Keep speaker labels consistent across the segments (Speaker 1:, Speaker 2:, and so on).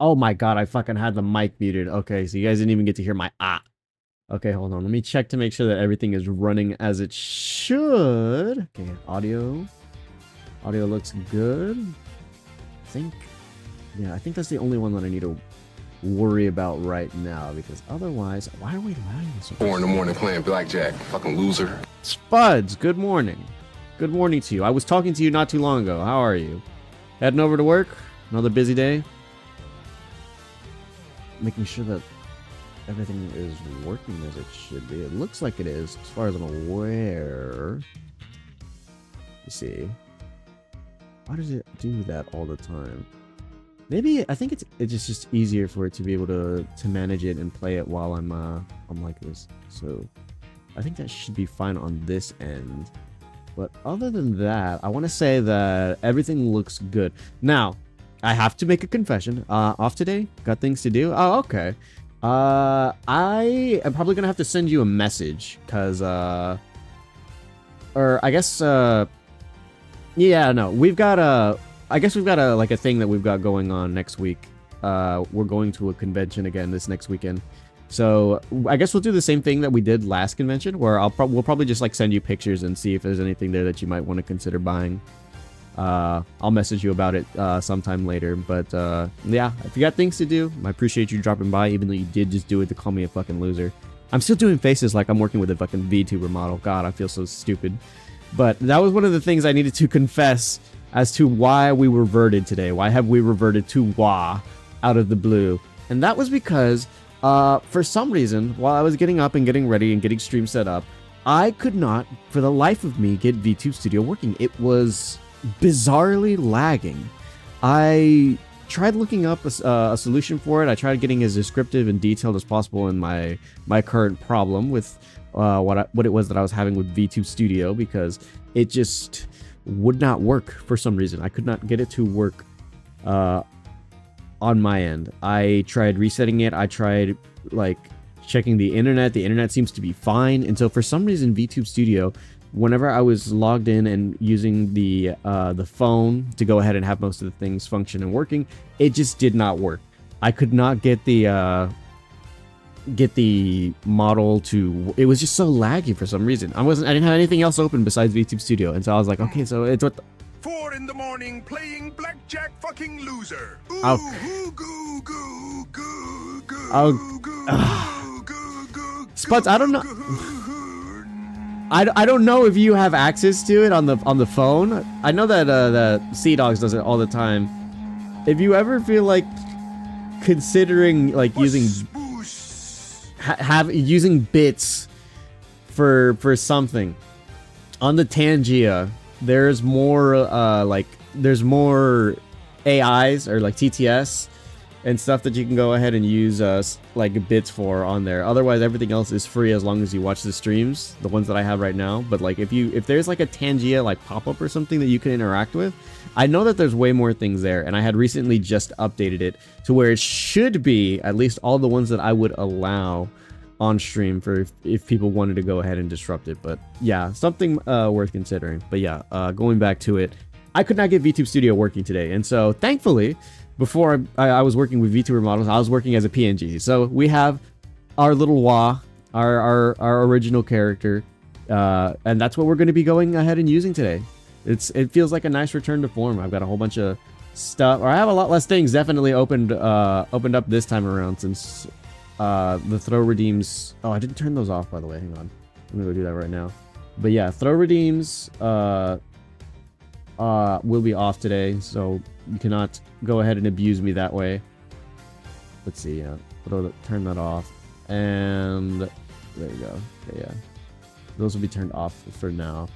Speaker 1: Oh my god, I fucking had the mic muted. Okay, so you guys didn't even get to hear my ah. Okay, hold on. Let me check to make sure that everything is running as it should. Okay, audio. Audio looks good. I think, yeah, I think that's the only one that I need to worry about right now, because otherwise, why are we lagging so much?
Speaker 2: 4 in the morning playing blackjack, fucking loser.
Speaker 1: Spuds, good morning. Good morning to you. I was talking to you not too long ago. How are you? Heading over to work? Another busy day? Making sure that everything is working as it should be. It looks like it is, as far as I'm aware. Let's see. Why does it do that all the time? Maybe I think it's just easier for it to be able to manage it and play it while I'm like this. So I think that should be fine on this end. But other than that, I want to say that everything looks good. Now, I have to make a confession. Off today? Got things to do? Oh, okay. I am probably gonna have to send you a message, cause or I guess yeah, no, we've got I guess we've got like a thing that we've got going on next week. We're going to a convention again this next weekend. So I guess we'll do the same thing that we did last convention, where we'll probably just like send you pictures and see if there's anything there that you might want to consider buying. I'll message you about it sometime later, but yeah, if you got things to do, I appreciate you dropping by, even though you did just do it to call me a fucking loser. I'm still doing faces like I'm working with a fucking VTuber model. God, I feel so stupid. But that was one of the things I needed to confess as to why we reverted today. Why have we reverted to WA out of the blue? And that was because for some reason, while I was getting up and getting ready and getting stream set up, I could not, for the life of me, get VTube Studio working. It was bizarrely lagging. I tried looking up a solution for it. I tried getting as descriptive and detailed as possible in my current problem with what it was that I was having with VTube Studio, because it just would not work for some reason. I could not get it to work on my end. I tried resetting it. I tried like checking the internet. The internet seems to be fine, and so for some reason VTube Studio, whenever I was logged in and using the phone to go ahead and have most of the things function and working, it just did not work. I could not get the model to. It was just so laggy for some reason. I didn't have anything else open besides VTube Studio, and so I was like, okay, so it's what.
Speaker 3: 4 in the morning playing blackjack, fucking loser. Ooh,
Speaker 1: Oh.
Speaker 3: ooh, goo, goo, goo, goo,
Speaker 1: Oh.
Speaker 3: goo, goo, goo,
Speaker 1: Spuds, I don't know.
Speaker 3: goo.
Speaker 1: I don't know if you have access to it on the phone. I know that that Sea Dogs does it all the time. If you ever feel like considering like using using bits for something on the Tangia, there's more there's more AIs or like TTS and stuff that you can go ahead and use like bits for on there. Otherwise, everything else is free as long as you watch the streams, the ones that I have right now. But like if there's like a Tangia like pop-up or something that you can interact with, I know that there's way more things there, and I had recently just updated it to where it should be at least all the ones that I would allow on stream for if people wanted to go ahead and disrupt it. But yeah, something worth considering. But yeah, going back to it, I could not get VTube Studio working today, and so thankfully, before I was working with VTuber models, I was working as a PNG. So we have our little Wah, our original character, and that's what we're going to be going ahead and using today. It feels like a nice return to form. I've got a whole bunch of stuff, or I have a lot less things definitely opened up this time around, since the throw redeems. Oh, I didn't turn those off, by the way. Hang on, I'm gonna go do that right now. But yeah, throw redeems will be off today, so you cannot go ahead and abuse me that way. Let's see, turn that off, and there you go. Okay, yeah, those will be turned off for now.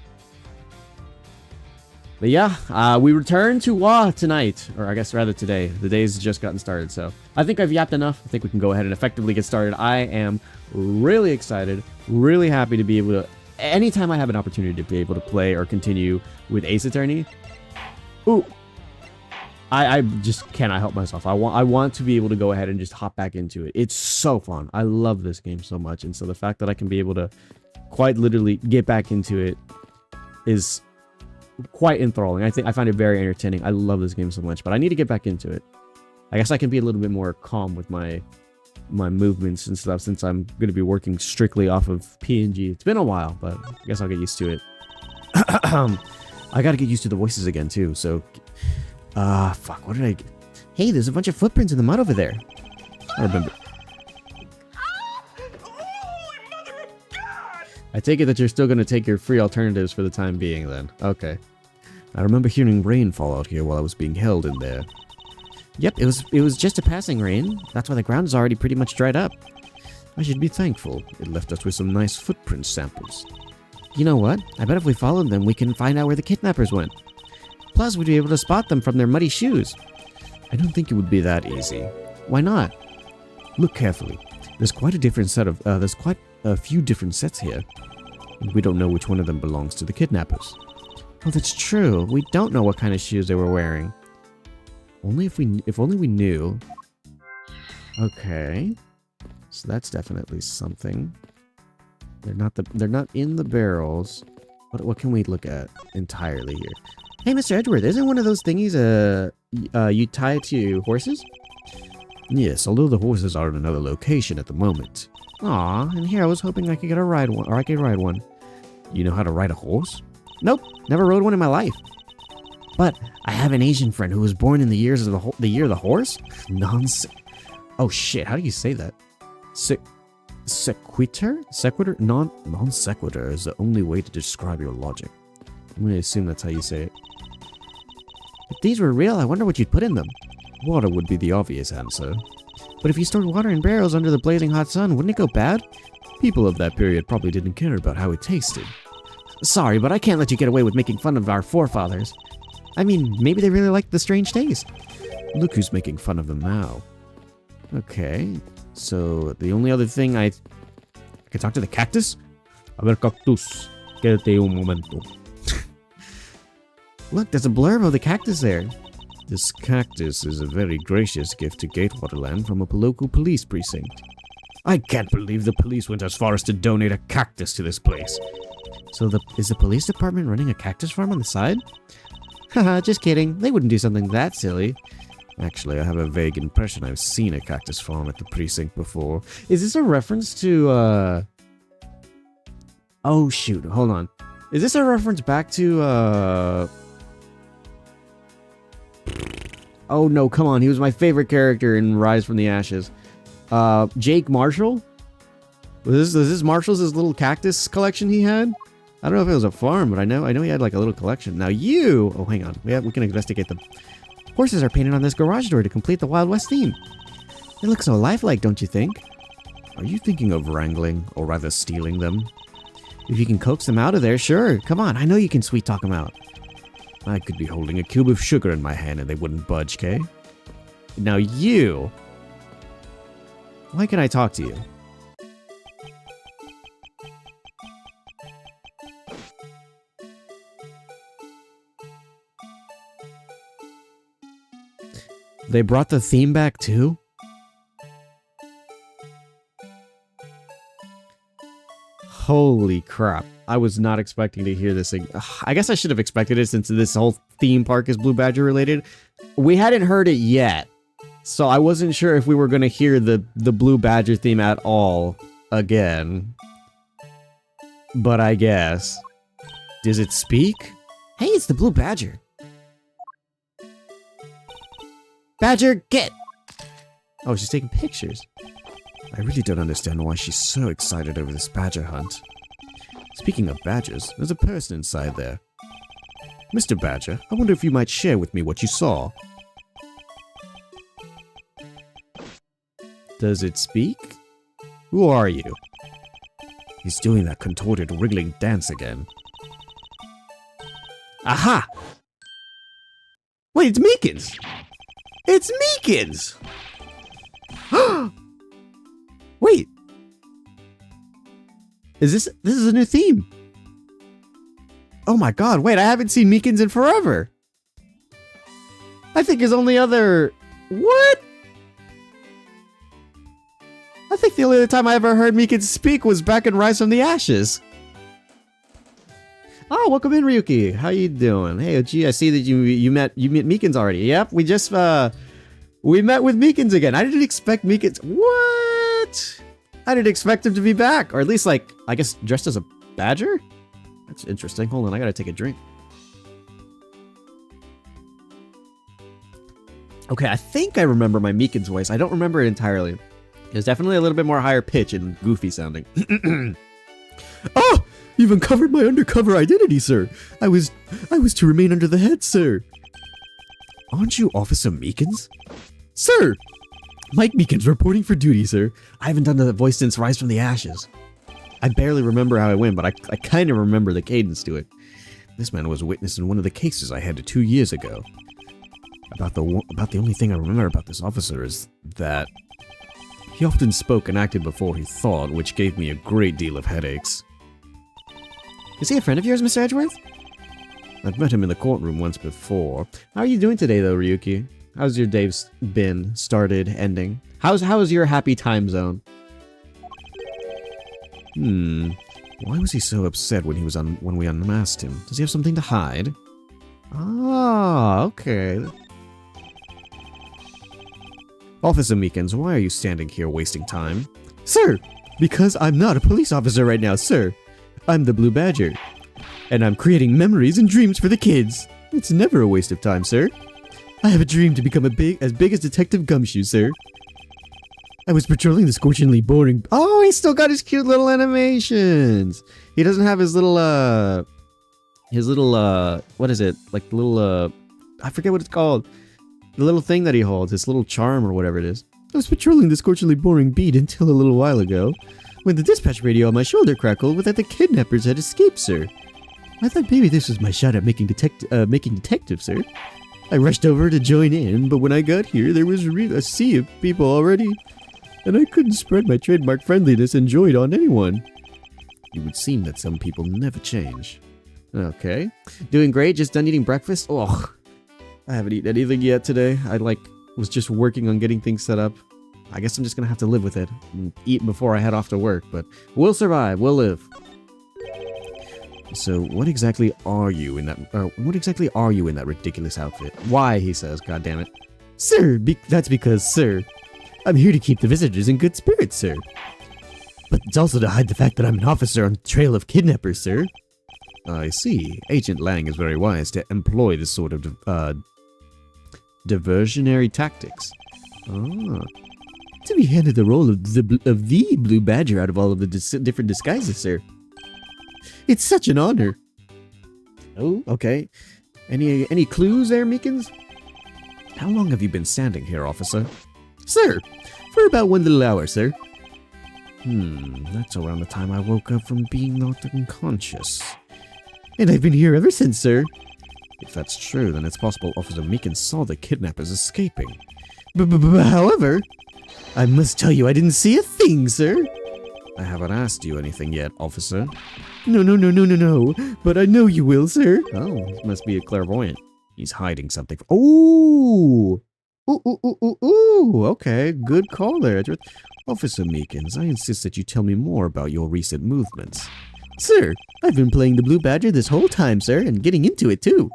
Speaker 1: But yeah, we return to WA tonight, or I guess rather today. The day's just gotten started, so I think I've yapped enough. I think we can go ahead and effectively get started. I am really excited, really happy to be able to, anytime I have an opportunity to be able to play or continue with Ace Attorney. Ooh, I just cannot help myself. I want to be able to go ahead and just hop back into it. It's so fun. I love this game so much, and so the fact that I can be able to quite literally get back into it is quite enthralling. I find it very entertaining. I love this game so much, but I need to get back into it. I guess I can be a little bit more calm with my movements and stuff since I'm going to be working strictly off of PNG. It's been a while, but I guess I'll get used to it. I got to get used to the voices again too. So, fuck. What did I? Hey, there's a bunch of footprints in the mud over there. I remember. I take it that you're still going to take your free alternatives for the time being then. Okay. I remember hearing rain fall out here while I was being held in there. Yep, it was just a passing rain. That's why the ground is already pretty much dried up. I should be thankful. It left us with some nice footprint samples. You know what? I bet if we followed them, we can find out where the kidnappers went. Plus, we'd be able to spot them from their muddy shoes. I don't think it would be that easy. Why not? Look carefully. There's quite a few different sets here. And we don't know which one of them belongs to the kidnappers. Oh, that's true. We don't know what kind of shoes they were wearing. If only we knew. Okay. So that's definitely something. They're not in the barrels. What can we look at entirely here? Hey, Mr. Edward, isn't one of those thingies you tie to horses? Yes, although the horses are in another location at the moment. Aw, and here I was hoping I could get a ride one, or I could ride one. You know how to ride a horse? Nope, never rode one in my life. But I have an Asian friend who was born in the year of the horse? Nonsense. Oh shit, how do you say that? Sequitur? Sequitur? Non sequitur is the only way to describe your logic. I'm going to assume that's how you say it. If these were real, I wonder what you'd put in them. Water would be the obvious answer. But if you stored water in barrels under the blazing hot sun, wouldn't it go bad? People of that period probably didn't care about how it tasted. Sorry, but I can't let you get away with making fun of our forefathers. I mean, maybe they really liked the strange taste. Look who's making fun of them now. Okay, so the only other thing I can talk to the cactus? A ver, cactus. Quédate un momento. Look, there's a blurb of the cactus there. This cactus is a very gracious gift to Gatewaterland from a local police precinct. I can't believe the police went as far as to donate a cactus to this place. So is the police department running a cactus farm on the side? Haha, just kidding. They wouldn't do something that silly. Actually, I have a vague impression I've seen a cactus farm at the precinct before. Is this a reference to, Oh, shoot. Hold on. Is this a reference back to, Oh, no, come on. He was my favorite character in Rise from the Ashes. Jake Marshall? Was this Marshall's little cactus collection he had? I don't know if it was a farm, but I know he had like a little collection. Now you... Oh, hang on. We can investigate them. Horses are painted on this garage door to complete the Wild West theme. They look so lifelike, don't you think? Are you thinking of wrangling, or rather stealing them? If you can coax them out of there, sure. Come on, I know you can sweet talk them out. I could be holding a cube of sugar in my hand and they wouldn't budge, Kay? Now you... Why can I talk to you? They brought the theme back too? Holy crap. I was not expecting to hear this thing. I guess I should have expected it since this whole theme park is Blue Badger related. We hadn't heard it yet. So I wasn't sure if we were going to hear the Blue Badger theme at all again. But I guess. Does it speak? Hey, it's the Blue Badger. Badger, get! Oh, she's taking pictures. I really don't understand why she's so excited over this badger hunt. Speaking of badgers, there's a person inside there. Mr. Badger, I wonder if you might share with me what you saw. Does it speak? Who are you? He's doing that contorted, wriggling dance again. Aha! Wait, it's Meekins! It's Meekins! Wait. This is a new theme. Oh my god, wait, I haven't seen Meekins in forever. I think his only other... What? I think the only other time I ever heard Meekins speak was back in Rise from the Ashes. Oh, welcome in, Ryuki. How you doing? Hey, OG, I see that you met Meekins already. Yep, we We met with Meekins again. I didn't expect Meekins. What? I didn't expect him to be back. Or at least, like, I guess dressed as a badger? That's interesting. Hold on, I gotta take a drink. Okay, I think I remember my Meekins voice. I don't remember it entirely. It was definitely a little bit more higher pitch and goofy sounding. Oh! You've uncovered my undercover identity, sir. I was to remain under the head, sir. Aren't you Officer Meekins? Sir! Mike Meekins reporting for duty, sir. I haven't done the voice since Rise from the Ashes. I barely remember how I went, but I kind of remember the cadence to it. This man was a witness in one of the cases I had 2 years ago. About the only thing I remember about this officer is that he often spoke and acted before he thought, which gave me a great deal of headaches. Is he a friend of yours, Mr. Edgeworth? I've met him in the courtroom once before. How are you doing today, though, Ryuki? How's your day been? Started, ending? How's your happy time zone? Why was he so upset when we unmasked him? Does he have something to hide? Ah, okay. Officer Meekins, why are you standing here wasting time? Sir, because I'm not a police officer right now, sir. I'm the Blue Badger. And I'm creating memories and dreams for the kids. It's never a waste of time, sir. I have a dream to become as big as Detective Gumshoe, sir. I was patrolling the scorchingly boring... Oh, he's still got his cute little animations. He doesn't have his little, what is it? Like the little, I forget what it's called. The little thing that he holds, his little charm or whatever it is. I was patrolling the scorchingly boring beat until a little while ago, when the dispatch radio on my shoulder crackled with that the kidnappers had escaped, sir. I thought maybe this was my shot at making detective, sir. I rushed over to join in, but when I got here, there was a sea of people already, and I couldn't spread my trademark friendliness and joy on anyone. It would seem that some people never change. Okay. Doing great, just done eating breakfast? Ugh. I haven't eaten anything yet today. I, was just working on getting things set up. I guess I'm just gonna have to live with it and eat before I head off to work, but we'll survive, we'll live. So, what exactly are you in that ridiculous outfit? Why, he says, goddammit. Sir, that's because, sir, I'm here to keep the visitors in good spirits, sir. But it's also to hide the fact that I'm an officer on the trail of kidnappers, sir. I see. Agent Lang is very wise to employ this sort of, diversionary tactics. Ah. To be handed the role of the Blue Badger out of all of the different disguises, sir. It's such an honor. Oh, okay. Any clues there, Meekins? How long have you been standing here, officer? Sir, for about 1 little hour, sir. That's around the time I woke up from being knocked unconscious. And I've been here ever since, sir. If that's true, then it's possible Officer Meekins saw the kidnappers escaping. However, I must tell you I didn't see a thing, sir. I haven't asked you anything yet, officer. No, but I know you will, sir. Oh, he must be a clairvoyant. He's hiding something. Ooh! Ooh, okay, good call there, Edgeworth. Officer Meekins, I insist that you tell me more about your recent movements. Sir, I've been playing the Blue Badger this whole time, sir, and getting into it, too.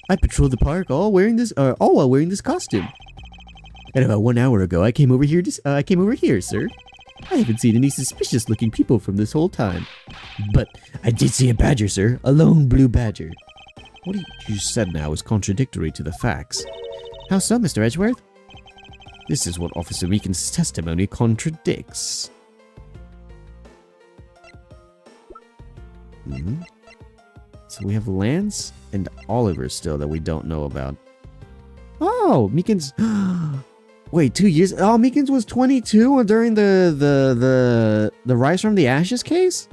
Speaker 1: I patrolled the park all while wearing this costume. And about 1 hour ago, I came over here, sir. I haven't seen any suspicious-looking people from this whole time. But I did see a badger, sir. A lone blue badger. What you said now is contradictory to the facts. How so, Mr. Edgeworth? This is what Officer Meekins' testimony contradicts. So we have Lance and Oliver still that we don't know about. Oh, Meekins... Wait, 2 years? Oh, Meekins was 22 during the Rise from the Ashes case?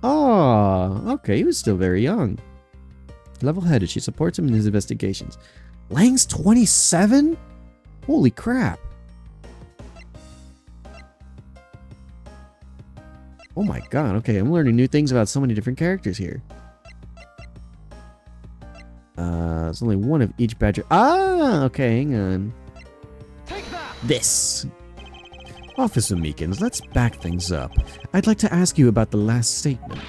Speaker 1: Oh, okay, he was still very young. Level-headed, she supports him in his investigations. Lang's 27? Holy crap. Oh my god, okay, I'm learning new things about so many different characters here. There's only one of each badger. Ah, okay, hang on. This. Officer Meekins, let's back things up. I'd like to ask you about the last statement.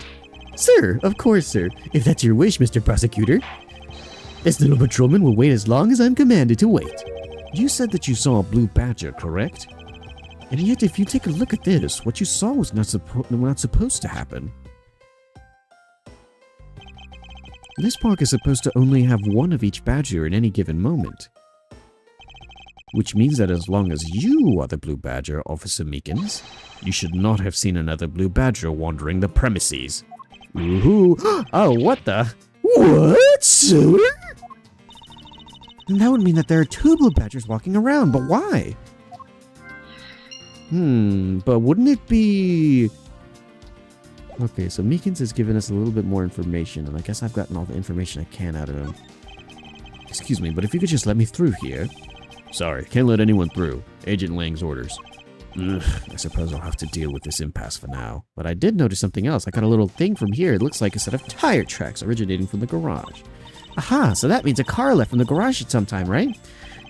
Speaker 1: Sir, of course, sir. If that's your wish, Mr. Prosecutor. This little patrolman will wait as long as I'm commanded to wait. You said that you saw a blue badger, correct? And yet, if you take a look at this, what you saw was not supposed to happen. This park is supposed to only have one of each badger in any given moment. Which means that as long as you are the blue badger, Officer Meekins, you should not have seen another blue badger wandering the premises. Ooh. Oh, what the? What, sir? And that would mean that there are 2 blue badgers walking around, but why? But wouldn't it be... Okay, so Meekins has given us a little bit more information, and I guess I've gotten all the information I can out of him. Excuse me, but if you could just let me through here. Sorry, can't let anyone through. Agent Lang's orders. Ugh, I suppose I'll have to deal with this impasse for now. But I did notice something else. I got a little thing from here. It looks like a set of tire tracks originating from the garage. Aha, so that means a car left from the garage at some time, right?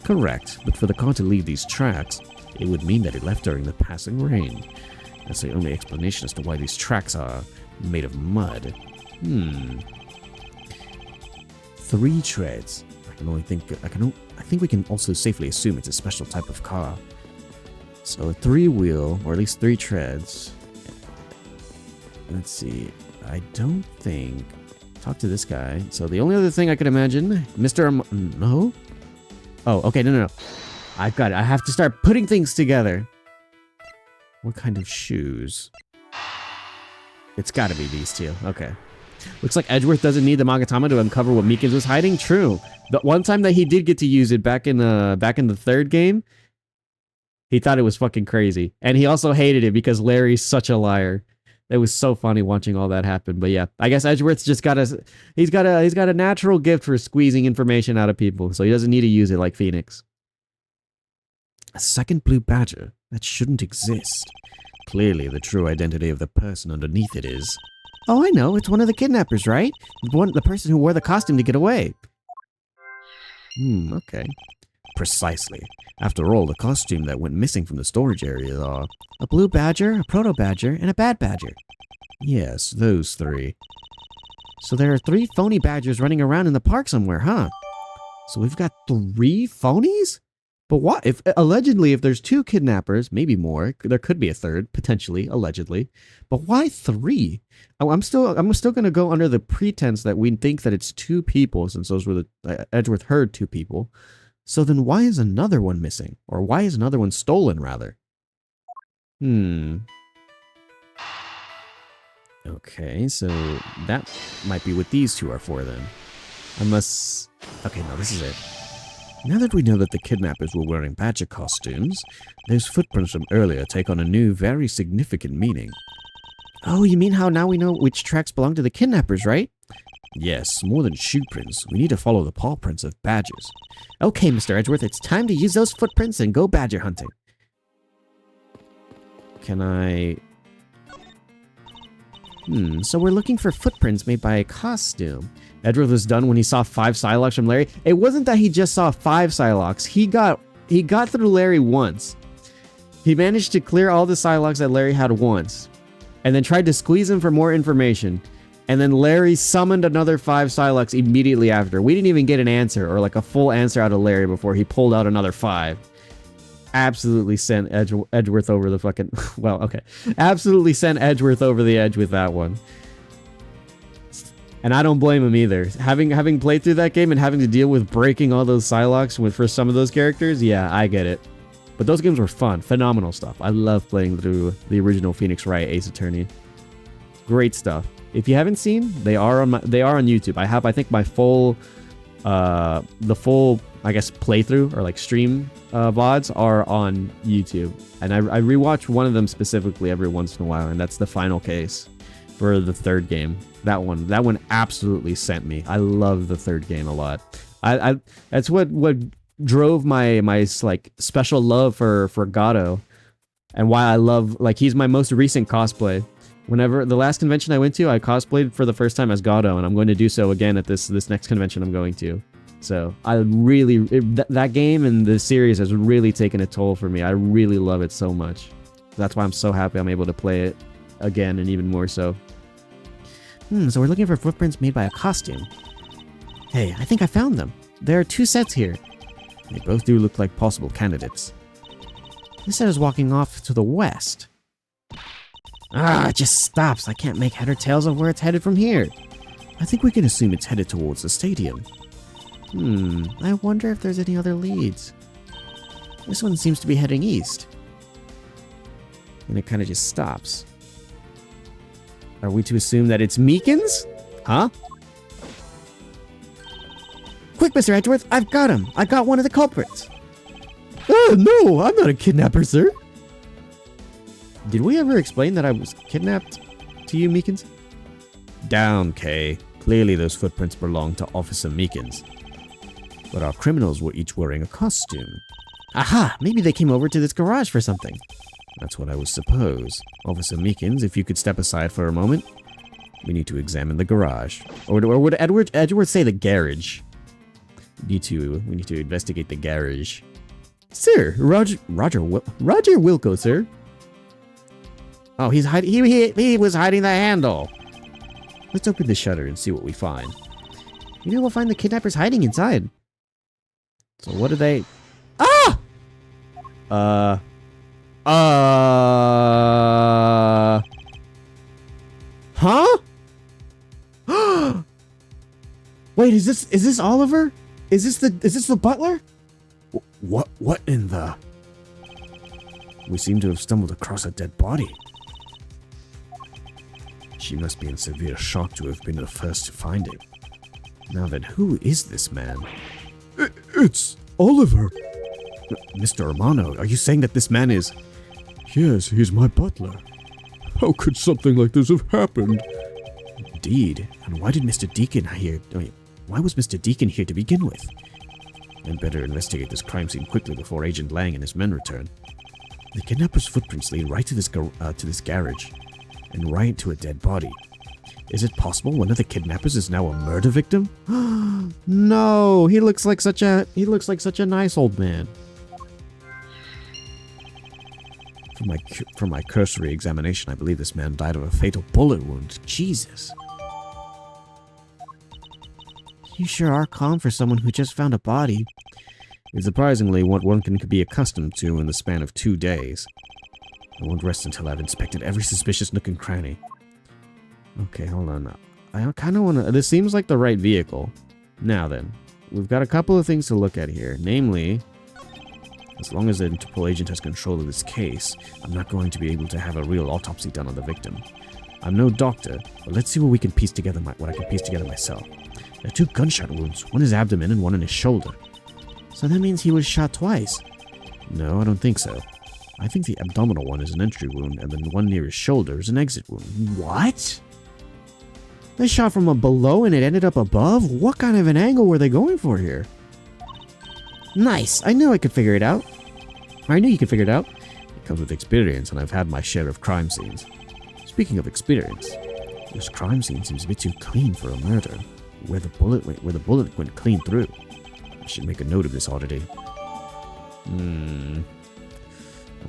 Speaker 1: Correct, but for the car to leave these tracks, it would mean that it left during the passing rain. That's the only explanation as to why these tracks are made of mud. 3 treads. I think we can also safely assume it's a special type of car. So a 3-wheel, or at least 3 treads. Let's see. I don't think... Talk to this guy. So the only other thing I could imagine... No? Oh, okay, no. I've got it. I have to start putting things together. What kind of shoes? It's gotta be these 2. Okay. Looks like Edgeworth doesn't need the Magatama to uncover what Meekins was hiding. True. The one time that he did get to use it back in the 3rd game, he thought it was fucking crazy. And he also hated it because Larry's such a liar. It was so funny watching all that happen. But yeah, I guess Edgeworth's just he's got a natural gift for squeezing information out of people, so he doesn't need to use it like Phoenix. A second blue badger? That shouldn't exist. Clearly, the true identity of the person underneath it is... Oh, I know. It's one of the kidnappers, right? The person who wore the costume to get away. Okay. Precisely. After all, the costume that went missing from the storage area are a blue badger, a proto badger, and a bad badger. Yes, those 3. So there are 3 phony badgers running around in the park somewhere, huh? So we've got 3 phonies? But what if allegedly if there's 2 kidnappers, maybe more, there could be a 3rd, potentially, allegedly. But why 3? Oh, I'm still gonna go under the pretense that we think that it's 2 people, since those were the Edgeworth heard 2 people. So then why is another one missing? Or why is another one stolen, rather? Okay, so that might be what these 2 are for then. Unless... Okay, no, this is it. Now that we know that the kidnappers were wearing badger costumes, those footprints from earlier take on a new, very significant meaning. Oh, you mean how now we know which tracks belong to the kidnappers, right? Yes, more than shoe prints. We need to follow the paw prints of badgers. Okay, Mr. Edgeworth, it's time to use those footprints and go badger hunting. Can I... so we're looking for footprints made by a costume. Edgeworth was done when he saw 5 Psylocks from Larry. It wasn't that he just saw 5 Psylocks. He got through Larry once. He managed to clear all the Psylocks that Larry had once, and then tried to squeeze him for more information. And then Larry summoned another 5 Psylocks immediately after. We didn't even get an answer, or like a full answer out of Larry before he pulled out another 5. Absolutely sent Edgeworth over the fucking... Well, okay. Absolutely sent Edgeworth over the edge with that one. And I don't blame him either. Having played through that game and having to deal with breaking all those Psylocks for some of those characters, yeah, I get it. But those games were fun. Phenomenal stuff. I love playing through the original Phoenix Wright Ace Attorney. Great stuff. If you haven't seen, they are on YouTube. I have, I think, my full, the full, I guess, playthrough or like stream VODs are on YouTube. And I rewatch one of them specifically every once in a while, and that's the final case for the 3rd game. That one absolutely sent me. I love the 3rd game a lot. That's what drove my like special love for Gato, and why I love, like, he's my most recent cosplay. Whenever the last convention I went to, I cosplayed for the first time as Gato, and I'm going to do so again at this next convention I'm going to. So I really that game and the series has really taken a toll for me. I really love it so much. That's why I'm so happy I'm able to play it again, and even more so. So we're looking for footprints made by a costume. Hey, I think I found them. There are 2 sets here. They both do look like possible candidates. This head is walking off to the west. Ah, it just stops. I can't make head or tails of where it's headed from here. I think we can assume it's headed towards the stadium. I wonder if there's any other leads. This one seems to be heading east. And it kind of just stops. Are we to assume that it's Meekins? Huh? Quick, Mr. Edgeworth, I've got him. I got one of the culprits. Oh, no, I'm not a kidnapper, sir. Did we ever explain that I was kidnapped to you, Meekins? Down, Kay. Clearly those footprints belong to Officer Meekins. But our criminals were each wearing a costume. Aha! Maybe they came over to this garage for something. That's what I would suppose. Officer Meekins, if you could step aside for a moment. We need to examine the garage. Or would Edgeworth say the garage? We need to investigate the garage. Sir, Roger Wilco, sir. Oh, he's hiding. He was hiding the handle. Let's open the shutter and see what we find. Maybe we'll find the kidnappers hiding inside. So what do they... Ah! Huh? Wait, is this Oliver? Is this the butler? What in the... We seem to have stumbled across a dead body. She must be in severe shock to have been the first to find it. Now then, who is this man? It's Oliver. Mr. Romano, are you saying that this man is... Yes, he's my butler. How could something like this have happened? Indeed. And why did Mr. Deacon here... Why was Mr. Deacon here to begin with? I'd better investigate this crime scene quickly before Agent Lang and his men return. The kidnapper's footprints lead right to this garage, and right to a dead body. Is it possible one of the kidnappers is now a murder victim? No, he looks like such a nice old man. From my cursory examination, I believe this man died of a fatal bullet wound. Jesus. You sure are calm for someone who just found a body. It's surprisingly what one can be accustomed to in the span of 2 days. I won't rest until I've inspected every suspicious nook and cranny. Okay, hold on. I kind of want to... This seems like the right vehicle. Now then, we've got a couple of things to look at here. Namely, as long as the Interpol agent has control of this case, I'm not going to be able to have a real autopsy done on the victim. I'm no doctor, but let's see what we can piece together. What I can piece together myself. There are 2 gunshot wounds, one in his abdomen and one in his shoulder. So that means he was shot twice? No, I don't think so. I think the abdominal one is an entry wound, and the one near his shoulder is an exit wound. What? They shot from below and it ended up above? What kind of an angle were they going for here? Nice! I knew I could figure it out. I knew you could figure it out. It comes with experience, and I've had my share of crime scenes. Speaking of experience, this crime scene seems a bit too clean for a murder. Where the bullet went clean through. I should make a note of this oddity.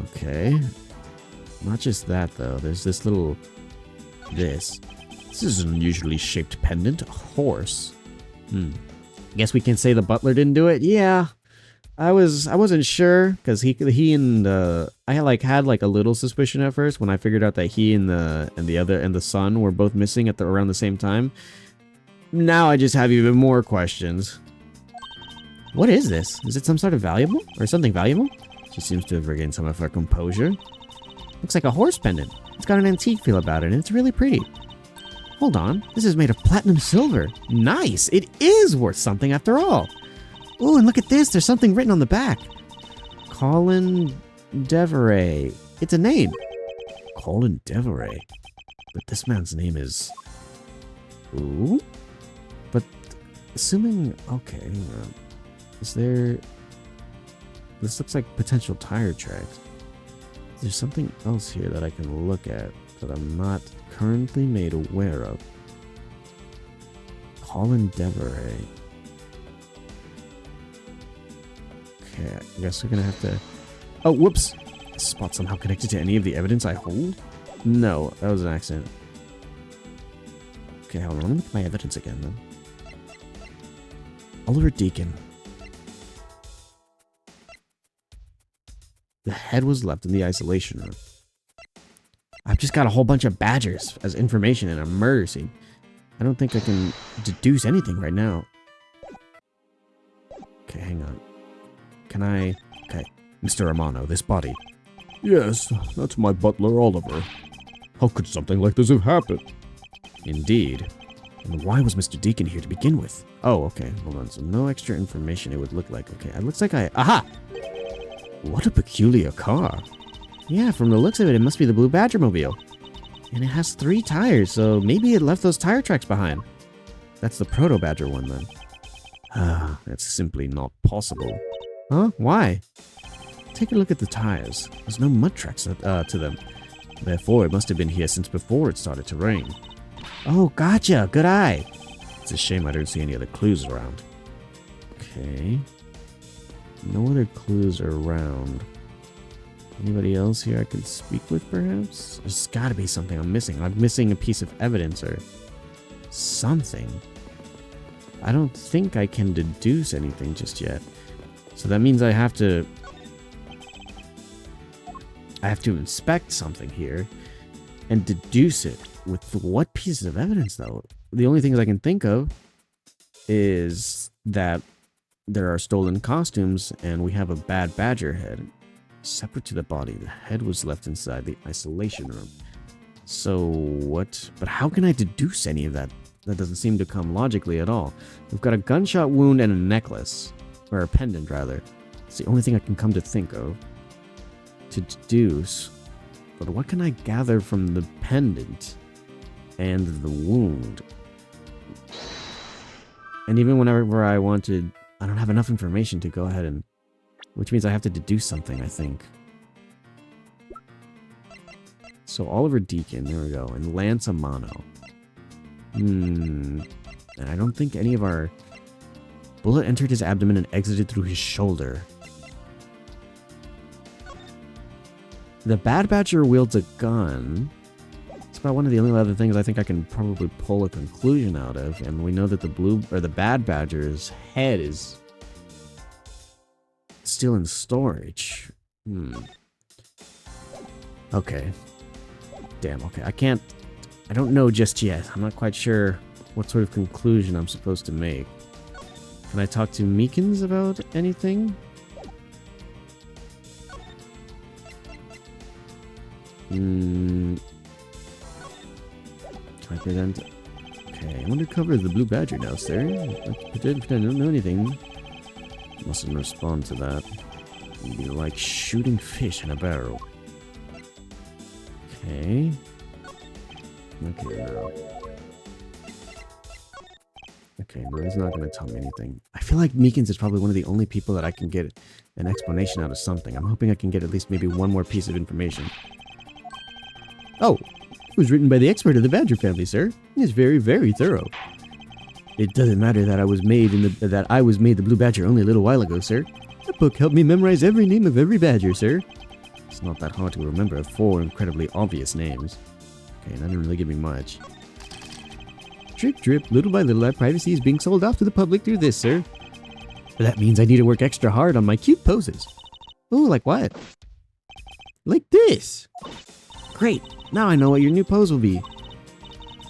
Speaker 1: Okay. Not just that, though. There's this little... This is an unusually shaped pendant. A horse. Guess we can say the butler didn't do it? Yeah. I wasn't sure, because he and I had like a little suspicion at first when I figured out that he and the son were both missing at around the same time. Now I just have even more questions. What is this? Is it some sort of valuable? Or something valuable? She seems to have regained some of her composure. Looks like a horse pendant. It's got an antique feel about it, and it's really pretty. Hold on. This is made of platinum silver. Nice! It is worth something after all. Ooh, and look at this. There's something written on the back. Colin Deveray. It's a name. Colin Deveray. But this man's name is... Ooh? But, assuming... Okay, is there... This looks like potential tire tracks. There's something else here that I can look at that I'm not currently made aware of. Colin Deveray. Okay, I guess we're gonna have to... Oh, whoops! Is this spot somehow connected to any of the evidence I hold? No, that was an accident. Okay, hold on. Let me look at my evidence again, then. Oliver Deacon. The head was left in the isolation room. I've just got a whole bunch of badgers as information in a murder scene. I don't think I can deduce anything right now. Okay, hang on. Can I... Okay, Mr. Romano, this body.
Speaker 4: Yes, that's my butler, Oliver. How could something like this have happened?
Speaker 1: Indeed. And why was Mr. Deacon here to begin with? Oh, okay, hold on. So no extra information it would look like. Okay, it looks like Aha! What a peculiar car. Yeah, from the looks of it, it must be the Blue Badger mobile. And it has 3 tires, so maybe it left those tire tracks behind. That's the Proto Badger one, then. That's simply not possible. Huh? Why? Take a look at the tires. There's no mud tracks to them. Therefore, it must have been here since before it started to rain. Oh, gotcha! Good eye! It's a shame I don't see any other clues around. Okay. No other clues are around. Anybody else here I can speak with, perhaps? There's gotta be something I'm missing. I'm missing a piece of evidence or something. I don't think I can deduce anything just yet. So that means I have to inspect something here and deduce it. With what pieces of evidence, though? The only things I can think of is that there are stolen costumes and we have a bad badger head. Separate to the body, the head was left inside the isolation room. So what? But how can I deduce any of that? That doesn't seem to come logically at all. We've got a gunshot wound and a necklace. Or a pendant, rather. It's the only thing I can come to think of to deduce. But what can I gather from the pendant and the wound? And even whenever I wanted... I don't have enough information to go ahead and... Which means I have to deduce something, I think. So Oliver Deacon, there we go. And Lance Amano. And I don't think any of our... Bullet entered his abdomen and exited through his shoulder. The Bad Badger wields a gun. It's about one of the only other things I think I can probably pull a conclusion out of. And we know that the Bad Badger's head is still in storage. Okay. Damn, okay. I don't know just yet. I'm not quite sure what sort of conclusion I'm supposed to make. Can I talk to Meekins about anything? Can I present? Okay, I want to cover the Blue Badger now, sir. Pretend I don't know anything. Mustn't respond to that. It'd be like shooting fish in a barrel. Okay. Okay, no. Okay, no, he's not going to tell me anything. I feel like Meekins is probably one of the only people that I can get an explanation out of something. I'm hoping I can get at least maybe one more piece of information. Oh, it was written by the expert of the Badger family, sir. It's very, very thorough. It doesn't matter that I was made the Blue Badger only a little while ago, sir. That book helped me memorize every name of every badger, sir. It's not that hard to remember 4 incredibly obvious names. Okay, that didn't really give me much. Drip, drip, little by little, our privacy is being sold off to the public through this, sir. But that means I need to work extra hard on my cute poses. Oh, like what? Like this! Great, now I know what your new pose will be.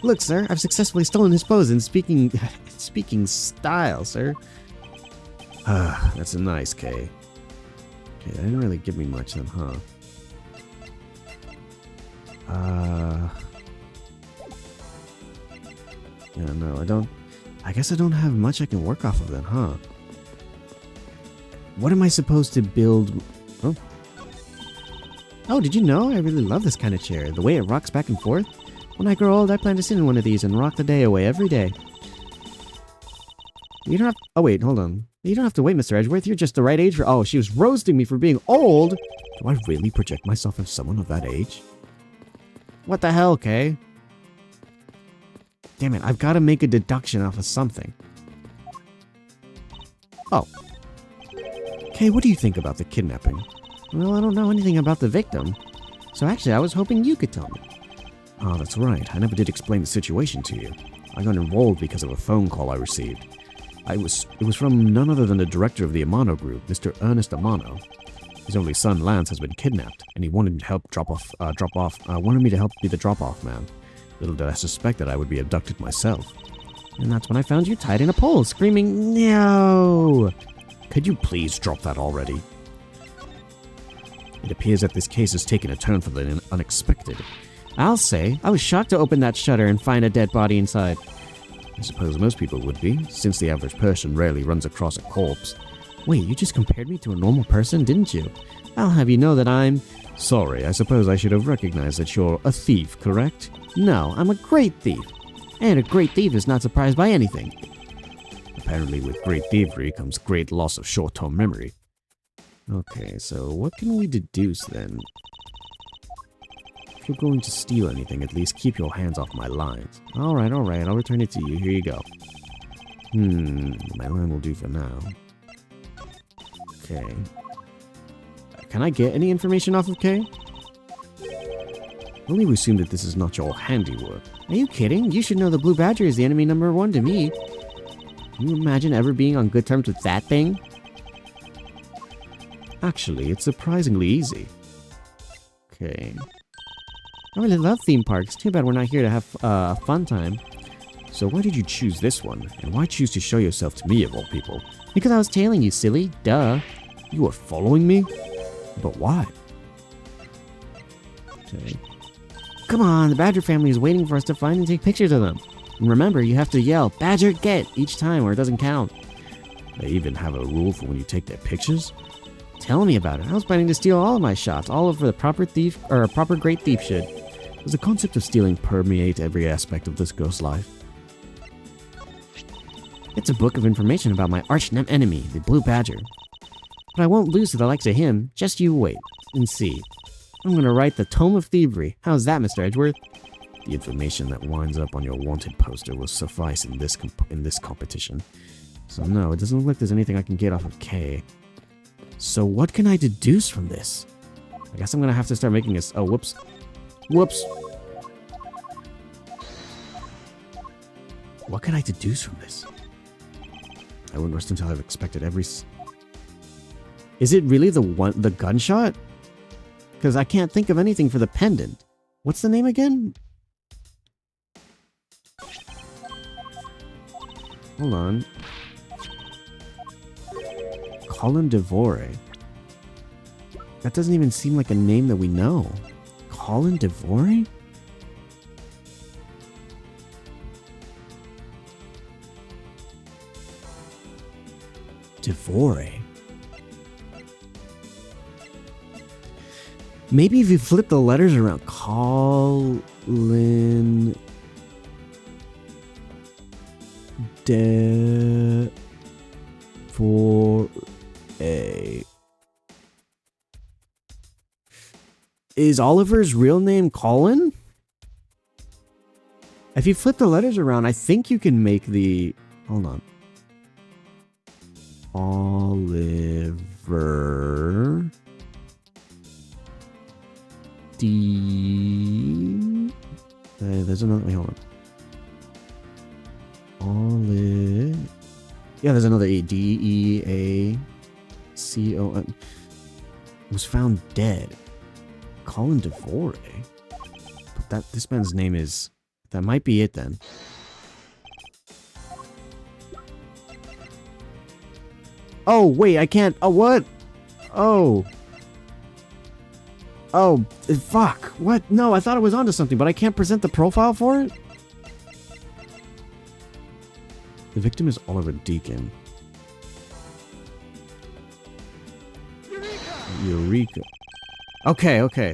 Speaker 1: Look, sir, I've successfully stolen his pose in speaking style, sir. That's a nice K. Okay, that didn't really give me much then, huh? Yeah, no, I guess I don't have much I can work off of then, huh? What am I supposed to build? Oh, did you know? I really love this kind of chair. The way it rocks back and forth. When I grow old, I plan to sit in one of these and rock the day away every day. You don't have... Oh, wait, hold on. You don't have to wait, Mr. Edgeworth. You're just the right age for... Oh, she was roasting me for being old. Do I really project myself as someone of that age? What the hell, Kay? Damn it, I've got to make a deduction off of something. Oh. Kay, what do you think about the kidnapping? Well, I don't know anything about the victim. So actually, I was hoping you could tell me. Oh, that's right. I never did explain the situation to you. I got involved because of a phone call I received. It was from none other than the director of the Amano Group, Mr. Ernest Amano. His only son, Lance, has been kidnapped, and he wanted to help wanted me to help be the drop-off man. Little did I suspect that I would be abducted myself. And that's when I found you tied in a pole, screaming, "No!" Could you please drop that already? It appears that this case has taken a turn for the unexpected. I'll say, I was shocked to open that shutter and find a dead body inside. I suppose most people would be, since the average person rarely runs across a corpse. Wait, you just compared me to a normal person, didn't you? I'll have you know that I'm... Sorry, I suppose I should have recognized that you're a thief, correct? No, I'm a great thief. And a great thief is not surprised by anything. Apparently with great thievery comes great loss of short-term memory. Okay, so what can we deduce then? If you're going to steal anything, at least keep your hands off my lines. Alright, I'll return it to you. Here you go. My line will do for now. Okay. Can I get any information off of Kay? Only we assume that this is not your handiwork. Are you kidding? You should know the Blue Badger is the enemy number 1 to me. Can you imagine ever being on good terms with that thing? Actually, it's surprisingly easy. Okay. I really love theme parks. Too bad we're not here to have a fun time. So why did you choose this one? And why choose to show yourself to me of all people? Because I was tailing you, silly. Duh. You were following me? But why? Okay. Come on, the Badger family is waiting for us to find and take pictures of them. And remember, you have to yell, "Badger, get!" each time or it doesn't count. They even have a rule for when you take their pictures? Tell me about it. I was planning to steal all of my shots, all over the proper great thief should. Does the concept of stealing permeate every aspect of this girl's life? It's a book of information about my arch enemy, the Blue Badger. But I won't lose to the likes of him. Just you wait and see. I'm gonna write the Tome of Thievery. How's that, Mr. Edgeworth? The information that winds up on your wanted poster will suffice in this competition. So no, it doesn't look like there's anything I can get off of Kay. So what can I deduce from this? I guess I'm gonna have to start making a... Oh, whoops. Whoops. What can I deduce from this? I wouldn't rest until I've expected every... Is it really the gunshot? Because I can't think of anything for the pendant. What's the name again? Hold on. Colin DeVore. That doesn't even seem like a name that we know. Colin DeVore? DeVore. Maybe if you flip the letters around. Colin DeVore. Is Oliver's real name Colin? If you flip the letters around, I think you can make the... Hold on. Oliver... there's another... Wait, hold on. Olive... Yeah, there's another E. D-E-A-C-O-N. Was found dead. Colin DeVore. But this man's name is... That might be it then. Oh, wait, I can't... Oh, what? Oh. Oh, fuck. What? No, I thought I was onto something, but I can't present the profile for it? The victim is Oliver Deacon. Eureka. Okay.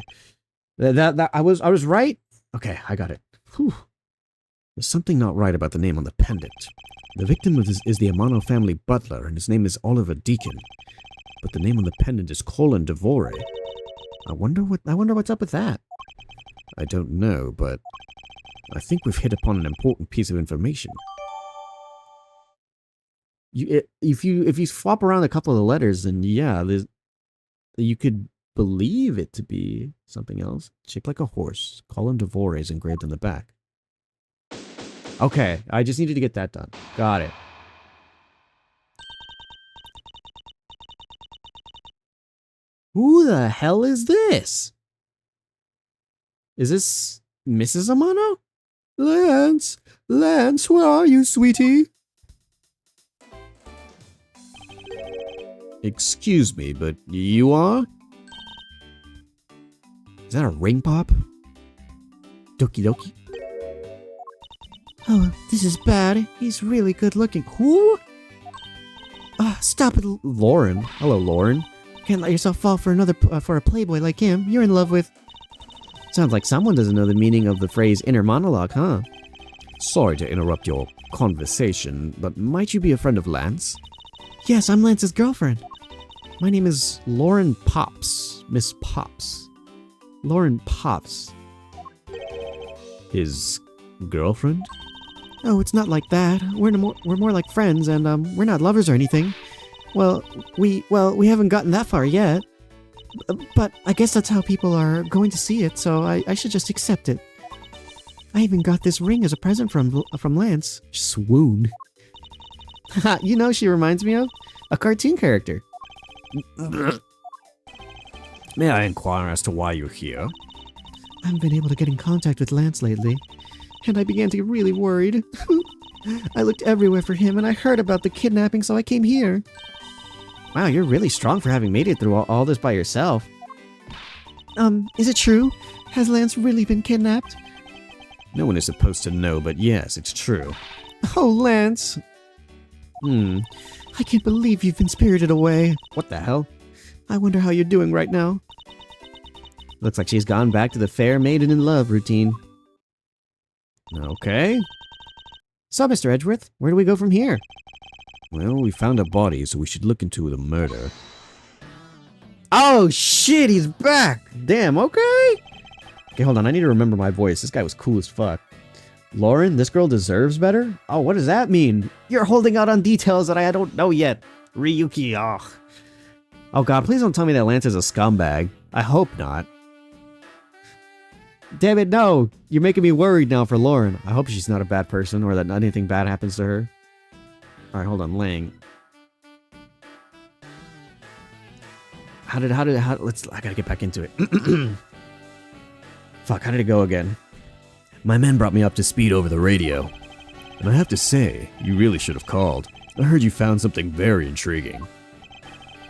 Speaker 1: That I was right? Okay, I got it. Whew. There's something not right about the name on the pendant. The victim is the Amano family butler, and his name is Oliver Deacon. But the name on the pendant is Colin DeVore. I wonder what's up with that. I don't know, but I think we've hit upon an important piece of information. If you swap around a couple of the letters, then yeah, you could believe it to be something else. Shaped like a horse. Colin DeVore is engraved in the back. Okay, I just needed to get that done. Got it. Who the hell is this? Is this Mrs. Amano?
Speaker 4: Lance! Lance, where are you, sweetie?
Speaker 1: Excuse me, but you are? Is that a ring pop? Doki doki. Oh, this is bad. He's really good looking. Who? Stop it, Lauren. Hello, Lauren. Can't let yourself fall for for a playboy like him. You're in love with... Sounds like someone doesn't know the meaning of the phrase inner monologue, huh?
Speaker 4: Sorry to interrupt your conversation, but might you be a friend of Lance?
Speaker 1: Yes, I'm Lance's girlfriend. My name is Lauren Pops. Miss Pops. Lauren Pops.
Speaker 4: His girlfriend?
Speaker 1: Oh, it's not like that. We're more like friends, and we're not lovers or anything. Well, we haven't gotten that far yet. But I guess that's how people are going to see it, so I should just accept it. I even got this ring as a present from Lance.
Speaker 4: Swoon.
Speaker 1: You know, she reminds me of a cartoon character.
Speaker 4: May I inquire as to why you're here?
Speaker 1: I haven't been able to get in contact with Lance lately, and I began to get really worried. I looked everywhere for him, and I heard about the kidnapping, so I came here. Wow, you're really strong for having made it through all this by yourself. Is it true? Has Lance really been kidnapped?
Speaker 4: No one is supposed to know, but yes, it's true.
Speaker 1: Oh, Lance. I can't believe you've been spirited away.
Speaker 4: What the hell?
Speaker 1: I wonder how you're doing right now. Looks like she's gone back to the fair maiden in love routine.
Speaker 4: Okay.
Speaker 1: So, Mr. Edgeworth, where do we go from here?
Speaker 4: Well, we found a body, so we should look into the murder.
Speaker 1: Oh, shit, he's back! Damn, okay. Okay, hold on, I need to remember my voice. This guy was cool as fuck. Lauren, this girl deserves better? Oh, what does that mean? You're holding out on details that I don't know yet. Ryuki, ugh. Oh god, please don't tell me that Lance is a scumbag. I hope not. Damn it, no! You're making me worried now for Lauren. I hope she's not a bad person or that anything bad happens to her. Alright, hold on, Lang. I gotta get back into it. Fuck, how did it go again?
Speaker 4: My men brought me up to speed over the radio. And I have to say, you really should have called. I heard you found something very intriguing.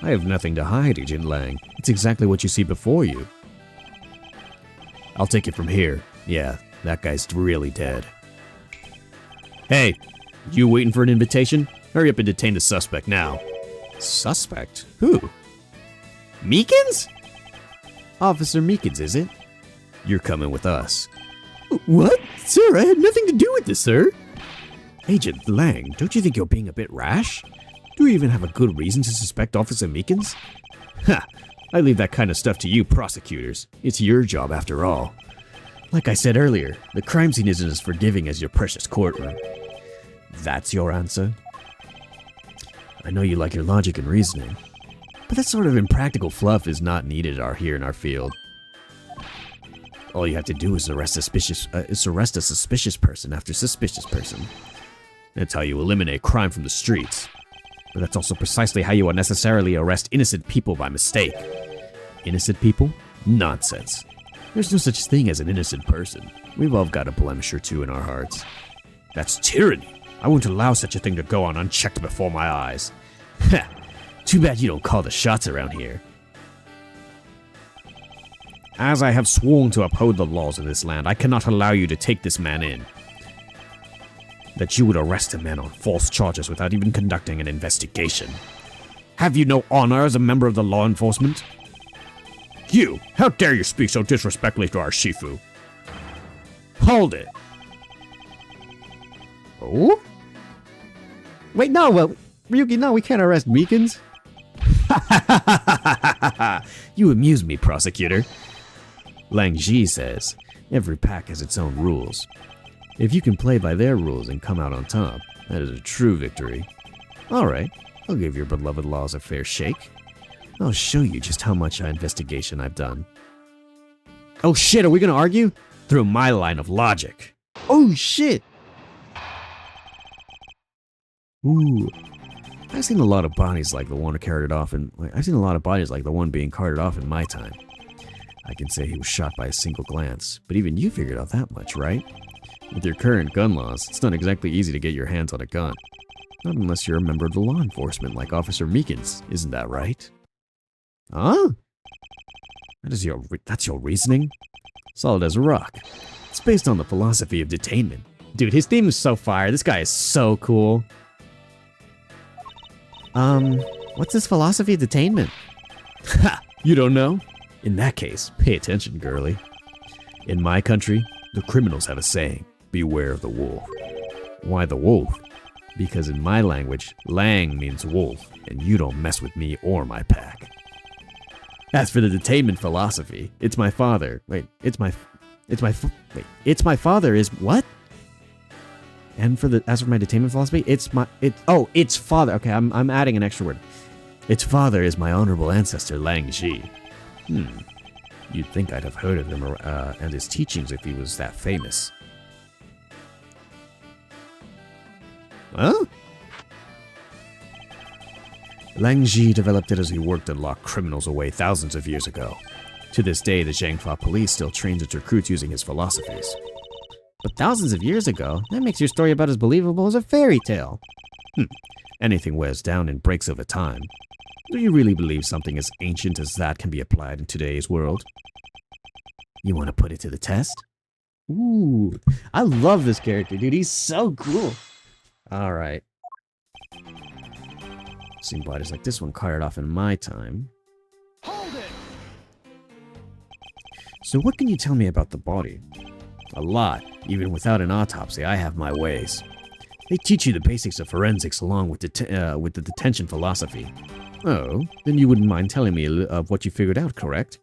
Speaker 4: I have nothing to hide, Agent Lang. It's exactly what you see before you. I'll take it from here. Yeah, that guy's really dead. Hey, you waiting for an invitation? Hurry up and detain the suspect now. Suspect? Who? Meekins?
Speaker 1: Officer Meekins, is it?
Speaker 4: You're coming with us. What? Sir, I had nothing to do with this, sir. Agent Lang, don't you think you're being a bit rash? Do you even have a good reason to suspect Officer Meekins? Ha! I leave that kind of stuff to you prosecutors. It's your job after all. Like I said earlier, the crime scene isn't as forgiving as your precious courtroom. That's your answer? I know you like your logic and reasoning, but that sort of impractical fluff is not needed here in our field. All you have to do is arrest a suspicious person after suspicious person. That's how you eliminate crime from the streets. But that's also precisely how you unnecessarily arrest innocent people by mistake. Innocent people? Nonsense. There's no such thing as an innocent person. We've all got a blemish or two in our hearts. That's tyranny. I won't allow such a thing to go on unchecked before my eyes. Ha! Too bad you don't call the shots around here. As I have sworn to uphold the laws of this land, I cannot allow you to take this man in. That you would arrest a man on false charges without even conducting an investigation. Have you no honor as a member of the law enforcement? You! How dare you speak so disrespectfully to our Shifu? Hold it!
Speaker 1: Oh? Wait, no, Ryuki, no, we can't arrest Meekins.
Speaker 4: You amuse me, prosecutor. Lang Ji says, every pack has its own rules. If you can play by their rules and come out on top, that is a true victory. Alright, I'll give your beloved laws a fair shake. I'll show you just how much investigation I've done.
Speaker 1: Oh shit, are we gonna argue?
Speaker 4: Through my line of logic.
Speaker 1: Oh shit!
Speaker 4: Ooh. I've seen a lot of bodies like the one carted off in. I've seen a lot of bodies like the one being carted off in my time. I can say he was shot by a single glance, but even you figured out that much, right? With your current gun laws, it's not exactly easy to get your hands on a gun. Not unless you're a member of the law enforcement like Officer Meekins, isn't that right? Huh? That's your reasoning? Solid as a rock. It's based on the philosophy of detainment. Dude, his theme is so fire. This guy is so cool. What's this philosophy of detainment? Ha! You don't know? In that case, pay attention, girly. In my country, the criminals have a saying, beware of the wolf. Why the wolf? Because in my language, lang means wolf, and you don't mess with me or my pack. As for the detainment philosophy, it's my father. It's my father is what? And as for my detainment philosophy, it's father. Okay, I'm adding an extra word. Its father is my honorable ancestor Lang Ji. You'd think I'd have heard of him and his teachings if he was that famous. Huh? Lang Ji developed it as he worked and locked criminals away thousands of years ago. To this day, the Zhangfa police still trains its recruits using his philosophies. But thousands of years ago? That makes your story about as believable as a fairy tale. Anything wears down and breaks over time. Do you really believe something as ancient as that can be applied in today's world? You want to put it to the test? Ooh, I love this character, dude. He's so cool. Alright. Seen bodies like this one carted off in my time.
Speaker 3: Hold it!
Speaker 4: So what can you tell me about the body? A lot. Even without an autopsy, I have my ways. They teach you the basics of forensics along with the detention philosophy. Oh, then you wouldn't mind telling me of what you figured out, correct?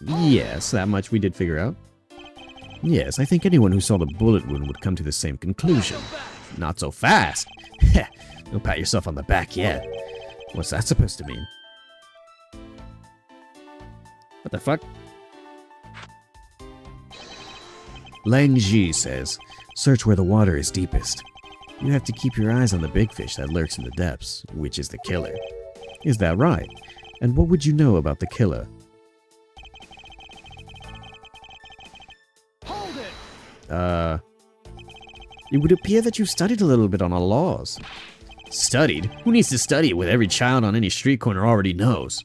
Speaker 4: Yes, that much we did figure out. Yes, I think anyone who saw the bullet wound would come to the same conclusion. Not so fast! Heh, don't pat yourself on the back yet. What's that supposed to mean? What the fuck? Lang Ji says, search where the water is deepest. You have to keep your eyes on the big fish that lurks in the depths, which is the killer. Is that right? And what would you know about the killer?
Speaker 3: Hold it!
Speaker 4: It would appear that you've studied a little bit on our laws. Studied? Who needs to study what every child on any street corner already knows?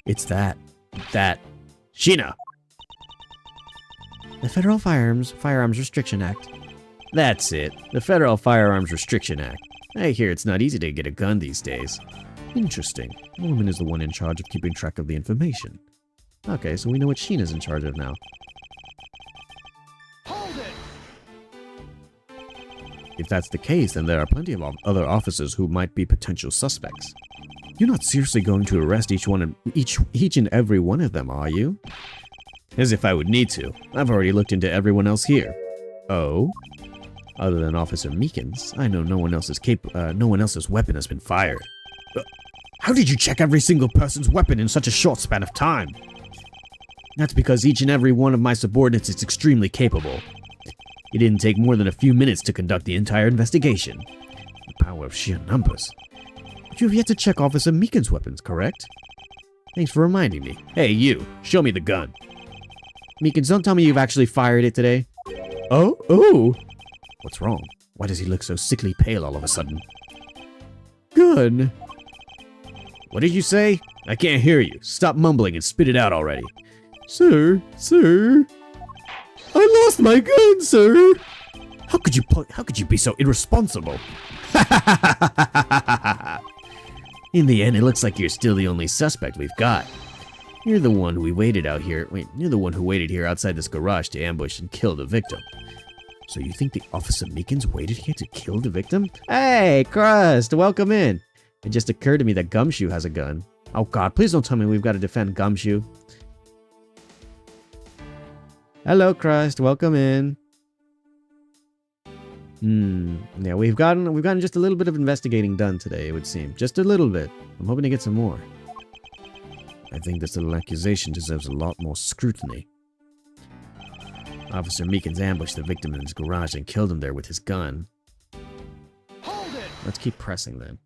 Speaker 4: It's that... Sheena! The Federal Firearms Restriction Act. That's it. The Federal Firearms Restriction Act. I hear it's not easy to get a gun these days. Interesting. The woman is the one in charge of keeping track of the information. Okay, so we know what Sheena's in charge of now.
Speaker 3: Hold it!
Speaker 4: If that's the case, then there are plenty of other officers who might be potential suspects. You're not seriously going to arrest each and every one of them, are you? As if I would need to. I've already looked into everyone else here. Oh? Other than Officer Meekins, I know no one else's weapon has been fired. How did you check every single person's weapon in such a short span of time? That's because each and every one of my subordinates is extremely capable. It didn't take more than a few minutes to conduct the entire investigation. The power of sheer numbers. But you have yet to check Officer Meekins' weapons, correct? Thanks for reminding me. Hey, you, show me the gun. Meekins, don't tell me you've actually fired it today. Oh! What's wrong? Why does he look so sickly pale all of a sudden? Gun. What did you say? I can't hear you. Stop mumbling and spit it out already. Sir. I lost my gun, sir. How could you be so irresponsible? In the end, it looks like you're still the only suspect we've got. You're the one who waited here outside this garage to ambush and kill the victim. So you think the Officer Meekins waited here to kill the victim? Hey, Crust, welcome in. It just occurred to me that Gumshoe has a gun. Oh god, please don't tell me we've got to defend Gumshoe. Hello, Crust, welcome in. Yeah, we've gotten just a little bit of investigating done today, it would seem. Just a little bit. I'm hoping to get some more. I think this little accusation deserves a lot more scrutiny. Officer Meekins ambushed the victim in his garage and killed him there with his gun. Let's keep pressing then.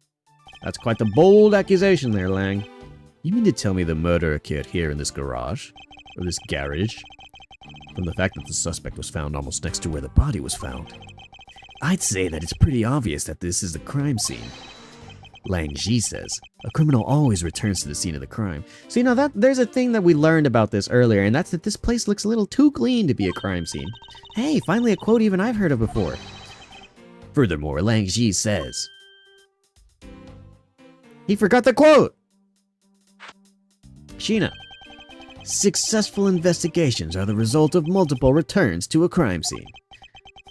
Speaker 4: That's quite the bold accusation there, Lang. You mean to tell me the murder occurred here in this garage? Or this garage? From the fact that the suspect was found almost next to where the body was found. I'd say that it's pretty obvious that this is the crime scene. Lang Ji says, a criminal always returns to the scene of the crime. So you know, there's a thing that we learned about this earlier, and that's that this place looks a little too clean to be a crime scene. Hey, finally a quote even I've heard of before. Furthermore, Lang Ji says... He forgot the quote! Sheena. Successful investigations are the result of multiple returns to a crime scene.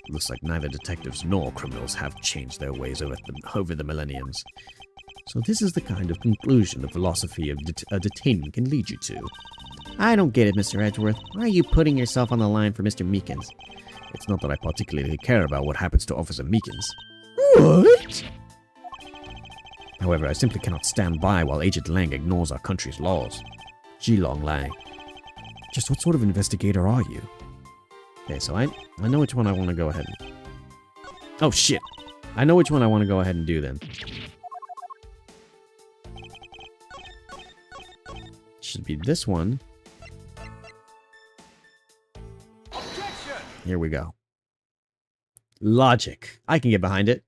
Speaker 4: Looks like neither detectives nor criminals have changed their ways over the millenniums. So this is the kind of conclusion the philosophy of a detainment can lead you to. I don't get it, Mr. Edgeworth. Why are you putting yourself on the line for Mr. Meekins? It's not that I particularly care about what happens to Officer Meekins. What? However, I simply cannot stand by while Agent Lang ignores our country's laws. Jilong Lang. Just what sort of investigator are you? Okay, so I know which one I want to go ahead and... Oh, shit. I know which one I want to go ahead and do then. Should be this one.
Speaker 3: Objection!
Speaker 4: Here we go. Logic. I can get behind it.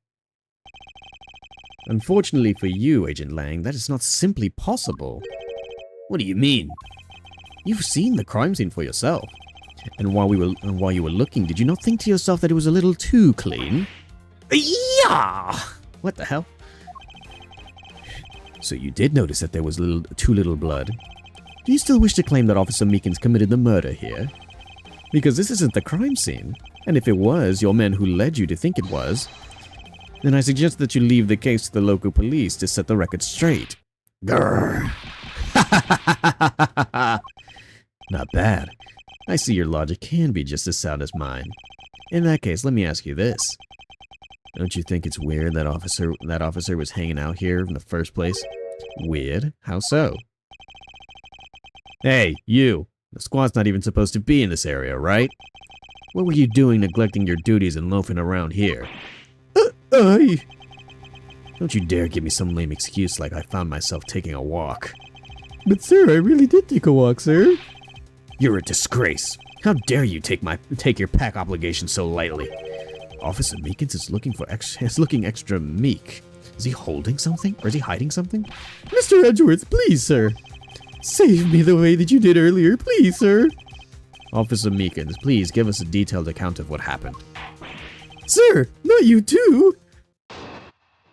Speaker 4: Unfortunately for you, Agent Lang, that is not simply possible. What do you mean? You've seen the crime scene for yourself. And while you were looking, did you not think to yourself that it was a little too clean? Yeah! What the hell? So you did notice that there was too little blood. Do you still wish to claim that Officer Meekins committed the murder here? Because this isn't the crime scene, and if it was your men who led you to think it was, then I suggest that you leave the case to the local police to set the record straight. Grrr. Not bad. I see your logic can be just as sound as mine. In that case, let me ask you this. Don't you think it's weird that officer was hanging out here in the first place? Weird? How so? Hey, you! The squad's not even supposed to be in this area, right? What were you doing neglecting your duties and loafing around here? Don't you dare give me some lame excuse like I found myself taking a walk. But sir, I really did take a walk, sir. You're a disgrace. How dare you take your pack obligation so lightly? Officer Meekins is looking extra meek. Is he holding something? Or is he hiding something? Mr. Edgeworth, please, sir. Save me the way that you did earlier, please, sir. Officer Meekins, please give us a detailed account of what happened. Sir, not you too.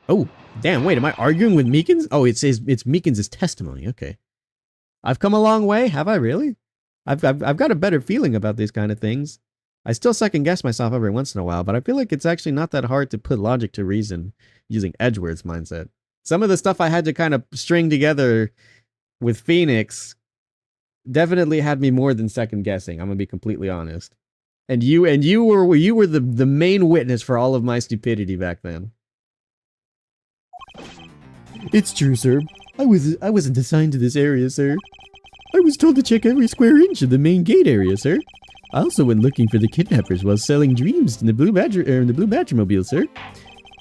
Speaker 4: Oh, damn, wait, am I arguing with Meekins? Oh, it says it's Meekins' testimony, okay. I've come a long way, have I really? I've got a better feeling about these kind of things. I still second guess myself every once in a while, but I feel like it's actually not that hard to put logic to reason using Edgeworth's mindset. Some of the stuff I had to kind of string together with Phoenix definitely had me more than second guessing. I'm gonna be completely honest. And you were the main witness for all of my stupidity back then. It's true, sir. I wasn't assigned to this area, sir. I was told to check every square inch of the main gate area, sir. I also went looking for the kidnappers while selling dreams in the Blue Badger mobile, sir.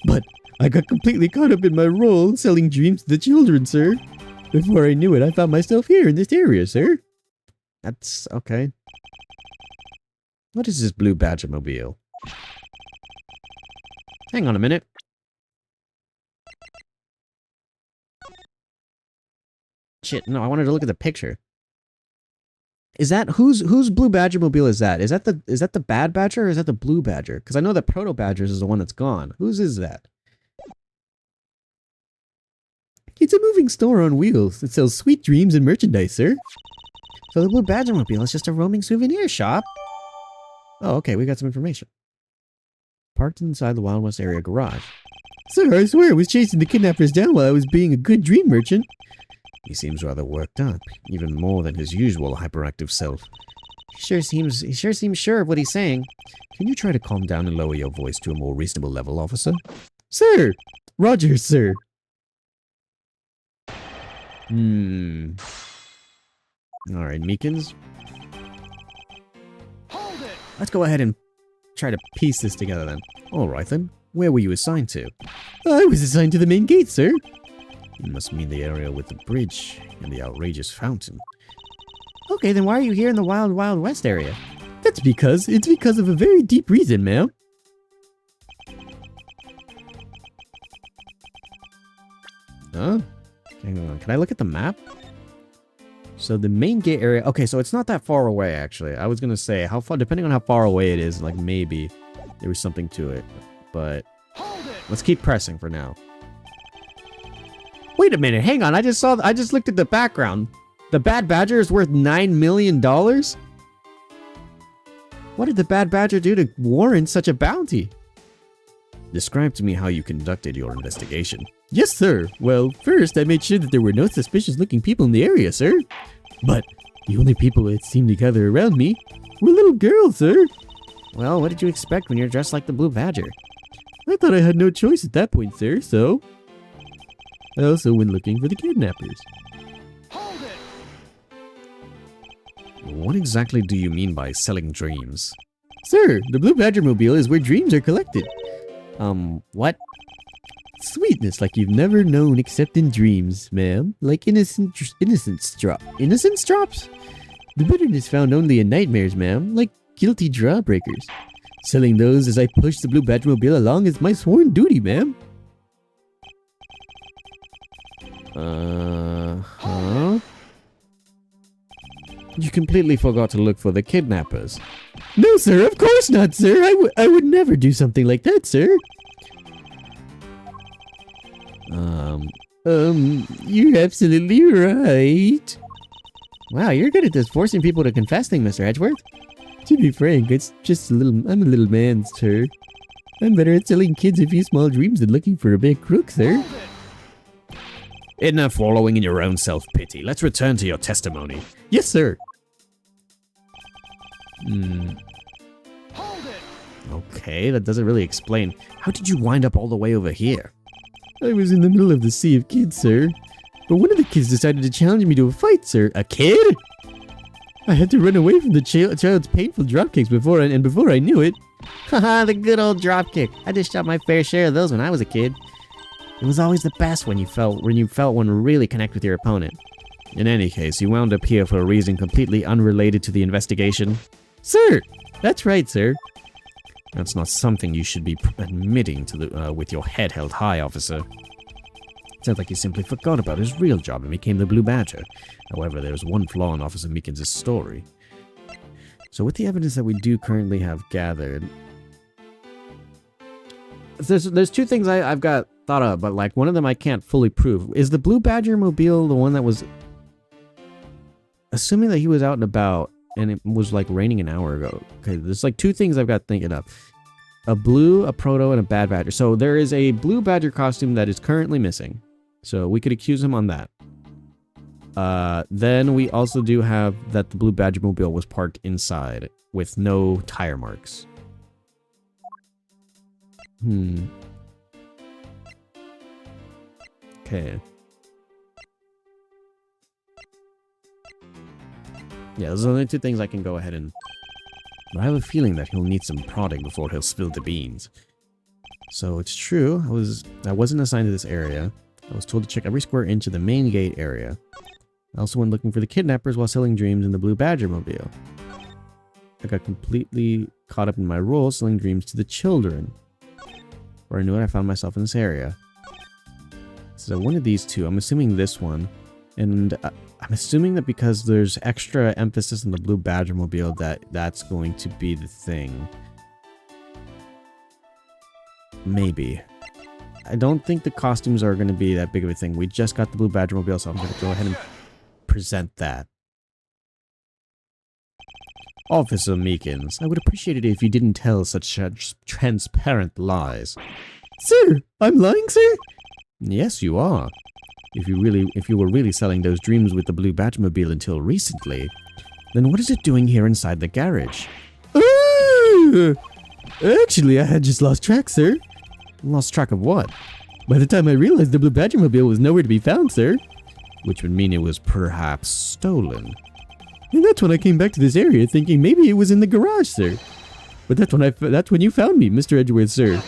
Speaker 4: But I got completely caught up in my role selling dreams to the children, sir. Before I knew it, I found myself here in this area, sir. That's okay. What is this Blue Badger mobile? Hang on a minute. Shit, no, I wanted to look at the picture. Is that whose Blue Badger mobile is that? Is that the Bad Badger or is that the Blue Badger? Because I know that Proto Badgers is the one that's gone. Whose is that? It's a moving store on wheels. It sells sweet dreams and merchandise, sir. So the Blue Badger mobile is just a roaming souvenir shop. Oh, okay, we got some information. Parked inside the Wild West area garage. Sir, I swear I was chasing the kidnappers down while I was being a good dream merchant. He seems rather worked up, even more than his usual hyperactive self. He sure seems sure of what he's saying. Can you try to calm down and lower your voice to a more reasonable level, officer? Sir! Roger, sir. Alright, Meekins.
Speaker 3: Hold it!
Speaker 4: Let's go ahead and try to piece this together then. Alright then. Where were you assigned to?
Speaker 5: I was assigned to the main gate, sir.
Speaker 4: You must mean the area with the bridge and the outrageous fountain.
Speaker 5: Okay, then why are you here in the Wild Wild West area? It's because of a very deep reason, ma'am.
Speaker 4: Huh? Hang on, can I look at the map? So the main gate area, okay, so it's not that far away actually. I was gonna say, how far, depending on how far away it is, like maybe there was something to it. But let's keep pressing for now. Wait a minute, hang on, I just looked at the background. The Bad Badger is worth $9 million? What did the Bad Badger do to warrant such a bounty? Describe to me how you conducted your investigation.
Speaker 5: Yes, sir. Well, first I made sure that there were no suspicious-looking people in the area, sir. But the only people that seemed to gather around me were little girls, sir.
Speaker 4: Well, what did you expect when you're dressed like the Blue Badger?
Speaker 5: I thought I had no choice at that point, sir, so I also went looking for the kidnappers.
Speaker 4: What exactly do you mean by selling dreams?
Speaker 5: Sir, the Blue Badger Mobile is where dreams are collected.
Speaker 4: What?
Speaker 5: Sweetness like you've never known except in dreams, ma'am. Like innocence drops. The bitterness found only in nightmares, ma'am. Like guilty drawbreakers. Selling those as I push the Blue Badger Mobile along is my sworn duty, ma'am.
Speaker 4: Huh? You completely forgot to look for the kidnappers.
Speaker 5: No, sir, of course not, sir. I would never do something like that, sir. You're absolutely right.
Speaker 4: Wow, you're good at this, forcing people to confess things, Mr. Edgeworth.
Speaker 5: To be frank, I'm a little man, sir. I'm better at selling kids a few small dreams than looking for a big crook, sir.
Speaker 4: Enough wallowing in your own self-pity. Let's return to your testimony.
Speaker 5: Yes, sir.
Speaker 4: Okay, that doesn't really explain. How did you wind up all the way over here?
Speaker 5: I was in the middle of the sea of kids, sir. But one of the kids decided to challenge me to a fight, sir.
Speaker 4: A kid?
Speaker 5: I had to run away from the child's painful dropkicks before I knew it.
Speaker 4: Haha, the good old dropkick. I just shot my fair share of those when I was a kid. It was always the best when you felt one really connect with your opponent. In any case, you wound up here for a reason completely unrelated to the investigation.
Speaker 5: Sir! That's right, sir.
Speaker 4: That's not something you should be admitting to with your head held high, officer. Sounds like he simply forgot about his real job and became the Blue Badger. However, there's one flaw in Officer Meekins' story. So with the evidence that we do currently have gathered... There's two things I've got thought of, but like one of them I can't fully prove. Is the Blue Badger mobile the one that was... Assuming that he was out and about, and it was like raining an hour ago. Okay, there's like two things I've got thinking of. A blue, a proto, and a bad badger. So there is a Blue Badger costume that is currently missing. So we could accuse him on that. Then we also do have that the Blue Badger mobile was parked inside with no tire marks. Okay. Yeah, those are the only two things I can go ahead and... But I have a feeling that he'll need some prodding before he'll spill the beans. So it's true, I wasn't assigned to this area. I was told to check every square inch of the main gate area. I also went looking for the kidnappers while selling dreams in the Blue Badger mobile. I got completely caught up in my role selling dreams to the children. Where I knew it, I found myself in this area. So one of these two, I'm assuming this one. And I'm assuming that because there's extra emphasis on the Blue Badger mobile that's going to be the thing. Maybe. I don't think the costumes are going to be that big of a thing. We just got the Blue Badger mobile, so I'm going to go ahead and present that. Officer Meekins, I would appreciate it if you didn't tell such transparent lies.
Speaker 5: Sir, I'm lying, sir?
Speaker 4: Yes, you are. If you were really selling those dreams with the Blue Badger mobile until recently, then what is it doing here inside the garage?
Speaker 5: Actually, I had just lost track, sir.
Speaker 4: Lost track of what?
Speaker 5: By the time I realized the Blue Badger mobile was nowhere to be found, sir.
Speaker 4: Which would mean it was perhaps stolen.
Speaker 5: And that's when I came back to this area thinking maybe it was in the garage, sir. But that's when you found me, Mr. Edgeworth, sir.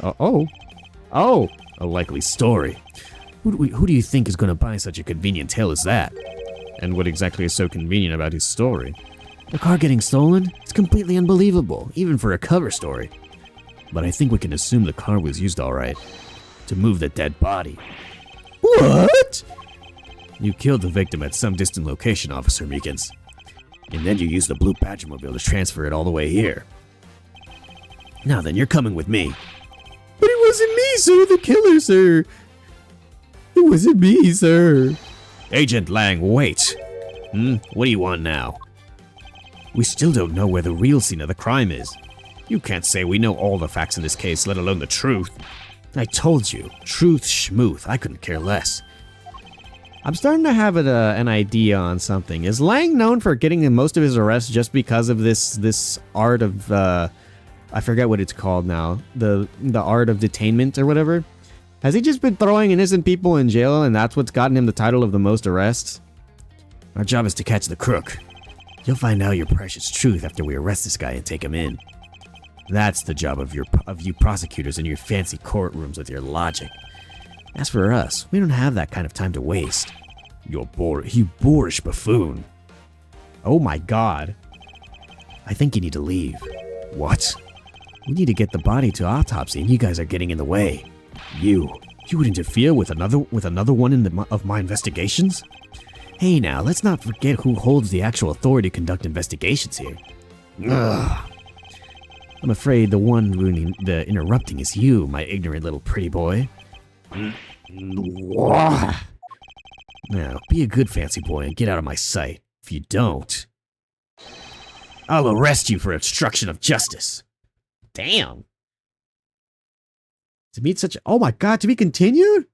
Speaker 4: Oh, a likely story. Who do you think is going to buy such a convenient tale as that? And what exactly is so convenient about his story? The car getting stolen? It's completely unbelievable, even for a cover story. But I think we can assume the car was used alright. To move the dead body. What? You killed the victim at some distant location, Officer Meekins. And then you used the blue Badgermobile to transfer it all the way here. Now then, you're coming with me.
Speaker 5: But it wasn't me, sir. The killer, sir. It wasn't me, sir.
Speaker 4: Agent Lang, wait. What do you want now? We still don't know where the real scene of the crime is. You can't say we know all the facts in this case, let alone the truth. I told you, truth schmooth, I couldn't care less.
Speaker 1: I'm starting to have an idea on something. Is Lang known for getting most of his arrests just because of this art of, I forget what it's called now, the art of detainment or whatever? Has he just been throwing innocent people in jail and that's what's gotten him the title of the most arrests?
Speaker 4: Our job is to catch the crook. You'll find out your precious truth after we arrest this guy and take him in. That's the job of you prosecutors in your fancy courtrooms with your logic. As for us, we don't have that kind of time to waste. You boorish buffoon.
Speaker 1: Oh my god.
Speaker 4: I think you need to leave.
Speaker 1: What?
Speaker 4: We need to get the body to autopsy and you guys are getting in the way. You would interfere with another one of my investigations? Hey now, let's not forget who holds the actual authority to conduct investigations here. Ugh. I'm afraid the one ruining the interrupting is you, my ignorant little pretty boy. Now, be a good fancy boy and get out of my sight. If you don't, I'll arrest you for obstruction of justice.
Speaker 1: Damn. To meet such, oh my god, to be continued?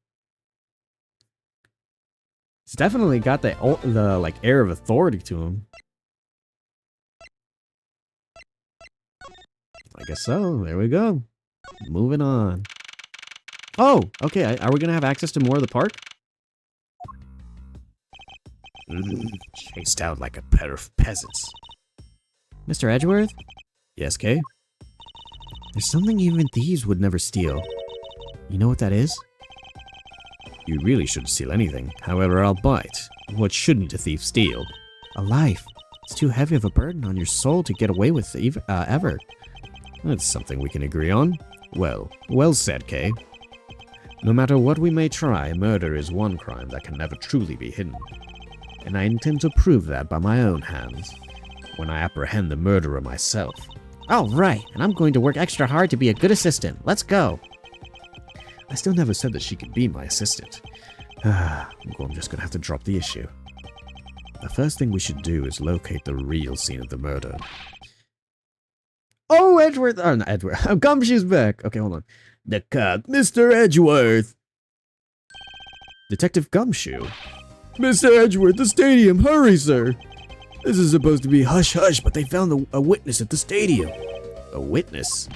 Speaker 1: It's definitely got the like air of authority to him. I guess so. There we go. Moving on. Oh, okay. Are we gonna have access to more of the park?
Speaker 4: Chased out like a pair of peasants.
Speaker 1: Mr. Edgeworth?
Speaker 4: Yes, Kay?
Speaker 1: There's something even thieves would never steal. You know what that is?
Speaker 4: You really shouldn't steal anything. However, I'll bite. What shouldn't a thief steal?
Speaker 1: A life. It's too heavy of a burden on your soul to get away with ever.
Speaker 4: That's something we can agree on. Well said, Kay. No matter what we may try, murder is one crime that can never truly be hidden. And I intend to prove that by my own hands, when I apprehend the murderer myself.
Speaker 1: All right, and I'm going to work extra hard to be a good assistant. Let's go.
Speaker 4: I still never said that she could be my assistant. I'm just gonna have to drop the issue. The first thing we should do is locate the real scene of the murder.
Speaker 1: Oh, Edgeworth! Oh, not Edgeworth. Gumshoe's back. Okay, hold on.
Speaker 4: The cop, Mr. Edgeworth! Detective Gumshoe?
Speaker 5: Mr. Edgeworth, the stadium! Hurry, sir! This is supposed to be hush-hush, but they found a witness at the stadium.
Speaker 4: A witness?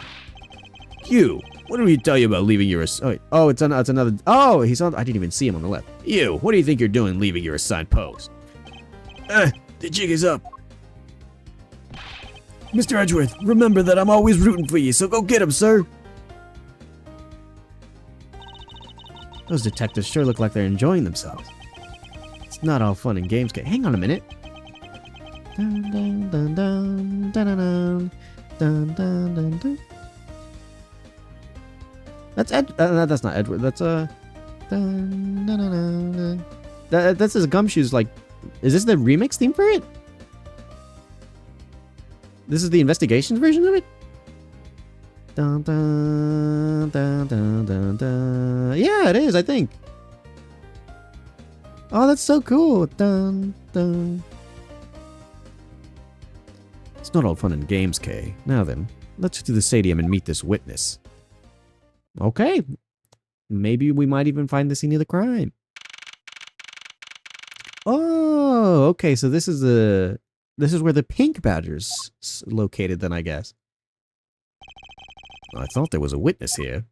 Speaker 4: You! What did we tell you about leaving your...
Speaker 1: Oh, it's another... Oh, he's on... I didn't even see him on the left.
Speaker 4: You! What do you think you're doing leaving your assigned post?
Speaker 5: The jig is up. Mr. Edgeworth, remember that I'm always rooting for you, so go get him, sir!
Speaker 1: Those detectives sure look like they're enjoying themselves. It's not all fun and games. Hang on a minute. Dun, dun, dun, dun, dun, dun, dun, dun, dun, dun. That's that's not Edward. That's dun, dun, dun, dun, dun. That's his Gumshoe's like. Is this the remix theme for it? This is the investigations version of it. Dun, dun, dun, dun, dun, dun. Yeah, it is. I think. Oh, that's so cool. Dun, dun.
Speaker 4: It's not all fun and games, Kay. Now then, let's go to the stadium and meet this witness.
Speaker 1: Okay. Maybe we might even find the scene of the crime. Oh, okay. So this is where the pink badger's located then, I guess.
Speaker 4: I thought there was a witness here.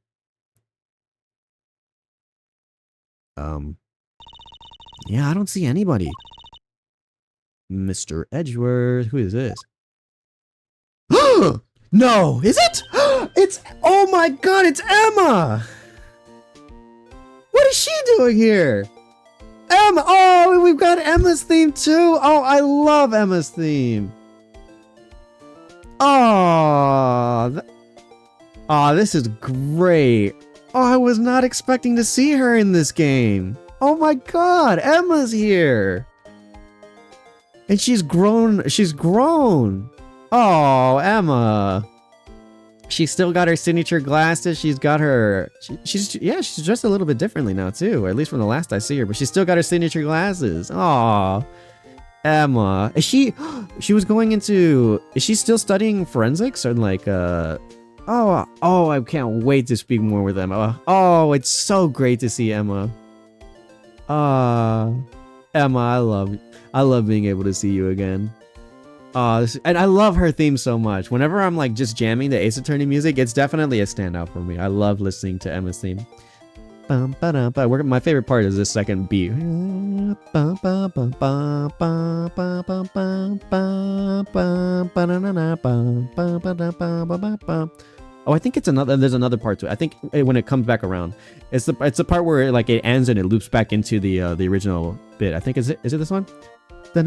Speaker 1: Yeah, I don't see anybody. Mr. Edgeworth, who is this? No, is it? It's, oh my god, it's Emma! What is she doing here? Emma, oh, we've got Emma's theme too. Oh, I love Emma's theme. Oh, this is great. Oh, I was not expecting to see her in this game. Oh my god, Emma's here. And she's grown. Oh, Emma. She's still got her signature glasses. She's got her... She's dressed a little bit differently now, too. Or at least from the last I see her. But she's still got her signature glasses. Aw. Emma. Is she... She was going into... Is she still studying forensics? Or like, Oh, I can't wait to speak more with Emma. Oh, it's so great to see Emma. Emma, I love being able to see you again. And I love her theme so much. Whenever I'm like just jamming the Ace Attorney music, it's definitely a standout for me. I love listening to Emma's theme. My favorite part is this second beat. Oh, I think it's another. There's another part to it. I think when it comes back around, it's the part where it ends and it loops back into the original bit. I think is it this one? Yep,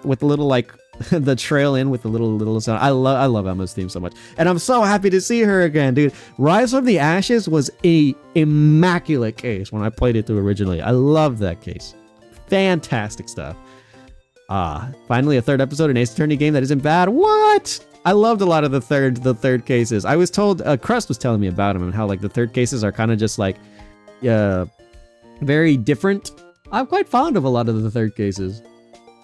Speaker 1: with the little the trail in with the little sound. I love Emma's theme so much, and I'm so happy to see her again, dude. Rise from the Ashes was a immaculate case when I played it through originally. I love that case. Fantastic stuff. Finally a third episode in Ace Attorney game that isn't bad. What? I loved a lot of the third cases. I was told, Crust was telling me about them and how the third cases are kind of just very different. I'm quite fond of a lot of the third cases.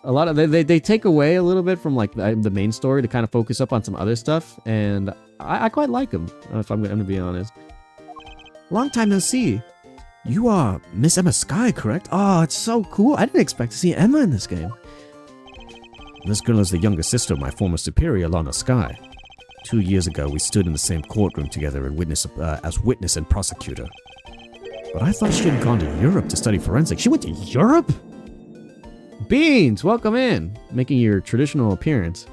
Speaker 1: A lot of they take away a little bit from the main story to kind of focus up on some other stuff, and I quite like them. If I'm going to be honest. Long time no see. You are Miss Emma Sky, correct? Oh, it's so cool. I didn't expect to see Emma in this game. This girl is the younger sister of my former superior, Lana Sky. 2 years ago, we stood in the same courtroom together and as witness and prosecutor. But I thought she had gone to Europe to study forensics. She went to Europe? Beans, welcome in. Making your traditional appearance.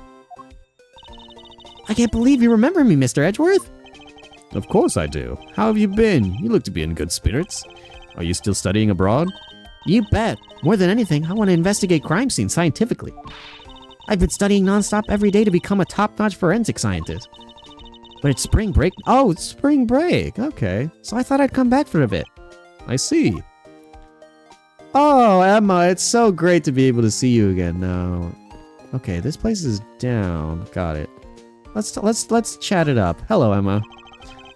Speaker 1: I can't believe you remember me, Mr. Edgeworth. Of course I do. How have you been? You look to be in good spirits. Are you still studying abroad? You bet. More than anything, I want to investigate crime scenes scientifically. I've been studying nonstop every day to become a top-notch forensic scientist. But it's spring break. Oh, it's spring break. Okay. So I thought I'd come back for a bit. I see. Oh, Emma, it's so great to be able to see you again now. Okay, this place is down. Got it. Let's chat it up. Hello, Emma.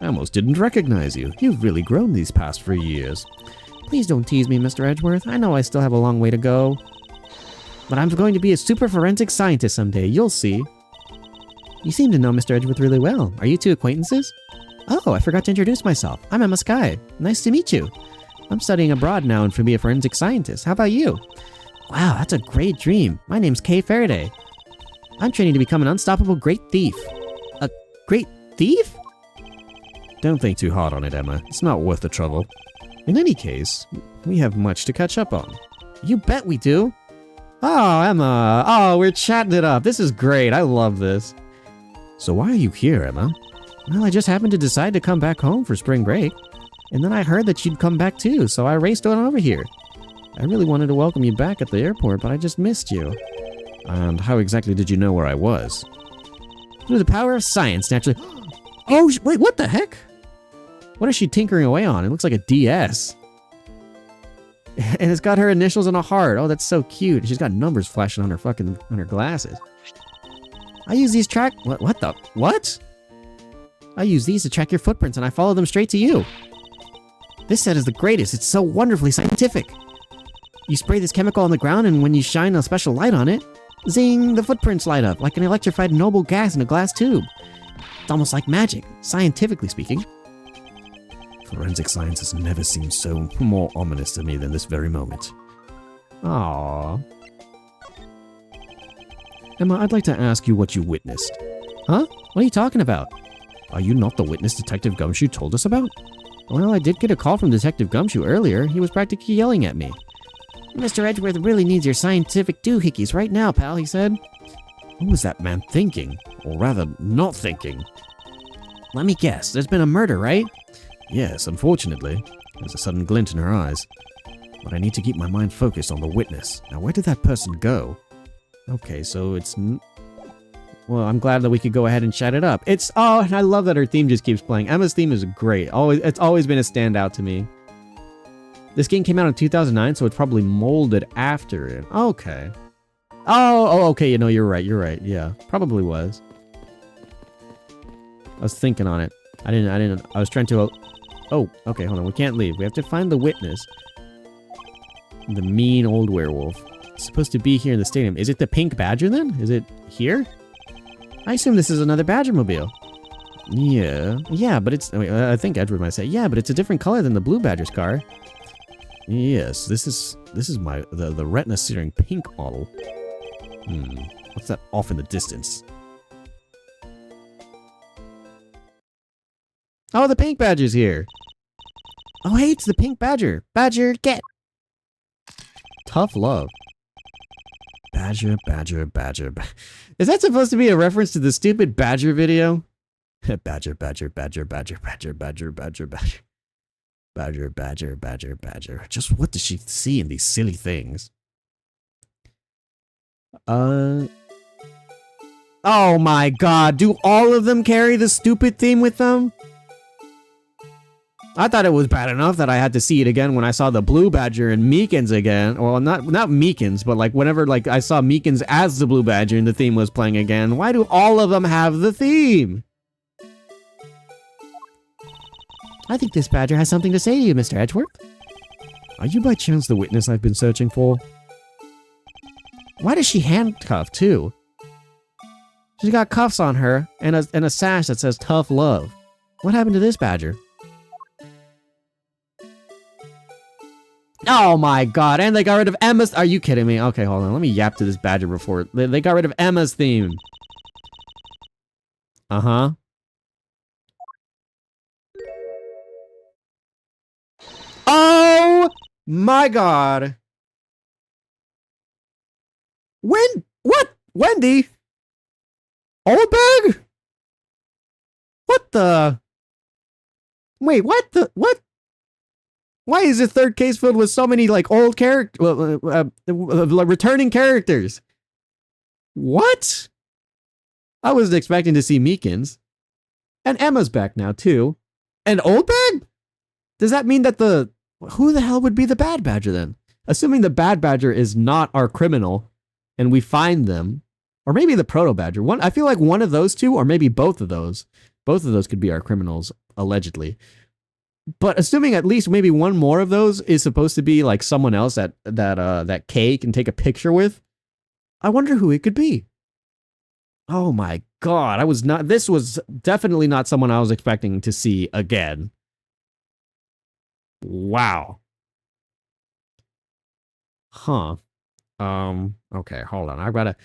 Speaker 1: I almost didn't recognize you. You've really grown these past 3 years. Please don't tease me, Mr. Edgeworth. I know I still have a long way to go. But I'm going to be a super forensic scientist someday. You'll see. You seem to know Mr. Edgeworth really well. Are you two acquaintances? Oh, I forgot to introduce myself. I'm Emma Sky. Nice to meet you. I'm studying abroad now and to be a forensic scientist. How about you? Wow, that's a great dream. My name's Kay Faraday. I'm training to become an unstoppable great thief. A great thief? Don't think too hard on it, Emma. It's not worth the trouble. In any case, we have much to catch up on. You bet we do. Oh, Emma. Oh, we're chatting it up. This is great. I love this. So why are you here, Emma? Well, I just happened to decide to come back home for spring break. And then I heard that you'd come back too, so I raced on over here. I really wanted to welcome you back at the airport, but I just missed you. And how exactly did you know where I was? Through the power of science, naturally. Oh, wait, what the heck? What is she tinkering away on? It looks like a DS. And it's got her initials and a heart. Oh, that's so cute. She's got numbers flashing on her glasses. I use these what? I use these to track your footprints and I follow them straight to you. This set is the greatest. It's so wonderfully scientific. You spray this chemical on the ground and when you shine a special light on it, zing, the footprints light up like an electrified noble gas in a glass tube. It's almost like magic, scientifically speaking. Forensic science has never seemed so more ominous to me than this very moment. Aww. Emma, I'd like to ask you what you witnessed. Huh? What are you talking about? Are you not the witness Detective Gumshoe told us about?
Speaker 5: Well, I did get a call from Detective Gumshoe earlier. He was practically yelling at me. Mr. Edgeworth really needs your scientific doohickeys right now, pal, he said.
Speaker 4: What was that man thinking? Or rather, not thinking?
Speaker 5: Let me guess, there's been a murder, right?
Speaker 4: Yes, unfortunately. There's a sudden glint in her eyes. But I need to keep my mind focused on the witness. Now, where did that person go?
Speaker 5: Okay, so it's... Well, I'm glad that we could go ahead and chat it up. It's... Oh, and I love that her theme just keeps playing. Emma's theme is great. It's always been a standout to me. This game came out in 2009, so it's probably molded after it. Okay. Oh, okay, you know, you're right, yeah. Probably was. I was thinking on it. I was trying to... Oh, okay, hold on, we can't leave. We have to find the witness. The mean old werewolf. It's supposed to be here in the stadium. Is it the pink badger then? Is it here? I assume this is another badger mobile. Yeah, but it's... I think Edward might say, yeah, but it's a different color than the blue badger's car.
Speaker 4: Yes, this is the retina searing pink model. What's that off in the distance?
Speaker 5: Oh, the pink badger's here. Oh, hey, it's the pink badger. Badger, get. Tough love.
Speaker 4: Badger, badger, badger.
Speaker 5: Is that supposed to be a reference to the stupid badger video?
Speaker 4: Badger, badger, badger, badger, badger, badger, badger, badger. Badger, badger, badger, badger. Just what does she see in these silly things?
Speaker 5: Oh my god, do all of them carry the stupid theme with them? I thought it was bad enough that I had to see it again when I saw the Blue Badger and Meekins again. Well, not Meekins, but like whenever like I saw Meekins as the Blue Badger and the theme was playing again. Why do all of them have the theme? I think this badger has something to say to you, Mr. Edgeworth.
Speaker 4: Are you by chance the witness I've been searching for?
Speaker 5: Why does she handcuff too? She's got cuffs on her and a sash that says tough love. What happened to this badger? Oh my god, and they got rid of Emma's... Are you kidding me? Okay, hold on, let me yap to this badger before... They got rid of Emma's theme. Uh-huh. Oh my god. What? Wendy? Old bag? What the? Wait, what the? What? Why is the third case filled with so many, like, old returning characters? What? I wasn't expecting to see Meekins. And Emma's back now, too. And Old Bag? Does that mean that the... Who the hell would be the Bad Badger, then? Assuming the Bad Badger is not our criminal, and we find them, or maybe the Proto Badger. I feel like one of those two, or maybe both of those. Both of those could be our criminals, allegedly. But assuming at least maybe one more of those is supposed to be like someone else that Kay can take a picture with, I wonder who it could be. Oh my god, this was definitely not someone I was expecting to see again. Wow. Huh. Okay, hold on. I've got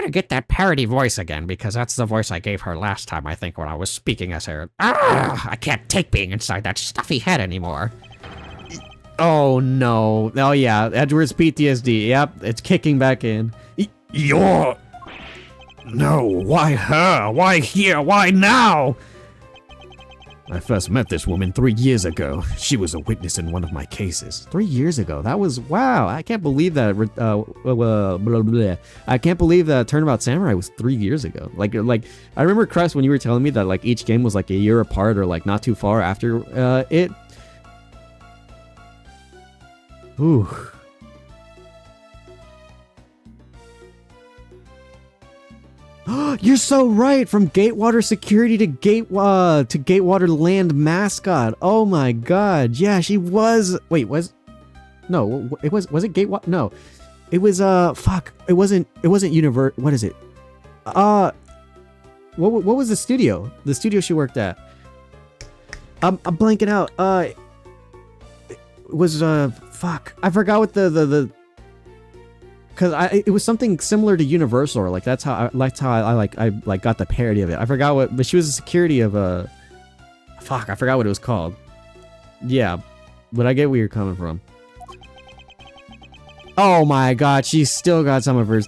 Speaker 5: to get that parody voice again, because that's the voice I gave her last time, I think, when I was speaking as her. I can't take being inside that stuffy head anymore. Oh, no. Oh, yeah. Edward's PTSD. Yep, it's kicking back in.
Speaker 4: You're... No, why her? Why here? Why now? I first met this woman 3 years ago. She was a witness in one of my cases.
Speaker 5: 3 years ago? That was... Wow, I can't believe that... blah, blah, blah. I can't believe that Turnabout Samurai was 3 years ago. Like, I remember, Crest, when you were telling me that, like, each game was, like, a year apart or, like, not too far after it. Ooh. You're so right. From Gatewater Security to Gatewater Land Mascot. Oh my god. Yeah, she was. Wait, no, it was it Gatewater? No. It was fuck. It wasn't Universe. What is it? What was the studio? The studio she worked at. I'm blanking out. It was fuck. I forgot what the because it was something similar to Universal, or like that's how I got the parody of it. I forgot what, but she was a security of a... Fuck, I forgot what it was called.
Speaker 1: Yeah, but I get where you're coming from. Oh my god, she's still got some of her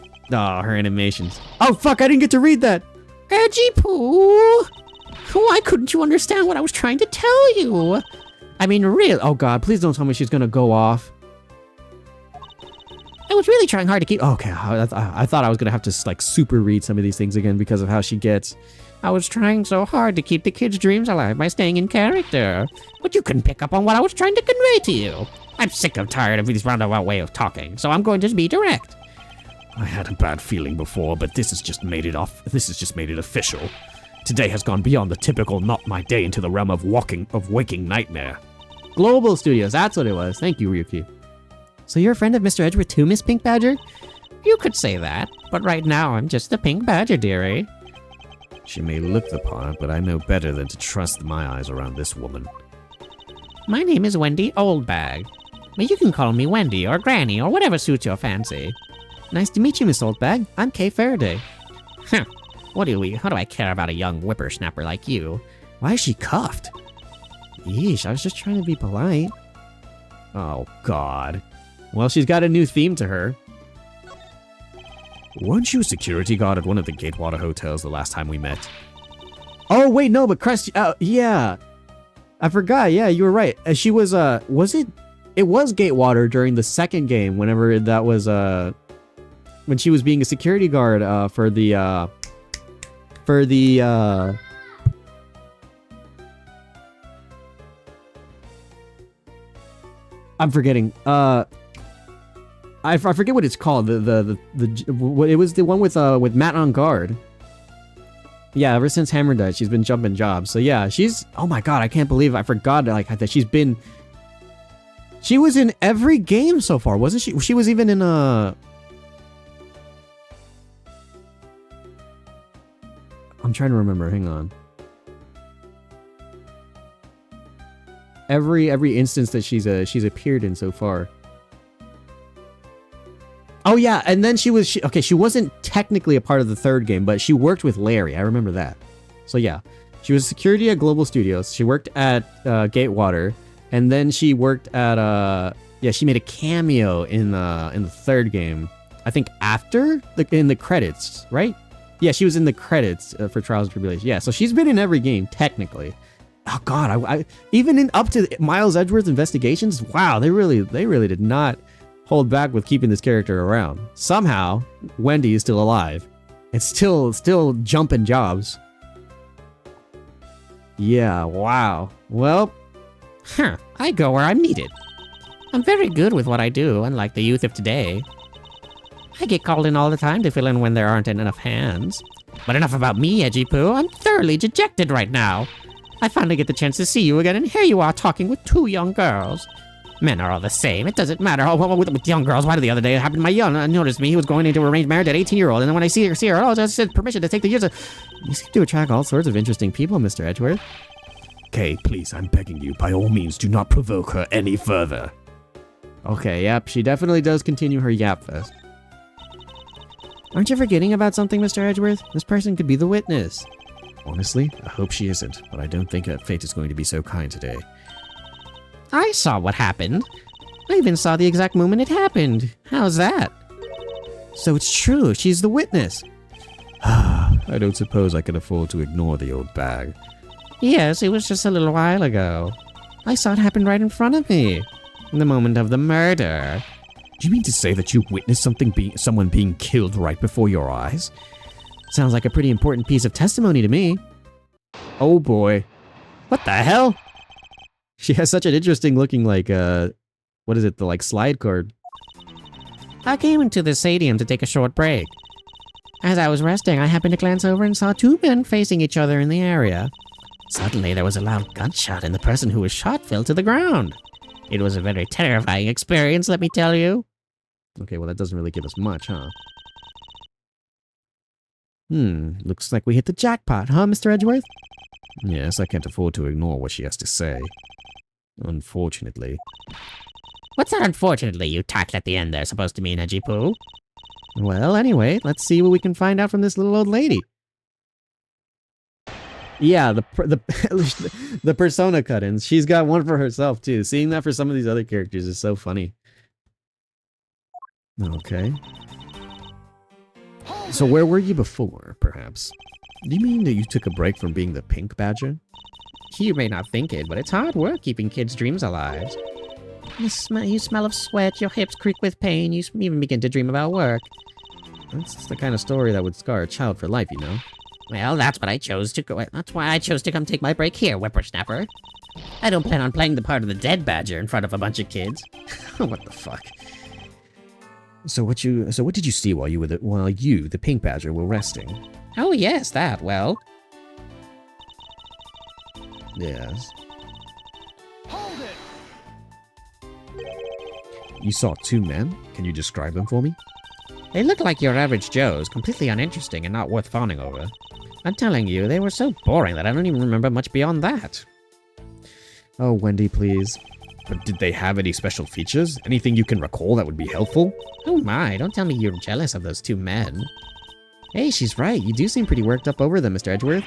Speaker 1: animations. Oh fuck, I didn't get to read that!
Speaker 5: Edgy Poo! Why couldn't you understand what I was trying to tell you?
Speaker 1: I mean, real. Oh god, please don't tell me she's gonna go off.
Speaker 5: I was really trying hard to keep.
Speaker 1: Okay, I thought I was gonna have to like super read some of these things again because of how she gets.
Speaker 5: I was trying so hard to keep the kids' dreams alive by staying in character. But you couldn't pick up on what I was trying to convey to you. I'm sick and tired of this roundabout way of talking, so I'm going to be direct.
Speaker 4: I had a bad feeling before, but this has just made it official. Today has gone beyond the typical not my day into the realm of waking nightmare.
Speaker 1: Global Studios, that's what it was. Thank you, Ryuki.
Speaker 5: So you're a friend of Mr. Edgeworth too, Miss Pink Badger? You could say that, but right now I'm just the Pink Badger, dearie.
Speaker 4: She may look the part, but I know better than to trust my eyes around this woman.
Speaker 5: My name is Wendy Oldbag, but you can call me Wendy or Granny or whatever suits your fancy.
Speaker 1: Nice to meet you, Miss Oldbag. I'm Kay Faraday.
Speaker 5: Huh. How do I care about a young whippersnapper like you?
Speaker 1: Why is she cuffed? Yeesh, I was just trying to be polite. Oh, God. Well, she's got a new theme to her.
Speaker 4: Weren't you a security guard at one of the Gatewater hotels the last time we met?
Speaker 1: Oh, wait, no, but Crest, yeah. I forgot, yeah, you were right. She was, it was Gatewater during the second game, whenever that was, when she was being a security guard, for the, I'm forgetting, I forget what it's called, it was the one with Matt on guard. Yeah, ever since Hammer died, she's been jumping jobs. So yeah, oh my god, I can't believe I forgot that she was in every game so far, wasn't she? She was even in I'm trying to remember, hang on. Every instance that she's appeared in so far. Oh yeah, and then she wasn't technically a part of the third game, but she worked with Larry. I remember that. So yeah, she was security at Global Studios. She worked at Gatewater, and then she worked at she made a cameo in the third game. I think after in the credits, right? Yeah, she was in the credits for Trials and Tribulations. Yeah, so she's been in every game technically. Oh god, I even up to Miles Edgeworth's Investigations. Wow, they really did not hold back with keeping this character around. Somehow, Wendy is still alive. It's still jumping jobs. Yeah, wow. Well,
Speaker 5: I go where I'm needed. I'm very good with what I do, unlike the youth of today. I get called in all the time to fill in when there aren't enough hands. But enough about me, Edgy Poo. I'm thoroughly dejected right now. I finally get the chance to see you again, and here you are talking with two young girls. Men are all the same. It doesn't matter. Oh, with young girls, why did the other day it happened to my young? Noticed me. He was going into arranged marriage at 18-year-old, and then when I see her, I just said permission to take the years.
Speaker 1: You seem to attract all sorts of interesting people, Mr. Edgeworth.
Speaker 4: Kay, please, I'm begging you, by all means, do not provoke her any further.
Speaker 1: Okay, yep, she definitely does continue her yap fest. Aren't you forgetting about something, Mr. Edgeworth? This person could be the witness.
Speaker 4: Honestly, I hope she isn't, but I don't think that fate is going to be so kind today.
Speaker 5: I saw what happened. I even saw the exact moment it happened. How's that?
Speaker 1: So it's true, she's the witness.
Speaker 4: I don't suppose I can afford to ignore the old bag.
Speaker 5: Yes, it was just a little while ago. I saw it happen right in front of me. In the moment of the murder.
Speaker 4: Do you mean to say that you witnessed someone being killed right before your eyes?
Speaker 1: Sounds like a pretty important piece of testimony to me. Oh boy.
Speaker 5: What the hell?
Speaker 1: She has such an interesting looking, like, what is it, the, like, slide card.
Speaker 5: I came into the stadium to take a short break. As I was resting, I happened to glance over and saw two men facing each other in the area. Suddenly, there was a loud gunshot, and the person who was shot fell to the ground. It was a very terrifying experience, let me tell you.
Speaker 1: Okay, well, that doesn't really give us much, huh? Looks like we hit the jackpot, huh, Mr. Edgeworth?
Speaker 4: Yes, I can't afford to ignore what she has to say. Unfortunately.
Speaker 5: What's that unfortunately you tacked at the end there supposed to mean, Edgy Poo?
Speaker 1: Well, anyway, let's see what we can find out from this little old lady.
Speaker 4: Yeah, the persona cut-ins. She's got one for herself too. Seeing that for some of these other characters is so funny. Okay. So where were you before, perhaps? Do you mean that you took a break from being the pink badger? You may not think it, but it's hard work keeping kids' dreams alive. You smell of sweat, your hips creak with pain, you even begin to dream about work. That's the kind of story that would scar a child for life, you know? Well, that's what I chose to go. That's why I chose to come take my break here, whippersnapper. I don't plan on playing the part of the dead badger in front of a bunch of kids. What the fuck? So what did you see while you, the pink badger, were resting? Oh yes, that, well. Yes.
Speaker 3: Hold it!
Speaker 4: You saw two men? Can you describe them for me? They look like your average Joes, completely uninteresting and not worth fawning over. I'm telling you, they were so boring that I don't even remember much beyond that. Oh, Wendy, please. But did they have any special features? Anything you can recall that would be helpful? Oh my, don't tell me you're jealous of those two men. Hey, she's right. You do seem pretty worked up over them, Mr. Edgeworth.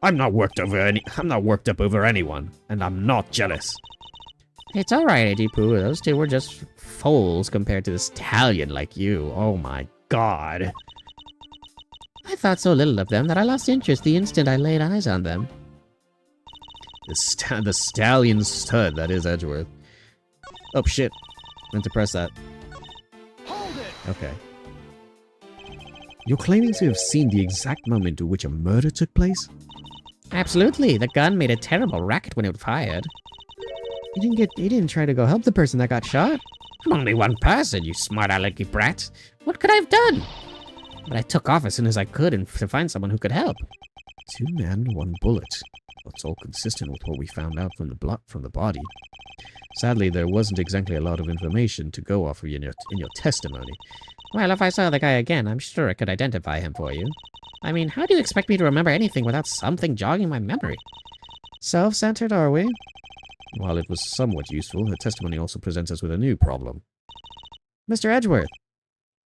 Speaker 4: I'm not worked up over anyone, and I'm not jealous. It's alright, Eddie Pooh. Those two were just foals compared to the stallion like you. Oh my god. I thought so little of them that I lost interest the instant I laid eyes on them. The stallion stud, that is Edgeworth. Oh shit. Meant to press that.
Speaker 3: Hold it!
Speaker 4: Okay. You're claiming to have seen the exact moment in which a murder took place? Absolutely. The gun made a terrible racket when it was fired. You didn't try to go help the person that got shot? I'm only one person, you smart alecky brat. What could I have done? But I took off as soon as I could to find someone who could help. Two men, one bullet. It's all consistent with what we found out from the body. Sadly, there wasn't exactly a lot of information to go off of in your testimony. Well, if I saw the guy again, I'm sure I could identify him for you. I mean, how do you expect me to remember anything without something jogging my memory? Self-centered, are we? While it was somewhat useful, her testimony also presents us with a new problem. Mr. Edgeworth!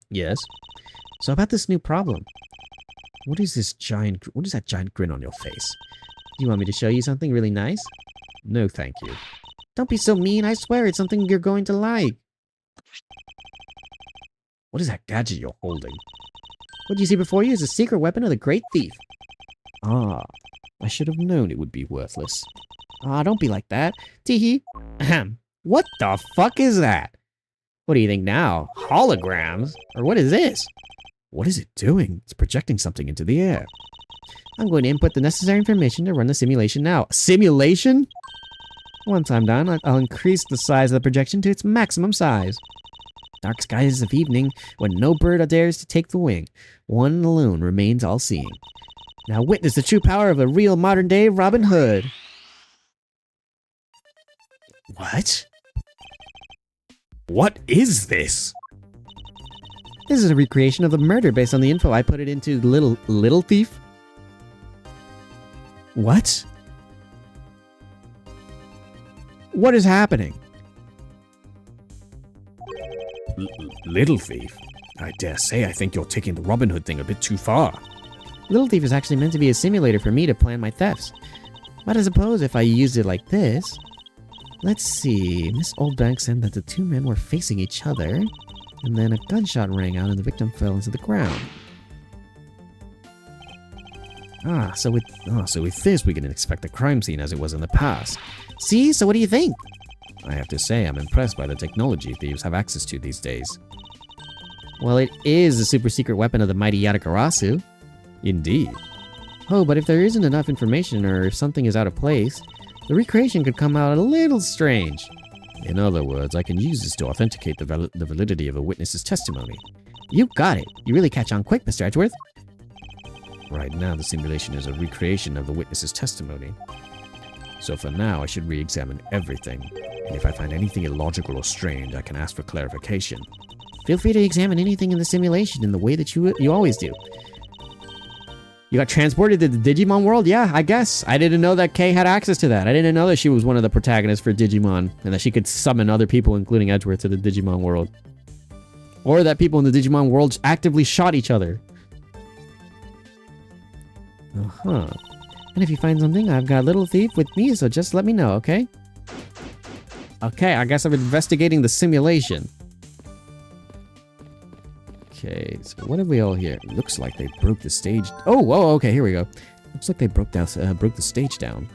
Speaker 4: Yes? So about this new problem. What is that giant grin on your face? Do you want me to show you something really nice? No, thank you. Don't be so mean, I swear it's something you're going to like. What is that gadget you're holding? What you see before you is a secret weapon of the Great Thief. Ah, I should have known it would be worthless. Ah, don't be like that. Teehee. Ahem. What the fuck is that? What do you think now? Holograms? Or what is this? What is it doing? It's projecting something into the air. I'm going to input the necessary information to run the simulation now. Simulation? Once I'm done, I'll increase the size of the projection to its maximum size. Dark skies of evening, when no bird dares to take the wing. One alone remains all-seeing. Now witness the true power of a real modern-day Robin Hood. What? What is this? This is a recreation of the murder based on the info I put it into Little Thief. What? What is happening? Little Thief? I dare say I think you're taking the Robin Hood thing a bit too far. Little Thief is actually meant to be a simulator for me to plan my thefts. But I suppose if I used it like this... Let's see, Miss Oldbank said that the two men were facing each other, and then a gunshot rang out and the victim fell into the ground. So with this we can expect a crime scene as it was in the past. See, so what do you think? I have to say I'm impressed by the technology thieves have access to these days. Well, it is a super secret weapon of the mighty Yatagarasu. Indeed. Oh, but if there isn't enough information or if something is out of place, the recreation could come out a little strange. In other words, I can use this to authenticate the validity of a witness's testimony. You got it. You really catch on quick, Mr. Edgeworth. Right now, the simulation is a recreation of the witness's testimony. So for now, I should re-examine everything. And if I find anything illogical or strange, I can ask for clarification. Feel free to examine anything in the simulation in the way that you always do. You got transported to the Digimon world? Yeah, I guess. I didn't know that Kay had access to that. I didn't know that she was one of the protagonists for Digimon, and that she could summon other people, including Edgeworth, to the Digimon world. Or that people in the Digimon world actively shot each other. Uh-huh.
Speaker 5: And if you find something, I've got Little Thief with me, so just let me know, okay? Okay, I guess I'm investigating the simulation. Okay, so what have we all here? It looks like they broke the stage. Oh, whoa, okay, here we go. Looks like they broke the stage down.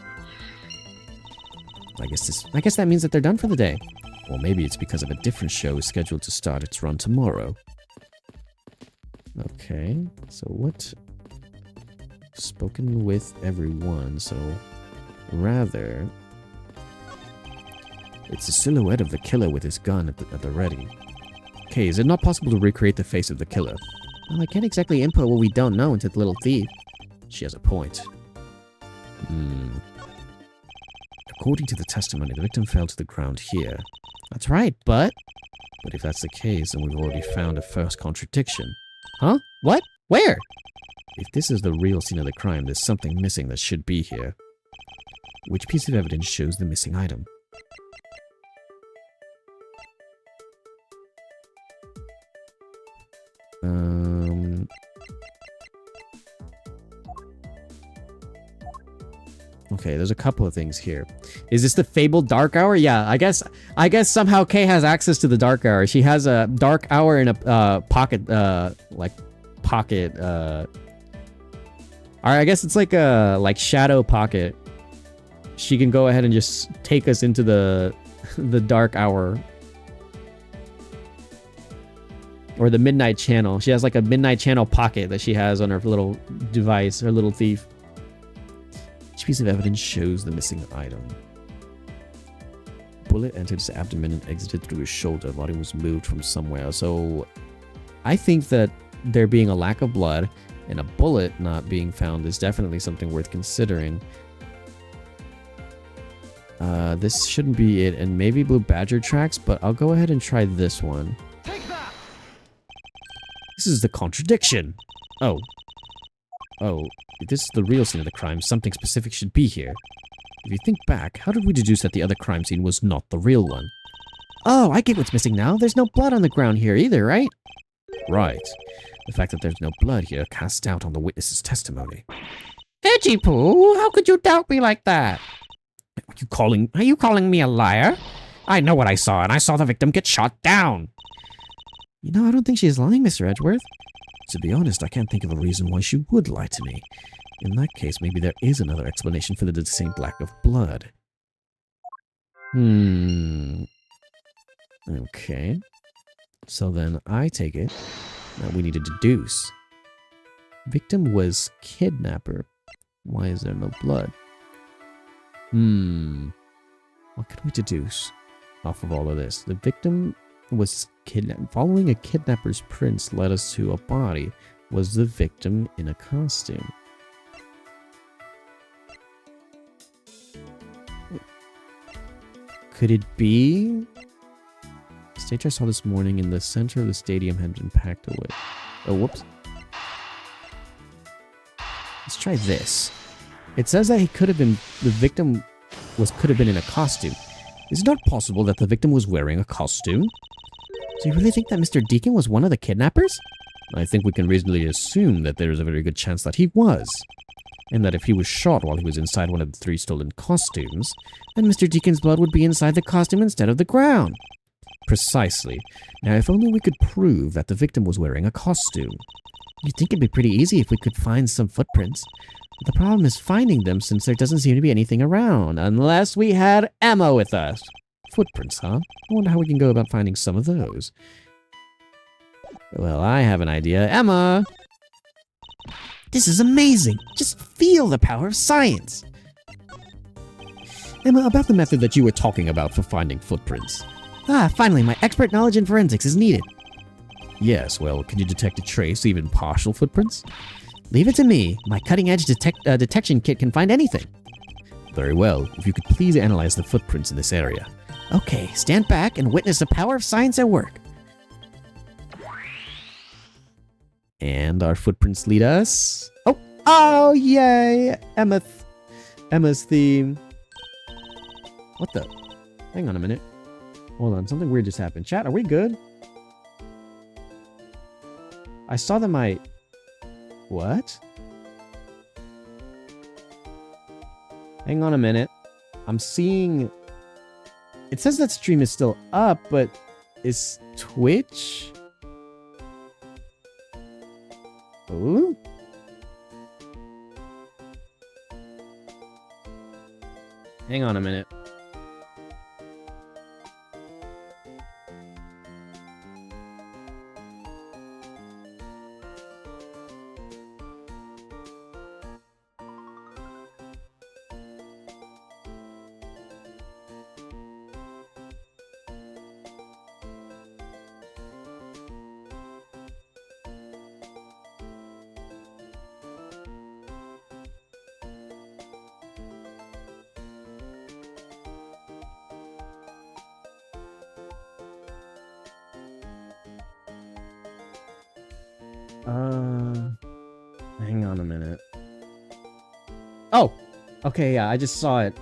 Speaker 5: I guess that means that they're done for the day. Or maybe it's because of a different show scheduled to start its run tomorrow. Okay, so what? Spoken with everyone, so rather it's a silhouette of the killer with his gun at the ready. Okay, is it not possible to recreate the face of the killer? Well, I can't exactly input what we don't know into the Little Thief. She has a point. According to the testimony, the victim fell to the ground here. That's right, but if that's the case, then we've already found a first contradiction. Huh? What? Where? If this is the real scene of the crime, there's something missing that should be here. Which piece of evidence shows the missing item? Okay, there's a couple of things here. Is this the fabled dark hour? Yeah, I guess somehow Kay has access to the dark hour. She has a dark hour in a pocket, pocket, or I guess it's like a shadow pocket. She can go ahead and just take us into the dark hour. Or the midnight channel. She has like a midnight channel pocket that she has on her little device, her little thief. Each piece of evidence shows the missing item. Bullet entered his abdomen and exited through his shoulder. Body was moved from somewhere. So I think that there being a lack of blood and a bullet not being found is definitely something worth considering. This shouldn't be it, and maybe Blue Badger tracks, but I'll go ahead and try this one. This is the contradiction. Oh, if this is the real scene of the crime, something specific should be here. If you think back, how did we deduce that the other crime scene was not the real one? Oh, I get what's missing now. There's no blood on the ground here either, right? Right. The fact that there's no blood here casts doubt on the witness's testimony. Veggie Poo, how could you doubt me like that? Are you calling me a liar? I know what I saw, and I saw the victim get shot down. You know, I don't think she's lying, Mr. Edgeworth. To be honest, I can't think of a reason why she would lie to me. In that case, maybe there is another explanation for the distinct lack of blood. Okay. So then I take it that we need to deduce. Victim was kidnapper. Why is there no blood? What can we deduce off of all of this? The victim was kidnapped. Following a kidnapper's prints led us to a body. Was the victim in a costume? Could it be? The stage I saw this morning in the center of the stadium had been packed away. Oh, whoops. Let's try this. It says that the victim could have been in a costume. Is it not possible that the victim was wearing a costume? Do you really think that Mr. Deacon was one of the kidnappers? I think we can reasonably assume that there is a very good chance that he was. And that if he was shot while he was inside one of the 3 stolen costumes, then Mr. Deacon's blood would be inside the costume instead of the ground. Precisely. Now, if only we could prove that the victim was wearing a costume. You'd think it'd be pretty easy if we could find some footprints. But the problem is finding them since there doesn't seem to be anything around, unless we had Emma with us. Footprints, huh? I wonder how we can go about finding some of those. Well, I have an idea. Emma! This is amazing! Just feel the power of science! Emma, about the method that you were talking about for finding footprints. Finally, my expert knowledge in forensics is needed. Yes, well, can you detect a trace, even partial footprints? Leave it to me. My cutting-edge detection kit can find anything. Very well. If you could please analyze the footprints in this area. Okay, stand back and witness the power of science at work. And our footprints lead us... Oh, yay! Emma's theme. What the? Hang on a minute. Hold on, something weird just happened. Chat, are we good? I saw that my... What?
Speaker 1: Hang on a minute. I'm seeing... It says that stream is still up, but is Twitch? Ooh? Hang on a minute. Hang on a minute. Oh! Okay, yeah, I just saw it.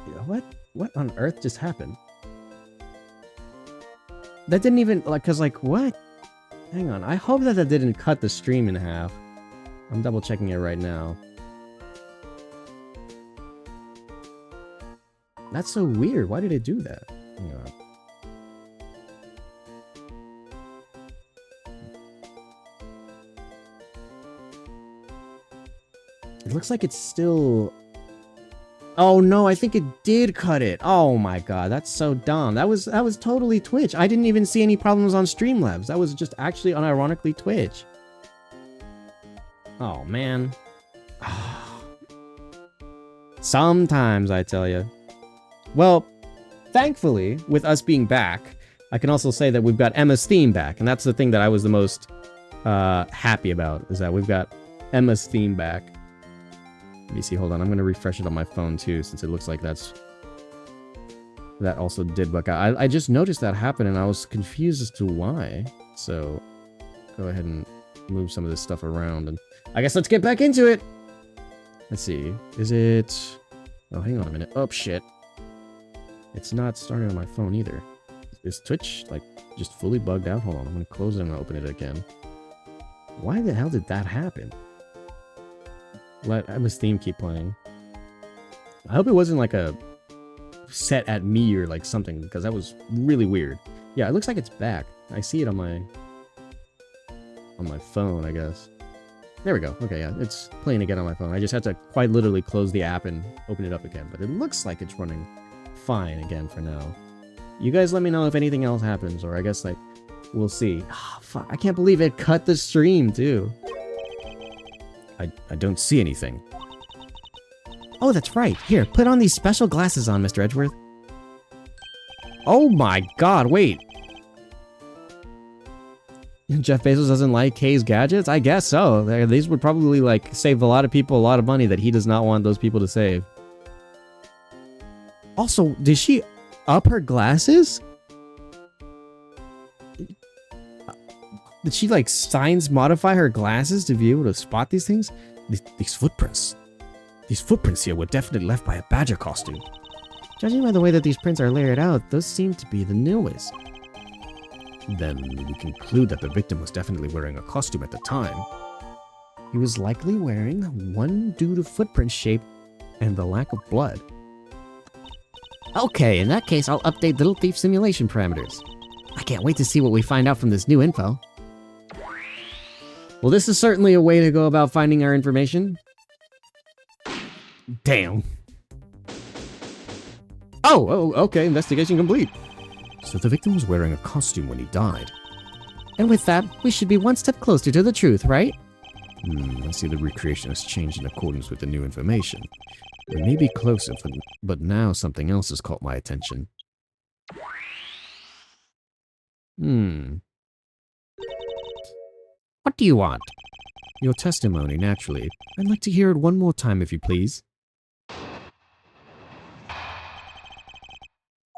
Speaker 1: What on earth just happened? That didn't even, like, cause like, what? Hang on, I hope that didn't cut the stream in half. I'm double checking it right now. That's so weird, why did it do that? Hang on. It looks like it's still... Oh no, I think it did cut it. Oh my god, that's so dumb. That was totally Twitch. I didn't even see any problems on Streamlabs. That was just actually unironically Twitch. Oh man. Sometimes, I tell you. Well, thankfully, with us being back, I can also say that we've got Emma's theme back, and that's the thing that I was the most happy about, is that we've got Emma's theme back. Let me see, hold on, I'm gonna refresh it on my phone too, since it looks like that also did bug out. I just noticed that happen and I was confused as to why. So, go ahead and move some of this stuff around, and I guess let's get back into it! Let's see, is it... Oh, hang on a minute. Oh, shit. It's not starting on my phone either. Is Twitch, like, just fully bugged out? Hold on, I'm gonna close it and open it again. Why the hell did that happen? Let Emma's theme keep playing. I hope it wasn't like a set at me or like something, because that was really weird. Yeah, it looks like it's back. I see it on my phone, I guess. There we go. Okay, yeah, it's playing again on my phone. I just had to quite literally close the app and open it up again, but it looks like it's running fine again for now. You guys let me know if anything else happens, or I guess like we'll see. Oh, fuck, I can't believe it cut the stream too.
Speaker 4: I don't see anything.
Speaker 1: Oh, that's right. Here, put on these special glasses on, Mr. Edgeworth. Oh my god, wait. Jeff Bezos doesn't like Kay's gadgets? I guess so. These would probably, like, save a lot of people a lot of money that he does not want those people to save. Also, did she up her glasses? Did she, like, science modify her glasses to be able to spot these things?
Speaker 4: These footprints. These footprints here were definitely left by a badger costume.
Speaker 1: Judging by the way that these prints are layered out, those seem to be the newest.
Speaker 4: Then we conclude that the victim was definitely wearing a costume at the time.
Speaker 1: He was likely wearing one due to footprint shape and the lack of blood. Okay, in that case, I'll update Little Thief simulation parameters. I can't wait to see what we find out from this new info. Well, this is certainly a way to go about finding our information. Damn. Oh, okay, investigation complete.
Speaker 4: So the victim was wearing a costume when he died.
Speaker 1: And with that, we should be one step closer to the truth, right?
Speaker 4: I see the recreation has changed in accordance with the new information. We may be closer, but now something else has caught my attention.
Speaker 1: What do you want?
Speaker 4: Your testimony, naturally. I'd like to hear it one more time, if you please.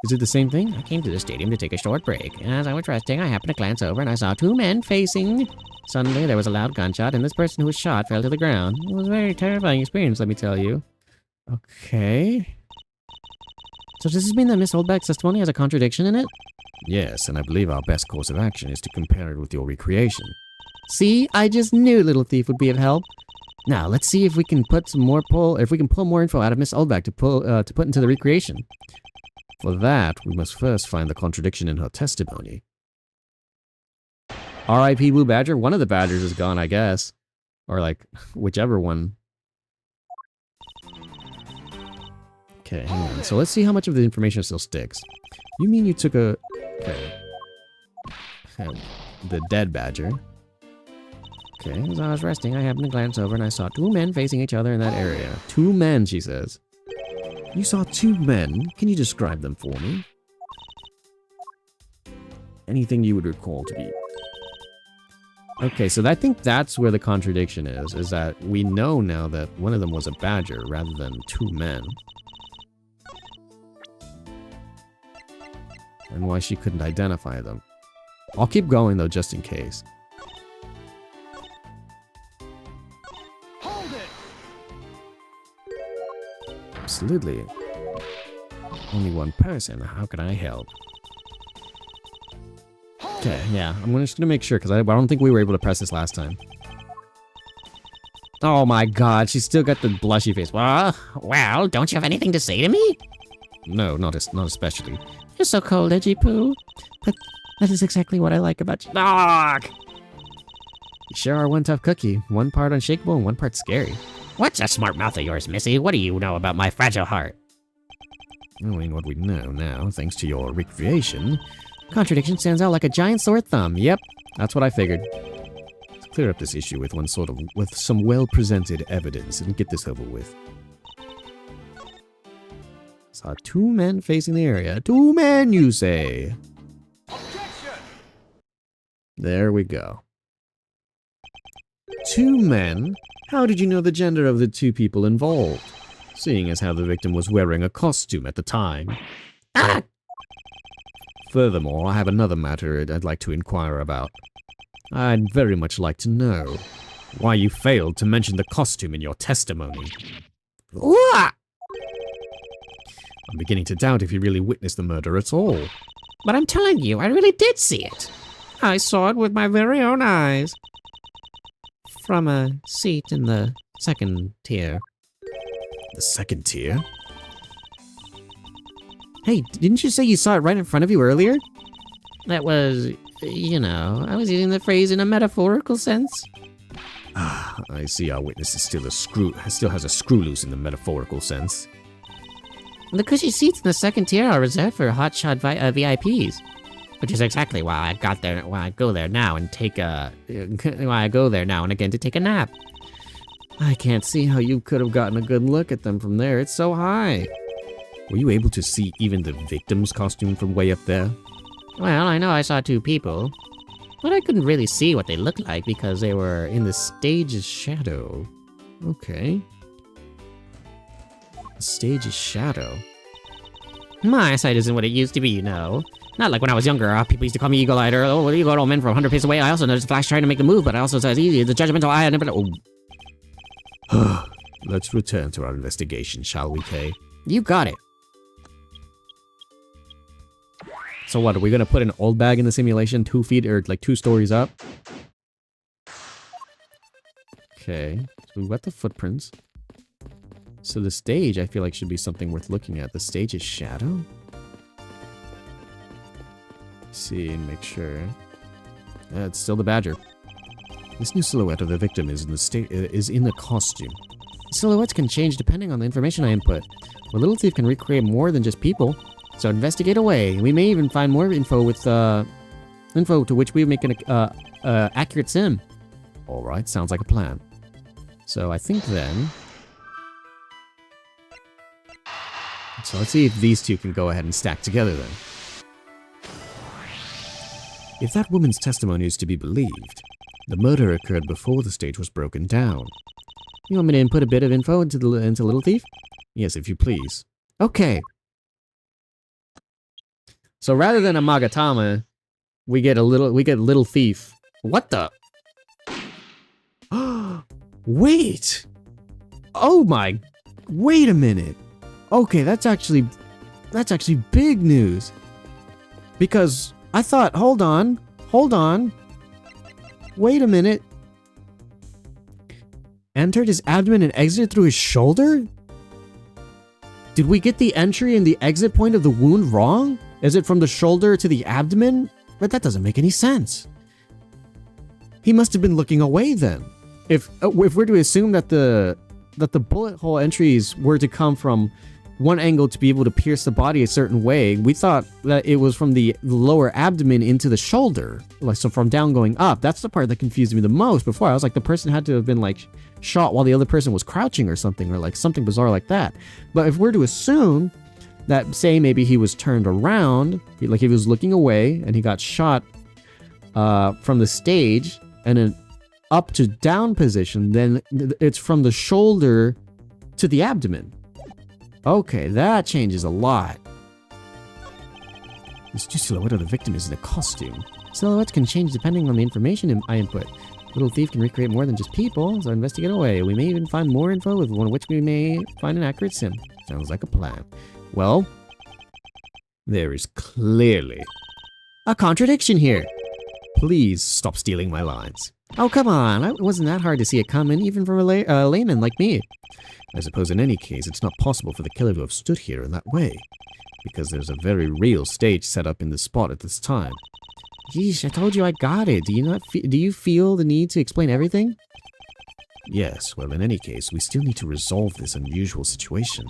Speaker 1: Is it the same thing? I came to the stadium to take a short break. As I was resting, I happened to glance over and I saw two men facing. Suddenly, there was a loud gunshot and this person who was shot fell to the ground. It was a very terrifying experience, let me tell you. Okay. So does this mean that Miss Oldback's testimony has a contradiction in it?
Speaker 4: Yes, and I believe our best course of action is to compare it with your recreation.
Speaker 1: See? I just knew Little Thief would be of help.
Speaker 4: Now, let's see if we can put some more if we can pull more info out of Miss Oldback to put into the recreation. For that, we must first find the contradiction in her testimony. R.I.P. Blue Badger? One of the badgers is gone, I guess. Or, like, whichever one. Okay, hang on. So let's see how much of the information still sticks. You mean you took a... Okay. The dead badger. Okay, as I was resting, I happened to glance over and I saw 2 men facing each other in that area. 2 men, she says. You saw 2 men? Can you describe them for me? Anything you would recall to be... Okay, so I think that's where the contradiction is that we know now that one of them was a badger rather than 2 men. And why she couldn't identify them. I'll keep going though, just in case.
Speaker 3: Hold it!
Speaker 4: Absolutely. Only one person. How can I help? Okay, yeah. I'm just gonna make sure because I don't think we were able to press this last time. Oh my god, she's still got the blushy face.
Speaker 6: Well, don't you have anything to say to me?
Speaker 4: No, not especially.
Speaker 6: You're so cold, Edgy Poo. But that is exactly what I like about you. Dog!
Speaker 4: You sure are one tough cookie. One part unshakable and one part scary.
Speaker 6: What's a smart mouth of yours, Missy? What do you know about my fragile heart?
Speaker 4: Knowing what we know now, thanks to your recreation, contradiction stands out like a giant sore thumb. Yep, that's what I figured. Let's clear up this issue with with some well-presented evidence and get this over with. Saw 2 men facing the area. 2 men, you say?
Speaker 3: Objection!
Speaker 4: There we go. 2 men? How did you know the gender of the 2 people involved? Seeing as how the victim was wearing a costume at the time.
Speaker 6: Ah!
Speaker 4: Furthermore, I have another matter I'd like to inquire about. I'd very much like to know why you failed to mention the costume in your testimony.
Speaker 6: What?
Speaker 4: I'm beginning to doubt if you really witnessed the murder at all.
Speaker 6: But I'm telling you, I really did see it. I saw it with my very own eyes. From a seat in the 2nd tier.
Speaker 4: The 2nd tier? Hey, didn't you say you saw it right in front of you earlier?
Speaker 6: That was, you know, I was using the phrase in a metaphorical sense.
Speaker 4: Ah, I see our witness is still has a screw loose in the metaphorical sense.
Speaker 6: The cushy seats in the 2nd tier are reserved for hotshot VIPs, which is exactly why I go there now and take a, why I go there now and again to take a nap.
Speaker 4: I can't see how you could have gotten a good look at them from there. It's so high. Were you able to see even the victim's costume from way up there?
Speaker 6: Well, I know I saw 2 people, but I couldn't really see what they looked like because they were in the stage's shadow.
Speaker 4: Okay. The stage's shadow.
Speaker 6: My eyesight isn't what it used to be, you know. Not like when I was younger. People used to call me eagle-eyed or, oh, eagle-eyed old men from 100 paces away. I also noticed Flash trying to make the move, but I also saw easy. The judgmental eye, I never...
Speaker 4: Oh. Let's return to our investigation, shall we, Kay?
Speaker 6: You got it.
Speaker 4: So what, are we gonna put an old bag in the simulation 2 feet or like 2 stories up? Okay, so we've got the footprints. So the stage, I feel like, should be something worth looking at. The stage's shadow? See and make sure. It's still the badger. This new silhouette of the victim is in the costume. Silhouettes can change depending on the information I input. A little thief can recreate more than just people. So investigate away. We may even find more info with info to which we make an accurate sim. All right, sounds like a plan. So I think then. So let's see if these 2 can go ahead and stack together then. If that woman's testimony is to be believed, the murder occurred before the stage was broken down. You want me to input a bit of info into Little Thief? Yes, if you please. Okay. So rather than a Magatama, we get Little Thief. What the? Wait! Oh my... Wait a minute. Okay, that's actually big news. Because I thought, hold on. Wait a minute. entered his abdomen and exited through his shoulder? Did we get the entry and the exit point of the wound wrong? Is it from the shoulder to the abdomen? But that doesn't make any sense. He must have been looking away then. If we're to assume that the bullet hole entries were to come from one angle to be able to pierce the body a certain way, we thought that it was from the lower abdomen into the shoulder. Like, so from down going up. That's the part that confused me the most before. I was like, the person had to have been like shot while the other person was crouching or something, or like something bizarre like that. But if we're to assume that, say, maybe he was turned around, like he was looking away and he got shot from the stage and an up to down position, then it's from the shoulder to the abdomen. Okay, that changes a lot. This new silhouette of the victim is in a costume. Silhouettes can change depending on the information I input. Little thief can recreate more than just people, so investigate away. We may even find more info with one of which we may find an accurate sim. Sounds like a plan. Well, there is clearly a contradiction here. Please stop stealing my lines. Oh, come on. It wasn't that hard to see it coming, even for a layman like me. I suppose in any case, it's not possible for the killer to have stood here in that way, because there's a very real stage set up in the spot at this time. Yeesh, I told you I got it. Do you feel the need to explain everything? Yes, well, in any case, we still need to resolve this unusual situation.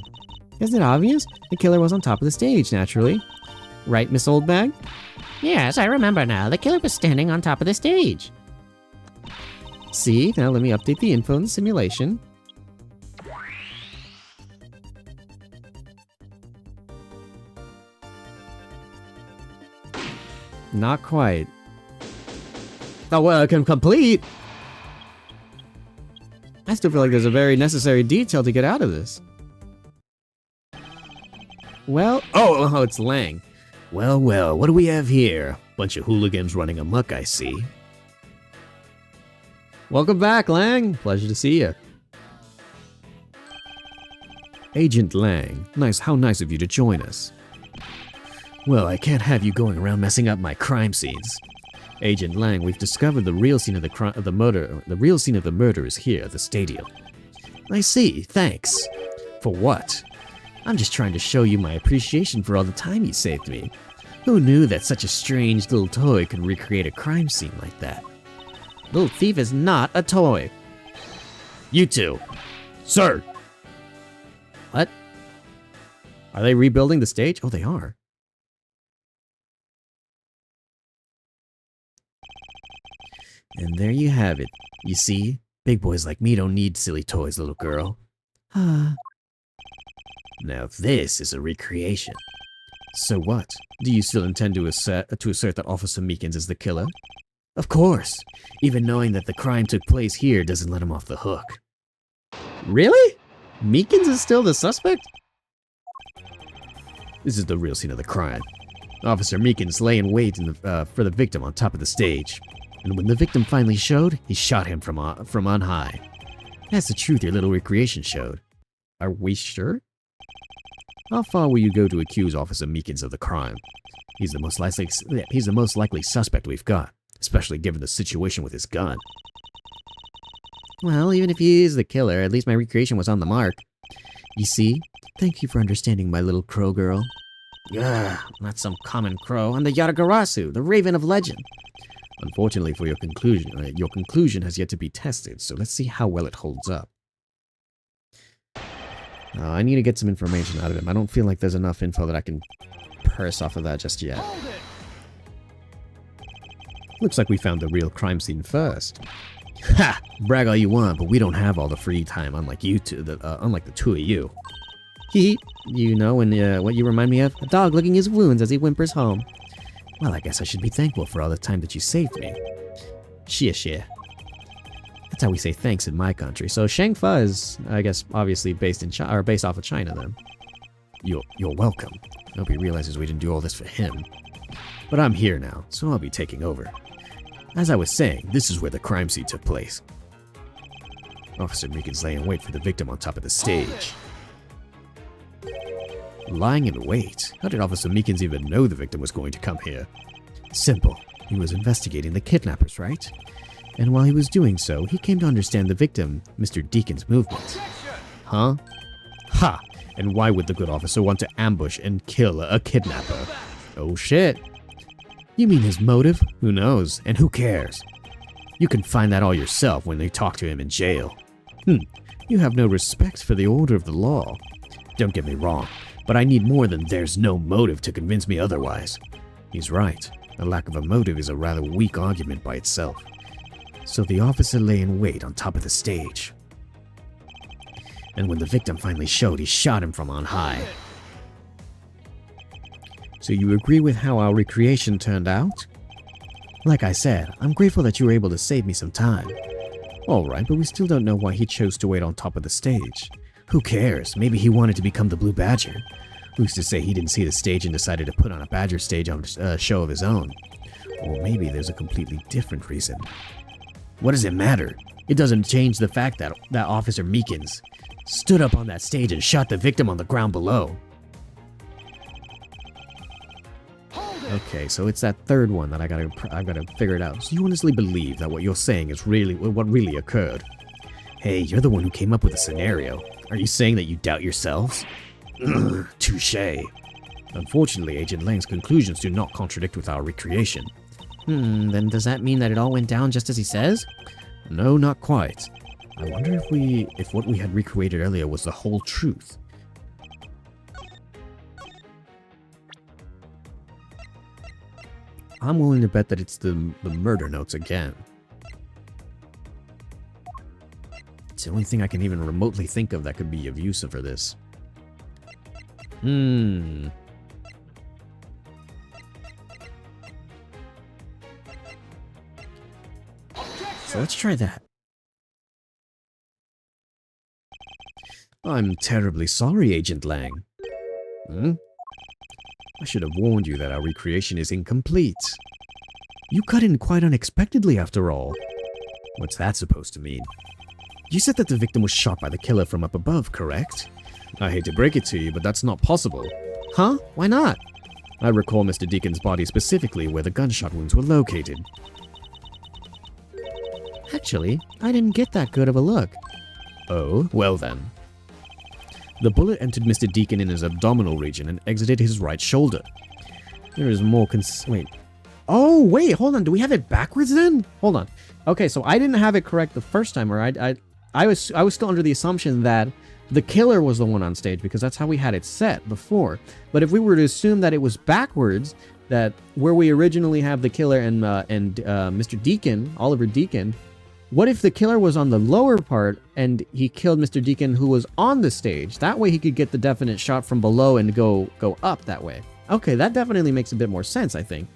Speaker 4: Isn't it obvious? The killer was on top of the stage, naturally. Right, Miss Oldbag?
Speaker 6: Yes, I remember now. The killer was standing on top of the stage.
Speaker 4: See, now let me update the info in the simulation. Not quite. Oh, well, complete. I still feel like there's a very necessary detail to get out of this. Well, oh, it's Lang. Well, what do we have here? Bunch of hooligans running amok, I see. Welcome back, Lang. Pleasure to see you. Agent Lang, how nice of you to join us. Well, I can't have you going around messing up my crime scenes. Agent Lang, we've discovered the real scene of the murder. The real scene of the murder is here, the stadium. I see. Thanks. For what? I'm just trying to show you my appreciation for all the time you saved me. Who knew that such a strange little toy could recreate a crime scene like that?
Speaker 6: Little thief is not a toy.
Speaker 4: You two. Sir!
Speaker 6: What?
Speaker 4: Are they rebuilding the stage? Oh, they are. And there you have it. You see? Big boys like me don't need silly toys, little girl. Now this is a recreation. So what? Do you still intend to assert that Officer Meekins is the killer? Of course. Even knowing that the crime took place here doesn't let him off the hook. Really? Meekins is still the suspect? This is the real scene of the crime. Officer Meekins lay in wait for the victim on top of the stage. And when the victim finally showed, he shot him from on high. That's the truth your little recreation showed. Are we sure? How far will you go to accuse Officer Meekins of the crime? He's the most likely suspect we've got, especially given the situation with his gun. Well, even if he is the killer, at least my recreation was on the mark. You see? Thank you for understanding, my little crow girl. Ugh, not some common crow. I'm the Yatagarasu, the Raven of Legend. Unfortunately for your conclusion has yet to be tested, so let's see how well it holds up. I need to get some information out of him. I don't feel like there's enough info that I can purse off of that just yet. Looks like we found the real crime scene first. Ha! Brag all you want, but we don't have all the free time, unlike you two. Unlike the two of you. You know, what you remind me of? A dog licking his wounds as he whimpers home. Well, I guess I should be thankful for all the time that you saved me. Xie. That's how we say thanks in my country. So Shangfa is, I guess, obviously based in China, or based off of China then. You're welcome. I hope he realizes we didn't do all this for him. But I'm here now, so I'll be taking over. As I was saying, this is where the crime scene took place. Officer Meekins lay in wait for the victim on top of the stage. Lying in wait? How did Officer Meekins even know the victim was going to come here? Simple. He was investigating the kidnappers, right? And while he was doing so, he came to understand the victim, Mr. Deacon's movements. Huh? Ha! And why would the good officer want to ambush and kill a kidnapper? Oh shit. You mean his motive? Who knows? And who cares? You can find that all yourself when they talk to him in jail. You have no respect for the order of the law. Don't get me wrong, but I need more than there's no motive to convince me otherwise. He's right. A lack of a motive is a rather weak argument by itself. So the officer lay in wait on top of the stage. And when the victim finally showed, he shot him from on high. So you agree with how our recreation turned out? Like I said, I'm grateful that you were able to save me some time. Alright, but we still don't know why he chose to wait on top of the stage. Who cares? Maybe he wanted to become the Blue Badger. Who's to say he didn't see the stage and decided to put on a Badger stage on a show of his own? Or maybe there's a completely different reason. What does it matter? It doesn't change the fact that Officer Meekins stood up on that stage and shot the victim on the ground below. Okay, so it's that third one that I gotta figure it out. So you honestly believe that what you're saying is really what really occurred? Hey, you're the one who came up with the scenario. Are you saying that you doubt yourselves? Touché. Unfortunately, Agent Lang's conclusions do not contradict with our recreation.
Speaker 6: Then does that mean that it all went down just as he says?
Speaker 4: No, not quite. I wonder if what we had recreated earlier was the whole truth. I'm willing to bet that it's the murder notes again. It's the only thing I can even remotely think of that could be of use for this. So let's try that. I'm terribly sorry, Agent Lang. I should have warned you that our recreation is incomplete. You cut in quite unexpectedly after all. What's that supposed to mean? You said that the victim was shot by the killer from up above, correct? I hate to break it to you, but that's not possible.
Speaker 6: Huh? Why not?
Speaker 4: I recall Mr. Deacon's body specifically where the gunshot wounds were located.
Speaker 6: Actually, I didn't get that good of a look.
Speaker 4: Oh, well then. The bullet entered Mr. Deacon in his abdominal region and exited his right shoulder. There is more wait.
Speaker 6: Oh, wait, hold on. Do we have it backwards then? Hold on. Okay, so I didn't have it correct the first time, or I was still under the assumption that the killer was the one on stage because that's how we had it set before. But if we were to assume that it was backwards, that where we originally have the killer and Mr. Deacon, Oliver Deacon, what if the killer was on the lower part and he killed Mr. Deacon who was on the stage? That way he could get the definite shot from below and go up that way. Okay, that definitely makes a bit more sense, I think.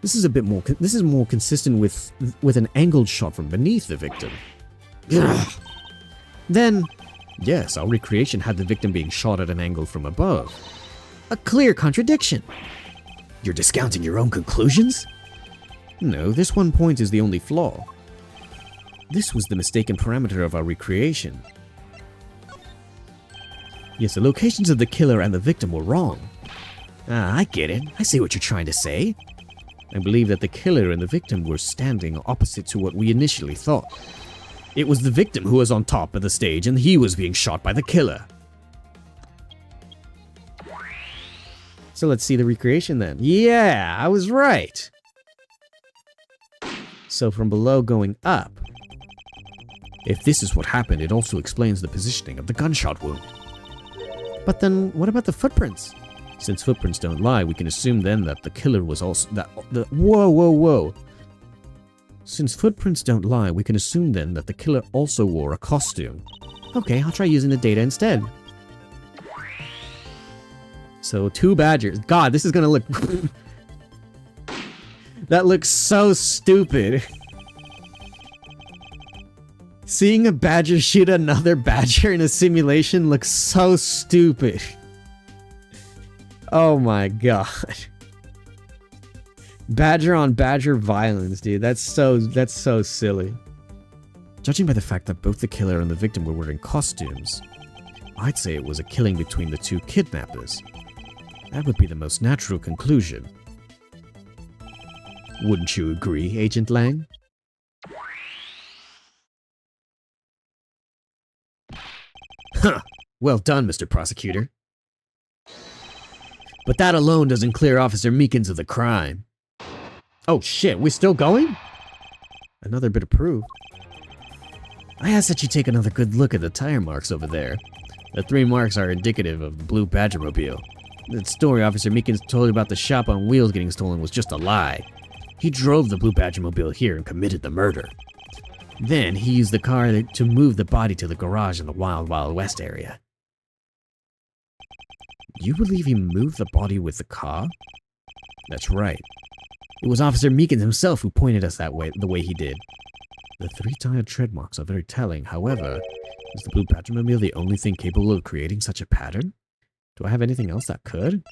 Speaker 4: This is more consistent with an angled shot from beneath the victim.
Speaker 6: Then,
Speaker 4: yes, our recreation had the victim being shot at an angle from above.
Speaker 6: a clear contradiction.
Speaker 4: You're discounting your own conclusions? No, this one point is the only flaw. This was the mistaken parameter of our recreation. Yes, the locations of the killer and the victim were wrong. Ah, I get it. I see what you're trying to say. I believe that the killer and the victim were standing opposite to what we initially thought. It was the victim who was on top of the stage and he was being shot by the killer.
Speaker 6: So let's see the recreation then. Yeah, I was right. So from below going up.
Speaker 4: If this is what happened, it also explains the positioning of the gunshot wound.
Speaker 6: But then what about the footprints?
Speaker 4: Since footprints don't lie, we can assume then that the killer was also whoa. Since footprints don't lie, we can assume then that the killer also wore a costume.
Speaker 6: Okay, I'll try using the data instead. So 2 badgers. God, this is gonna look... That looks so stupid. Seeing a badger shoot another badger in a simulation looks so stupid. Oh my god. Badger on badger violence, dude. That's so silly.
Speaker 4: Judging by the fact that both the killer and the victim were wearing costumes, I'd say it was a killing between the 2 kidnappers. That would be the most natural conclusion. Wouldn't you agree, Agent Lang? Huh. Well done, Mr. Prosecutor. But that alone doesn't clear Officer Meekins of the crime.
Speaker 6: Oh shit, we still going?
Speaker 4: Another bit of proof. I ask that you take another good look at the tire marks over there. The 3 marks are indicative of the blue Badgermobile. The story Officer Meekins told about the shop on wheels getting stolen was just a lie. He drove the blue Badgermobile here and committed the murder. Then he used the car to move the body to the garage in the Wild Wild West area. You believe he moved the body with the car? That's right. It was Officer Meekins himself who pointed us that way, the way he did. The 3-tire tread marks are very telling. However, is the blue Badgermobile the only thing capable of creating such a pattern? Do I have anything else that could?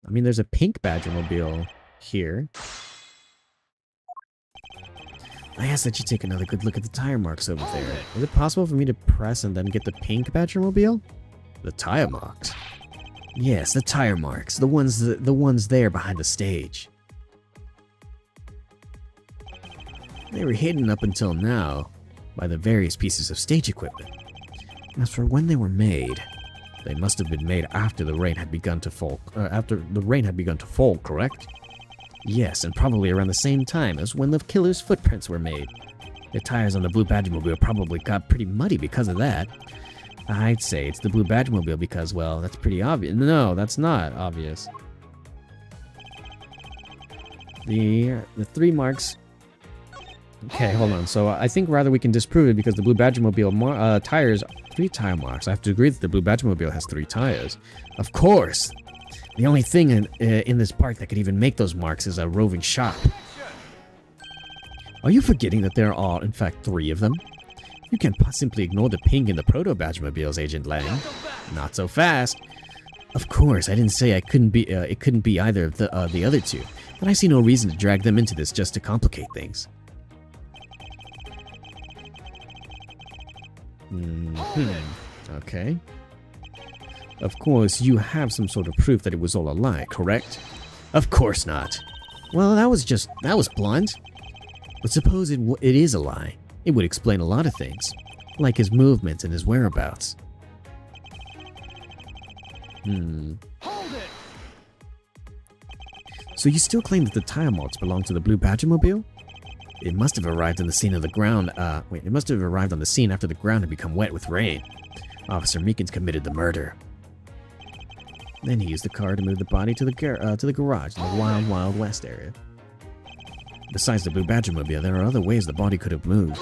Speaker 4: I mean, there's a pink Badgermobile here. I ask that you take another good look at the tire marks over there. Is it possible for me to press and then get the pink Badgermobile? The tire marks? Yes, the tire marks. The ones there behind the stage. They were hidden up until now by the various pieces of stage equipment. As for when they were made, they must have been made after the rain had begun to fall. Correct? Yes, and probably around the same time as when the killer's footprints were made. The tires on the blue Badgermobile probably got pretty muddy because of that. I'd say it's the blue Badgermobile because, well, that's pretty obvious. No, that's not obvious. The 3 marks. Okay, hold on. So I think rather we can disprove it because the blue Badgermobile tires, 3 tire marks. I have to agree that the blue Badgermobile has 3 tires. Of course. The only thing in this park that could even make those marks is a roving shop. Are you forgetting that there are, in fact, 3 of them? You can't simply ignore the pink and the proto-Badgermobiles, Agent Lang. Not so fast. Of course, I didn't say it couldn't be either of the other 2, but I see no reason to drag them into this just to complicate things. Okay. Of course, you have some sort of proof that it was all a lie, correct? Of course not. Well, that was blunt. But suppose it is a lie. It would explain a lot of things, like his movements and his whereabouts.
Speaker 3: Hold it!
Speaker 4: So you still claim that the tire marks belong to the blue Badgermobile? It must have arrived on the scene of the ground. It must have arrived on the scene after the ground had become wet with rain. Officer Meekins committed the murder. Then he used the car to move the body to the garage in the Wild Wild West area. Besides the blue Badgermobile, there are other ways the body could have moved.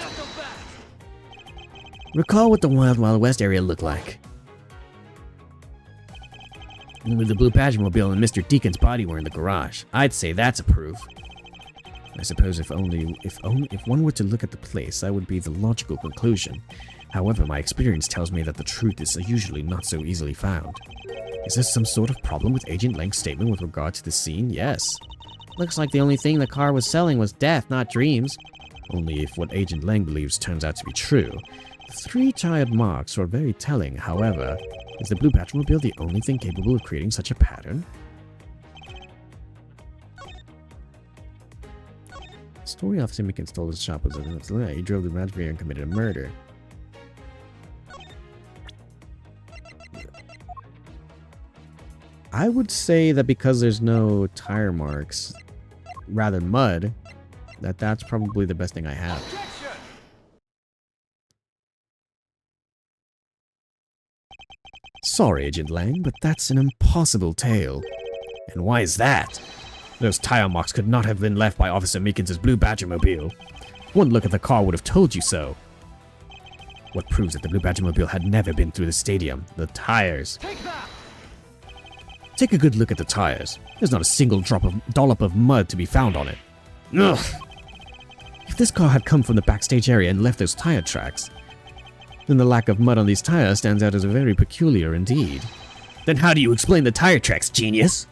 Speaker 4: Recall what the Wild Wild West area looked like. With the blue Badgermobile and Mr. Deacon's body were in the garage. I'd say that's a proof. I suppose if one were to look at the place, that would be the logical conclusion. However, my experience tells me that the truth is usually not so easily found. Is there some sort of problem with Agent Lang's statement with regard to the scene? Yes. Looks like the only thing the car was selling was death, not dreams. Only if what Agent Lang believes turns out to be true. The 3 tired marks are very telling. However, is the blue Badgermobile the only thing capable of creating such a pattern? Story Officer Meekins told his shop was that he drove the Badgermobile and committed a murder. I would say that because there's no tire marks, rather mud, that's probably the best thing I have. Sorry, Agent Lang, but that's an impossible tale. And why is that? Those tire marks could not have been left by Officer Meekins' blue Badgermobile. One look at the car would have told you so. What proves that the blue Badgermobile had never been through the stadium? The tires. Take a good look at the tires. There's not a single dollop of mud to be found on it. Ugh! If this car had come from the backstage area and left those tire tracks, then the lack of mud on these tires stands out as very peculiar indeed. Then how do you explain the tire tracks, genius?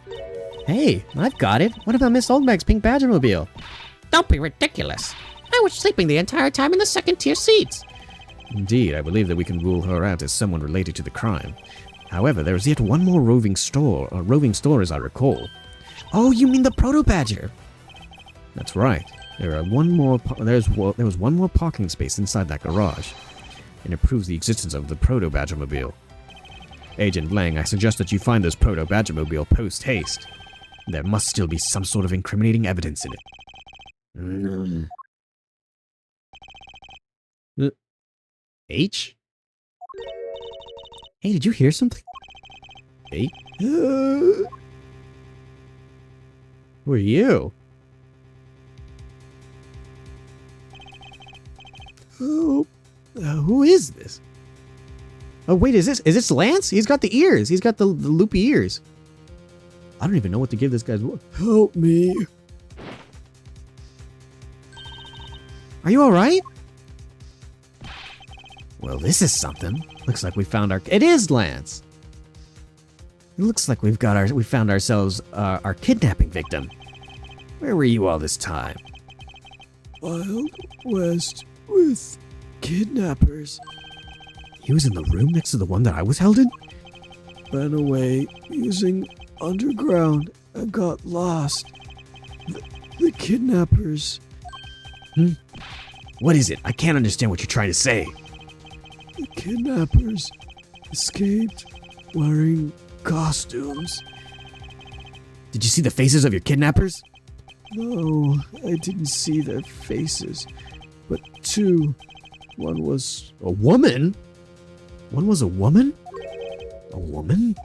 Speaker 6: Hey, I've got it. What about Miss Oldbag's pink Badgermobile?
Speaker 7: Don't be ridiculous. I was sleeping the entire time in the second-tier seats.
Speaker 4: Indeed, I believe that we can rule her out as someone related to the crime. However, there is yet one more roving store as I recall. Oh, you mean the Proto-Badger? That's right. There was one more parking space inside that garage, and it proves the existence of the Proto-Badger-mobile. Agent Lang, I suggest that you find this Proto-Badger-mobile post-haste. There must still be some sort of incriminating evidence in it. H? Hey, did you hear something? H? Who are you? Who is this? Oh wait, is this Lance? He's got the ears. He's got the loopy ears. I don't even know what to give this guy's. Help me. Are you all right? Well, this is something. Looks like we found our. It is Lance. It looks like we found ourselves our kidnapping victim. Where were you all this time?
Speaker 5: Wild West with kidnappers.
Speaker 4: He was in the room next to the one that I was held in?
Speaker 5: Ran away using underground and got lost. The kidnappers.
Speaker 4: What is it? I can't understand what you're trying to say.
Speaker 5: The kidnappers escaped wearing costumes.
Speaker 4: Did you see the faces of your kidnappers?
Speaker 5: No, I didn't see their faces. But two. One was
Speaker 4: a woman? One was a woman? A woman?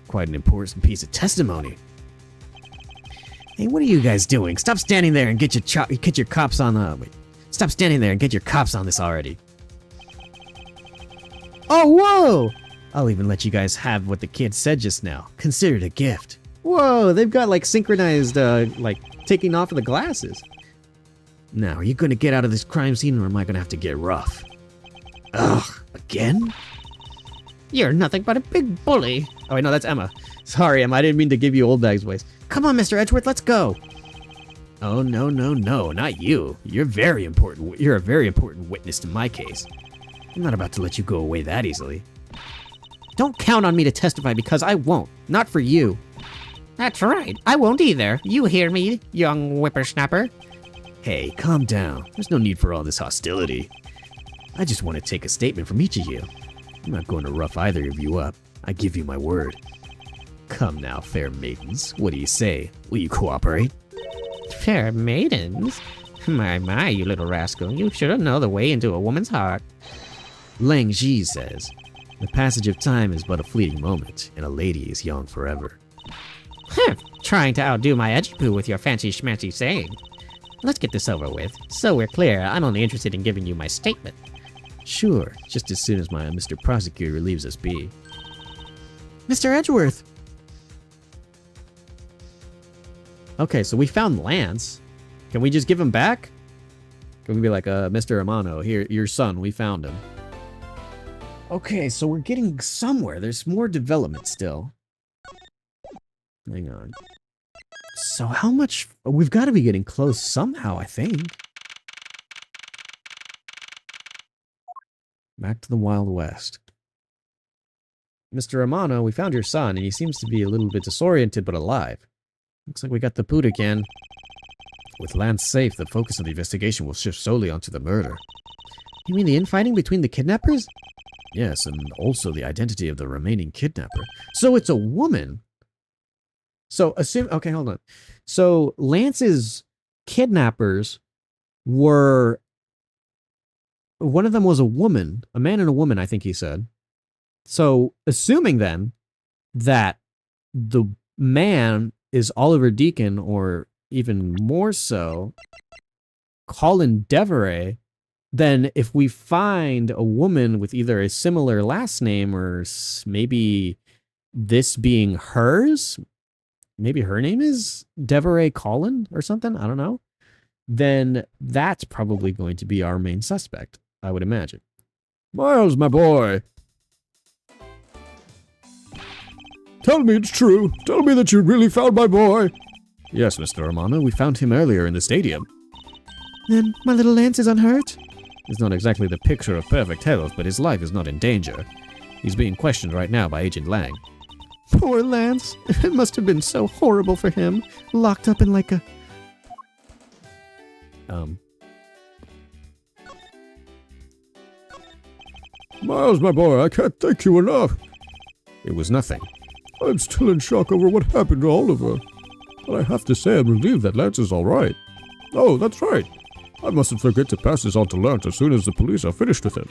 Speaker 4: Quite an important piece of testimony. Hey, what are you guys doing? Stop standing there and get your cops on Stop standing there and get your cops on this already. Oh, whoa! I'll even let you guys have what the kid said just now. Consider it a gift. Whoa, they've got like synchronized, taking off of the glasses. Now, are you gonna get out of this crime scene or am I gonna have to get rough? Ugh, again? You're nothing but a big bully. Oh, wait, no, that's Emma. Sorry, Emma, I didn't mean to give you old bag's voice. Come on, Mr. Edgeworth, let's go. Oh, no, not you. You're very important. You're a very important witness to my case. I'm not about to let you go away that easily. Don't count on me to testify because I won't. Not for you. That's right. I won't either. You hear me, young whippersnapper? Hey, calm down. There's no need for all this hostility. I just want to take a statement from each of you. I'm not going to rough either of you up. I give you my word. Come now, fair maidens. What do you say? Will you cooperate? Fair maidens? My, you little rascal. You should know the way into a woman's heart. Lang Ji says, the passage of time is but a fleeting moment, and a lady is young forever. Trying to outdo my edgy-poo with your fancy schmancy saying. Let's get this over with. So we're clear, I'm only interested in giving you my statement. Sure, just as soon as my Mr. Prosecutor leaves us be. Mr. Edgeworth! Okay, so we found Lance. Can we just give him back? Can we be like, Mr. Amano, here, your son, we found him. Okay, so we're getting somewhere. There's more development still. Hang on. So how much... We've got to be getting close somehow, I think. Back to the Wild West. Mr. Amano, we found your son, and he seems to be a little bit disoriented but alive. Looks like we got the boot again. With Lance safe, the focus of the investigation will shift solely onto the murder. You mean the infighting between the kidnappers? Yes, and also the identity of the remaining kidnapper. So it's a woman. So assume... Okay, hold on. So Lance's kidnappers were... One of them was a woman. A man and a woman, I think he said. So assuming then that the man is Oliver Deacon, or even more so, Colin Deveray, then if we find a woman with either a similar last name or maybe this being hers, maybe her name is Deveray Colin or something, I don't know, then that's probably going to be our main suspect, I would imagine. Miles, my boy. Tell me it's true. Tell me that you really found my boy. Yes, Mr. Amano, we found him earlier in the stadium. Then my little Lance is unhurt? He's not exactly the picture of perfect health, but his life is not in danger. He's being questioned right now by Agent Lang.
Speaker 6: Poor Lance. It must have been so horrible for him. Locked up in like a...
Speaker 4: Miles, my boy, I can't thank you enough. It was nothing. I'm still in shock over what happened to Oliver. But I have to say I'm relieved that Lance is alright. Oh, that's right. I mustn't forget to pass this on to Lance as soon as the police are finished with him.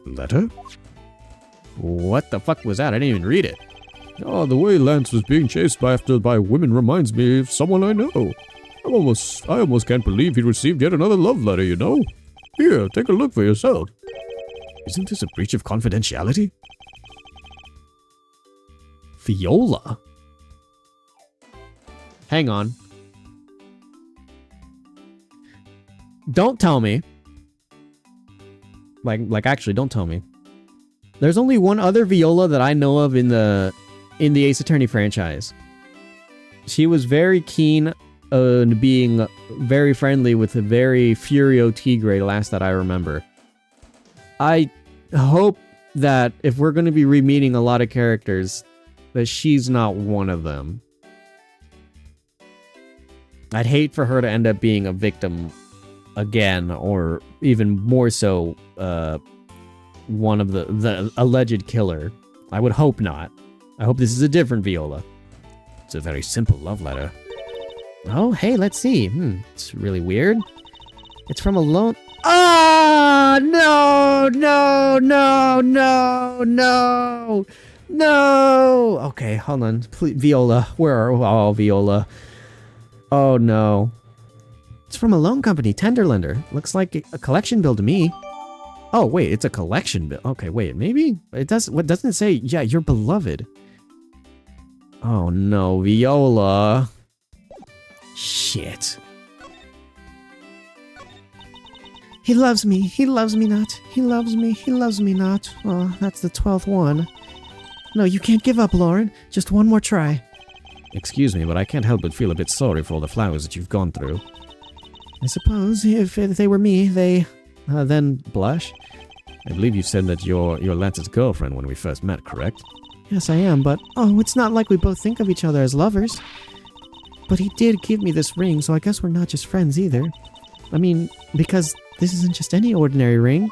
Speaker 4: Letter?
Speaker 6: What the fuck was that? I didn't even read it.
Speaker 4: Oh, the way Lance was being chased by women reminds me of someone I know. I almost can't believe he received yet another love letter, you know? Here, take a look for yourself. Isn't this a breach of confidentiality?
Speaker 6: Viola? Hang on. Don't tell me. Like actually, don't tell me. There's only one other Viola that I know of in the Ace Attorney franchise. She was very keen on being very friendly with a very Furio Tigre, last that I remember. I hope that if we're going to be re-meeting a lot of characters, that she's not one of them. I'd hate for her to end up being a victim again, or even more so, one of the alleged killer. I would hope not. I hope this is a different Viola. It's a very simple love letter. Oh, hey, let's see. It's really weird. It's from a lone... Ah! No! No! No! No! No! No! Okay, hold on. Please, Viola. Where are... Oh, Viola. Oh, no. It's from a loan company, Tenderlender. Looks like a collection bill to me. Oh, wait, it's a collection bill. Okay, wait, maybe? It does... What doesn't it say? Yeah, you're beloved. Oh, no, Viola. Shit. He loves me. He loves me not. He loves me. He loves me not. Oh, that's the 12th one. No, you can't give up, Lauren. Just one more try.
Speaker 4: Excuse me, but I can't help but feel a bit sorry for all the flowers that you've gone through.
Speaker 6: I suppose if they were me, they... then blush.
Speaker 4: I believe you said that you're Lance's girlfriend when we first met, correct?
Speaker 6: Yes, I am, but... Oh, it's not like we both think of each other as lovers. But he did give me this ring, so I guess we're not just friends either. I mean, because this isn't just any ordinary ring.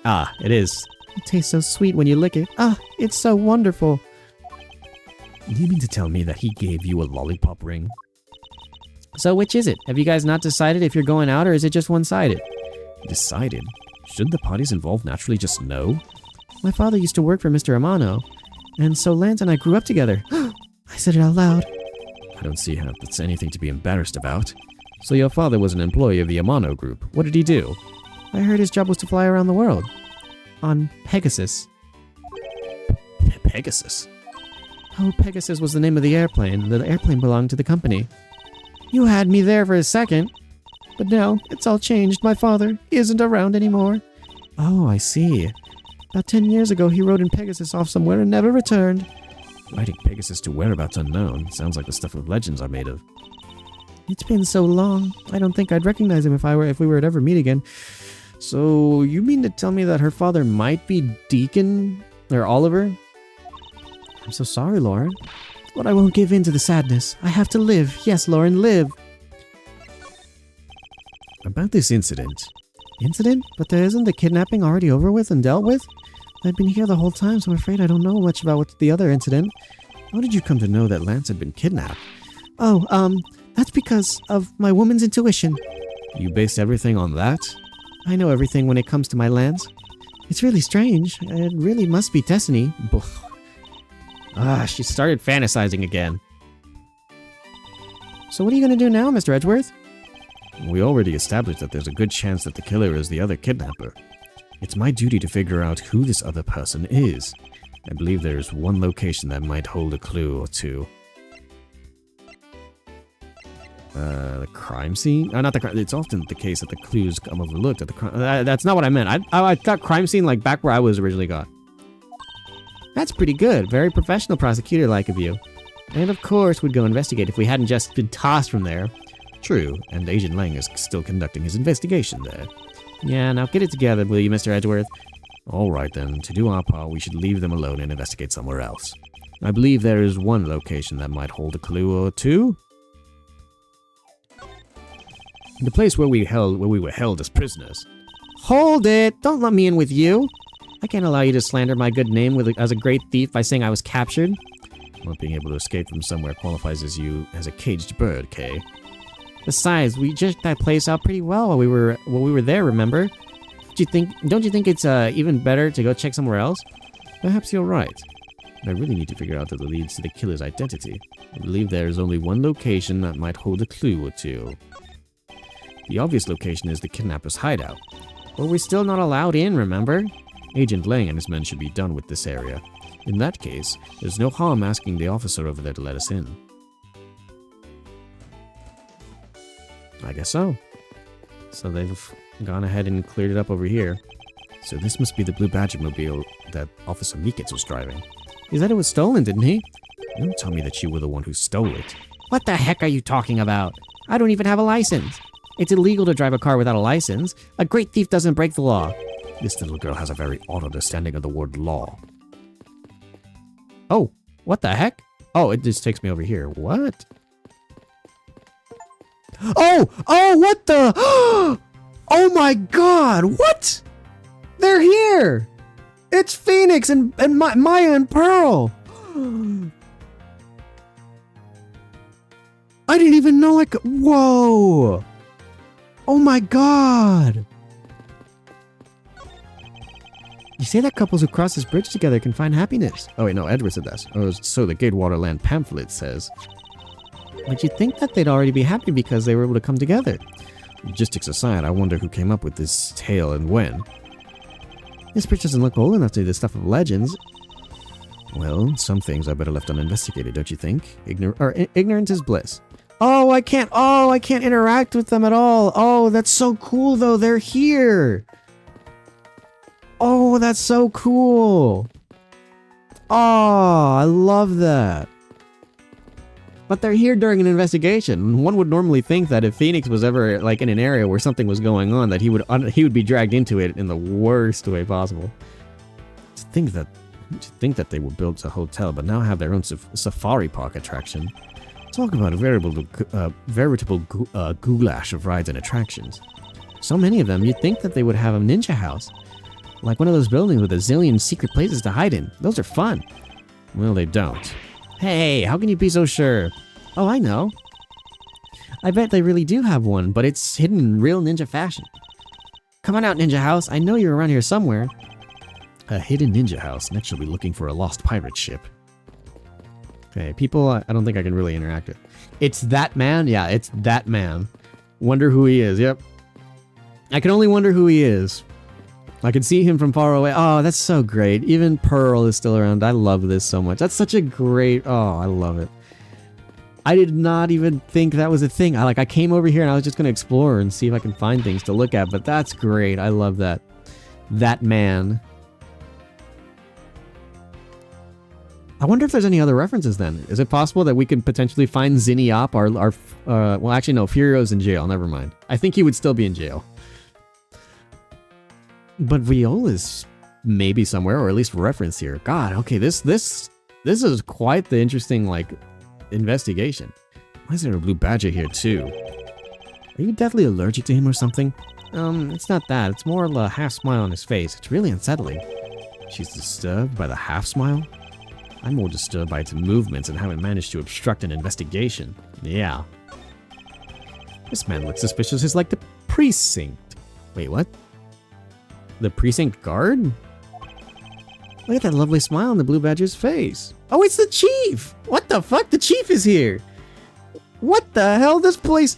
Speaker 4: Ah, it is.
Speaker 6: It tastes so sweet when you lick it. Ah, it's so wonderful.
Speaker 4: Do you mean to tell me that he gave you a lollipop ring?
Speaker 6: So which is it? Have you guys not decided if you're going out, or is it just one-sided?
Speaker 4: Decided? Shouldn't the parties involved naturally just know?
Speaker 6: My father used to work for Mr. Amano, and so Lance and I grew up together. I said it out loud.
Speaker 4: I don't see how that's anything to be embarrassed about. So your father was an employee of the Amano Group. What did he do?
Speaker 6: I heard his job was to fly around the world. On Pegasus.
Speaker 4: Pegasus?
Speaker 6: Oh, Pegasus was the name of the airplane. The airplane belonged to the company. You had me there for a second. But now, it's all changed. My father isn't around anymore.
Speaker 4: Oh, I see.
Speaker 6: About 10 years ago, he rode in Pegasus off somewhere and never returned.
Speaker 4: Riding Pegasus to whereabouts unknown sounds like the stuff of legends are made of.
Speaker 6: It's been so long. I don't think I'd recognize him if we were to ever meet again. So, you mean to tell me that her father might be Deacon? Or Oliver? I'm so sorry, Lauren. But I won't give in to the sadness. I have to live. Yes, Lauren, live.
Speaker 4: About this incident.
Speaker 6: Incident? But there isn't the kidnapping already over with and dealt with? I've been here the whole time, so I'm afraid I don't know much about what's the other incident.
Speaker 4: How did you come to know that Lance had been kidnapped?
Speaker 6: Oh, that's because of my woman's intuition.
Speaker 4: You based everything on that?
Speaker 6: I know everything when it comes to my Lance. It's really strange. It really must be destiny. She started fantasizing again. So what are you going to do now, Mr. Edgeworth?
Speaker 4: We already established that there's a good chance that the killer is the other kidnapper. It's my duty to figure out who this other person is. I believe there's one location that might hold a clue or two. The crime scene? Not the crime. It's often the case that the clues come overlooked at the crime.
Speaker 6: That's not what I meant. I thought crime scene like back where I was originally got. That's pretty good. Very professional prosecutor-like of you. And of course we'd go investigate if we hadn't just been tossed from there.
Speaker 4: True, and Agent Lang is still conducting his investigation there. Yeah, now get it together, will you, Mr. Edgeworth? All right, then. To do our part, we should leave them alone and investigate somewhere else. I believe there is one location that might hold a clue or two. The place where we were held as prisoners. Hold it! Don't let me in with you! I can't allow you to slander my good name as a great thief by saying I was captured. Not being able to escape from somewhere qualifies as you as a caged bird, Kay. Besides, we judged that place out pretty well while we were there, remember? Don't you think it's even better to go check somewhere else? Perhaps you're right. But I really need to figure out the leads to the killer's identity. I believe there is only one location that might hold a clue or two. The obvious location is the kidnapper's hideout. But we're still not allowed in, remember? Agent Lang and his men should be done with this area. In that case, there's no harm asking the officer over there to let us in. I guess so. So they've gone ahead and cleared it up over here. So this must be the Blue Badger mobile that Officer Meekins was driving. He said it was stolen, didn't he? Don't tell me that you were the one who stole it. What the heck are you talking about? I don't even have a license. It's illegal to drive a car without a license. A great thief doesn't break the law. This little girl has a very odd understanding of the word law. Oh, what the heck? Oh, it just takes me over here. What? Oh, what the? Oh my god, what? They're here! It's Phoenix and Maya and Pearl! I didn't even know I could. Whoa! Oh my god! You say that couples who cross this bridge together can find happiness. Oh wait, no, Edward said that. Oh, so the Gatewater Land pamphlet says. But you'd think that they'd already be happy because they were able to come together. Logistics aside, I wonder who came up with this tale and when. This bridge doesn't look old enough to be the stuff of legends. Well, some things are better left uninvestigated, don't you think? Ignorance is bliss. Oh, I can't interact with them at all. Oh, that's so cool though, they're here. Oh, that's so cool. Oh, I love that. But they're here during an investigation. One would normally think that if Phoenix was ever like in an area where something was going on, that he would be dragged into it in the worst way possible. To think that they were built a hotel, but now have their own safari park attraction. Talk about a veritable goulash of rides and attractions. So many of them, you'd think that they would have a ninja house. Like one of those buildings with a zillion secret places to hide in. Those are fun. Well, they don't. Hey, how can you be so sure? Oh, I know. I bet they really do have one, but it's hidden in real ninja fashion. Come on out, Ninja House. I know you're around here somewhere. A hidden ninja house. Next you'll be looking for a lost pirate ship. Okay, people I don't think I can really interact with. It's that man? Yeah, it's that man. Wonder who he is. Yep. I can only wonder who he is. I can see him from far away. Oh, that's so great. Even Pearl is still around. I love this so much. That's such a great... Oh, I love it. I did not even think that was a thing. I came over here and I was just going to explore and see if I can find things to look at, but that's great. I love that. That man. I wonder if there's any other references then. Is it possible that we could potentially find Zinniop, well, actually, no, Furio's in jail. Never mind. I think he would still be in jail. But Viola's maybe somewhere, or at least referenced here. God, okay, this is quite the interesting, like, investigation. Why is there a blue badger here, too? Are you deathly allergic to him or something? It's not that. It's more a half smile on his face. It's really unsettling. She's disturbed by the half smile? I'm more disturbed by its movements and how it managed to obstruct an investigation. Yeah. This man looks suspicious. It's like the precinct. Wait, what? The precinct guard? Look at that lovely smile on the blue badger's face. Oh, it's the chief! What the fuck? The chief is here! What the hell? This place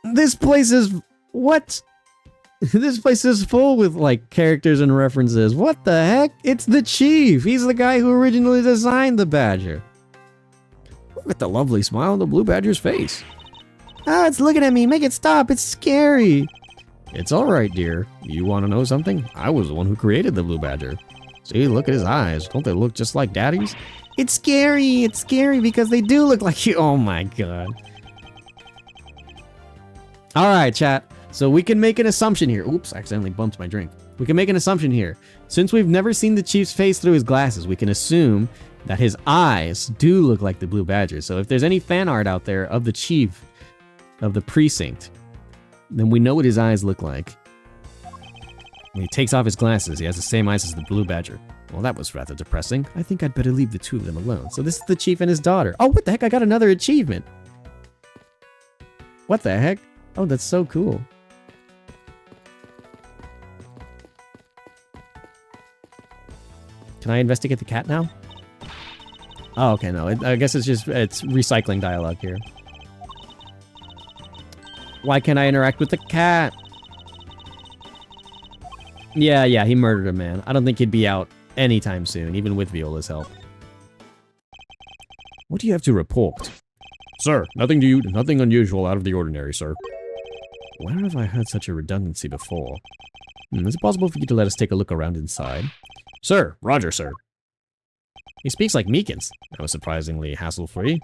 Speaker 4: is... What? This place is full with, like, characters and references. What the heck? It's the chief! He's the guy who originally designed the badger. Look at the lovely smile on the blue badger's face. Ah, it's looking at me. Make it stop. It's scary. It's alright, dear. You want to know something? I was the one who created the blue badger. See, look at his eyes. Don't they look just like Daddy's? It's scary. It's scary because they do look like you. Oh my god. Alright, chat.
Speaker 6: So we can make an assumption here. Oops, I accidentally bumped my drink. We can make an assumption here. Since we've never seen the chief's face through his glasses, we can assume that his eyes do look like the blue badger. So if there's any fan art out there of the chief of the precinct, then we know what his eyes look like. When he takes off his glasses, he has the same eyes as the blue badger. Well, that was rather depressing. I think I'd better leave the two of them alone. So this is the chief and his daughter. Oh, what the heck? I got another achievement. What the heck? Oh, that's so cool. Can I investigate the cat now? Oh, okay, no. I guess it's recycling dialogue here. Why can't I interact with the cat? Yeah, he murdered a man. I don't think he'd be out anytime soon, even with Viola's help. What do you have to report?
Speaker 4: Sir, nothing unusual out of the ordinary, sir.
Speaker 6: Where have I heard such a redundancy before? Is it possible for you to let us take a look around inside?
Speaker 4: Sir, Roger, sir.
Speaker 6: He speaks like Meekins. That was surprisingly hassle-free.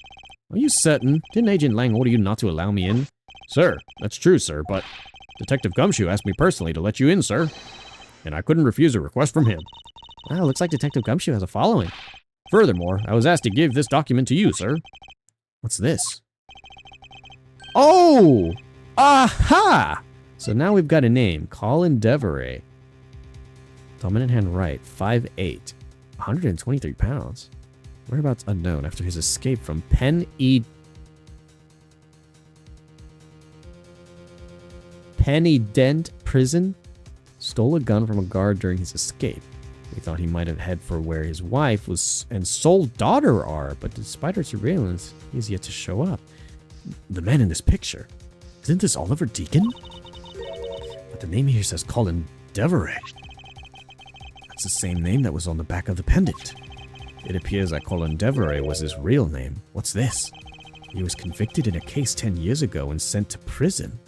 Speaker 6: Are you certain? Didn't Agent Lang order you not to allow me in?
Speaker 4: Sir, that's true, sir, but Detective Gumshoe asked me personally to let you in, sir. And I couldn't refuse a request from him.
Speaker 6: Wow, looks like Detective Gumshoe has a following.
Speaker 4: Furthermore, I was asked to give this document to you, sir.
Speaker 6: What's this? Oh! Aha! So now we've got a name. Colin Deveray. Dominant hand right, 5'8", 123 pounds. Whereabouts unknown after his escape from Penny Dent Prison. Stole a gun from a guard during his escape. We thought he might have headed for where his wife was and sole daughter are, but despite our surveillance, he's yet to show up. The man in this picture. Isn't this Oliver Deacon? But the name here says Colin Deveray. That's the same name that was on the back of the pendant. It appears that Colin Deveray was his real name. What's this? He was convicted in a case 10 years ago and sent to prison.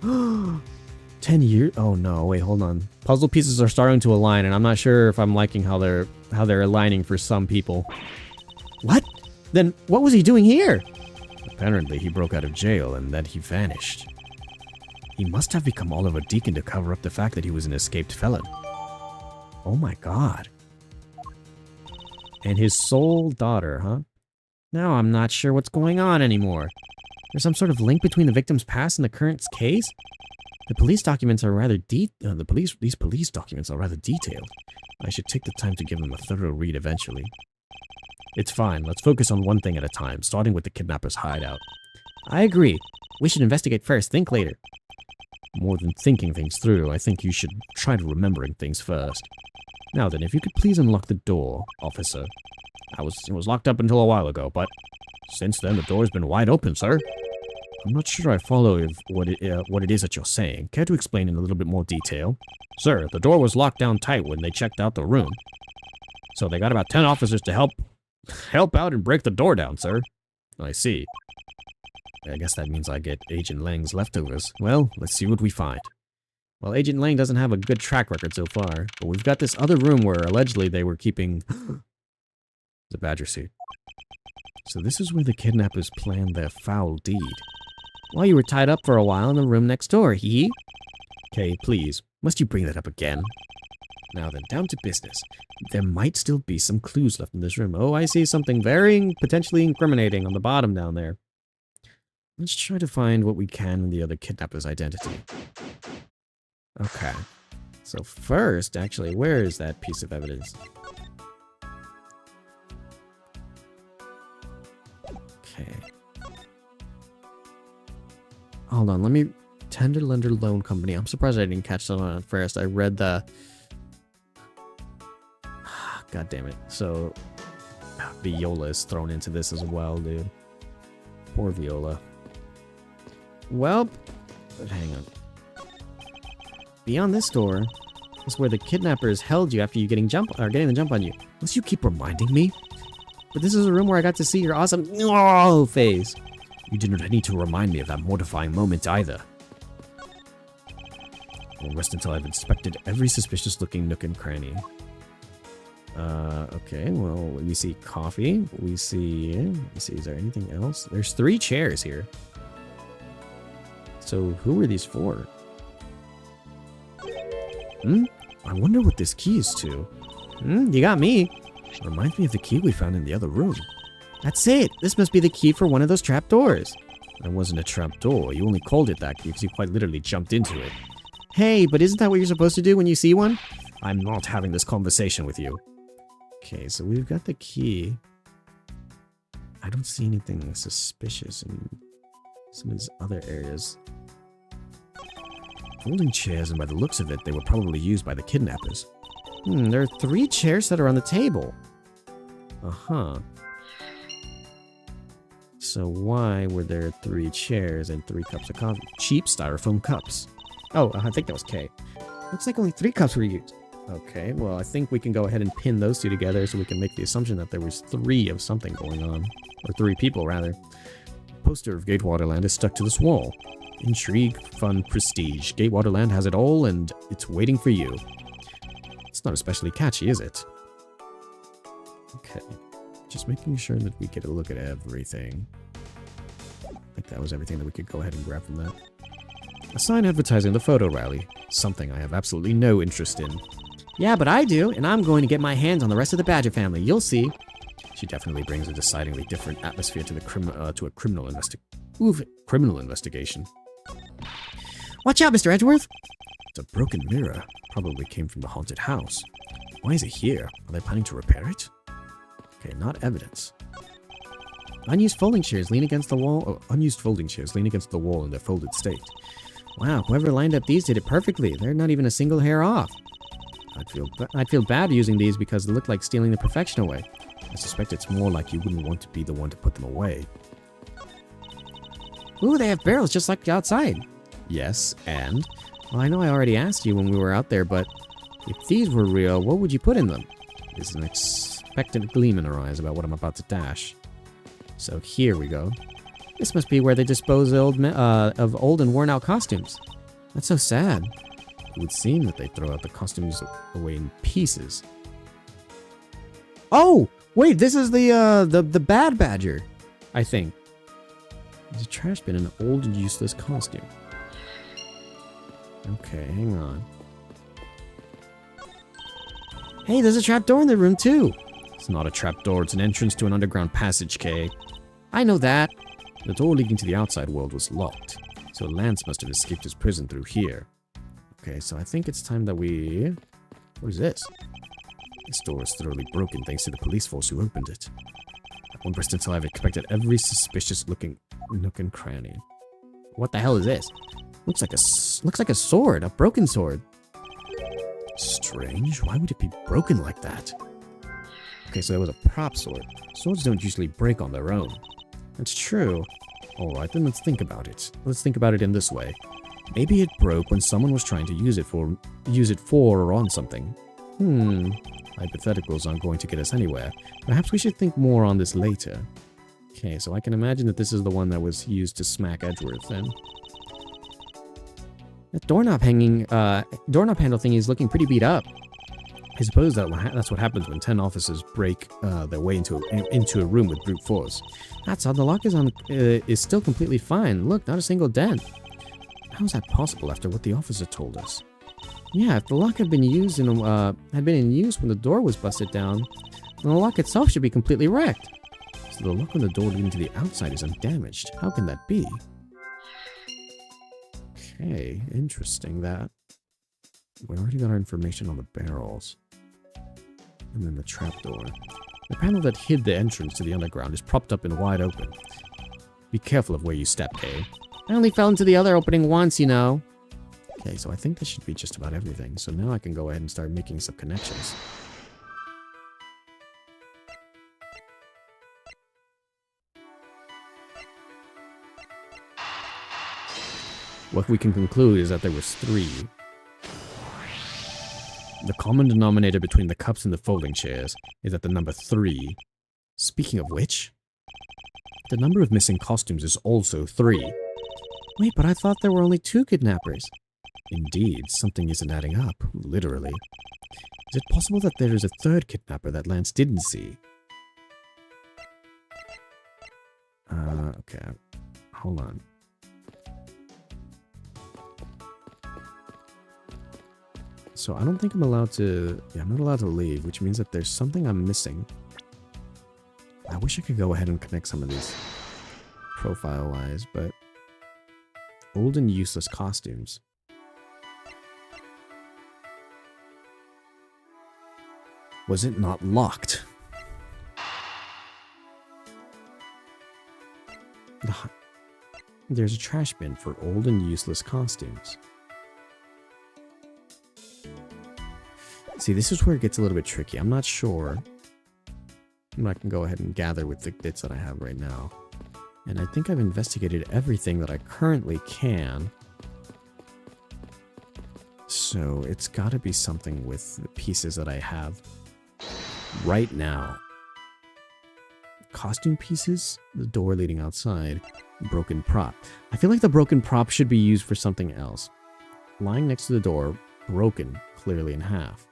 Speaker 6: 10 years? Oh no, wait, hold on. Puzzle pieces are starting to align, and I'm not sure if I'm liking how they're aligning for some people. What? Then what was he doing here? Apparently he broke out of jail and then he vanished. He must have become Oliver Deacon to cover up the fact that he was an escaped felon. Oh my god. And his sole daughter, huh? Now I'm not sure what's going on anymore. There's some sort of link between the victim's past and the current case? The police documents are rather these police documents are rather detailed. I should take the time to give them a thorough read eventually. It's fine, let's focus on one thing at a time, starting with the kidnapper's hideout. I agree. We should investigate first, think later. More than thinking things through, I think you should try to remembering things first. Now then, if you could please unlock the door, officer. It was locked up until a while ago, but since then the door's been wide open, sir. I'm not sure I follow what it is that you're saying. Care to explain in a little bit more detail?
Speaker 4: Sir, the door was locked down tight when they checked out the room. So they got about 10 officers to help out and break the door down, sir.
Speaker 6: I see. I guess that means I get Agent Lang's leftovers. Well, let's see what we find. Well, Agent Lang doesn't have a good track record so far, but we've got this other room where allegedly they were keeping the badger suit. So this is where the kidnappers planned their foul deed. Well, you were tied up for a while in the room next door, hee? Okay, please, must you bring that up again? Now then, down to business. There might still be some clues left in this room. Oh, I see something very potentially incriminating on the bottom down there. Let's try to find what we can in the other kidnapper's identity. Okay. So first, actually, where is that piece of evidence? Okay. Hold on, let me... Tender Lender Loan Company. I'm surprised I didn't catch that on at first. I read the... God damn it. So, Viola is thrown into this as well, dude. Poor Viola. Well, but hang on. Beyond this door is where the kidnappers held you after you getting the jump on you. Must you keep reminding me? But this is a room where I got to see your awesome face. You did not need to remind me of that mortifying moment either. I'll rest until I've inspected every suspicious-looking nook and cranny. Okay, well, we see coffee. We see, is there anything else? There's 3 chairs here. So who are these for? I wonder what this key is to. You got me.
Speaker 4: Reminds me of the key we found in the other room.
Speaker 6: That's it. This must be the key for one of those trapdoors.
Speaker 4: That wasn't a trap door. You only called it that because you quite literally jumped into it.
Speaker 6: Hey, but isn't that what you're supposed to do when you see one?
Speaker 4: I'm not having this conversation with you.
Speaker 6: Okay, so we've got the key. I don't see anything suspicious in some of these other areas.
Speaker 4: Folding chairs, and by the looks of it, they were probably used by the kidnappers.
Speaker 6: There are 3 chairs that are on the table. Uh-huh. So why were there 3 chairs and 3 cups of coffee?
Speaker 4: Cheap styrofoam cups.
Speaker 6: Oh, I think that was K. Looks like only 3 cups were used. Okay, well, I think we can go ahead and pin those 2 together so we can make the assumption that there was 3 of something going on. Or 3 people, rather.
Speaker 4: The poster of Gatewaterland is stuck to this wall. Intrigue, fun, prestige. Gatewaterland has it all, and it's waiting for you. It's not especially catchy, is it?
Speaker 6: Okay. Just making sure that we get a look at everything. I think that was everything that we could go ahead and grab from that.
Speaker 4: A sign advertising the photo rally. Something I have absolutely no interest in.
Speaker 6: Yeah, but I do, and I'm going to get my hands on the rest of the Badger family. You'll see.
Speaker 4: She definitely brings a decidedly different atmosphere to the criminal investigation.
Speaker 6: Watch out, Mr. Edgeworth!
Speaker 4: It's a broken mirror. Probably came from the haunted house. Why is it here? Are they planning to repair it? Okay, not evidence.
Speaker 6: Unused folding chairs lean against the wall. Oh, unused folding chairs lean against the wall in their folded state. Wow, whoever lined up these did it perfectly. They're not even a single hair off. I'd feel bad using these because they look like stealing the perfection away.
Speaker 4: I suspect it's more like you wouldn't want to be the one to put them away.
Speaker 6: Ooh, they have barrels just like outside.
Speaker 4: Yes, and?
Speaker 6: Well, I know I already asked you when we were out there, but if these were real, what would you put in them?
Speaker 4: There's an expectant gleam in her eyes about what I'm about to dash.
Speaker 6: So here we go. This must be where they dispose of old and worn out costumes. That's so sad.
Speaker 4: It would seem that they throw out the costumes away in pieces.
Speaker 6: Oh! Wait, this is the bad badger, I think.
Speaker 4: There's a trash bin in an old and useless costume.
Speaker 6: Okay, hang on. Hey, there's a trapdoor in the room too.
Speaker 4: It's not a trapdoor, it's an entrance to an underground passage, Kay.
Speaker 6: I know that.
Speaker 4: The door leading to the outside world was locked, so Lance must have escaped his prison through here.
Speaker 6: Okay, so I think it's time that we... What is this?
Speaker 4: This door is thoroughly broken thanks to the police force who opened it. At one until I've expected every suspicious looking nook and cranny.
Speaker 6: What the hell is this? Looks like a sword, a broken sword.
Speaker 4: Strange. Why would it be broken like that?
Speaker 6: Okay, so that was a prop sword.
Speaker 4: Swords don't usually break on their own.
Speaker 6: That's true.
Speaker 4: Alright, then let's think about it. Let's think about it in this way. Maybe it broke when someone was trying to use it for or on something. Hypotheticals aren't going to get us anywhere.
Speaker 6: Perhaps we should think more on this later. Okay, so I can imagine that this is the one that was used to smack Edgeworth then. That doorknob handle thingy is looking pretty beat up.
Speaker 4: I suppose that's what happens when 10 officers break their way into a room with brute force.
Speaker 6: That's odd. The lock is still completely fine. Look, not a single dent.
Speaker 4: How is that possible after what the officer told us?
Speaker 6: Yeah, if the lock had been in use when the door was busted down, then the lock itself should be completely wrecked.
Speaker 4: So the lock on the door leading to the outside is undamaged. How can that be?
Speaker 6: Okay, interesting that.
Speaker 4: We already got our information on the barrels. And then the trapdoor.
Speaker 6: The panel that hid the entrance to the underground is propped up and wide open.
Speaker 4: Be careful of where you step, Kay.
Speaker 6: I only fell into the other opening once, you know.
Speaker 4: Okay, so I think this should be just about everything. So now I can go ahead and start making some connections.
Speaker 6: What we can conclude is that there was 3.
Speaker 4: The common denominator between the cups and the folding chairs is at the number 3. Speaking of which, the number of missing costumes is also 3.
Speaker 6: Wait, but I thought there were only 2 kidnappers.
Speaker 4: Indeed, something isn't adding up, literally. Is it possible that there is a 3rd kidnapper that Lance didn't see?
Speaker 6: Okay. Hold on. So I don't think I'm allowed to... Yeah, I'm not allowed to leave, which means that there's something I'm missing. I wish I could go ahead and connect some of these profile-wise, but... Old and useless costumes. Was it not locked? There's a trash bin for old and useless costumes. See, this is where it gets a little bit tricky. I'm not sure. I can go ahead and gather with the bits that I have right now. And I think I've investigated everything that I currently can. So it's got to be something with the pieces that I have right now. Costume pieces, the door leading outside, broken prop. I feel like the broken prop should be used for something else. Lying next to the door, broken, clearly in half.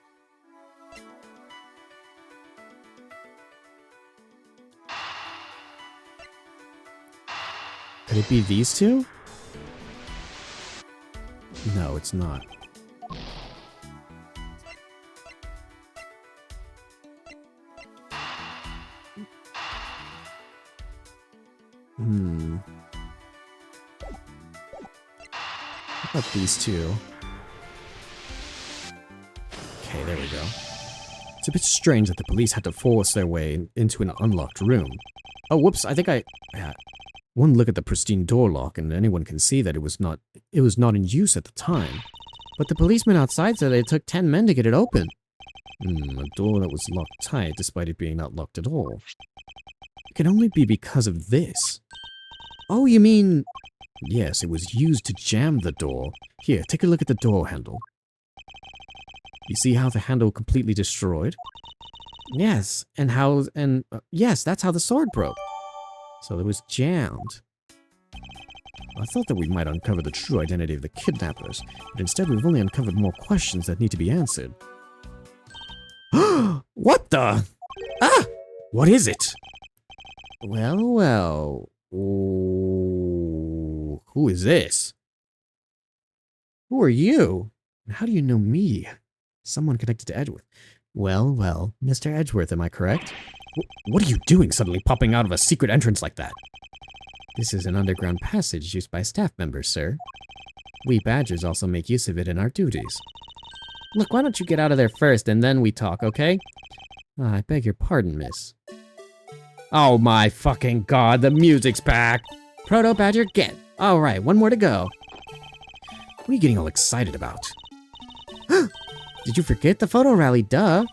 Speaker 6: Could it be these two? No, it's not. How about these two? Okay, there we go. It's a bit strange that the police had to force their way into an unlocked room. Oh, whoops, I think one look at the pristine door lock and anyone can see that it was not in use at the time. But the policeman outside said it took 10 men to get it open. A door that was locked tight despite it being not locked at all. It can only be because of this. Oh, you mean... Yes, it was used to jam the door. Here, take a look at the door handle. You see how the handle completely destroyed? Yes, yes, that's how the sword broke. So it was jammed. I thought that we might uncover the true identity of the kidnappers, but instead we've only uncovered more questions that need to be answered. What the? Ah! What is it? Well. Ooh, who is this? Who are you? And how do you know me? Someone connected to Edgeworth. Well, Mr. Edgeworth, am I correct? What are you doing suddenly popping out of a secret entrance like that? This is an underground passage used by staff members, sir. We Badgers also make use of it in our duties. Look, why don't you get out of there first and then we talk, okay? I beg your pardon, miss. Oh my fucking god, the music's back! Proto Badger, get! Alright, one more to go. What are you getting all excited about? Did you forget the photo rally? Duh!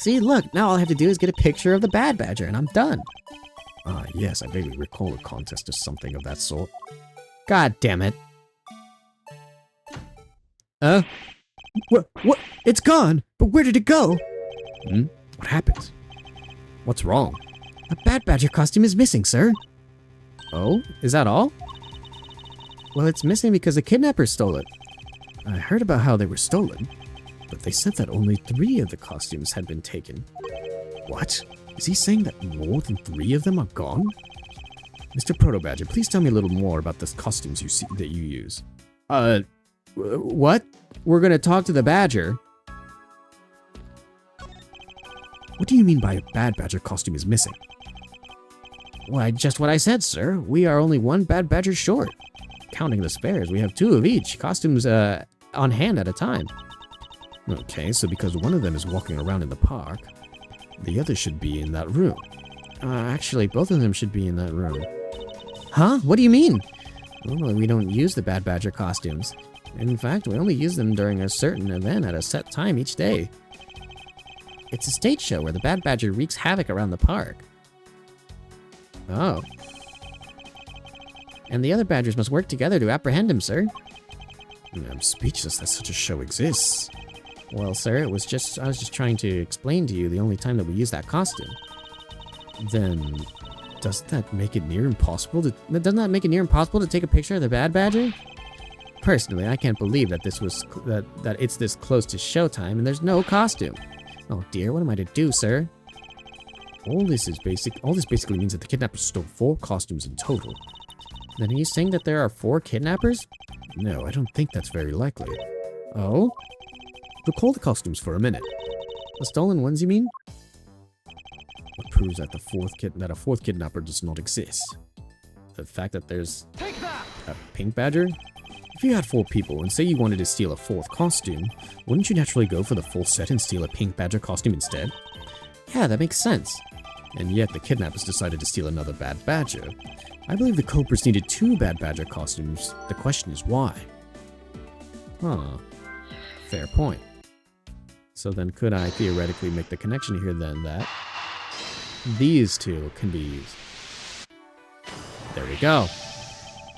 Speaker 6: See, look, now all I have to do is get a picture of the Bad Badger and I'm done. Yes, I vaguely recall a contest or something of that sort. God damn it. What? It's gone! But where did it go? What happened? What's wrong? A Bad Badger costume is missing, sir. Oh? Is that all? Well, it's missing because the kidnappers stole it. I heard about how they were stolen, but they said that only 3 of the costumes had been taken. What? Is he saying that more than 3 of them are gone? Mr. Proto Badger, please tell me a little more about the costumes that you use. What? We're gonna talk to the Badger. What do you mean by a Bad Badger costume is missing? Why, just what I said, sir. We are only 1 Bad Badger short. Counting the spares, we have 2 of each, costumes on hand at a time. Okay, so because one of them is walking around in the park, the other should be in that room. Actually, both of them should be in that room. Huh? What do you mean? Normally, we don't use the Bad Badger costumes. In fact, we only use them during a certain event at a set time each day. It's a stage show where the Bad Badger wreaks havoc around the park. Oh. And the other Badgers must work together to apprehend him, sir. I'm speechless that such a show exists. Well, sir, I was just trying to explain to you the only time that we use that costume. Then, doesn't that make it near impossible to take a picture of the Bad Badger? Personally, I can't believe that that it's this close to showtime and there's no costume. Oh dear, what am I to do, sir? All this basically means that the kidnappers stole 4 costumes in total. Then are you saying that there are 4 kidnappers? No, I don't think that's very likely. Oh?
Speaker 4: Look, hold the costumes for a minute.
Speaker 6: The stolen ones, you mean?
Speaker 4: What proves that a fourth kidnapper does not exist?
Speaker 6: The fact that there's
Speaker 4: A pink badger? If you had 4 people and say you wanted to steal a 4th costume, wouldn't you naturally go for the full set and steal a pink badger costume instead?
Speaker 6: Yeah, that makes sense.
Speaker 4: And yet the kidnappers decided to steal another bad badger. I believe the culprits needed 2 bad badger costumes. The question is why?
Speaker 6: Huh.
Speaker 4: Fair point.
Speaker 6: So then could I theoretically make the connection here then that
Speaker 4: These 2 can be used. There we go.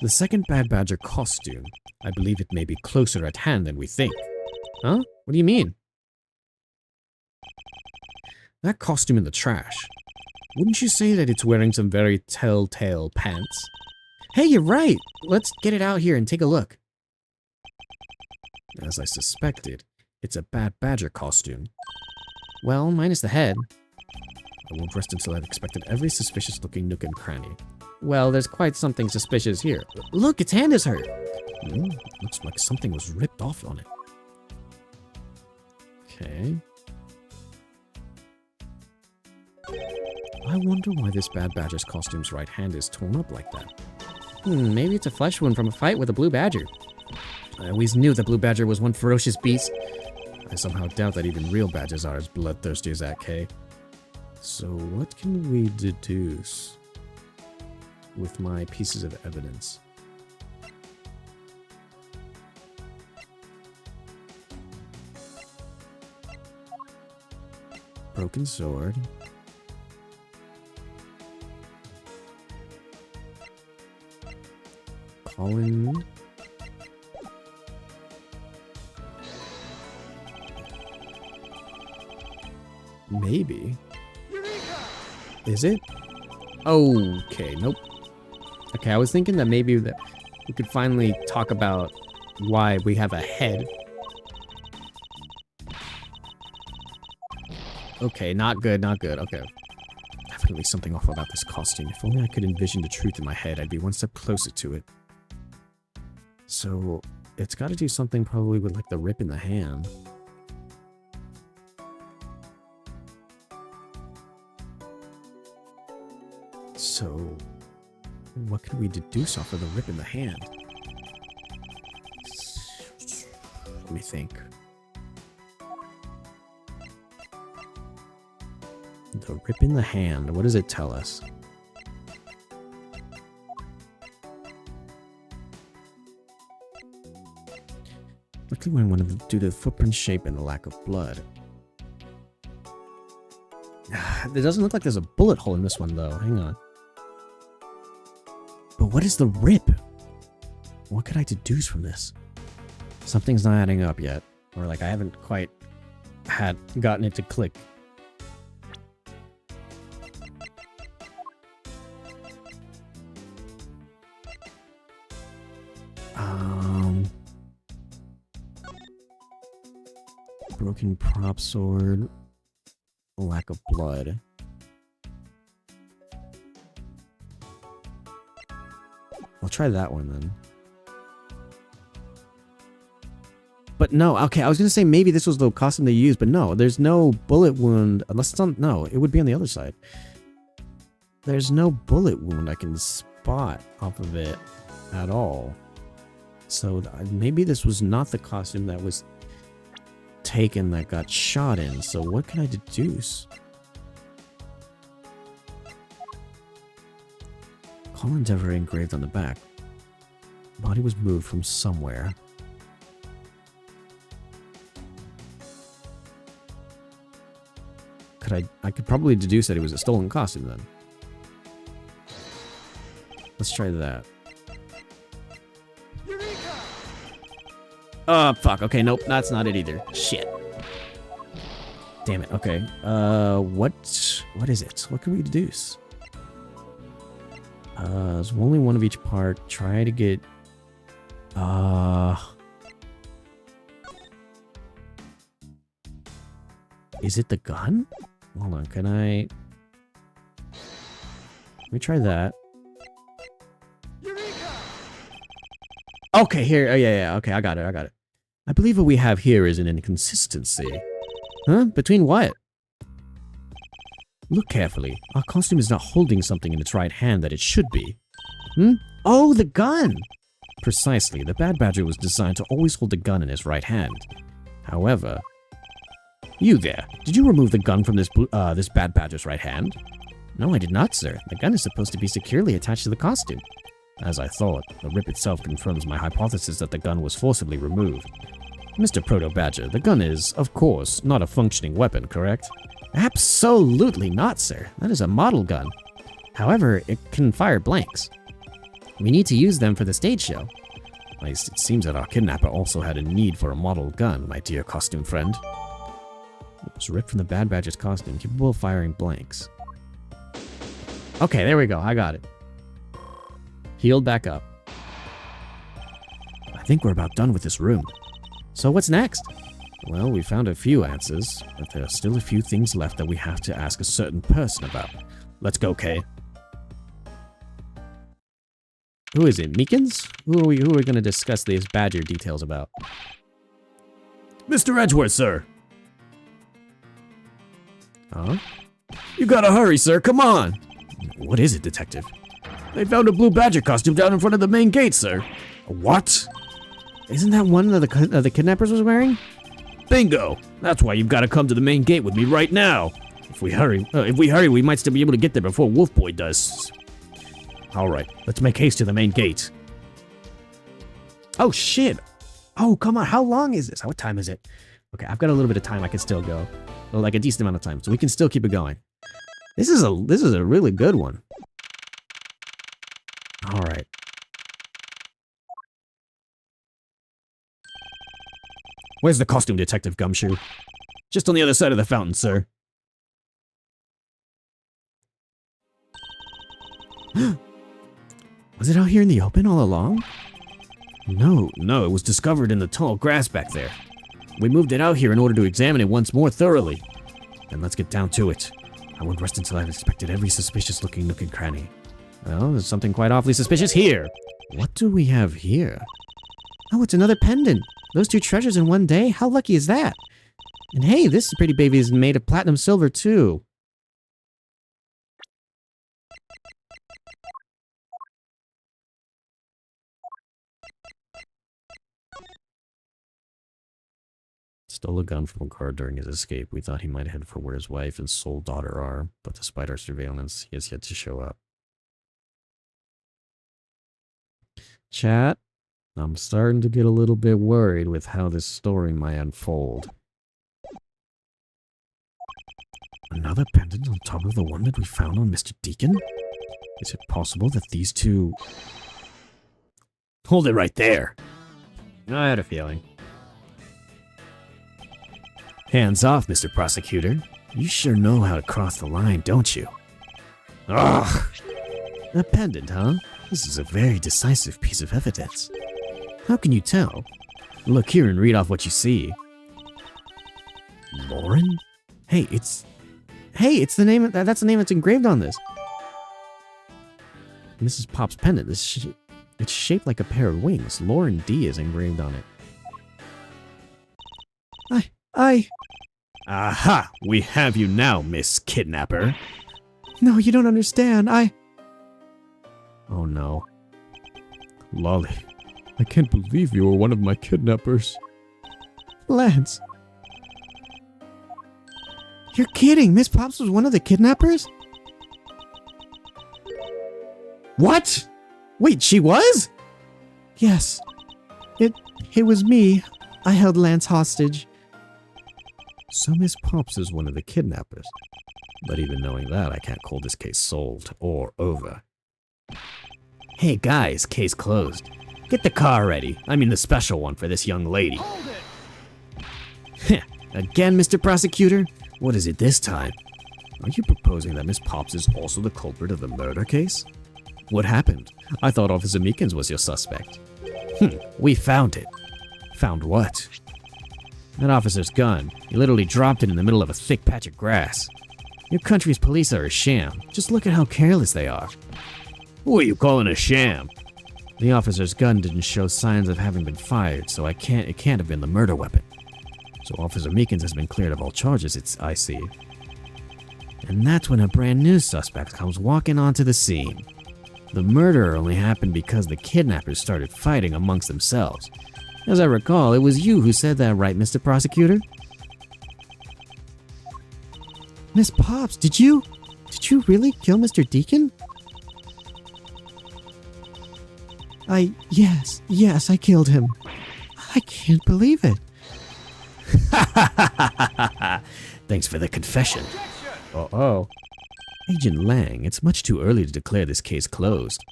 Speaker 4: The second bad badger costume. I believe it may be closer at hand than we think.
Speaker 6: Huh? What do you mean?
Speaker 4: That costume in the trash. Wouldn't you say that it's wearing some very telltale pants?
Speaker 6: Hey, you're right! Let's get it out here and take a look.
Speaker 4: As I suspected, it's a bad badger costume.
Speaker 6: Well, minus the head.
Speaker 4: I won't rest until I've inspected every suspicious-looking nook and cranny.
Speaker 6: Well, there's quite something suspicious here. Look, its hand is hurt.
Speaker 4: Looks like something was ripped off on it.
Speaker 6: Okay.
Speaker 4: I wonder why this bad badger's costume's right hand is torn up like that.
Speaker 6: Maybe it's a flesh wound from a fight with a blue badger. I always knew the blue badger was one ferocious beast.
Speaker 4: I somehow doubt that even real badgers are as bloodthirsty as that, Kay. So what can we deduce with my pieces of evidence? Broken sword. Colin. Maybe. Is it?
Speaker 6: Okay, nope. Okay, I was thinking that maybe that we could finally talk about why we have a head. Okay, not good, not good. Okay.
Speaker 4: Definitely something off about this costume. If only I could envision the truth in my head, I'd be one step closer to it. So, it's got to do something probably with like the rip in the hand. So, what could we deduce off of the rip in the hand? Let me think. The rip in the hand, what does it tell us? Luckily when one of them due to the footprint shape and the lack of blood.
Speaker 6: It doesn't look like there's a bullet hole in this one though. Hang on.
Speaker 4: But what is the rip? What could I deduce from this?
Speaker 6: Something's not adding up yet. Or like I haven't quite gotten it to click.
Speaker 4: Broken prop sword. Lack of blood. I'll try that one then.
Speaker 6: But no, okay, I was gonna say maybe this was the costume they used, but no, there's no bullet wound unless it's on. No, it would be on the other side.
Speaker 4: There's no bullet wound I can spot off of it at all. So maybe this was not the costume that was taken that got shot in. So what can I deduce? Call Endeavor engraved on the back. Body was moved from somewhere. I could probably deduce that it was a stolen costume then. Let's try that.
Speaker 6: Oh, fuck. Okay, nope, that's not it either. Shit.
Speaker 4: Damn it. Okay. What is it? What can we deduce? There's only one of each part. Try to get... Is it the gun? Hold on, can I... Let me try that.
Speaker 6: Okay, here. Oh, yeah, okay, I got it. I believe what we have here is an inconsistency. Huh? Between what? Look carefully. Our costume is not holding something in its right hand that it should be. Oh, the gun! Precisely. The Bad Badger was designed to always hold the gun in his right hand. However... You there. Did you remove the gun from this Bad Badger's right hand? No, I did not, sir. The gun is supposed to be securely attached to the costume. As I thought, the rip itself confirms my hypothesis that the gun was forcibly removed. Mr. Proto-Badger, the gun is, of course, not a functioning weapon, correct? Absolutely not, sir. That is a model gun. However, it can fire blanks. We need to use them for the stage show. It seems that our kidnapper also had a need for a model gun, my dear costume friend. It was ripped from the Bad Badger's costume, capable of firing blanks. Okay, there we go. I got it. Healed back up. I think we're about done with this room. So what's next? Well, we found a few answers, but there are still a few things left that we have to ask a certain person about. Let's go, Kay. Who is it? Meekins? Who are we going to discuss these Badger details about?
Speaker 4: Mr. Edgeworth, sir.
Speaker 6: Huh?
Speaker 4: You gotta hurry, sir. Come on.
Speaker 6: What is it, detective?
Speaker 4: They found a blue Badger costume down in front of the main gate, sir.
Speaker 6: What? Isn't that one that the kidnappers was wearing?
Speaker 4: Bingo! That's why you've got to come to the main gate with me right now. If we hurry, we might still be able to get there before Wolfboy does. All right, let's make haste to the main gate.
Speaker 6: Oh shit! Oh come on! How long is this? What time is it? Okay, I've got a little bit of time. I can still go, well, like a decent amount of time, so we can still keep it going. This is a really good one. All right.
Speaker 4: Where's the costume, Detective Gumshoe? Just on the other side of the fountain, sir.
Speaker 6: Was it out here in the open all along?
Speaker 4: No, it was discovered in the tall grass back there. We moved it out here in order to examine it once more thoroughly. And let's get down to it. I won't rest until I've inspected every suspicious-looking nook and cranny.
Speaker 6: Well, there's something quite awfully suspicious here. What do we have here? Oh, it's another pendant. Those two treasures in one day? How lucky is that? And hey, this pretty baby is made of platinum silver too. Stole a gun from a guard during his escape. We thought he might head for where his wife and sole daughter are, but despite our surveillance, he has yet to show up. Chat, I'm starting to get a little bit worried with how this story might unfold. Another pendant on top of the one that we found on Mr. Deacon? Is it possible that these two...
Speaker 4: Hold it right there.
Speaker 6: I had a feeling.
Speaker 4: Hands off, Mr. Prosecutor. You sure know how to cross the line, don't you? Ugh!
Speaker 6: A pendant, huh? This is a very decisive piece of evidence. How can you tell?
Speaker 4: Look here and read off what you see.
Speaker 6: Lauren? Hey, it's the name. That's the name that's engraved on this. Mrs. Pop's pendant. It's shaped like a pair of wings. Lauren D is engraved on it.
Speaker 4: Aha! We have you now, Miss Kidnapper.
Speaker 6: No, you don't understand. Oh no.
Speaker 5: Lolly, I can't believe you were one of my kidnappers.
Speaker 6: Lance. You're kidding! Miss Pops was one of the kidnappers?
Speaker 4: What? Wait, she was?
Speaker 6: Yes. It was me. I held Lance hostage. So Miss Pops is one of the kidnappers. But even knowing that, I can't call this case solved or over.
Speaker 4: Hey guys, case closed. Get the car ready. I mean the special one for this young lady.
Speaker 3: Hold it!
Speaker 4: Again, Mr. Prosecutor? What is it this time?
Speaker 6: Are you proposing that Miss Pops is also the culprit of the murder case?
Speaker 4: What happened? I thought Officer Meekins was your suspect.
Speaker 6: We found it.
Speaker 4: Found what?
Speaker 6: That officer's gun. He literally dropped it in the middle of a thick patch of grass. Your country's police are a sham. Just look at how careless they are.
Speaker 4: Who are you calling a sham? The officer's gun didn't show signs of having been fired, so it can't have been the murder weapon. So Officer Meekins has been cleared of all charges, I see. And that's when a brand new suspect comes walking onto the scene. The murder only happened because the kidnappers started fighting amongst themselves. As I recall, it was you who said that, right, Mr. Prosecutor?
Speaker 5: Miss Pops, did you really kill Mr. Deacon? Yes, I killed him. I can't believe it.
Speaker 4: Thanks for the confession.
Speaker 6: Uh-oh.
Speaker 4: Agent Lang, it's much too early to declare this case closed.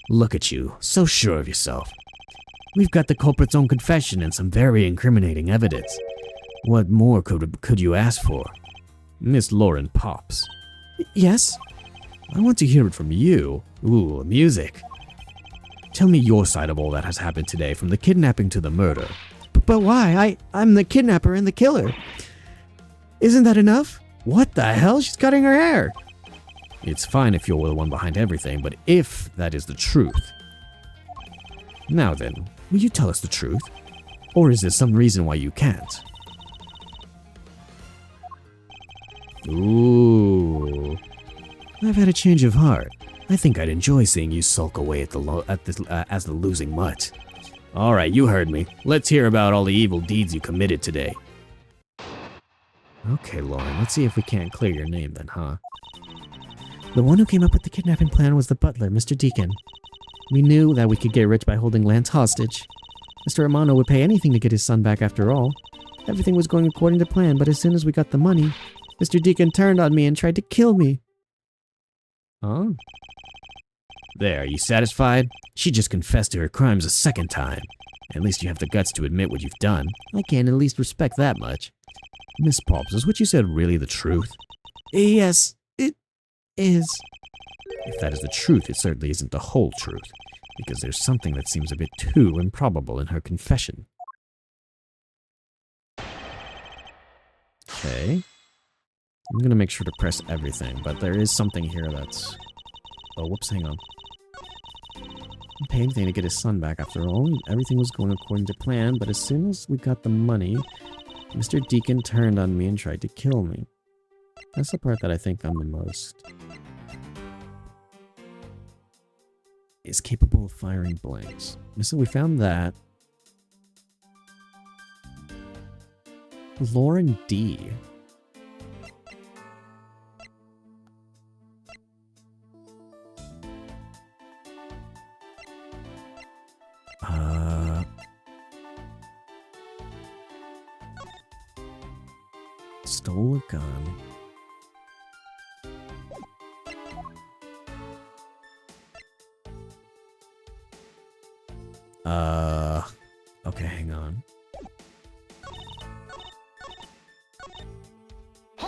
Speaker 4: Look at you, so sure of yourself. We've got the culprit's own confession and some very incriminating evidence. What more could you ask for? Miss Lauren Pops.
Speaker 5: Yes?
Speaker 4: I want to hear it from you. Ooh, music. Tell me your side of all that has happened today, from the kidnapping to the murder.
Speaker 5: But why? I'm the kidnapper and the killer. Isn't that enough?
Speaker 4: What the hell? She's cutting her hair. It's fine if you're the one behind everything, but if that is the truth. Now then, will you tell us the truth? Or is there some reason why you can't? Ooh. I've had a change of heart. I think I'd enjoy seeing you sulk away as the losing mutt. All right, you heard me. Let's hear about all the evil deeds you committed today. Okay, Lauren, let's see if we can't clear your name then, huh?
Speaker 5: The one who came up with the kidnapping plan was the butler, Mr. Deacon. We knew that we could get rich by holding Lance hostage. Mr. Romano would pay anything to get his son back after all. Everything was going according to plan, but as soon as we got the money, Mr. Deacon turned on me and tried to kill me.
Speaker 4: Huh? There, you satisfied? She just confessed to her crimes a second time. At least you have the guts to admit what you've done. I can at least respect that much. Miss Pops, is what you said really the truth?
Speaker 5: Yes, it is.
Speaker 4: If that is the truth, it certainly isn't the whole truth, because there's something that seems a bit too improbable in her confession. Okay. I'm gonna make sure to press everything, but there is something here that's... Oh, whoops, hang on.
Speaker 5: He paid anything to get his son back after all. Everything was going according to plan, but as soon as we got the money, Mr. Deacon turned on me and tried to kill me. That's the part that I think I'm the most.
Speaker 4: Is capable of firing blanks. So we found that.
Speaker 5: Lauren D.
Speaker 4: Stole a gun. Okay, hang on.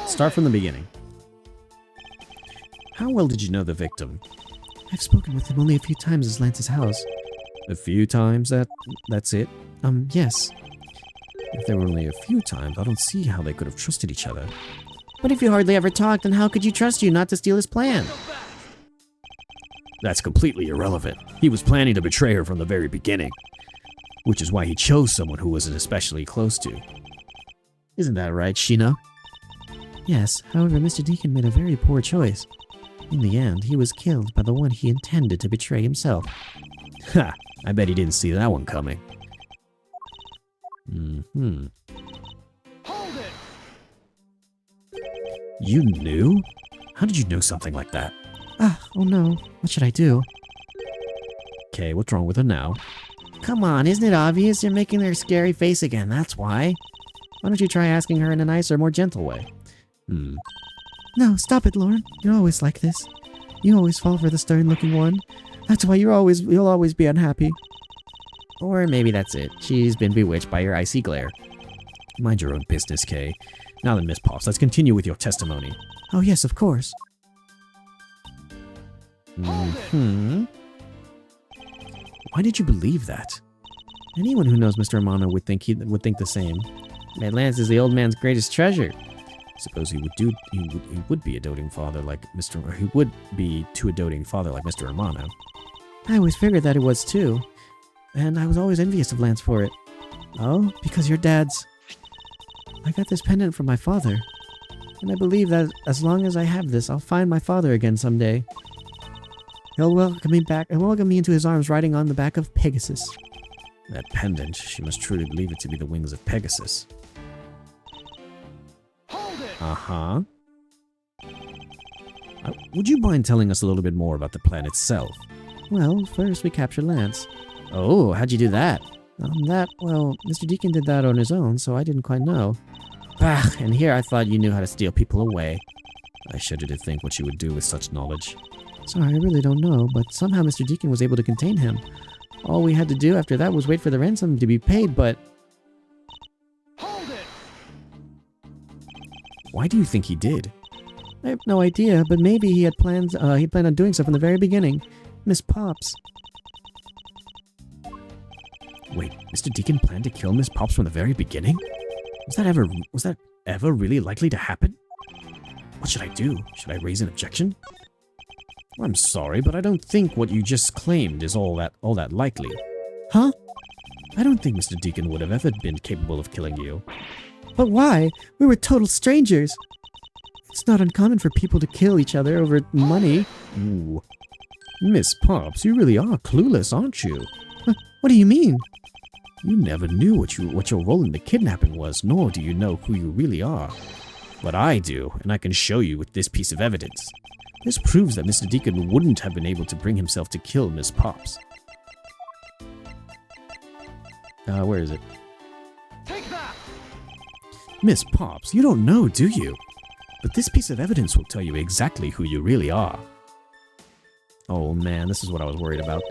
Speaker 6: Start from the beginning. How well did you know the victim?
Speaker 5: I've spoken with him only a few times at Lance's house.
Speaker 6: A few times? That's it?
Speaker 5: Yes.
Speaker 6: If there were only a few times, I don't see how they could have trusted each other.
Speaker 5: But if you hardly ever talked, then how could you trust you not to steal his plan?
Speaker 4: That's completely irrelevant. He was planning to betray her from the very beginning, which is why he chose someone who wasn't especially close to.
Speaker 6: Isn't that right, Sheena?
Speaker 5: Yes, however, Mr. Deacon made a very poor choice. In the end, he was killed by the one he intended to betray himself.
Speaker 4: Ha! I bet he didn't see that one coming.
Speaker 3: Hold it!
Speaker 4: You knew? How did you know something like that?
Speaker 5: Oh no. What should I do?
Speaker 4: Okay, what's wrong with her now?
Speaker 5: Come on, isn't it obvious? You're making her scary face again, that's why. Why don't you try asking her in a nicer, more gentle way? No, stop it, Lauren. You're always like this. You always fall for the stern-looking one. That's why you'll always be unhappy.
Speaker 6: Or maybe that's it. She's been bewitched by your icy glare.
Speaker 4: Mind your own business, Kay. Now then, Miss Pops, let's continue with your testimony.
Speaker 5: Oh yes, of course.
Speaker 4: Why did you believe that?
Speaker 6: Anyone who knows Mr. Romano would think the same. That Lance is the old man's greatest treasure.
Speaker 4: Suppose he would be a doting father like Mr. Or he would be to a doting father like Mr. Romano.
Speaker 5: I always figured that it was too. And I was always envious of Lance for it. Oh, because your dad's... I got this pendant from my father. And I believe that as long as I have this, I'll find my father again someday. He'll welcome me back and welcome me into his arms riding on the back of Pegasus.
Speaker 4: That pendant, she must truly believe it to be the wings of Pegasus. Uh-huh. Would you mind telling us a little bit more about the plan itself?
Speaker 5: Well, first we captured Lance.
Speaker 4: Oh, how'd you do that?
Speaker 5: Well, Mr. Deacon did that on his own, so I didn't quite know.
Speaker 4: Bah, and here I thought you knew how to steal people away. I shudder to think what you would do with such knowledge.
Speaker 5: Sorry, I really don't know, but somehow Mr. Deacon was able to contain him. All we had to do after that was wait for the ransom to be paid, but...
Speaker 4: Why do you think he did?
Speaker 5: I have no idea, but maybe he planned on doing so from the very beginning. Miss Pops.
Speaker 4: Wait, Mr. Deacon planned to kill Miss Pops from the very beginning? Was that ever really likely to happen? What should I do? Should I raise an objection? I'm sorry, but I don't think what you just claimed is all that likely.
Speaker 5: Huh?
Speaker 4: I don't think Mr. Deacon would have ever been capable of killing you.
Speaker 5: But why? We were total strangers. It's not uncommon for people to kill each other over money.
Speaker 4: Ooh. Miss Pops, you really are clueless, aren't you?
Speaker 5: What do you mean?
Speaker 4: You never knew what your role in the kidnapping was, nor do you know who you really are. But I do, and I can show you with this piece of evidence. This proves that Mr. Deacon wouldn't have been able to bring himself to kill Miss Pops.
Speaker 5: Where is it?
Speaker 3: Take that!
Speaker 4: Miss Pops, you don't know, do you? But this piece of evidence will tell you exactly who you really are.
Speaker 6: Oh man, this is what I was worried about.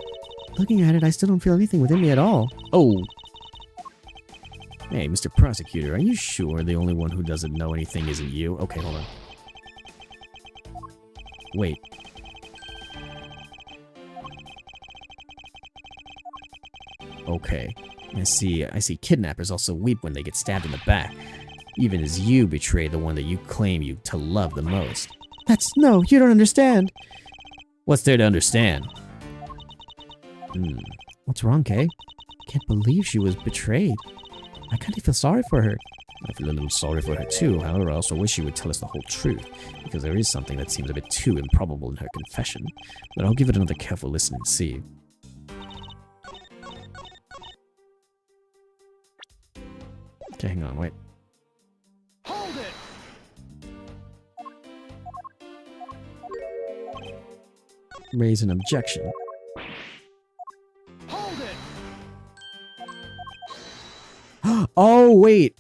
Speaker 5: Looking at it, I still don't feel anything within me at all.
Speaker 6: Oh,
Speaker 4: Hey, Mr. Prosecutor, are you sure the only one who doesn't know anything isn't you? Okay, hold on. Wait. Okay. I see kidnappers also weep when they get stabbed in the back. Even as you betray the one that you claim you to love the most.
Speaker 5: No, you don't understand.
Speaker 4: What's there to understand?
Speaker 5: What's wrong, Kay? Can't believe she was betrayed. I kind of feel sorry for her.
Speaker 4: I feel a little sorry for her too, however I also wish she would tell us the whole truth, because there is something that seems a bit too improbable in her confession, but I'll give it another careful listen and see.
Speaker 6: okay, hang on, wait.
Speaker 3: Hold it!
Speaker 6: Raise an objection.
Speaker 3: Hold it!
Speaker 6: Oh, wait.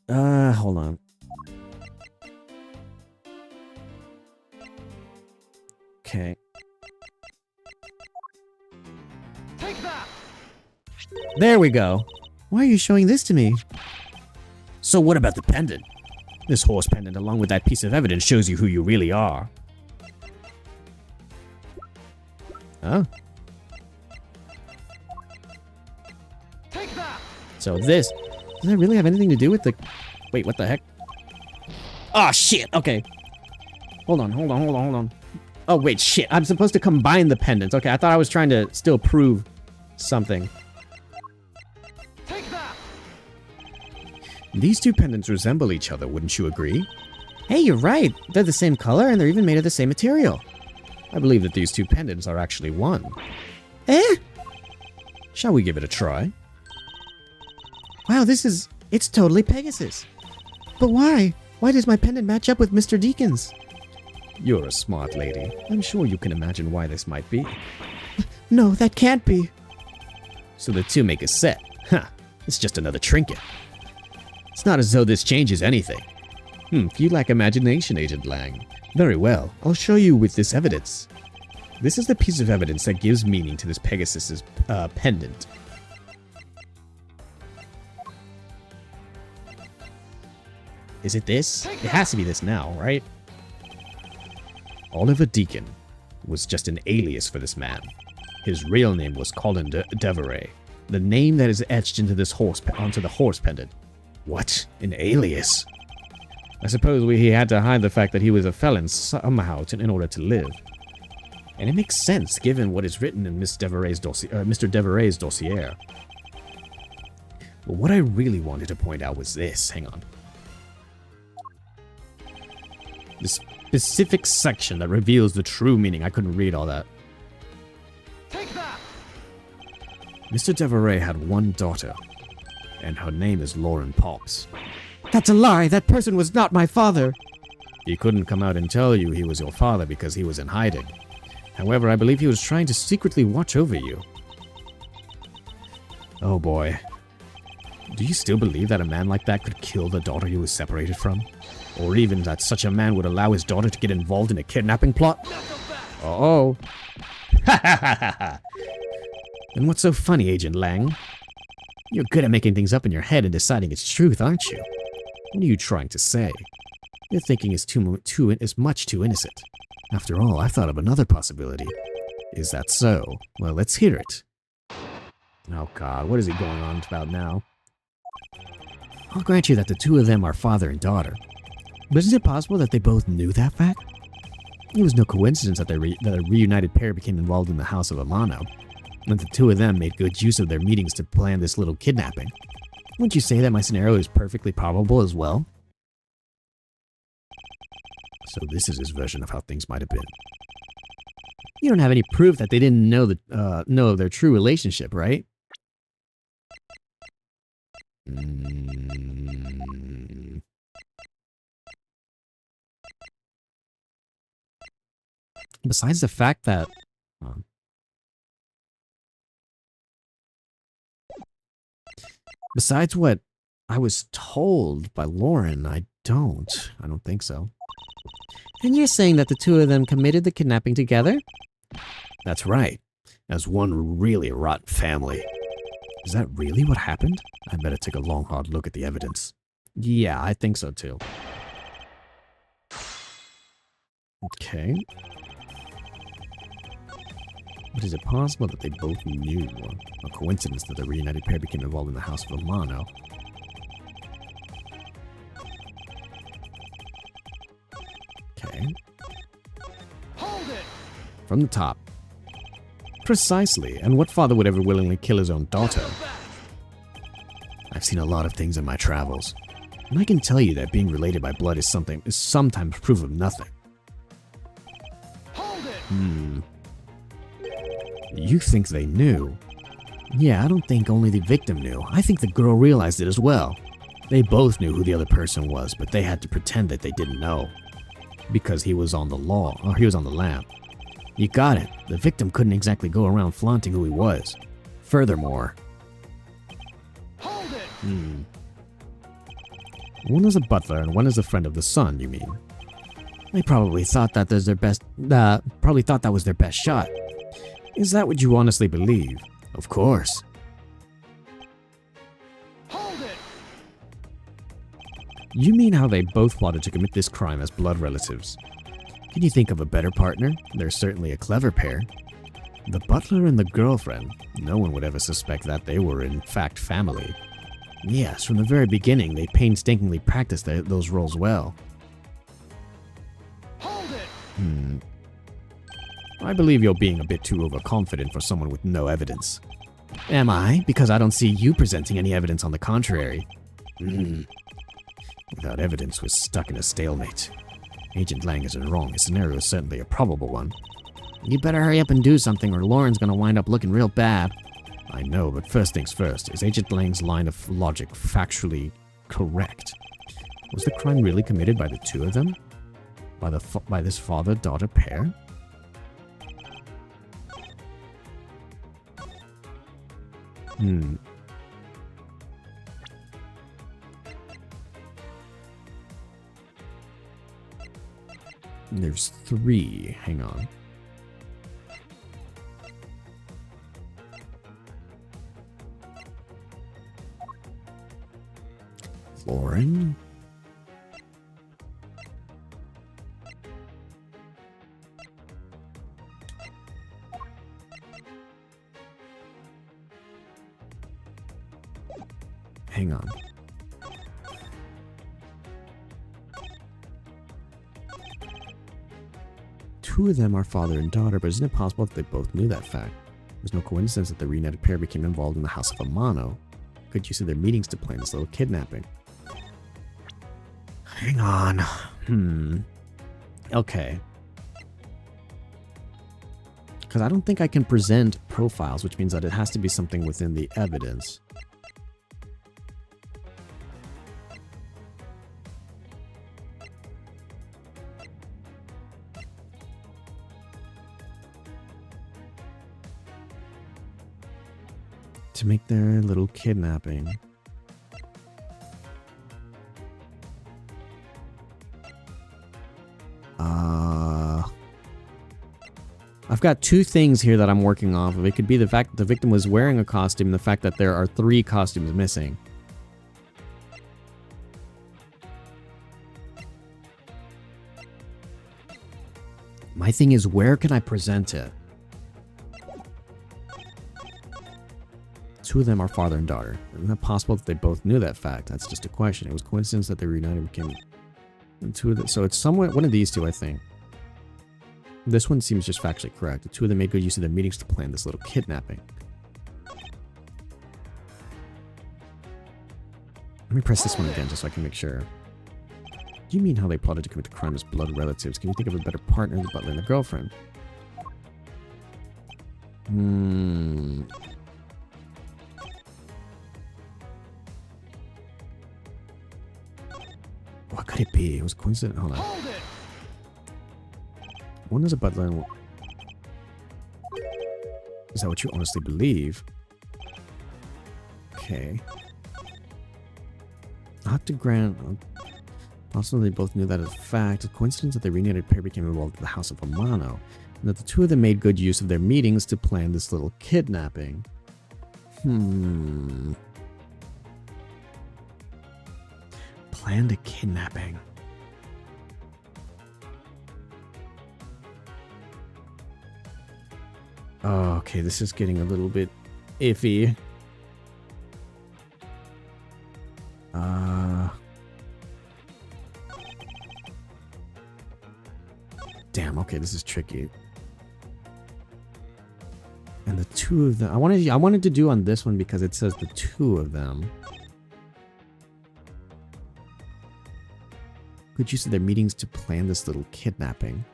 Speaker 6: Hold on. Okay.
Speaker 3: Take that!
Speaker 6: There we go.
Speaker 5: Why are you showing this to me?
Speaker 4: So what about the pendant? This horse pendant, along with that piece of evidence, shows you who you really are.
Speaker 6: Oh.
Speaker 3: Take that!
Speaker 6: So this, does that really have anything to do with the... Wait, what the heck? Oh, shit. Okay. Hold on. Oh, wait, shit. I'm supposed to combine the pendants. Okay, I thought I was trying to still prove something.
Speaker 3: Take that!
Speaker 4: These two pendants resemble each other, wouldn't you agree?
Speaker 6: Hey, you're right. They're the same color and they're even made of the same material.
Speaker 4: I believe that these two pendants are actually one.
Speaker 6: Eh?
Speaker 4: Shall we give it a try?
Speaker 5: Wow, it's totally Pegasus. But why? Why does my pendant match up with Mr. Deacon's?
Speaker 4: You're a smart lady. I'm sure you can imagine why this might be.
Speaker 5: No, that can't be.
Speaker 4: So the two make a set. Huh. It's just another trinket. It's not as though this changes anything. You lack imagination, Agent Lang. Very well, I'll show you with this evidence. This is the piece of evidence that gives meaning to this Pegasus's pendant. Is it this? It has to be this now, right? Oliver Deacon was just an alias for this man. His real name was Colin Deveray, the name that is etched into this onto the horse pendant. What? An alias? I suppose he had to hide the fact that he was a felon somehow in order to live.
Speaker 6: And it makes sense given what is written in Mr. Deveray's dossier. But what I really wanted to point out was this. Hang on. The specific section that reveals the true meaning. I couldn't read all that.
Speaker 3: Take that!
Speaker 6: Mr. Deveray had one daughter, and her name is Lauren Pops. That's a lie! That person was not my father! He couldn't come out and tell you he was your father because he was in hiding. However, I believe he was trying to secretly watch over you. Oh boy. Do you still believe that a man like that could kill the daughter he was separated from? Or even that such a man would allow his daughter to get involved in a kidnapping plot? Uh-oh. Ha ha ha ha ha! And what's so funny, Agent Lang? You're good at making things up in your head and deciding it's truth, aren't you? What are you trying to say? Your thinking is much too innocent. After all, I've thought of another possibility. Is that so? Well, let's hear it. Oh god, what is he going on about now? I'll grant you that the two of them are father and daughter. But is it possible that they both knew that fact? It was no coincidence that a reunited pair became involved in the House of Amano, and the two of them made good use of their meetings to plan this little kidnapping. Wouldn't you say that my scenario is perfectly probable as well? So this is his version of how things might have been. You don't have any proof that they didn't know of their true relationship, right? Besides the fact that... Besides what I was told by Lauren, I don't think so. And you're saying that the two of them committed the kidnapping together? That's right. As one really rotten family. Is that really what happened? I better take a long, hard look at the evidence. Yeah, I think so too. Okay. But is it possible that they both knew? A coincidence that the reunited pair became involved in the House of Amano? Okay.
Speaker 3: Hold it!
Speaker 6: From the top. Precisely, and what father would ever willingly kill his own daughter? I've seen a lot of things in my travels, and I can tell you that being related by blood is sometimes proof of nothing.
Speaker 3: Hold it!
Speaker 6: You think they knew? Yeah, I don't think only the victim knew. I think the girl realized it as well. They both knew who the other person was, but they had to pretend that they didn't know. Because he was on the lam. You got it. The victim couldn't exactly go around flaunting who he was. Furthermore...
Speaker 3: Hold it!
Speaker 6: One is a butler and one is a friend of the son, you mean? They probably thought that was their best shot. Is that what you honestly believe? Of course.
Speaker 3: Hold it!
Speaker 6: You mean how they both plotted to commit this crime as blood relatives? Can you think of a better partner? They're certainly a clever pair. The butler and the girlfriend, no one would ever suspect that they were in fact family. Yes, from the very beginning, they painstakingly practiced those roles well.
Speaker 3: Hold it!
Speaker 6: I believe you're being a bit too overconfident for someone with no evidence. Am I? Because I don't see you presenting any evidence on the contrary. Without evidence, we're stuck in a stalemate. Agent Lang isn't wrong. His scenario is certainly a probable one. You better hurry up and do something or Lauren's gonna wind up looking real bad. I know, but first things first. Is Agent Lang's line of logic factually correct? Was the crime really committed by the two of them? By this father-daughter pair? There's 3. Hang on. Lauren? Hang on.
Speaker 4: two of them are father and daughter, but isn't it possible that they both knew that fact? There's no coincidence that the reunited pair became involved in the House of Amano. Good use of their meetings to plan this little kidnapping. Hang on. Okay. Because I don't think I can present profiles, which means that it has to be something within the evidence. To make their little kidnapping. I've got two things here that I'm working off of. It could be the fact that the victim was wearing a costume and the fact that there are 3 costumes missing. My thing is, where can I present it? 2 of them are father and daughter. Isn't it possible that they both knew that fact? That's just a question. It was coincidence that they reunited became... So it's somewhat one of these 2, I think. This one seems just factually correct. The 2 of them made good use of their meetings to plan this little kidnapping. Let me press this one again just so I can make sure. Do you mean how they plotted to commit the crime as blood relatives? Can you think of a better partner than the butler and the girlfriend? What could it be? It was coincident. Hold on. One is a butler and... Is that what you honestly believe? Okay. I'll have to grant... Also, they both knew that as a fact. A coincidence that the reunited pair became involved in the House of Amano, and that the 2 of them made good use of their meetings to plan this little kidnapping. Planned a kidnapping. Oh, okay, this is getting a little bit iffy. Damn, okay, this is tricky. And the 2 of them... I wanted to do on this one because it says the 2 of them. Good use of their meetings to plan this little kidnapping.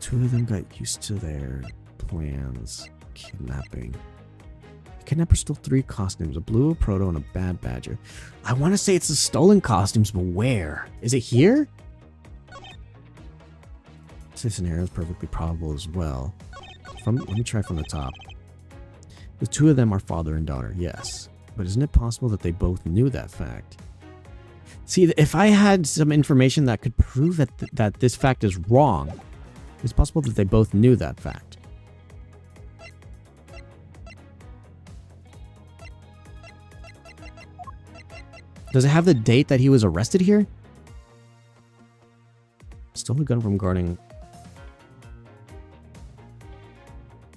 Speaker 4: 2 of them got used to their plans. Kidnapping. The kidnapper stole 3 costumes, a blue, a proto, and a bad badger. I want to say it's the stolen costumes, but where? Is it here? This scenario is perfectly probable as well. Let me try from the top. The 2 of them are father and daughter, yes. But isn't it possible that they both knew that fact? See, if I had some information that could prove that this fact is wrong, it's possible that they both knew that fact. Does it have the date that he was arrested here? Stole a gun from guarding.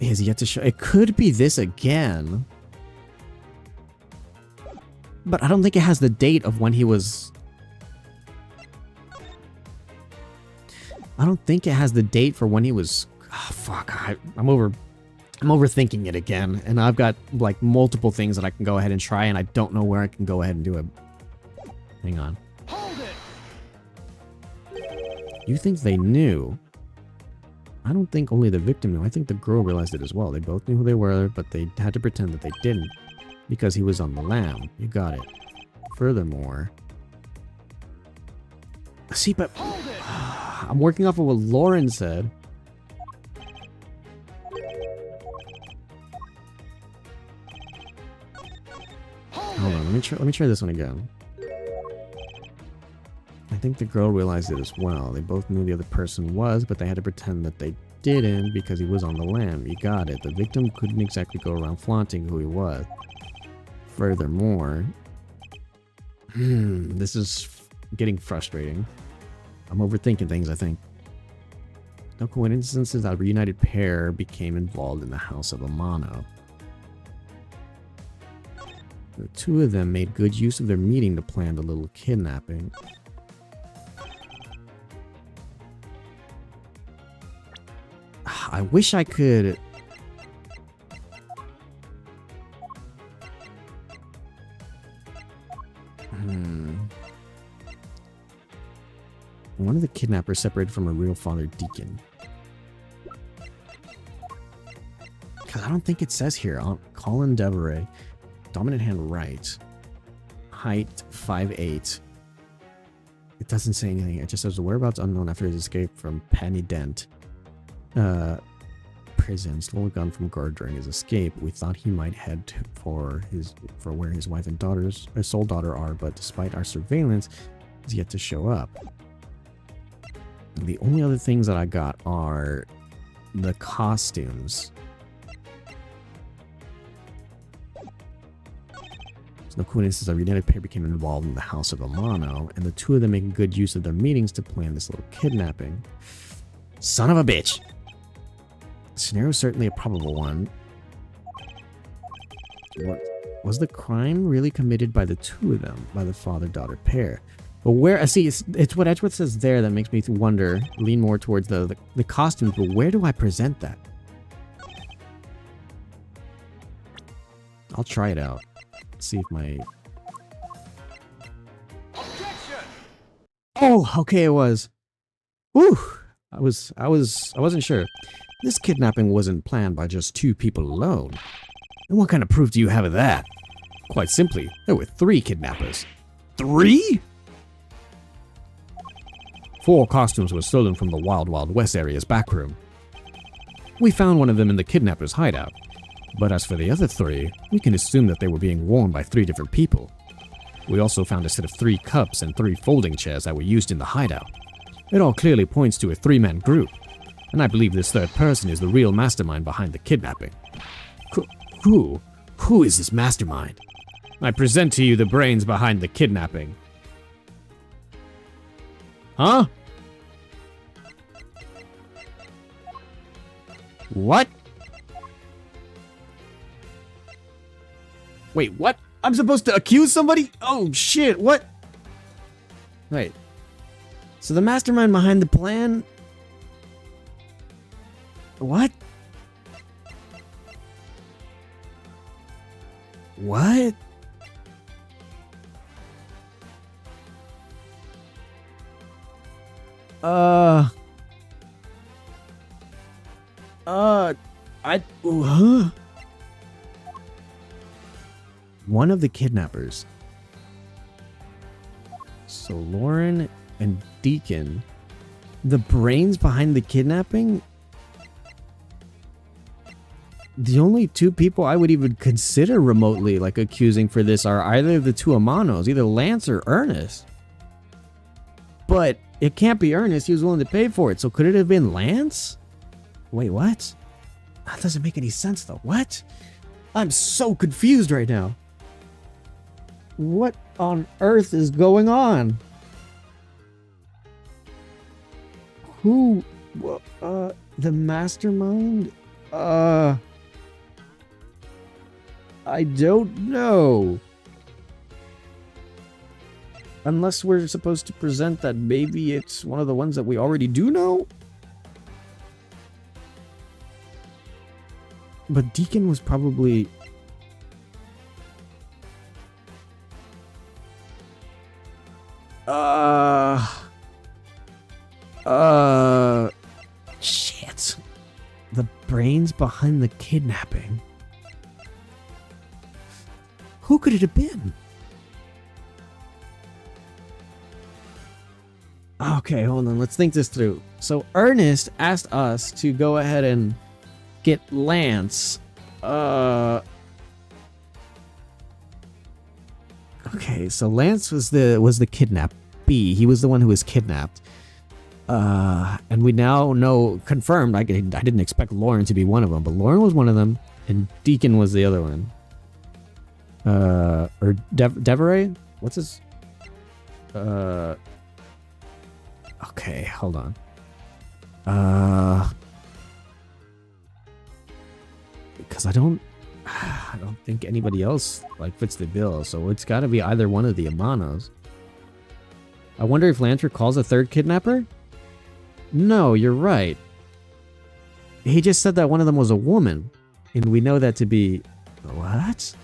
Speaker 4: He has yet to show. It could be this again. But I don't think it has the date of when he was... I don't think it has the date for when he was... Oh, fuck. I'm overthinking it again. And I've got, like, multiple things that I can go ahead and try, and I don't know where I can go ahead and do it. Hang on. You think they knew? I don't think only the victim knew. I think the girl realized it as well. They both knew who they were, but they had to pretend that they didn't. Because he was on the lam. You got it. Furthermore... See, but... I'm working off of what Lauren said. Hold on, let me try this one again. I think the girl realized it as well. They both knew the other person was, but they had to pretend that they didn't because he was on the lam. You got it. The victim couldn't exactly go around flaunting who he was. Furthermore... this is getting frustrating. I'm overthinking things, I think. No coincidences that a reunited pair became involved in the House of Amano. The 2 of them made good use of their meeting to plan the little kidnapping.
Speaker 6: I wish I could... One of the kidnappers separated from a real father Deacon. Because I don't think it says here. Colin Deveray. Dominant hand right. Height 5'8". It doesn't say anything. It just says the whereabouts unknown after his escape from Penny Dent prison. Stole a gun from guard during his escape. We thought he might head for where his wife and sole daughter are, but despite our surveillance, he's yet to show up. The only other things that I got are the costumes. It's no coincidence our united pair became involved in the House of Amano, and the two of them making good use of their meetings to plan this little kidnapping. Son of a bitch! The scenario is certainly a probable one. What was the crime really committed by the two of them, by the father-daughter pair? But where, I see, it's what Edgeworth says there that makes me wonder, lean more towards the costumes, but where do I present that? I'll try it out. See if my... Oh, okay, it was. Woo! I wasn't sure. This kidnapping wasn't planned by just two people alone. And what kind of proof do you have of that? Quite simply, there were 3 kidnappers. 3?! 4 costumes were stolen from the Wild Wild West area's backroom. We found one of them in the kidnapper's hideout, but as for the other 3, we can assume that they were being worn by 3 different people. We also found a set of 3 cups and 3 folding chairs that were used in the hideout. It all clearly points to a 3-man group, and I believe this third person is the real mastermind behind the kidnapping. Who? Who is this mastermind? I present to you the brains behind the kidnapping. Huh? What? Wait, what? I'm supposed to accuse somebody? Oh shit, what? Wait. So the mastermind behind the plan... What? What? Huh? One of the kidnappers. So Lauren and Deacon, the brains behind the kidnapping? The only 2 people I would even consider remotely like accusing for this are either of the 2 Amanos, either Lance or Ernest. But it can't be Ernest, he was willing to pay for it, so could it have been Lance? Wait, what? That doesn't make any sense though. What? I'm so confused right now. What on earth is going on? Who? The mastermind? I don't know. Unless we're supposed to present that maybe it's one of the ones that we already do know? But Deacon was probably... Shit. The brains behind the kidnapping. Who could it have been? Okay, hold on. Let's think this through. So Ernest asked us to go ahead and get Lance. Okay, so Lance was the kidnappee. He was the one who was kidnapped. And we now know, confirmed, I didn't expect Lauren to be one of them, but Lauren was one of them, and Deacon was the other one. Or Deveray? What's his... Okay, hold on. Because I don't think anybody else like fits the bill, so it's got to be either one of the Amanos. I wonder if Lance recalls a third kidnapper? No, you're right. He just said that one of them was a woman, and we know that to be... What?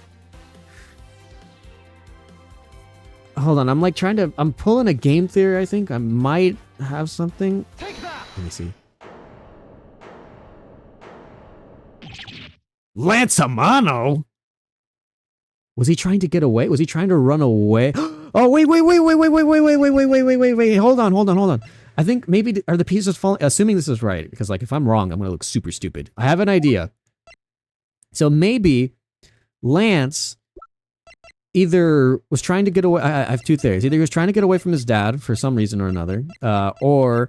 Speaker 6: Hold on, I'm like trying to... I'm pulling a game theory, I think. I might have something. Take that! Let me see. Lanzamano? Was he trying to get away? Was he trying to run away? Oh, wait. Hold on. I think maybe... Are the pieces falling? Assuming this is right, because like if I'm wrong, I'm going to look super stupid. I have an idea. So maybe Lance either was trying to get away... I have two theories. Either he was trying to get away from his dad for some reason or another, or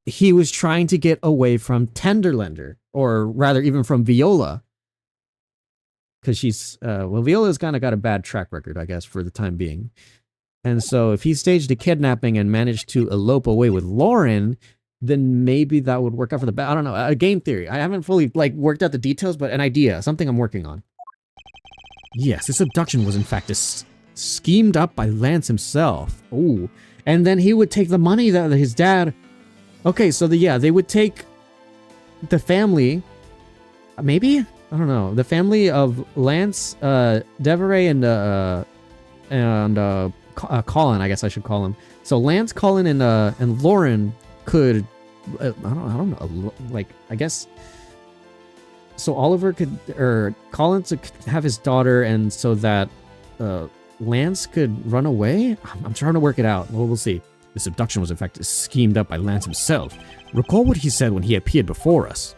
Speaker 6: he was trying to get away from Tenderlander, or rather even from Viola. Because she's... well, Viola's kind of got a bad track record, I guess, for the time being. And so if he staged a kidnapping and managed to elope away with Lauren, then maybe that would work out for the best. I don't know. A game theory. I haven't fully like worked out the details, but an idea. Something I'm working on. Yes, this abduction was in fact schemed up by Lance himself. Oh, and then he would take the money that his dad... Okay, so they would take the family... Maybe? I don't know. The family of Lance, Deveray, and Colin, I guess I should call him. So Lance, Colin, and Lauren could, I don't know, like, I guess. So Oliver could, or Colin could have his daughter, and so that Lance could run away. I'm trying to work it out. Well, we'll see. This abduction was in fact schemed up by Lance himself. Recall what he said when he appeared before us.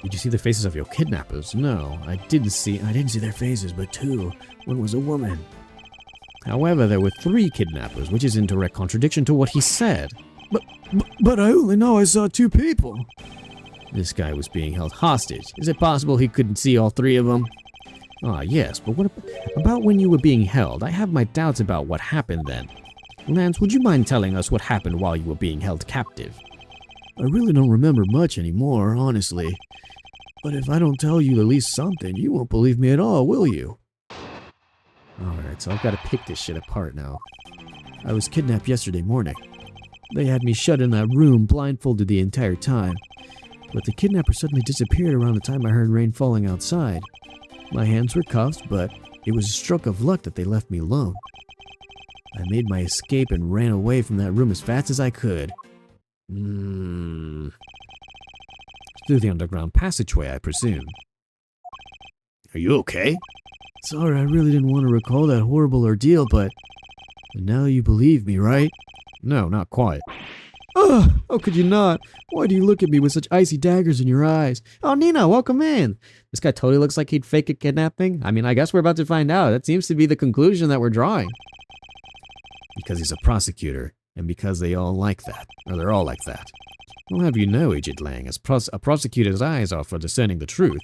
Speaker 6: Did you see the faces of your kidnappers? No, I didn't see their faces, but two. One was a woman. However, there were 3 kidnappers, which is in direct contradiction to what he said. But I only know I saw 2 people. This guy was being held hostage. Is it possible he couldn't see all 3 of them? Ah, yes, but what about when you were being held? I have my doubts about what happened then. Lance, would you mind telling us what happened while you were being held captive? I really don't remember much anymore, honestly. But if I don't tell you at least something, you won't believe me at all, will you? Alright, so I've got to pick this shit apart now. I was kidnapped yesterday morning. They had me shut in that room, blindfolded the entire time. But the kidnapper suddenly disappeared around the time I heard rain falling outside. My hands were cuffed, but it was a stroke of luck that they left me alone. I made my escape and ran away from that room as fast as I could. Through the underground passageway, I presume. Are you okay? Sorry, I really didn't want to recall that horrible ordeal, but... now you believe me, right? No, not quite. Oh, how could you not? Why do you look at me with such icy daggers in your eyes? Oh, Nina, welcome in. This guy totally looks like he'd fake a kidnapping. I mean, I guess we're about to find out. That seems to be the conclusion that we're drawing. Because he's a prosecutor, and because they all like that. Or they're all like that. I'll have you know, Agent Lang, as a prosecutor's eyes are for discerning the truth.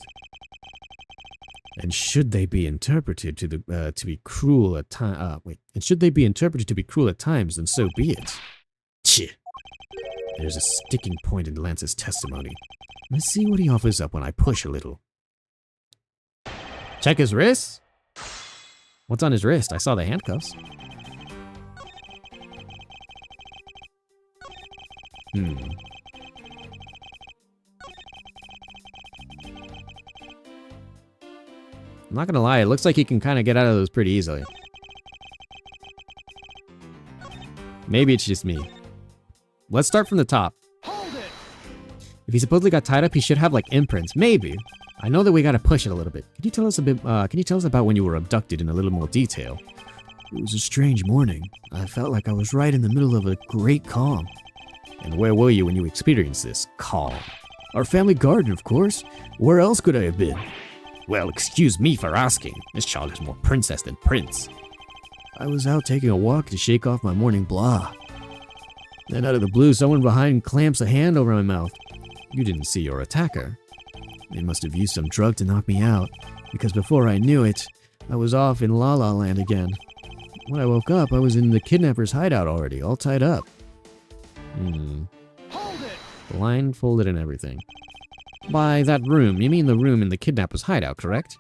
Speaker 6: And should they be interpreted to be cruel at times, and should they be interpreted to be cruel at times, then so be it. Chih. There's a sticking point in Lance's testimony. Let's see what he offers up when I push a little. Check his wrist? What's on his wrist? I saw the handcuffs. I'm not gonna lie, it looks like he can kind of get out of those pretty easily. Maybe it's just me. Let's start from the top. Hold it. If he supposedly got tied up, he should have like imprints. Maybe. I know that we gotta push it a little bit. Can you tell us about when you were abducted in a little more detail? It was a strange morning. I felt like I was right in the middle of a great calm. And where were you when you experienced this calm? Our family garden, of course. Where else could I have been? Well, excuse me for asking. This child is more princess than prince. I was out taking a walk to shake off my morning blah. Then out of the blue, someone behind clamps a hand over my mouth. You didn't see your attacker. They must have used some drug to knock me out, because before I knew it, I was off in La La Land again. When I woke up, I was in the kidnapper's hideout already, all tied up. Hold it! Blindfolded and everything. By that room, you mean the room in the kidnapper's hideout, correct?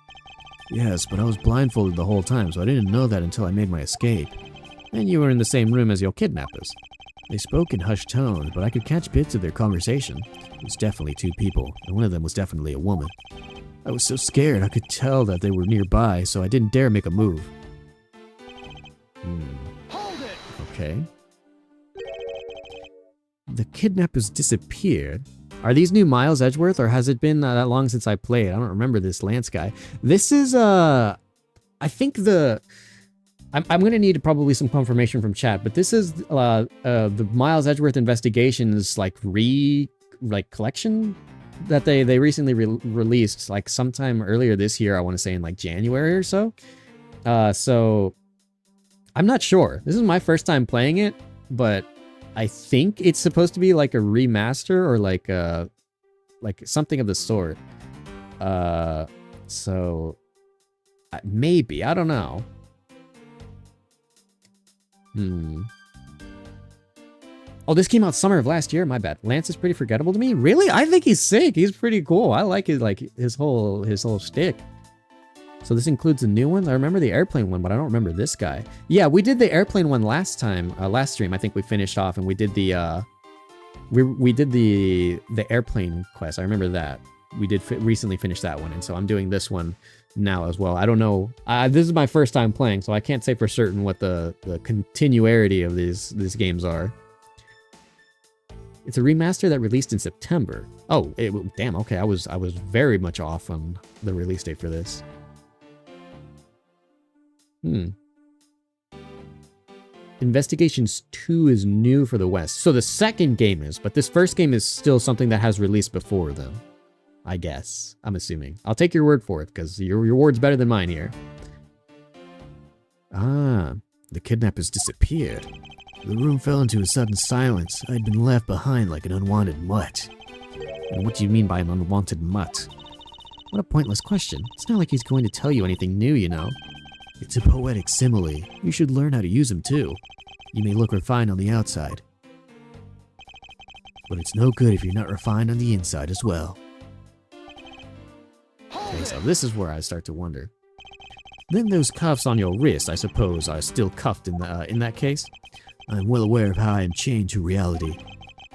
Speaker 6: Yes, but I was blindfolded the whole time, so I didn't know that until I made my escape. And you were in the same room as your kidnappers.
Speaker 4: They spoke in hushed tones, but I could catch bits of their conversation. It was definitely two people, and one of them was definitely a woman. I was so scared I could tell that they were nearby, so I didn't dare make a move. Okay. The kidnappers disappeared. Are these new Miles Edgeworth, or has it been that long since I played? I don't remember this Lance guy. This is, I think I'm going to need probably some confirmation from chat, but this is the Miles Edgeworth Investigations, collection that they recently released, like sometime earlier this year, I want to say in like January or so. So I'm not sure. This is my first time playing it, but I think it's supposed to be like a remaster or like something of the sort. So maybe, I don't know. Oh, this came out summer of last year. My bad. Lance is pretty forgettable to me. Really? I think he's sick. He's pretty cool. I like his whole shtick. So this includes the new ones. I remember the airplane one, but I don't remember this guy. Yeah, we did the airplane one last time. Last stream, I think we finished off, and we did the we did the airplane quest. I remember that. We did recently finish that one, and so I'm doing this one now as well. I don't know. This is my first time playing, so I can't say for certain what the continuity of these games are. It's a remaster that released in September. Oh, damn. Okay, I was very much off on the release date for this. Investigations 2 is new for the West. So the second game is, but this first game is still something that has released before them. I guess. I'm assuming. I'll take your word for it, because your word's better than mine here. Ah, the kidnappers disappeared. The room fell into a sudden silence. I'd been left behind like an unwanted mutt. And what do you mean by an unwanted mutt? What a pointless question. It's not like he's going to tell you anything new, you know. It's a poetic simile. You should learn how to use them too. You may look refined on the outside, but it's no good if you're not refined on the inside as well. Okay, so this is where I start to wonder. Then those cuffs on your wrist, I suppose, are still cuffed in that case? I'm well aware of how I am chained to reality.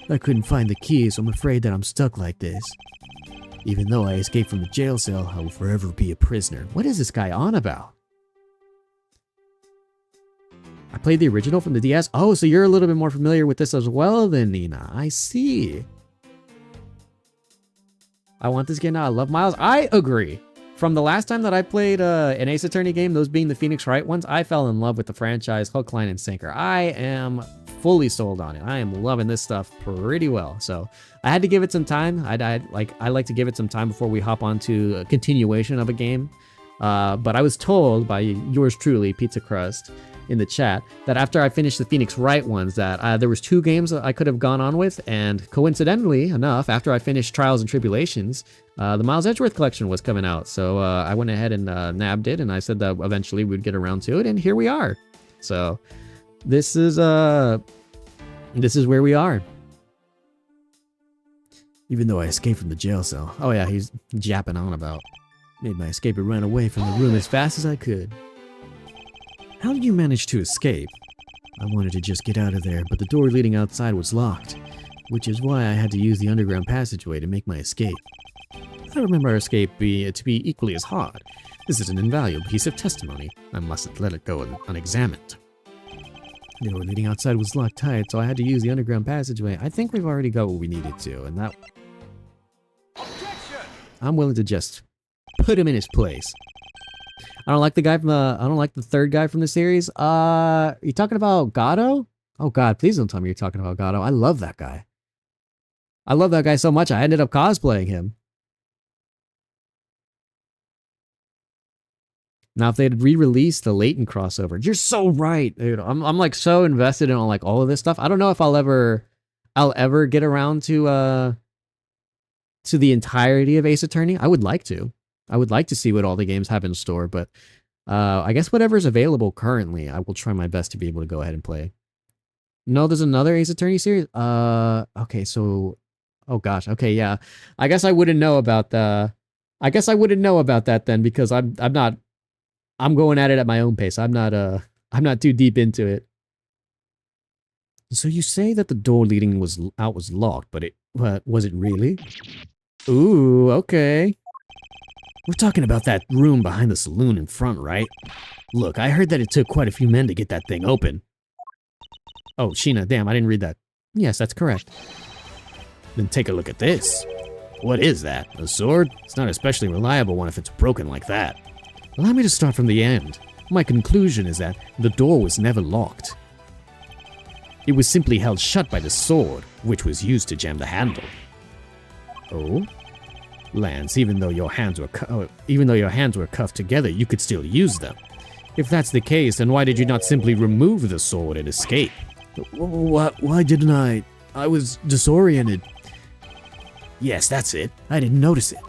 Speaker 4: I couldn't find the key, so I'm afraid that I'm stuck like this. Even though I escaped from the jail cell, I will forever be a prisoner. What is this guy on about? I played the original from the DS. Oh, so you're a little bit more familiar with this as well then, Nina. I see. I want this game now. I love Miles. I agree. From the last time that I played an Ace Attorney game, those being the Phoenix Wright ones, I fell in love with the franchise, hook, line, and sinker. I am fully sold on it. I am loving this stuff pretty well. So I had to give it some time. I like to give it some time before we hop onto a continuation of a game. But I was told by yours truly, Pizza Crust, in the chat, that after I finished the Phoenix Wright ones, that there was 2 games that I could have gone on with, and coincidentally enough, after I finished Trials and Tribulations, the Miles Edgeworth collection was coming out. So I went ahead and nabbed it, and I said that eventually we'd get around to it, and here we are. So this is where we are. Even though I escaped from the jail cell. Oh yeah, he's japping on about. Made my escape and ran away from the room as fast as I could. How did you manage to escape? I wanted to just get out of there, but the door leading outside was locked, which is why I had to use the underground passageway to make my escape. I remember our escape to be equally as hard. This is an invaluable piece of testimony. I mustn't let it go unexamined. The door leading outside was locked tight, so I had to use the underground passageway. I think we've already got what we needed to, and that... I'm willing to just put him in his place. I don't like the guy from I don't like the third guy from the series. You talking about Gatto? Oh God, please don't tell me you're talking about Gatto. I love that guy. I love that guy so much, I ended up cosplaying him. Now, if they had re-released the Leighton crossover, you're so right, dude. I'm like so invested in like all of this stuff. I don't know if I'll ever get around to the entirety of Ace Attorney. I would like to. I would like to see what all the games have in store, but I guess whatever's available currently, I will try my best to be able to go ahead and play. No, there's another Ace Attorney series? Okay, so... Oh gosh, okay, yeah. I guess I wouldn't know about that then, because I'm going at it at my own pace. I'm not too deep into it.
Speaker 6: So you say that the door leading out was locked, but was it really? Ooh, okay. We're talking about that room behind the saloon in front, right? Look, I heard that it took quite a few men to get that thing open. Oh, Sheena, damn, I didn't read that. Yes, that's correct. Then take a look at this. What is that? A sword? It's not an especially reliable one if it's broken like that. Allow me to start from the end. My conclusion is that the door was never locked. It was simply held shut by the sword, which was used to jam the handle. Oh? Lance, even though your hands were cuffed together, you could still use them. If that's the case, then why did you not simply remove the sword and escape?
Speaker 4: Why didn't I? I was disoriented.
Speaker 6: Yes, that's it. I didn't notice it.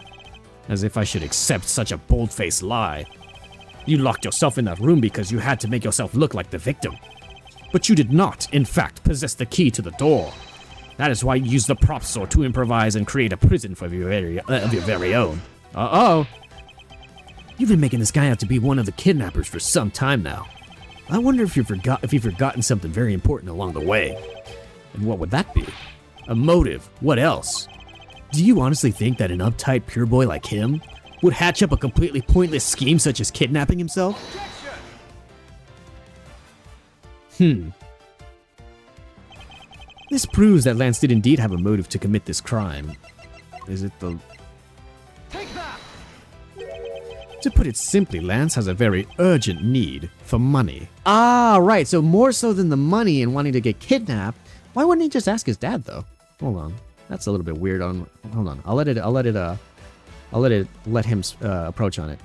Speaker 6: As if I should accept such a bold-faced lie. You locked yourself in that room because you had to make yourself look like the victim. But you did not, in fact, possess the key to the door. That is why you used the prop sword to improvise and create a prison for your very own. Uh-oh.
Speaker 4: You've been making this guy out to be one of the kidnappers for some time now. I wonder if you've forgotten something very important along the way.
Speaker 6: And what would that be?
Speaker 4: A motive. What else? Do you honestly think that an uptight pure boy like him would hatch up a completely pointless scheme such as kidnapping himself?
Speaker 6: This proves that Lance did indeed have a motive to commit this crime. Is it the... To put it simply, Lance has a very urgent need for money. Ah, right. So more so than the money and wanting to get kidnapped, why wouldn't he just ask his dad, though? Hold on. That's a little bit weird. Hold on. I'll let him approach on it.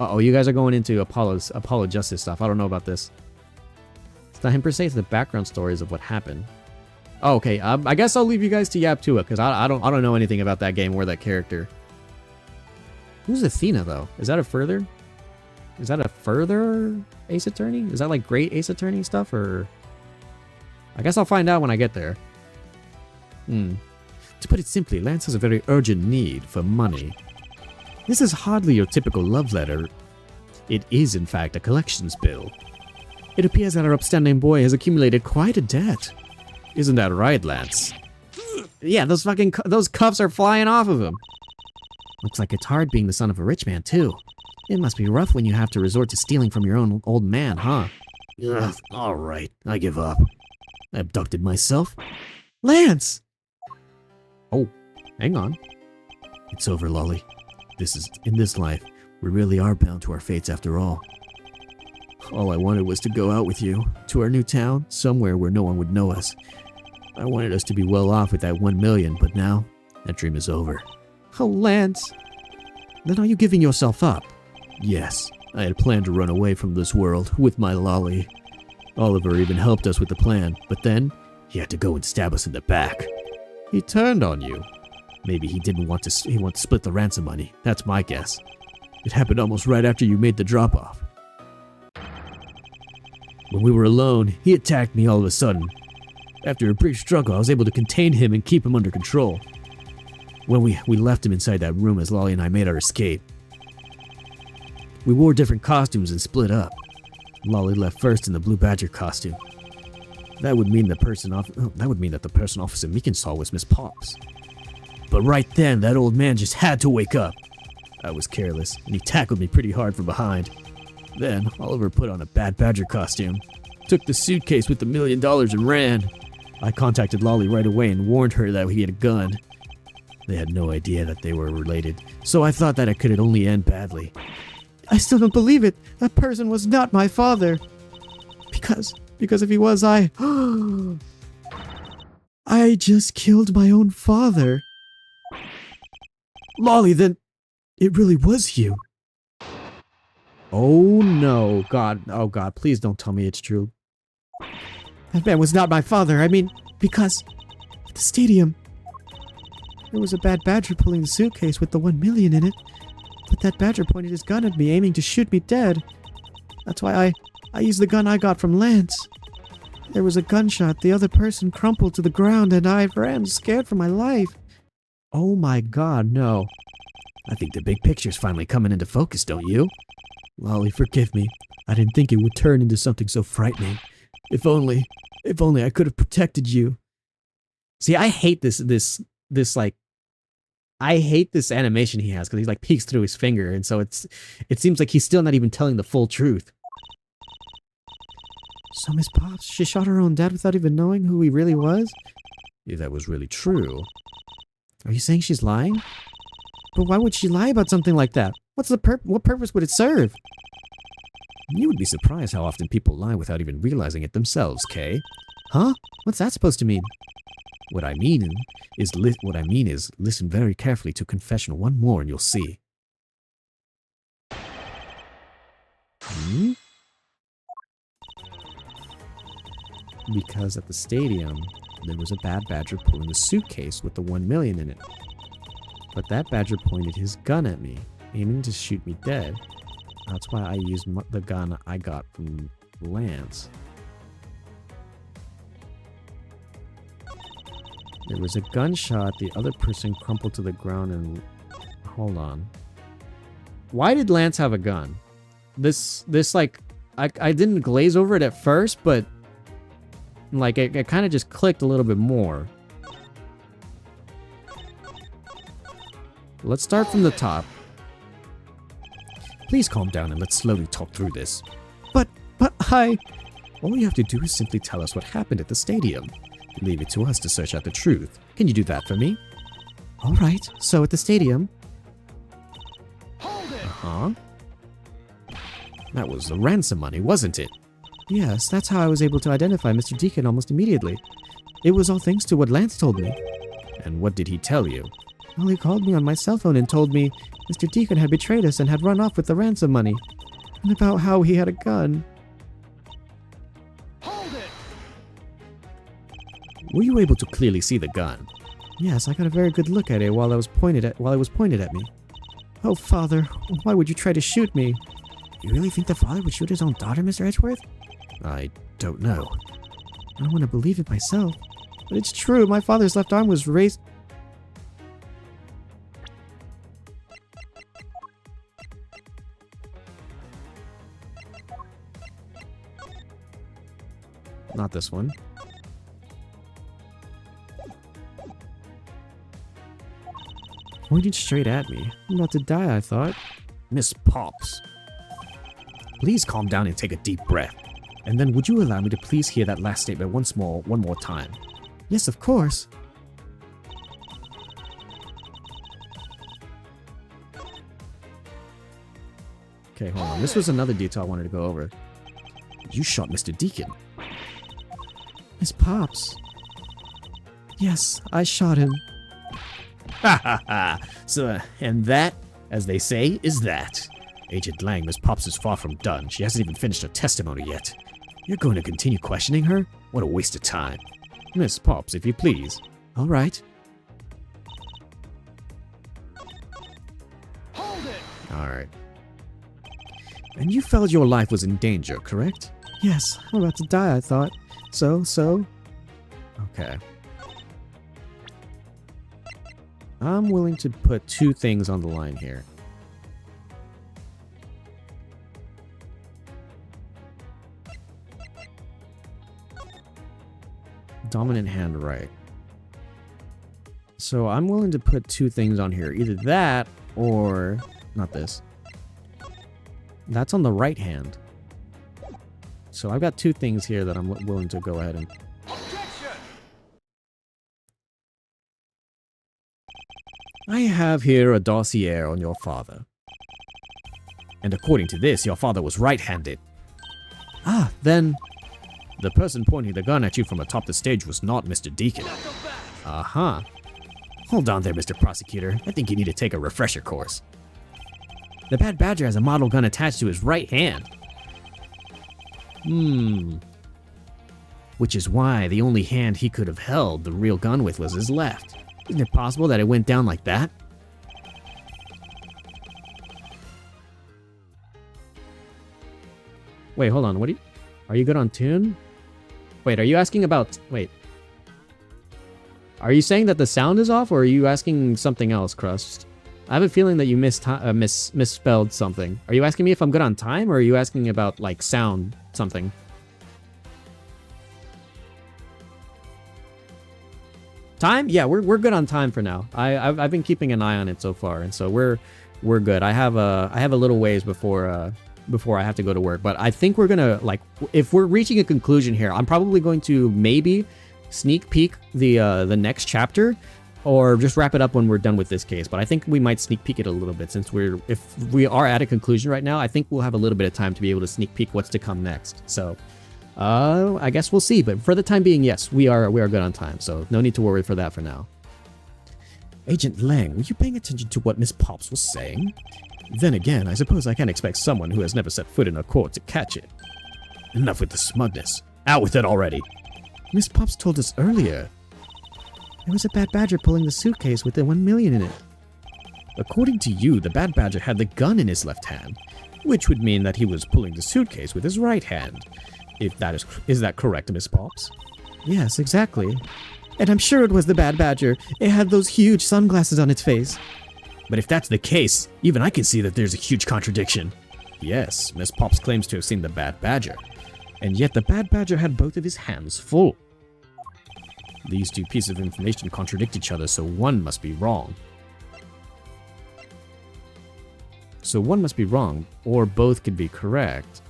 Speaker 6: Uh-oh, you guys are going into Apollo Justice stuff. I don't know about this. It's not him per se. It's the background stories of what happened. Oh, okay. I guess I'll leave you guys to yap to it because I don't know anything about that game or that character. Who's Athena though? Is that a further Ace Attorney? Is that like great Ace Attorney stuff or? I guess I'll find out when I get there.
Speaker 4: To put it simply, Lance has a very urgent need for money.
Speaker 6: This is hardly your typical love letter. It is, in fact, a collections bill. It appears that our upstanding boy has accumulated quite a debt. Isn't that right, Lance? Yeah, those cuffs are flying off of him. Looks like it's hard being the son of a rich man, too. It must be rough when you have to resort to stealing from your own old man, huh?
Speaker 4: Ugh, all right, I give up. I abducted myself.
Speaker 6: Lance! Oh, hang on.
Speaker 4: It's over, Lolly. In this life, we really are bound to our fates after all. All I wanted was to go out with you, to our new town, somewhere where no one would know us. I wanted us to be well off with that 1 million, but now, that dream is over.
Speaker 6: Oh, Lance. Then are you giving yourself up?
Speaker 4: Yes, I had planned to run away from this world with my Lolly. Oliver even helped us with the plan, but then he had to go and stab us in the back.
Speaker 6: He turned on you.
Speaker 4: Maybe he wanted to split the ransom money. That's my guess. It happened almost right after you made the drop-off. When we were alone, he attacked me all of a sudden. After a brief struggle, I was able to contain him and keep him under control. When we left him inside that room as Lolly and I made our escape. We wore different costumes and split up. Lolly left first in the Blue Badger costume. That would mean that the person Officer Meekin saw was Miss Pops. But right then, that old man just had to wake up. I was careless, and he tackled me pretty hard from behind. Then, Oliver put on a Bad Badger costume, took the suitcase with the $1 million and ran. I contacted Lolly right away and warned her that he had a gun. They had no idea that they were related, so I thought that it could only end badly.
Speaker 6: I still don't believe it. That person was not my father. Because if he was, I just killed my own father.
Speaker 4: Lolly, then it really was you.
Speaker 6: Oh no, God. Oh God, please don't tell me it's true. That man was not my father. I mean, because at the stadium, there was a bad badger pulling the suitcase with the 1 million in it. But that badger pointed his gun at me, aiming to shoot me dead. That's why I used the gun I got from Lance. There was a gunshot, the other person crumpled to the ground, and I ran, scared for my life. Oh my God, no.
Speaker 4: I think the big picture's finally coming into focus, don't you? Lolly, forgive me. I didn't think it would turn into something so frightening. If only I could have protected you.
Speaker 6: See, I hate this like, I hate this animation he has because he like peeks through his finger, and so it seems like he's still not even telling the full truth. So Miss Pops, she shot her own dad without even knowing who he really was?
Speaker 4: If that was really true.
Speaker 6: Are you saying she's lying? But why would she lie about something like that? What purpose would it serve?
Speaker 4: You would be surprised how often people lie without even realizing it themselves, Kay.
Speaker 6: Huh? What's that supposed to mean?
Speaker 4: What I mean is listen very carefully to confession one more and you'll see.
Speaker 6: Hmm? Because at the stadium,
Speaker 4: There was a bad badger pulling a suitcase with the 1 million in it.
Speaker 6: but that badger pointed his gun at me, aiming to shoot me dead. That's why I used the gun I got from Lance. There was a gunshot, the other person crumpled to the ground and... Hold on. Why did Lance have a gun? This like... I didn't glaze over it at first, but... Like, it kind of just clicked a little bit more. Let's start from the top.
Speaker 4: Please calm down and let's slowly talk through this.
Speaker 6: But
Speaker 4: All you have to do is simply tell us what happened at the stadium. Leave it to us to search out the truth. Can you do that for me?
Speaker 6: Alright, so at the stadium...
Speaker 4: Uh-huh. That was the ransom money, wasn't it?
Speaker 6: Yes, that's how I was able to identify Mr. Deacon almost immediately. It was all thanks to what Lance told me.
Speaker 4: And what did he tell you?
Speaker 6: Well, he called me on my cell phone and told me Mr. Deacon had betrayed us and had run off with the ransom money. And about how he had a gun.
Speaker 4: Were you able to clearly see the gun?
Speaker 6: Yes, I got a very good look at it while it was pointed at me. Oh, Father, why would you try to shoot me? You really think the father would shoot his own daughter, Mr. Edgeworth?
Speaker 4: I don't know.
Speaker 6: I don't want to believe it myself. But it's true, my father's left arm was raised... Not this one. Pointed straight at me. I'm about to die, I thought.
Speaker 4: Miss Pops. Please calm down and take a deep breath. And then would you allow me to please hear that last statement one more time?
Speaker 6: Yes, of course. Okay, hold on. This was another detail I wanted to go over.
Speaker 4: You shot Mr. Deacon.
Speaker 6: Miss Pops. Yes, I shot him.
Speaker 4: Ha ha ha. So, and that, as they say, is that. Agent Lang, Miss Pops is far from done. She hasn't even finished her testimony yet. You're going to continue questioning her? What a waste of time. Miss Pops, if you please.
Speaker 6: All right.
Speaker 4: All right. And you felt your life was in danger, correct?
Speaker 6: Yes, I'm about to die, I thought. So...
Speaker 4: Okay.
Speaker 6: I'm willing to put two things on the line here. Dominant hand right. So I'm willing to put two things on here. Either that or... Not this. That's on the right hand. So I've got two things here that I'm willing to go ahead and...
Speaker 4: I have here a dossier on your father. And according to this, your father was right-handed.
Speaker 6: Ah, then...
Speaker 4: The person pointing the gun at you from atop the stage was not Mr. Deacon.
Speaker 6: Uh-huh.
Speaker 4: Hold on there, Mr. Prosecutor. I think you need to take a refresher course.
Speaker 6: The Bad Badger has a model gun attached to his right hand.
Speaker 4: Which is why the only hand he could have held the real gun with was his left. Isn't it possible that it went down like that?
Speaker 6: Wait, hold on. Are you good on tune? Wait, are you asking about... Wait. Are you saying that the sound is off, or are you asking something else, Crust? I have a feeling that you misspelled something. Are you asking me if I'm good on time, or are you asking about, like, sound something? Time? Yeah, we're good on time for now. I've been keeping an eye on it so far, and so we're good. I have a little ways before I have to go to work, but I think we're gonna, like, if we're reaching a conclusion here, I'm probably going to maybe sneak peek the next chapter, or just wrap it up when we're done with this case. But I think we might sneak peek it a little bit, since if we are at a conclusion right now. I think we'll have a little bit of time to be able to sneak peek what's to come next. So I guess we'll see. But for the time being, yes, we are good on time. So no need to worry for that for now.
Speaker 4: Agent Lang, were you paying attention to what Miss Pops was saying? Then again, I suppose I can't expect someone who has never set foot in a court to catch it. Enough with the smugness. Out with it already. Miss Pops told us earlier.
Speaker 5: There was a bad badger pulling the suitcase with the 1 million in it.
Speaker 4: According to you, the bad badger had the gun in his left hand, which would mean that he was pulling the suitcase with his right hand. If that is that correct, Miss Pops?
Speaker 5: Yes, exactly. And I'm sure it was the bad badger. It had those huge sunglasses on its face.
Speaker 4: But if that's the case, even I can see that there's a huge contradiction. Yes, Miss Pops claims to have seen the bad badger, and yet the bad badger had both of his hands full. These two pieces of information contradict each other, so one must be wrong. Or both could be correct.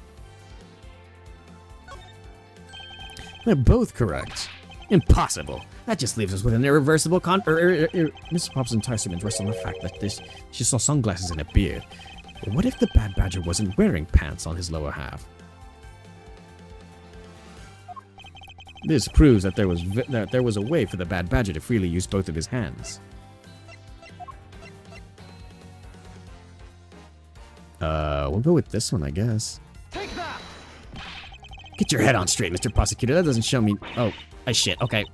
Speaker 4: They're both correct. Impossible. That just leaves us with an irreversible Mrs. Pops' entire statement rests on the fact that she saw sunglasses and a beard. But what if the bad badger wasn't wearing pants on his lower half? This proves that there was a way for the bad badger to freely use both of his hands. We'll go with this one, I guess.
Speaker 3: Take that!
Speaker 4: Get your head on straight, Mr. Prosecutor. That doesn't show me... Oh, shit. Okay.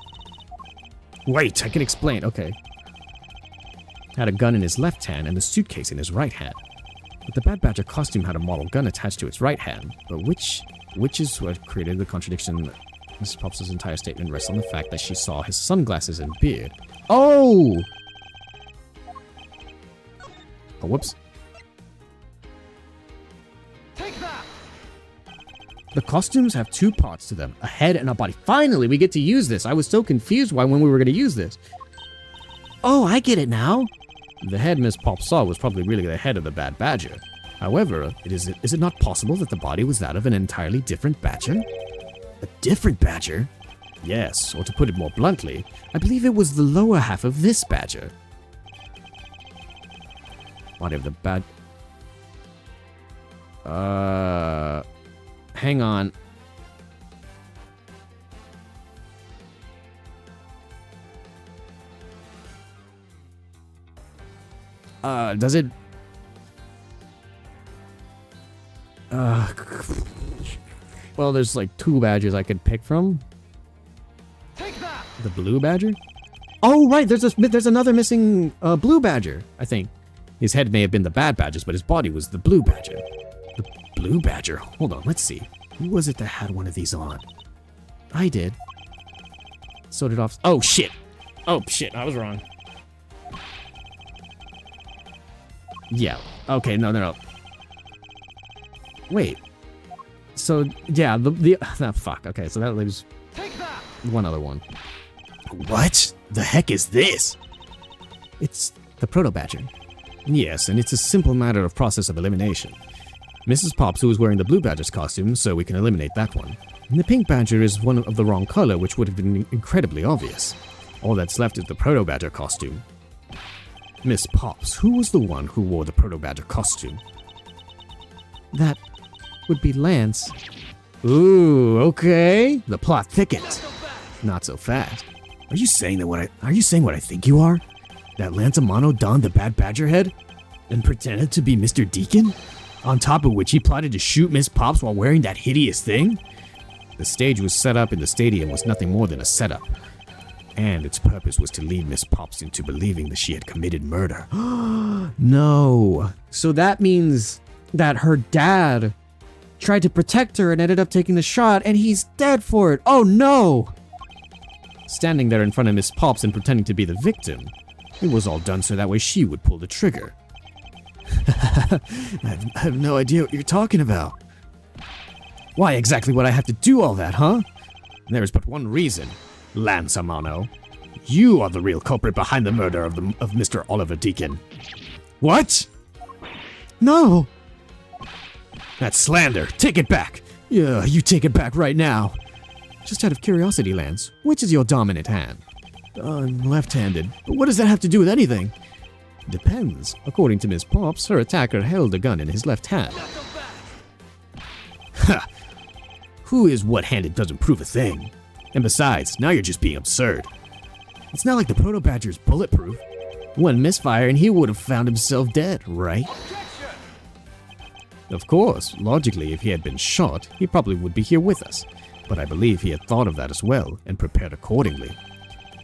Speaker 4: Wait, I can explain. Okay. Had a gun in his left hand and the suitcase in his right hand. But the bad badger costume had a model gun attached to its right hand. But which is what created the contradiction? Mrs. Pops' entire statement rests on the fact that she saw his sunglasses and beard. Oh! Oh, whoops.
Speaker 3: Take that!
Speaker 6: The costumes have two parts to them, a head and a body. Finally, we get to use this. I was so confused when we were going to use this.
Speaker 5: Oh, I get it now.
Speaker 6: The head Miss Pop saw was probably really the head of the bad badger. However, is it not possible that the body was that of an entirely different badger?
Speaker 4: A different badger?
Speaker 6: Yes, or to put it more bluntly, I believe it was the lower half of this badger. Body of the bad... Hang on. Does it... Well, there's like two badgers I could pick from.
Speaker 3: Take that!
Speaker 6: The blue badger? Oh, right, there's another missing blue badger, I think. His head may have been the bad badger's, but his body was the blue badger.
Speaker 4: The blue badger? Hold on, let's see. Who was it that had one of these on?
Speaker 6: I did. So did off... Oh, shit! Oh, shit, I was wrong. Yeah, okay, no. Wait. So, yeah, fuck, okay, so that leaves
Speaker 3: Take that!
Speaker 6: one other one.
Speaker 4: What the heck is this?
Speaker 6: It's the proto-badger.
Speaker 4: Yes, and it's a simple matter of process of elimination. Mrs. Pops, who is wearing the blue badger's costume, so we can eliminate that one. And the pink badger is one of the wrong color, which would have been incredibly obvious. All that's left is the proto-badger costume. Miss Pops, who was the one who wore the proto-badger costume?
Speaker 6: That would be Lance.
Speaker 4: Ooh, okay. The plot thickens. Not so fast. Are you saying what I think you are? That Lance Amano donned the bad badger head and pretended to be Mr. Deacon? On top of which he plotted to shoot Miss Pops while wearing that hideous thing? The stage was set up in the stadium was nothing more than a setup. And its purpose was to lead Miss Pops into believing that she had committed murder.
Speaker 6: No. So that means that her dad tried to protect her and ended up taking the shot, and he's dead for it. Oh no! Standing there in front of Miss Pops and pretending to be the victim.
Speaker 4: It was all done so that way she would pull the trigger. I have no idea what you're talking about. Why exactly would I have to do all that, huh? There is but one reason. Lance Amano. You are the real culprit behind the murder of Mr. Oliver Deacon. What?
Speaker 6: No!
Speaker 4: That's slander. Take it back. Yeah, you take it back right now.
Speaker 6: Just out of curiosity, Lance, which is your dominant hand?
Speaker 4: I'm left-handed. But what does that have to do with anything?
Speaker 6: Depends. According to Miss Pops, her attacker held a gun in his left hand.
Speaker 4: Ha! Who is what-handed doesn't prove a thing. And besides, now you're just being absurd. It's not like the Proto-Badger's bulletproof.
Speaker 6: One misfire and he would have found himself dead, right?
Speaker 4: Of course, logically, if he had been shot, he probably would be here with us. But I believe he had thought of that as well, and prepared accordingly.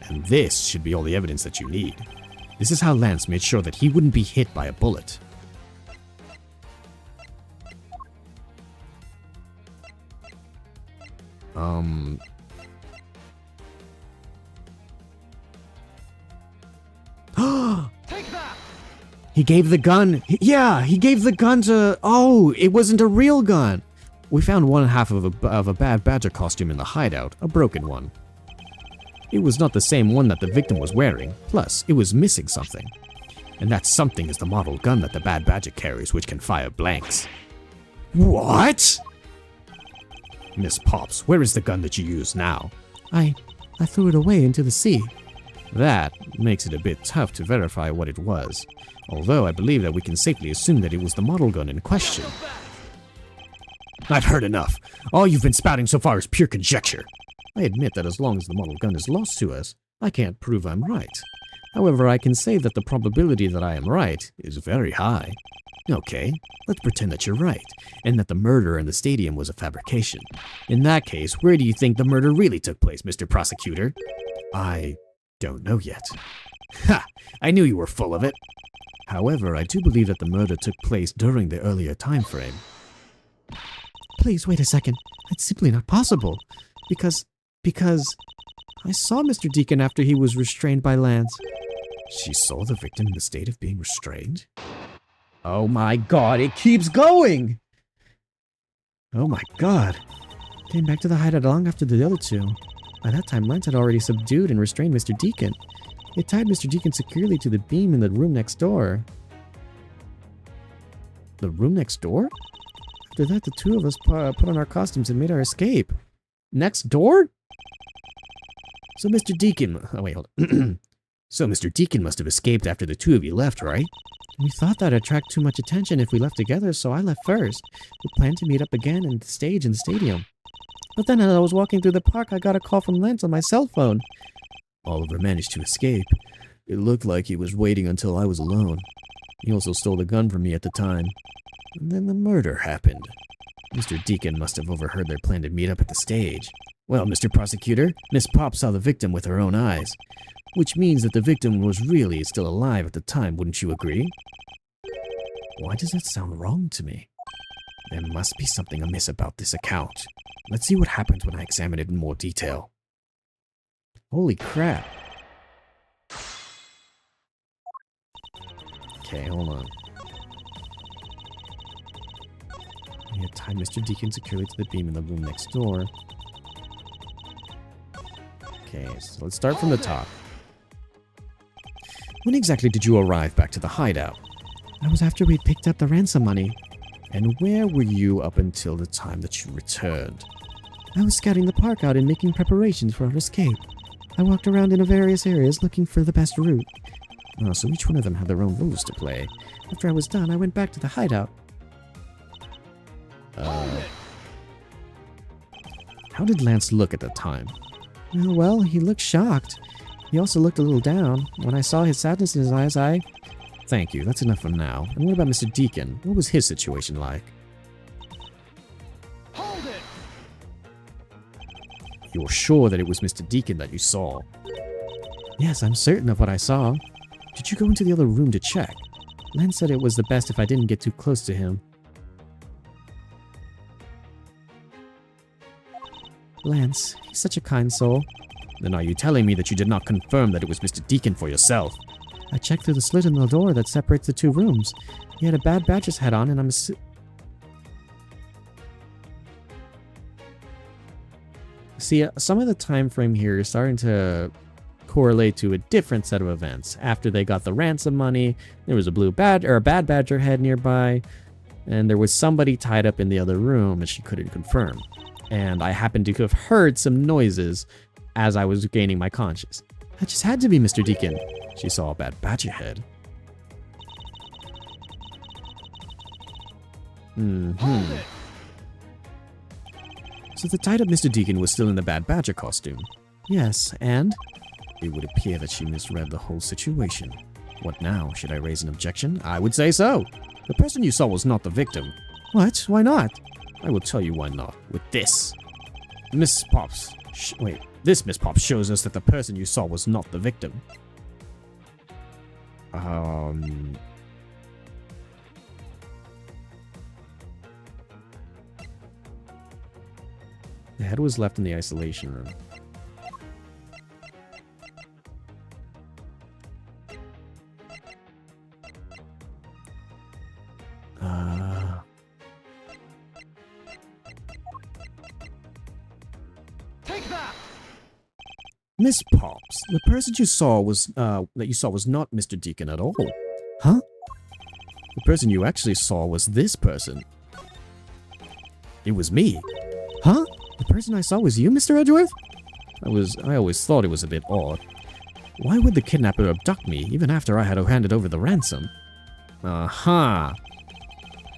Speaker 4: And this should be all the evidence that you need. This is how Lance made sure that he wouldn't be hit by a bullet.
Speaker 6: He gave the gun. Yeah, he gave the gun to. Oh, it wasn't a real gun. We found one half of a bad badger costume in the hideout, a broken one. It was not the same one that the victim was wearing. Plus, it was missing something. And that something is the model gun that the bad badger carries, which can fire blanks.
Speaker 4: What? Miss Pops, where is the gun that you use now?
Speaker 6: I threw it away into the sea.
Speaker 4: That makes it a bit tough to verify what it was. Although I believe that we can safely assume that it was the model gun in question. I've heard enough. All you've been spouting so far is pure conjecture.
Speaker 6: I admit that as long as the model gun is lost to us, I can't prove I'm right. However, I can say that the probability that I am right is very high.
Speaker 4: Okay, let's pretend that you're right, and that the murder in the stadium was a fabrication. In that case, where do you think the murder really took place, Mr. Prosecutor?
Speaker 6: I don't know yet.
Speaker 4: Ha! I knew you were full of it.
Speaker 6: However, I do believe that the murder took place during the earlier time frame. Please wait a second. That's simply not possible. Because I saw Mr. Deacon after he was restrained by Lance.
Speaker 4: She saw the victim in the state of being restrained?
Speaker 6: Oh my god, it keeps going! Oh my god. Came back to the hideout long after the other two. By that time, Lance had already subdued and restrained Mr. Deacon. It tied Mr. Deacon securely to the beam in the room next door. The room next door? After that, the two of us put on our costumes and made our escape. Next door?
Speaker 4: So Mr. Deacon... Oh, wait, hold on. So Mr. Deacon must have escaped after the two of you left, right?
Speaker 6: We thought that'd attract too much attention if we left together, so I left first. We planned to meet up again in the stage in the stadium. But then as I was walking through the park, I got a call from Lance on my cell phone.
Speaker 4: Oliver managed to escape. It looked like he was waiting until I was alone. He also stole the gun from me at the time. And then the murder happened. Mr. Deacon must have overheard their plan to meet up at the stage. Well, Mr. Prosecutor, Miss Pop saw the victim with her own eyes. Which means that the victim was really still alive at the time, wouldn't you agree?
Speaker 6: Why does that sound wrong to me?
Speaker 4: There must be something amiss about this account. Let's see what happens when I examine it in more detail.
Speaker 6: Holy crap.
Speaker 4: Okay, hold on.
Speaker 6: We had tied Mr. Deacon securely to the beam in the room next door.
Speaker 4: Okay, so let's start from the top. When exactly did you arrive back to the hideout?
Speaker 6: That was after we'd picked up the ransom money.
Speaker 4: And where were you up until the time that you returned?
Speaker 6: I was scouting the park out and making preparations for our escape. I walked around in various areas looking for the best route.
Speaker 4: Oh, so each one of them had their own rules to play.
Speaker 6: After I was done, I went back to the hideout.
Speaker 4: How did Lance look at the time?
Speaker 6: Well, he looked shocked. He also looked a little down. When I saw his sadness in his eyes,
Speaker 4: Thank you, that's enough for now. And what about Mr. Deacon? What was his situation like?
Speaker 3: Hold it!
Speaker 4: You're sure that it was Mr. Deacon that you saw?
Speaker 6: Yes, I'm certain of what I saw.
Speaker 4: Did you go into the other room to check?
Speaker 6: Lance said it was the best if I didn't get too close to him. Lance, he's such a kind soul.
Speaker 4: Then are you telling me that you did not confirm that it was Mr. Deacon for yourself?
Speaker 6: I checked through the slit in the door that separates the two rooms. He had a bad badger's hat on, and I'm See, some of the time frame here is starting to correlate to a different set of events. After they got the ransom money, there was a a bad badger head nearby, and there was somebody tied up in the other room, and she couldn't confirm. And I happened to have heard some noises as I was gaining my conscience. That just had to be Mr. Deacon. She saw a bad badger head. So the tied up Mr. Deacon was still in the bad badger costume. Yes, and? It would appear that she misread the whole situation. What now? Should I raise an objection? I would say so. The person you saw was not the victim. What? Why not? I will tell you why not. With this. Miss Pops. This Miss Pops shows us that the person you saw was not the victim. The head was left in the isolation room.
Speaker 3: Take that!
Speaker 6: Miss Pops, the person you saw was not Mr. Deacon at all. Huh? The person you actually saw was this person. It was me. Huh? The person I saw was you, Mr. Edgeworth? I always thought it was a bit odd. Why would the kidnapper abduct me, even after I had handed over the ransom? Aha!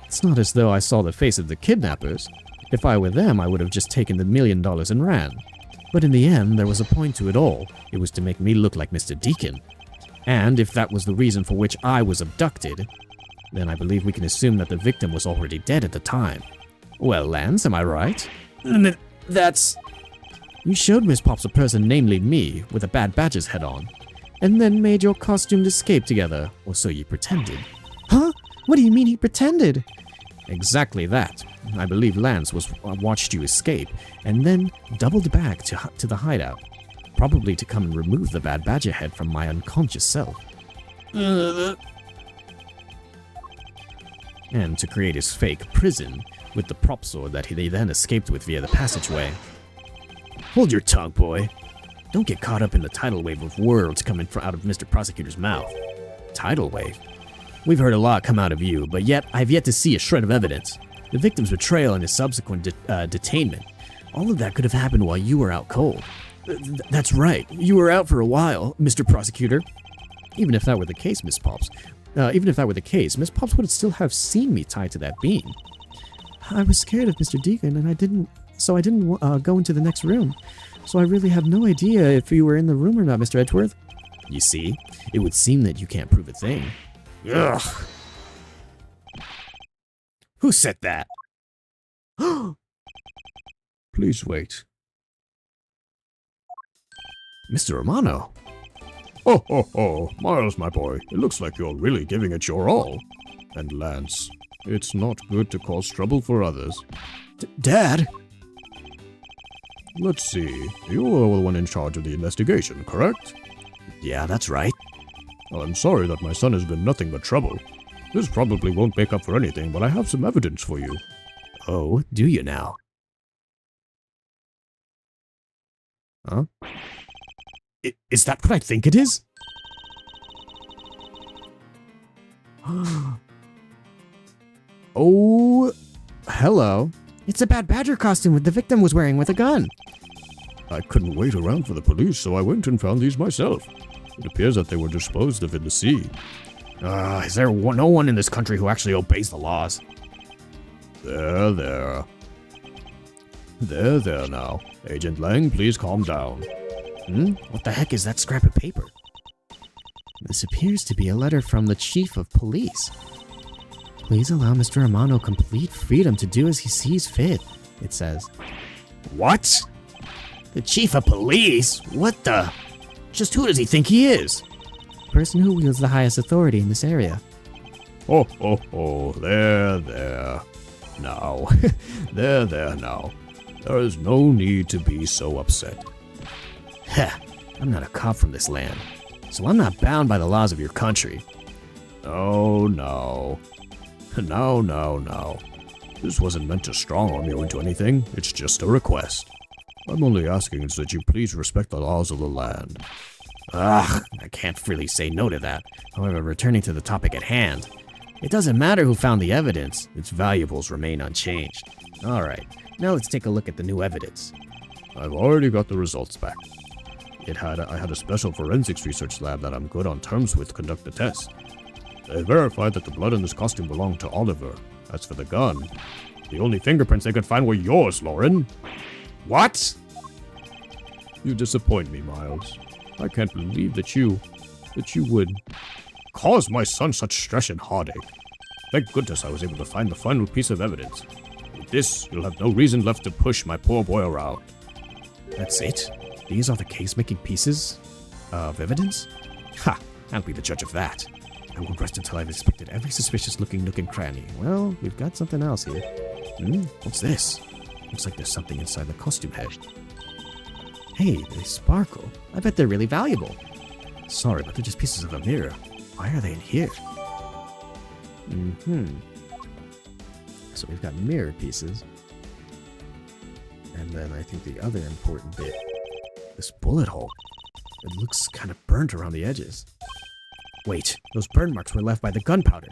Speaker 6: It's not as though I saw the face of the kidnappers. If I were them, I would have just taken the $1 million and ran. But in the end, there was a point to it all. It was to make me look like Mr. Deacon. And if that was the reason for which I was abducted, then I believe we can assume that the victim was already dead at the time. Well, Lance, am I right? That's... You showed Miss Pops a person namely me, with a bad badger's head on, and then made your costumed escape together, or so you pretended. Huh? What do you mean he pretended? Exactly that. I believe Lance watched you escape, and then doubled back to the hideout, probably to come and remove the bad badger head from my unconscious self. And to create his fake prison, with the prop sword that they then escaped with via the passageway. Hold your tongue, boy. Don't get caught up in the tidal wave of words coming out of Mr. Prosecutor's mouth. Tidal wave? We've heard a lot come out of you, but yet I've yet to see a shred of evidence. The victim's betrayal and his subsequent detainment. All of that could have happened while you were out cold. That's right. You were out for a while, Mr. Prosecutor. Even if that were the case, Miss Pops. Miss Pops would still have seen me tied to that beam. I was scared of Mr. Deacon, and I didn't go into the next room. So I really have no idea if you were in the room or not, Mr. Edgeworth. You see, it would seem that you can't prove a thing. Ugh. Who said that?
Speaker 4: Please wait.
Speaker 6: Mr. Romano.
Speaker 4: Oh, Miles, my boy, it looks like you're really giving it your all. And Lance, it's not good to cause trouble for others.
Speaker 6: Dad?
Speaker 4: Let's see, you are the one in charge of the investigation, correct?
Speaker 6: Yeah, that's right.
Speaker 4: I'm sorry that my son has been nothing but trouble. This probably won't make up for anything, but I have some evidence for you.
Speaker 6: Oh, do you now? Huh? Is that what I think it is? Oh, hello. It's a bad badger costume the victim was wearing with a gun.
Speaker 4: I couldn't wait around for the police, so I went and found these myself. It appears that they were disposed of in the sea.
Speaker 6: Is there no one in this country who actually obeys the laws?
Speaker 4: There now. Agent Lang, please calm down.
Speaker 6: What the heck is that scrap of paper? This appears to be a letter from the Chief of Police. Please allow Mr. Romano complete freedom to do as he sees fit, it says. What? The Chief of Police? What the? Just who does he think he is? Person who wields the highest authority in this area.
Speaker 4: Oh, there. Now, there now. There is no need to be so upset.
Speaker 6: Heh, I'm not a cop from this land, so I'm not bound by the laws of your country.
Speaker 4: No. This wasn't meant to strong-arm you into anything. It's just a request. I'm only asking is that you please respect the laws of the land. Ugh, I can't really say no to that. However, returning to the topic at hand, it doesn't matter who found the evidence, its valuables remain unchanged. Alright, now let's take a look at the new evidence. I've already got the results back. I had a special forensics research lab that I'm good on terms with conduct the test. They verified that the blood in this costume belonged to Oliver. As for the gun, the only fingerprints they could find were yours, Lauren. What? You disappoint me, Miles. I can't believe that you would cause my son such stress and heartache. Thank goodness I was able to find the final piece of evidence. With this, you'll have no reason left to push my poor boy around. That's it? These are the case-making pieces of evidence? Ha! I'll be the judge of that. I won't rest until I've inspected every suspicious-looking nook and cranny. Well, we've got something else here. What's this? Looks like there's something inside the costume head. Hey, they sparkle. I bet they're really valuable. Sorry, but they're just pieces of a mirror. Why are they in here? So we've got mirror pieces. And then I think the other important bit, this bullet hole. It looks kind of burnt around the edges. Wait, those burn marks were left by the gunpowder.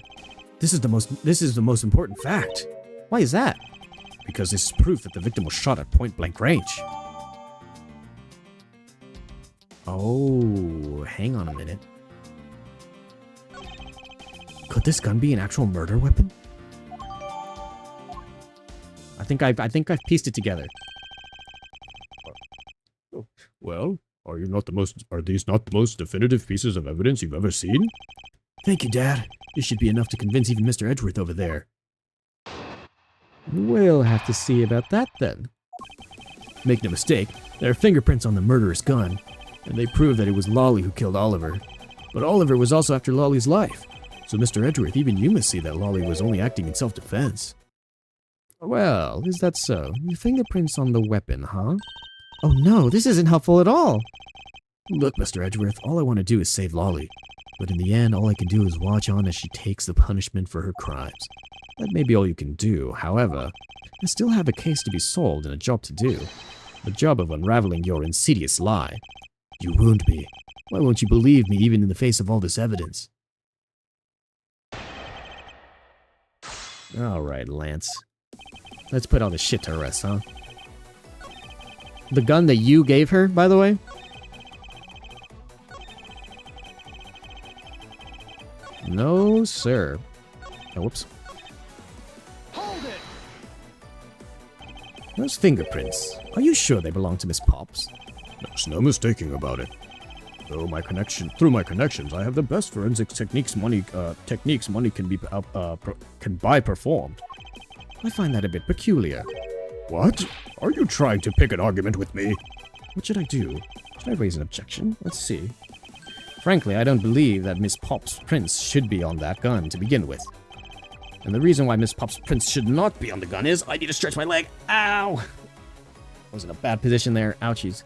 Speaker 4: This is the most important fact.
Speaker 6: Why is that?
Speaker 4: Because this is proof that the victim was shot at point-blank range.
Speaker 6: Oh, hang on a minute. Could this gun be an actual murder weapon? I think I've pieced it together.
Speaker 4: Well, are these not the most definitive pieces of evidence you've ever seen? Thank you, Dad. This should be enough to convince even Mr. Edgeworth over there.
Speaker 6: We'll have to see about that then.
Speaker 4: Make no mistake, there are fingerprints on the murderous gun, and they prove that it was Lolly who killed Oliver. But Oliver was also after Lolly's life. So Mr. Edgeworth, even you must see that Lolly was only acting in self-defense.
Speaker 6: Well, is that so? Your fingerprints on the weapon, huh? Oh no, this isn't helpful at all.
Speaker 4: Look, Mr. Edgeworth, all I want to do is save Lolly. But in the end, all I can do is watch on as she takes the punishment for her crimes. That may be all you can do. However, I still have a case to be solved and a job to do. The job of unraveling your insidious lie. You wound me. Why won't you believe me even in the face of all this evidence?
Speaker 6: Alright, Lance. Let's put all this shit to rest, huh? The gun that you gave her, by the way? No, sir. Oh, whoops.
Speaker 3: Hold it!
Speaker 4: Those fingerprints. Are you sure they belong to Miss Pops? There's no mistaking about it. Through my connections, I have the best forensics techniques money can buy performed.
Speaker 6: I find that a bit peculiar.
Speaker 4: What? Are you trying to pick an argument with me?
Speaker 6: What should I do? Should I raise an objection? Let's see. Frankly, I don't believe that Miss Pop's prints should be on that gun to begin with. And the reason why Miss Pop's prints should not be on the gun is I need to stretch my leg. Ow! I was in a bad position there. Ouchies.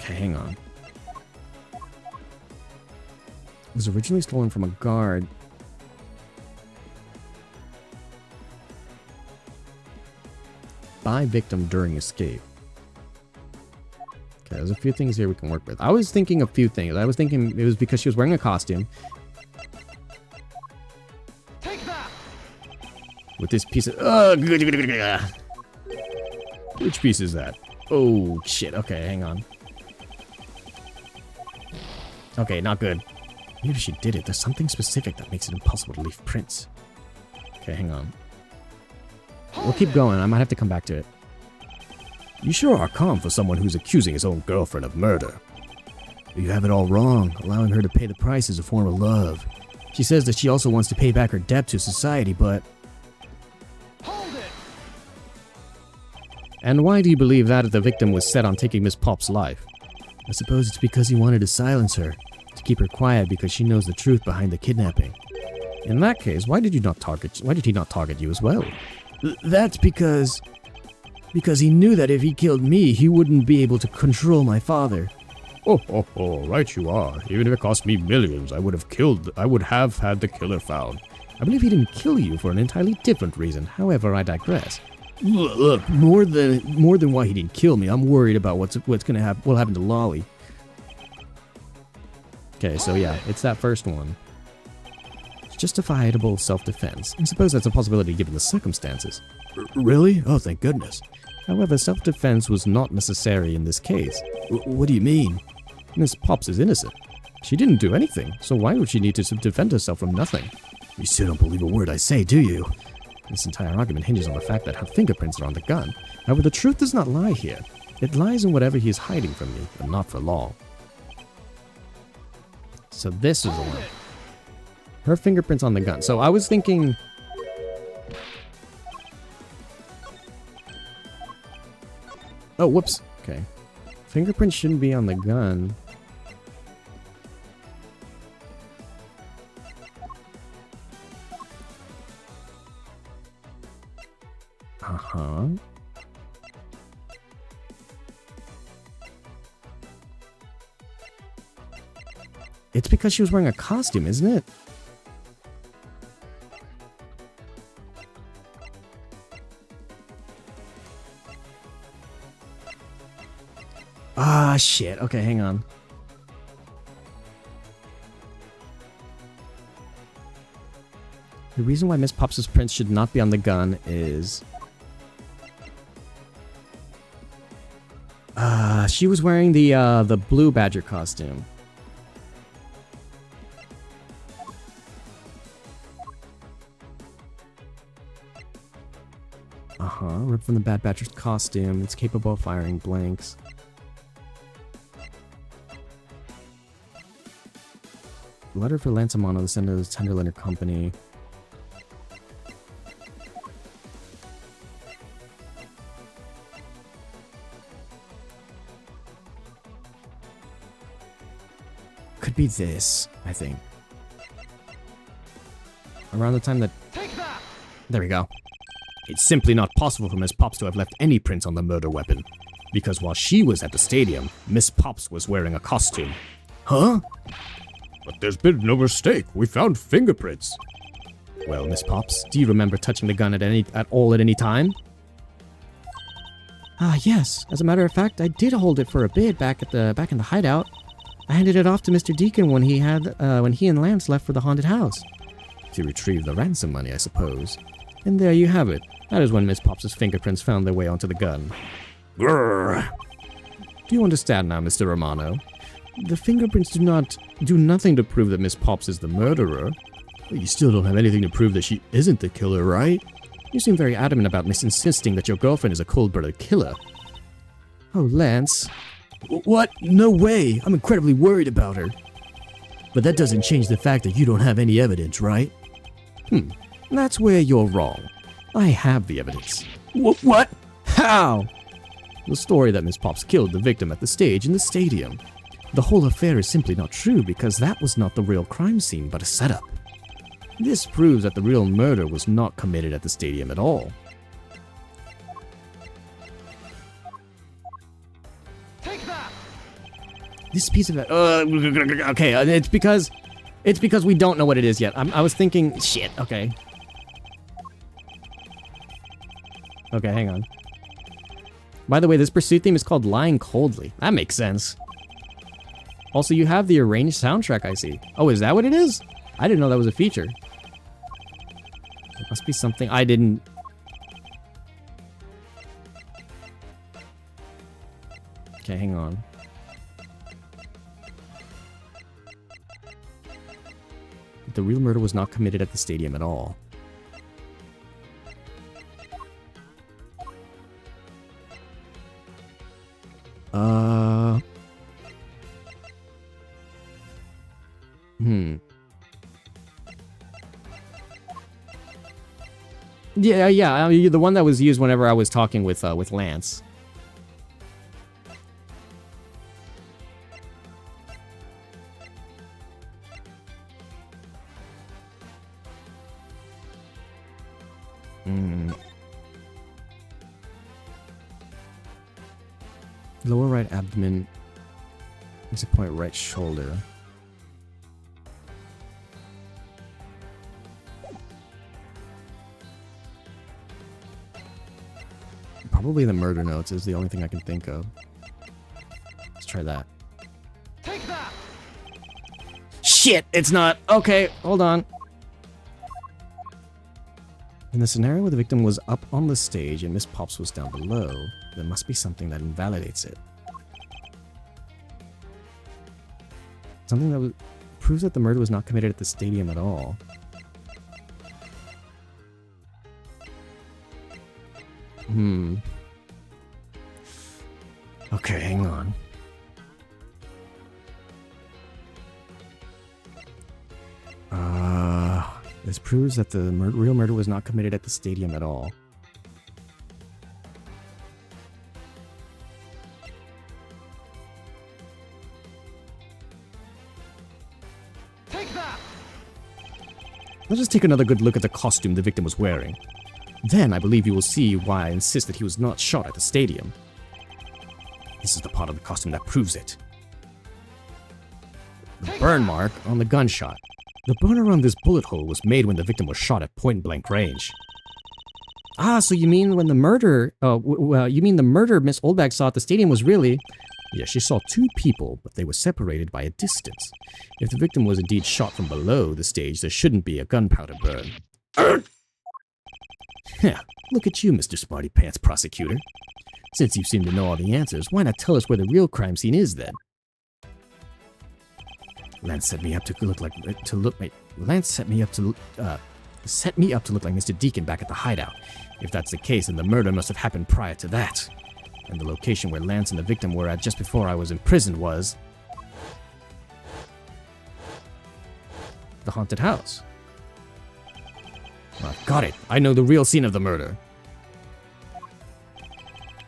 Speaker 6: Okay, hang on. It was originally stolen from a guard. By victim during escape. Okay, there's a few things here we can work with. I was thinking a few things. I was thinking it was because she was wearing a costume.
Speaker 3: Take that!
Speaker 6: With this piece of...
Speaker 4: Which piece is that?
Speaker 6: Oh, shit. Okay, hang on. Okay, not good. Maybe she did it. There's something specific that makes it impossible to leave prints. Okay, hang on. We'll keep going. I might have to come back to it.
Speaker 4: You sure are calm for someone who's accusing his own girlfriend of murder. You have it all wrong. Allowing her to pay the price is a form of love. She says that she also wants to pay back her debt to society, but...
Speaker 3: Hold it!
Speaker 6: And why do you believe that the victim was set on taking Miss Pop's life?
Speaker 4: I suppose it's because he wanted to silence her, to keep her quiet because she knows the truth behind the kidnapping.
Speaker 6: In that case, why did he not target you as well?
Speaker 4: That's because he knew that if he killed me, he wouldn't be able to control my father. Oh, right you are. Even if it cost me millions, I would have had the killer found. I believe he didn't kill you for an entirely different reason. However, I digress. Look, more than why he didn't kill me, I'm worried about what's gonna happen. What happened to Lolly? Okay, so yeah, it's that first one. It's justifiable self-defense. I suppose that's a possibility given the circumstances. Really? Oh, thank goodness. However, self-defense was not necessary in this case. What do you mean? Miss Pops is innocent. She didn't do anything, so why would she need to defend herself from nothing? You still don't believe a word I say, do you? This entire argument hinges on the fact that her fingerprints are on the gun. However, the truth does not lie here. It lies in whatever he is hiding from me, but not for long. So this is the one. Her fingerprints on the gun. So I was thinking... Oh, whoops. Okay. Fingerprints shouldn't be on the gun. Uh-huh. It's because she was wearing a costume, isn't it? Ah, shit. Okay, hang on. The reason why Miss Pops' prints should not be on the gun is... she was wearing the blue badger costume. Uh-huh, ripped from the Bad Badger's costume. It's capable of firing blanks. Letter for Lansamano, the sender of the Tenderlander Company. Could be this, I think. Around the time that... There we go. It's simply not possible for Miss Pops to have left any prints on the murder weapon. Because while she was at the stadium, Miss Pops was wearing a costume. Huh? But there's been no mistake. We found fingerprints. Well, Miss Pops, do you remember touching the gun at any time? Yes. As a matter of fact, I did hold it for a bit back in the hideout. I handed it off to Mr. Deacon when he and Lance left for the haunted house. To retrieve the ransom money, I suppose. And there you have it. That is when Miss Pops' fingerprints found their way onto the gun. Grrr. Do you understand now, Mr. Romano? The fingerprints do nothing to prove that Miss Pops is the murderer. But you still don't have anything to prove that she isn't the killer, right? You seem very adamant about insisting that your girlfriend is a cold-blooded killer. Oh, Lance. What? No way! I'm incredibly worried about her. But that doesn't change the fact that you don't have any evidence, right? That's where you're wrong. I have the evidence. What? How? The story that Miss Pops killed the victim at the stage in the stadium. The whole affair is simply not true because that was not the real crime scene but a setup. This proves that the real murder was not committed at the stadium at all. Take that! This piece of it. Okay, it's because we don't know what it is yet. I was thinking, shit. Okay. Okay, hang on. By the way, this pursuit theme is called Lying Coldly. That makes sense. Also, you have the arranged soundtrack, I see. Oh, is that what it is? I didn't know that was a feature. It must be something I didn't... Okay, hang on. The real murder was not committed at the stadium at all. Yeah, I mean, the one that was used whenever I was talking with Lance. Lower right abdomen. Is a point right shoulder.
Speaker 6: Probably the murder notes is the only thing I can think of. Let's try that.
Speaker 3: Take that!
Speaker 6: Shit, it's not. Okay, hold on. In the scenario where the victim was up on the stage and Miss Pops was down below, there must be something that invalidates it. Something that proves that the murder was not committed at the stadium at all. Okay, hang on. This proves that the real murder was not committed at the stadium at all.
Speaker 3: Take that!
Speaker 6: Let's just take another good look at the costume the victim was wearing. Then I believe you will see why I insist that he was not shot at the stadium. This is the part of the costume that proves it. The burn mark on the gunshot. The burn around this bullet hole was made when the victim was shot at point-blank range. Ah, so you mean when the murder... you mean the murder Miss Oldbag saw at the stadium was really... Yeah, she saw two people, but they were separated by a distance. If the victim was indeed shot from below the stage, there shouldn't be a gunpowder burn. Yeah, look at you, Mr. Smarty Pants Prosecutor. Since you seem to know all the answers, why not tell us where the real crime scene is then? Lance set me up to look like Lance set me up to look like Mr. Deacon back at the hideout. If that's the case, then the murder must have happened prior to that. And the location where Lance and the victim were at just before I was imprisoned was the haunted house. I've got it. I know the real scene of the murder.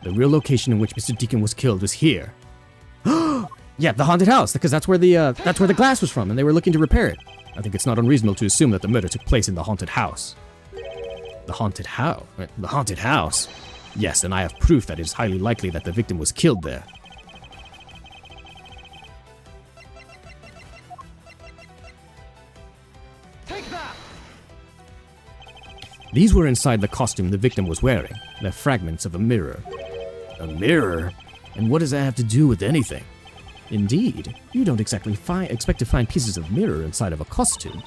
Speaker 6: The real location in which Mr. Deacon was killed was here. Yeah, the haunted house, because that's where the glass was from, and they were looking to repair it. I think it's not unreasonable to assume that the murder took place in the haunted house. The haunted house? The haunted house? Yes, and I have proof that it is highly likely that the victim was killed there.
Speaker 3: Take that!
Speaker 6: These were inside the costume the victim was wearing. They're fragments of a mirror. A mirror? And what does that have to do with anything? Indeed, you don't exactly expect to find pieces of mirror inside of a costume.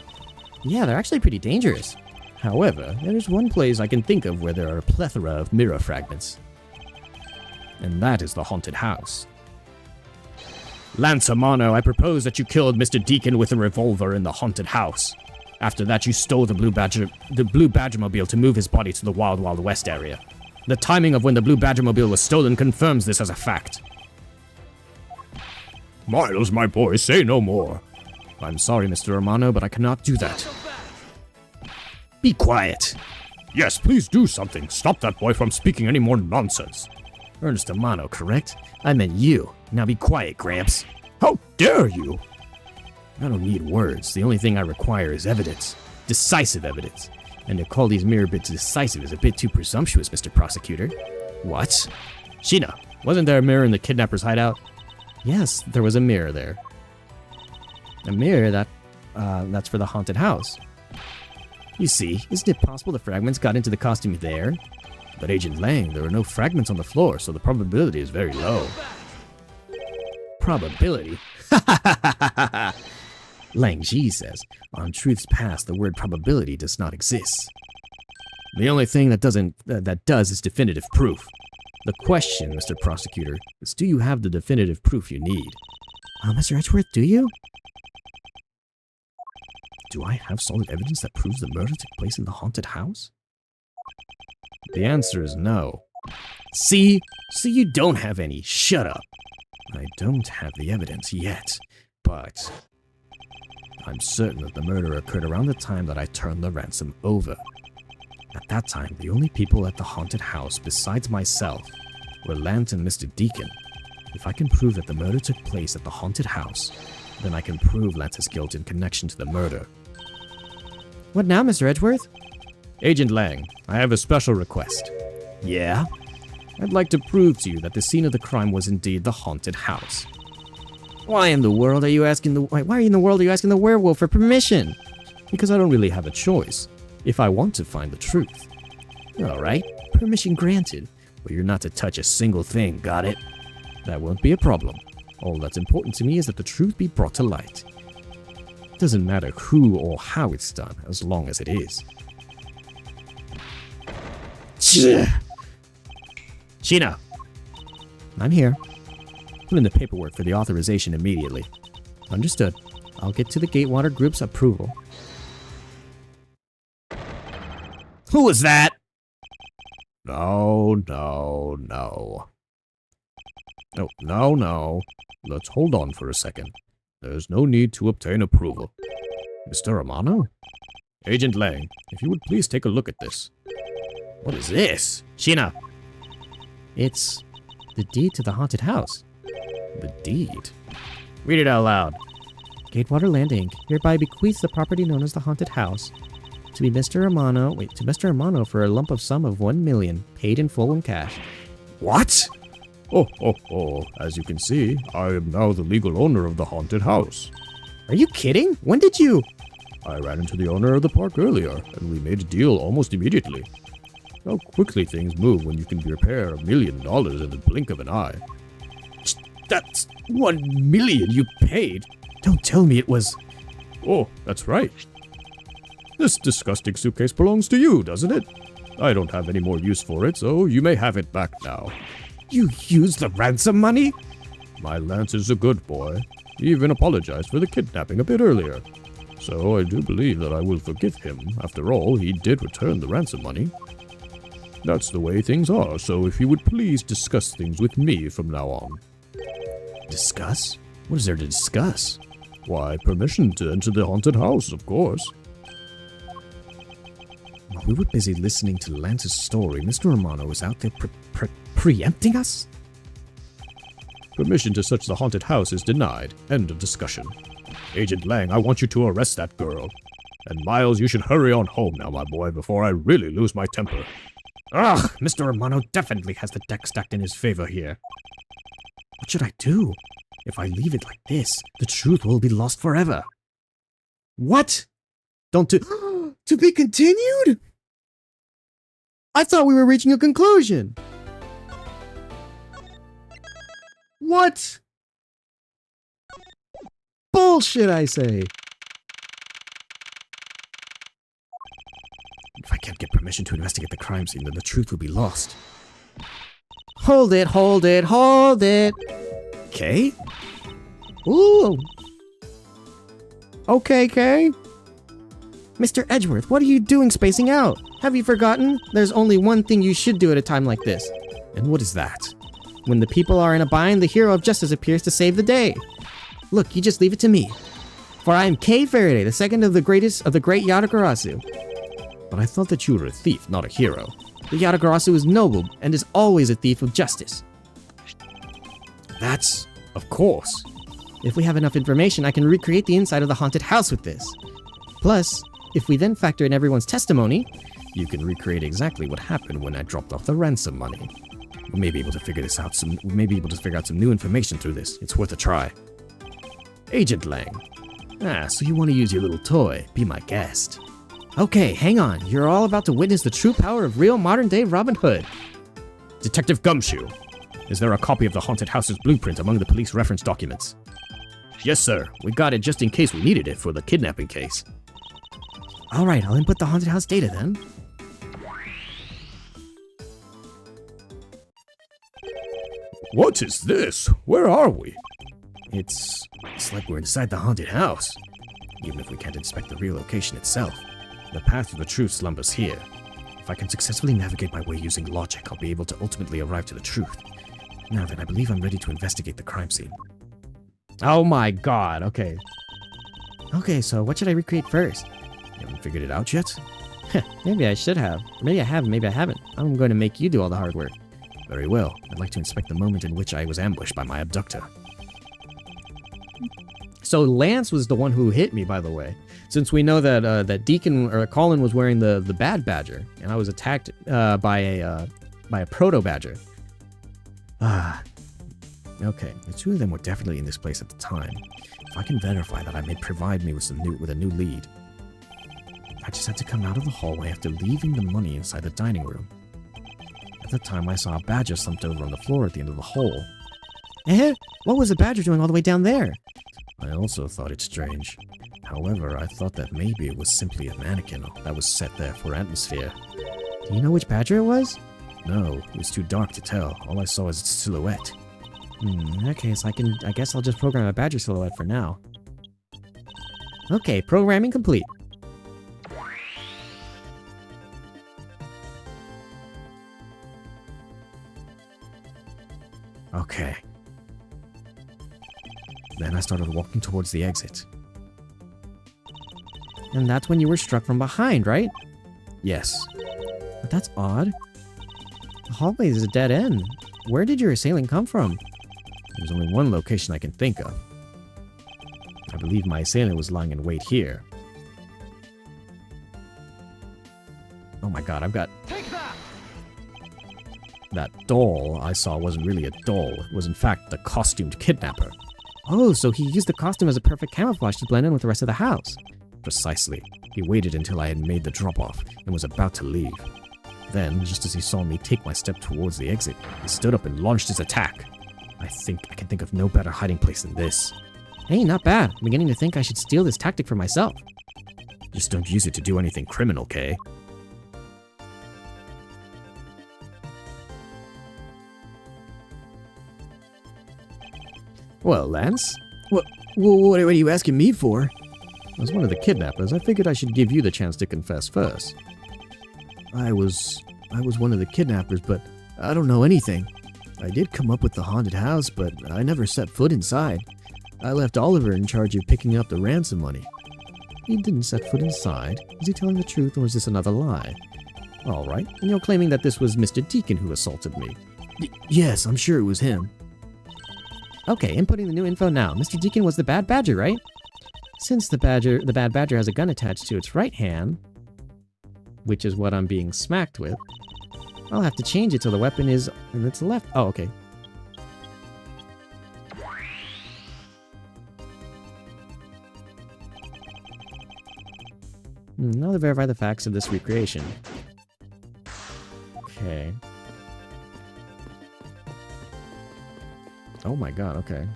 Speaker 6: Yeah, they're actually pretty dangerous. However, there is one place I can think of where there are a plethora of mirror fragments. And that is the haunted house. Lance Amano, I propose that you killed Mr. Deacon with a revolver in the haunted house. After that, you stole the Blue Badgermobile to move his body to the Wild Wild West area. The timing of when the Blue Badgermobile was stolen confirms this as a fact. Miles, my boy, say no more. I'm sorry, Mr. Romano, but I cannot do that. Be quiet. Yes, please do something. Stop that boy from speaking any more nonsense. Ernest Amano, correct? I meant you. Now be quiet, Gramps. How dare you? I don't need words. The only thing I require is evidence. Decisive evidence. And to call these mirror bits decisive is a bit too presumptuous, Mr. Prosecutor. What? Sheena, wasn't there a mirror in the kidnapper's hideout? Yes, there was a mirror there. A mirror that's for the haunted house. You see, isn't it possible the fragments got into the costume there? But Agent Lang, there are no fragments on the floor, so the probability is very low. Probability? Lang Ji says, on truth's past, the word probability does not exist. The only thing that does is definitive proof. The question, Mr. Prosecutor, is do you have the definitive proof you need? Mr. Edgeworth, do you? Do I have solid evidence that proves the murder took place in the haunted house? The answer is no. See? So you don't have any. Shut up. I don't have the evidence yet, but I'm certain that the murder occurred around the time that I turned the ransom over. At that time, the only people at the haunted house besides myself were Lance and Mr. Deacon. If I can prove that the murder took place at the haunted house, then I can prove Lance's guilt in connection to the murder. What now, Mr. Edgeworth? Agent Lang, I have a special request. Yeah? I'd like to prove to you that the scene of the crime was indeed the haunted house. Why in the world are you asking the werewolf for permission? Because I don't really have a choice. If I want to find the truth. Alright, permission granted.
Speaker 4: but you're not to touch a single thing, got it? That won't be a problem. All that's important to me is that the truth be brought to light. It doesn't matter who or how it's done, as long as it is. Sheena! I'm here. Fill in the paperwork for the authorization immediately. Understood. I'll get to the Gatewater Group's approval. Who was that? No. No. Let's hold on for a second. There's no need to obtain approval. Mr. Amano? Agent Lang, if you would please take a look at this. What is this? Sheena!
Speaker 5: It's the deed to the haunted house.
Speaker 4: The deed? Read it out loud.
Speaker 5: Gatewater Land Inc. hereby bequeaths the property known as the haunted house to Mr. Amano for a lump of sum of 1 million, paid in full in cash.
Speaker 4: What? Oh. As you can see, I am now the legal owner of the haunted house.
Speaker 5: Are you kidding? When did you?
Speaker 4: I ran into the owner of the park earlier, and we made a deal almost immediately. How quickly things move when you can repair $1 million in the blink of an eye.
Speaker 5: That's 1 million you paid.
Speaker 4: Don't tell me it was... Oh, that's right. This disgusting suitcase belongs to you, doesn't it? I don't have any more use for it, so you may have it back now.
Speaker 5: You used the ransom money?
Speaker 4: My Lance is a good boy. He even apologized for the kidnapping a bit earlier. So I do believe that I will forgive him. After all, he did return the ransom money. That's the way things are, so if you would please discuss things with me from now on.
Speaker 5: Discuss? What is there to discuss?
Speaker 4: Why, permission to enter the haunted house, of course.
Speaker 5: While we were busy listening to Lance's story, Mr. Romano was out there preempting us?
Speaker 4: Permission to search the haunted house is denied. End of discussion. Agent Lang, I want you to arrest that girl. And Miles, you should hurry on home now, my boy, before I really lose my temper.
Speaker 5: Ugh, Mr. Romano definitely has the deck stacked in his favor here. What should I do? If I leave it like this, the truth will be lost forever. What? Don't do... To be continued? I thought we were reaching a conclusion. What? Bullshit, I say.
Speaker 4: If I can't get permission to investigate the crime scene, then the truth will be lost.
Speaker 5: Hold it.
Speaker 4: Okay?
Speaker 5: Ooh. Okay, Kay. Mr. Edgeworth, what are you doing spacing out? Have you forgotten? There's only one thing you should do at a time like this.
Speaker 4: And what is that?
Speaker 5: When the people are in a bind, the hero of justice appears to save the day. Look, you just leave it to me. For I am Kay Faraday, the second of the great Yatagarasu.
Speaker 4: But I thought that you were a thief, not a hero.
Speaker 5: The Yatagarasu is noble and is always a thief of justice.
Speaker 4: That's... of course.
Speaker 5: If we have enough information, I can recreate the inside of the haunted house with this. Plus, if we then factor in everyone's testimony,
Speaker 4: you can recreate exactly what happened when I dropped off the ransom money. We may be able to figure out some new information through this. It's worth a try. Agent Lang. So you want to use your little toy. Be my guest.
Speaker 5: Okay, hang on. You're all about to witness the true power of real modern-day Robin Hood.
Speaker 4: Detective Gumshoe. Is there a copy of the haunted house's blueprint among the police reference documents? Yes, sir. We got it just in case we needed it for the kidnapping case.
Speaker 5: All right, I'll input the haunted house data then.
Speaker 4: What is this? Where are we?
Speaker 5: It's like we're inside the haunted house.
Speaker 4: Even if we can't inspect the real location itself, the path to the truth slumbers here. If I can successfully navigate my way using logic, I'll be able to ultimately arrive to the truth. Now then, I believe I'm ready to investigate the crime scene.
Speaker 5: Oh my god, okay. Okay, so what should I recreate first?
Speaker 4: You haven't figured it out yet?
Speaker 5: Maybe I should have. Maybe I have, maybe I haven't. I'm going to make you do all the hard work.
Speaker 4: Very well. I'd like to inspect the moment in which I was ambushed by my abductor.
Speaker 6: So Lance was the one who hit me, by the way. Since we know that that Deacon or Colin was wearing the bad badger, and I was attacked by a proto badger.
Speaker 4: Okay, the two of them were definitely in this place at the time. If I can verify that, I may provide me with a new lead. I just had to come out of the hallway after leaving the money inside the dining room. At
Speaker 6: the time I saw a badger slumped over on the floor at the end of the hole. Eh? What was the badger doing all the way down there? I also thought it strange. However, I thought that maybe it was simply a mannequin that was set there for atmosphere. Do you know which badger it was? No, it was too dark to tell. All I saw was its silhouette. In that case, I guess I'll just program a badger silhouette for now. Okay, programming complete. Okay. Then I started walking towards the exit. And that's when you were struck from behind, right? Yes. But that's odd. The hallway is a dead end. Where did your assailant come from? There's only one location I can think of. I believe my assailant was lying in wait here. Oh my god, I've got... Take that! That doll I saw wasn't really a doll. It was in fact the costumed kidnapper. Oh, so he used the costume as a perfect camouflage to blend in with the rest of the house. Precisely. He waited until I had made the drop-off and was about to leave. Then, just as he saw me take my step towards the exit, he stood up and launched his attack. I can think of no better hiding place than this. Hey, not bad. I'm beginning to think I should steal this tactic for myself. Just don't use it to do anything criminal, Kay. Well, Lance? What are you asking me for? As one of the kidnappers, I figured I should give you the chance to confess first. I was one of the kidnappers, but I don't know anything. I did come up with the haunted house, but I never set foot inside. I left Oliver in charge of picking up the ransom money. He didn't set foot inside. Is he telling the truth, or is this another lie? All right, and you're claiming that this was Mr. Deacon who assaulted me. Yes, I'm sure it was him. Okay, inputting the new info now. Mr. Deacon was the bad badger, right? Since the bad badger has a gun attached to its right hand, which is what I'm being smacked with, I'll have to change it till the weapon is in its left. Oh, okay. Now to verify the facts of this recreation. Okay. Oh my god, okay.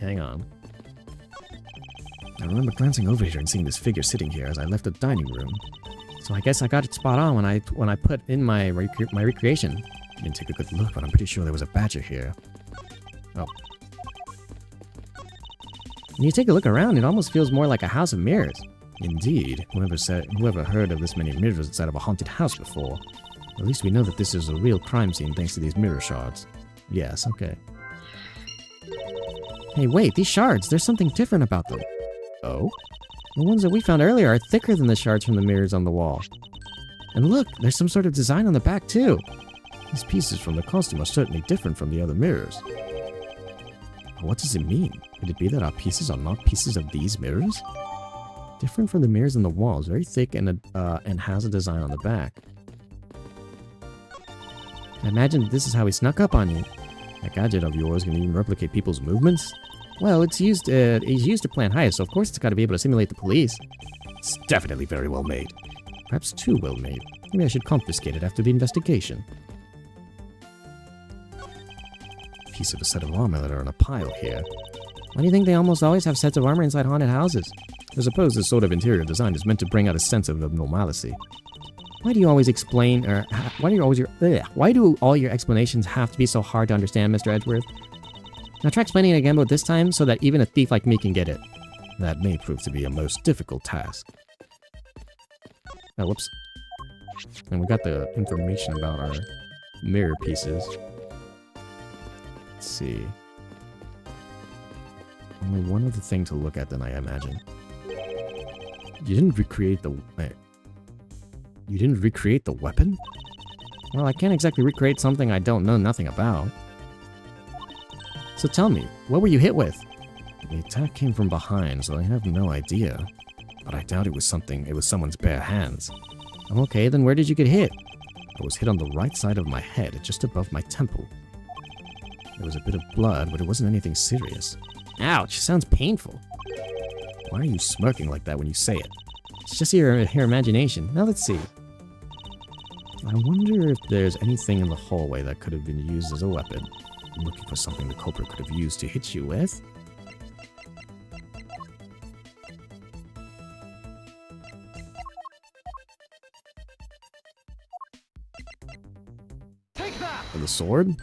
Speaker 6: Hang on. I remember glancing over here and seeing this figure sitting here as I left the dining room. So I guess I got it spot on when I put in my recreation. I didn't take a good look, but I'm pretty sure there was a badger here. Oh. When you take a look around, it almost feels more like a house of mirrors. Indeed. Whoever heard of this many mirrors inside of a haunted house before? At least we know that this is a real crime scene thanks to these mirror shards. Yes, okay. Hey, wait, these shards, there's something different about them. Oh? The ones that we found earlier are thicker than the shards from the mirrors on the wall. And look, there's some sort of design on the back too. These pieces from the costume are certainly different from the other mirrors. What does it mean? Could it be that our pieces are not pieces of these mirrors? Different from the mirrors on the walls, very thick and has a design on the back. I imagine this is how he snuck up on you. That gadget of yours can even replicate people's movements? Well, it's used to plan heists, so of course it's got to be able to simulate the police. It's definitely very well made. Perhaps too well made. Maybe I should confiscate it after the investigation. Piece of a set of armor that are in a pile here. Why do you think they almost always have sets of armor inside haunted houses? I suppose this sort of interior design is meant to bring out a sense of abnormality. Why do you always explain, or why do all your explanations have to be so hard to understand, Mr. Edgeworth? Now try explaining it again, but this time so that even a thief like me can get it. That may prove to be a most difficult task. Oh, whoops. And we got the information about our mirror pieces. Let's see. Only one other thing to look at then, I imagine. You didn't recreate the... Wait. You didn't recreate the weapon? Well, I can't exactly recreate something I don't know nothing about. So tell me, what were you hit with? The attack came from behind, so I have no idea. But I doubt it was someone's bare hands. Okay, then where did you get hit? I was hit on the right side of my head, just above my temple. There was a bit of blood, but it wasn't anything serious. Ouch, sounds painful. Why are you smirking like that when you say it? It's just your imagination. Now let's see.
Speaker 4: I wonder if there's anything in the hallway that could have been used as a weapon. I'm looking for something the culprit could have used to hit you with. Take that! For the sword?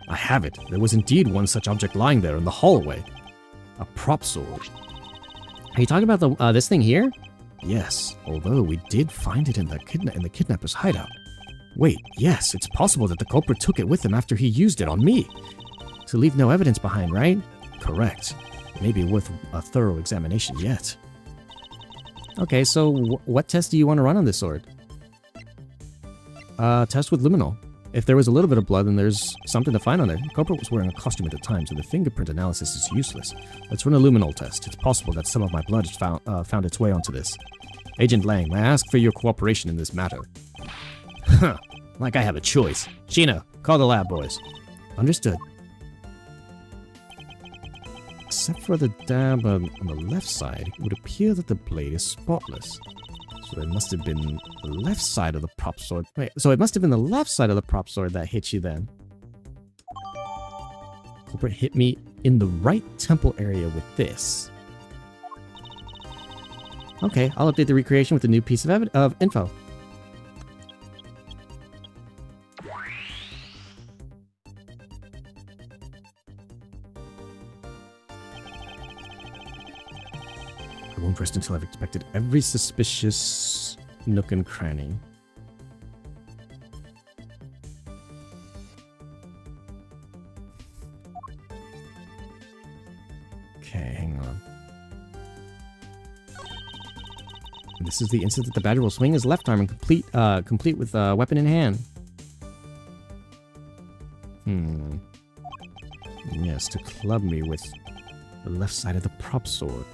Speaker 4: I have it. There was indeed one such object lying there in the hallway. A prop sword.
Speaker 6: Are you talking about the this thing here?
Speaker 4: Yes, although we did find it in the kidnapper's hideout. Wait, yes, it's possible that the culprit took it with him after he used it on me.
Speaker 6: To leave no evidence behind, right?
Speaker 4: Correct. Maybe worth a thorough examination yet.
Speaker 6: Okay, so what test do you want to run on this sword?
Speaker 4: Test with luminol. If there was a little bit of blood, then there's something to find on there. The culprit was wearing a costume at the time, so the fingerprint analysis is useless. Let's run a luminol test. It's possible that some of my blood has found its way onto this. Agent Lang, may I ask for your cooperation in this matter?
Speaker 6: Huh, like I have a choice. Sheena, call the lab boys.
Speaker 4: Understood. Except for the dab on the left side, it would appear that the blade is spotless. So it must have been the left side of the prop sword.
Speaker 6: Wait, so it must have been the left side of the prop sword that hit you then.
Speaker 4: Culprit hit me in the right temple area with this.
Speaker 6: Okay, I'll update the recreation with a new piece of info.
Speaker 4: I won't rest until I've inspected every suspicious nook and cranny. Okay, hang on.
Speaker 6: This is the instant that the badger will swing his left arm and complete with weapon in hand.
Speaker 4: Yes, to club me with the left side of the prop sword.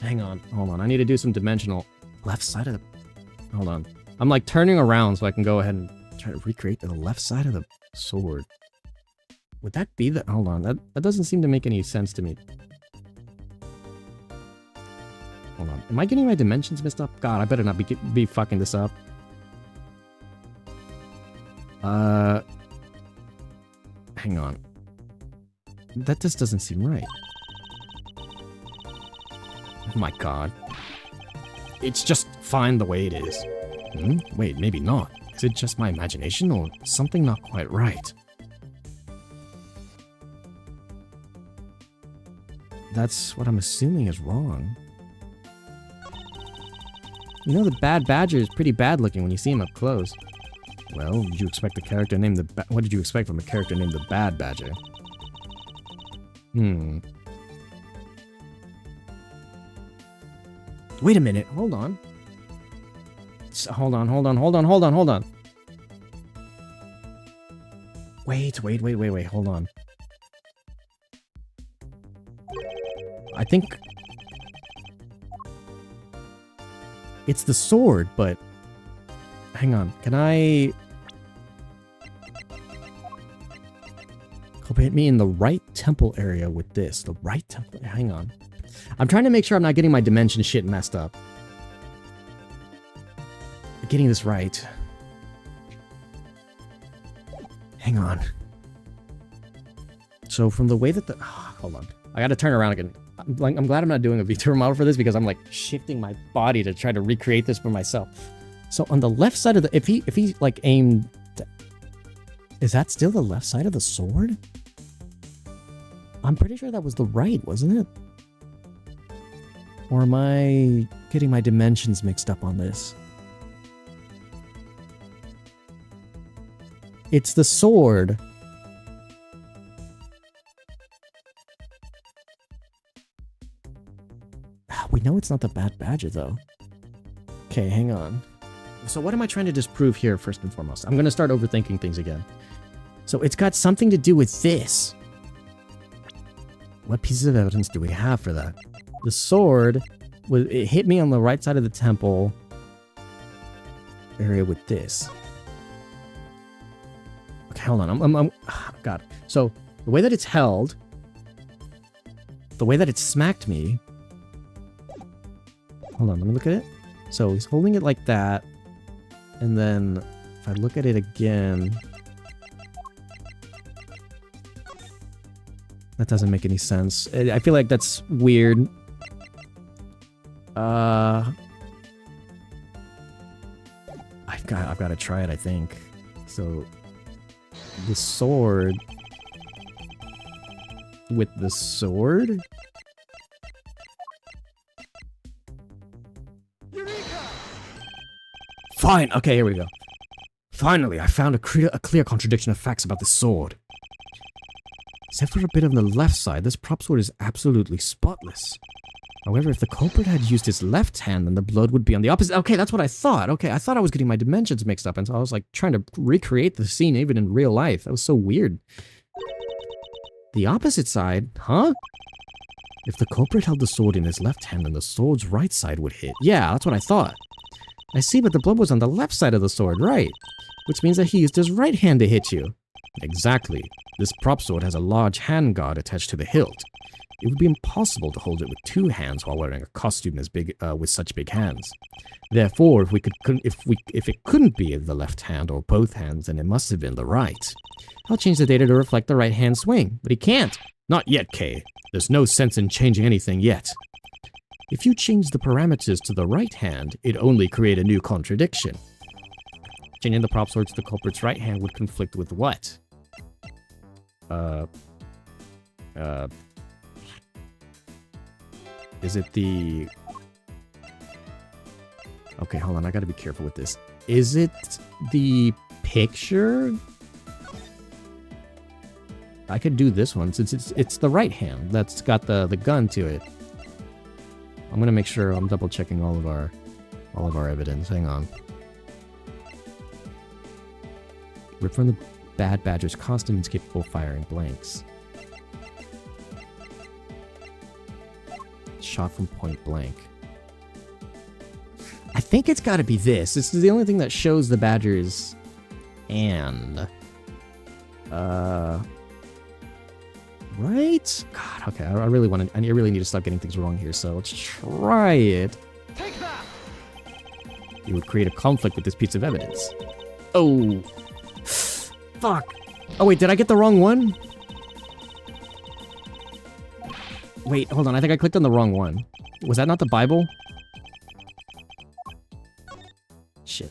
Speaker 6: Hang on, hold on. I need to do some dimensional. Left side of the... Hold on. I'm like turning around so I can go ahead and
Speaker 4: try to recreate the left side of the sword.
Speaker 6: Would that be the... Hold on, that doesn't seem to make any sense to me. Hold on. Am I getting my dimensions messed up? God, I better not be fucking this up.
Speaker 4: Hang on. That just doesn't seem right.
Speaker 6: Oh my god. It's just fine the way it is.
Speaker 4: Wait, maybe not. Is it just my imagination or something not quite right? That's what I'm assuming is wrong.
Speaker 6: You know, the bad badger is pretty bad looking when you see him up close.
Speaker 4: Well, did you expect a character named what did you expect from a character named the Bad Badger?
Speaker 6: Wait a minute, hold on. Hold on. Wait, hold on. I think... It's the sword, but... Hang on, can I... Hit me in the right temple area with this. The right temple... Hang on. I'm trying to make sure I'm not getting my dimension shit messed up. Getting this right. Hang on. So from the way that the... hold on. I gotta turn around again. I'm glad I'm not doing a VTuber model for this because I'm like shifting my body to try to recreate this for myself. So on the left side of the... If he like aimed... Is that still the left side of the sword? I'm pretty sure that was the right, wasn't it? Or am I getting my dimensions mixed up on this? It's the sword. We know it's not the Bad Badger, though. Okay, hang on. So what am I trying to disprove here, first and foremost? I'm going to start overthinking things again. So it's got something to do with this. What pieces of evidence do we have for that? The sword, it hit me on the right side of the temple area with this. Okay, hold on. God. So the way that it's held, the way that it smacked me. Hold on, let me look at it. So he's holding it like that. And then if I look at it again... That doesn't make any sense. I feel like that's weird. I've got to try it, I think. So... The sword... With the sword? Fine! Okay, here we go. Finally, I found a clear contradiction of facts about the sword. Except for a bit on the left side, this prop sword is absolutely spotless. However, if the culprit had used his left hand, then the blood would be on the opposite. Okay, that's what I thought. Okay, I thought I was getting my dimensions mixed up, and so I was like trying to recreate the scene even in real life. That was so weird. The opposite side? Huh? If the culprit held the sword in his left hand, then the sword's right side would hit. Yeah, that's what I thought. I see, but the blood was on the left side of the sword, right? Which means that he used his right hand to hit you. Exactly. This prop sword has a large hand guard attached to the hilt. It would be impossible to hold it with two hands while wearing a costume as big with such big hands. Therefore, if it couldn't be the left hand or both hands, then it must have been the right. I'll change the data to reflect the right hand swing, but he can't. Not yet, Kay. There's no sense in changing anything yet. If you change the parameters to the right hand, it'd only create a new contradiction. Changing the prop sword to the culprit's right hand would conflict with what? Is it the... Okay, hold on, I gotta be careful with this. Is it the picture? I could do this one, since it's the right hand that's got the gun to it. I'm gonna make sure I'm double checking all of our evidence. Hang on. Rip from the Bad Badger's costume is capable of firing blanks. Shot from point blank. I think it's gotta be this. This is the only thing that shows the Badger's hand. Right? God, okay, I really need to stop getting things wrong here, so let's try it. Take that! It would create a conflict with this piece of evidence. Oh. Fuck. Oh wait, did I get the wrong one? Wait, hold on, I think I clicked on the wrong one. Was that not the Bible? Shit.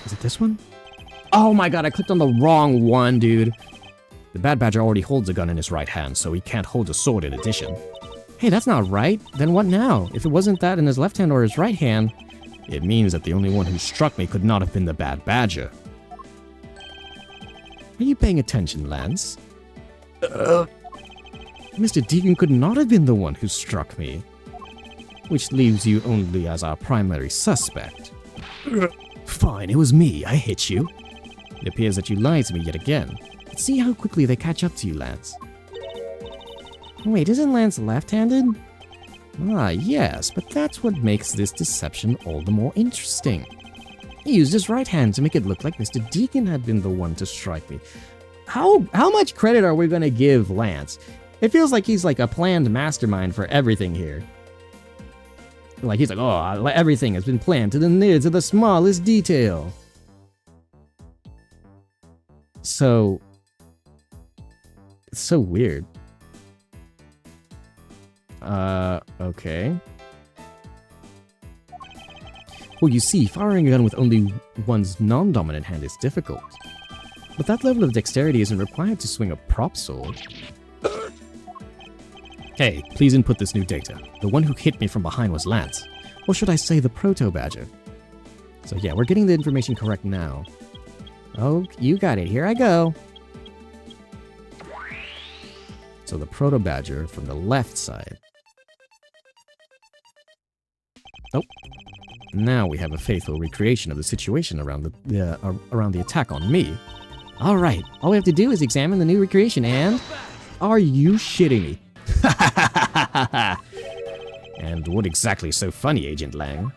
Speaker 6: Is it this one? Oh my god, I clicked on the wrong one, dude. The Bad Badger already holds a gun in his right hand, so he can't hold a sword in addition. Hey, that's not right. Then what now? If it wasn't that in his left hand or his right hand, it means that the only one who struck me could not have been the Bad Badger. Are you paying attention, Lance? Mr. Deacon could not have been the one who struck me. Which leaves you only as our primary suspect. Fine, it was me. I hit you. It appears that you lied to me yet again. Let's see how quickly they catch up to you, Lance. Wait, isn't Lance left-handed? Ah, yes, but that's what makes this deception all the more interesting. He used his right hand to make it look like Mr. Deacon had been the one to strike me. How much credit are we gonna give Lance? It feels like he's like a planned mastermind for everything here. Like he's like, oh, everything has been planned to the smallest detail. So, it's so weird. Okay. Well, you see, firing a gun with only one's non-dominant hand is difficult. But that level of dexterity isn't required to swing a prop sword. Hey, please input this new data. The one who hit me from behind was Lance. Or should I say the Proto-Badger? So yeah, we're getting the information correct now. Oh, you got it. Here I go. So the Proto-Badger from the left side. Oh. Now we have a faithful recreation of the situation around the attack on me. All right, all we have to do is examine the new recreation and... Are you shitting me? And what exactly is so funny, Agent Lang?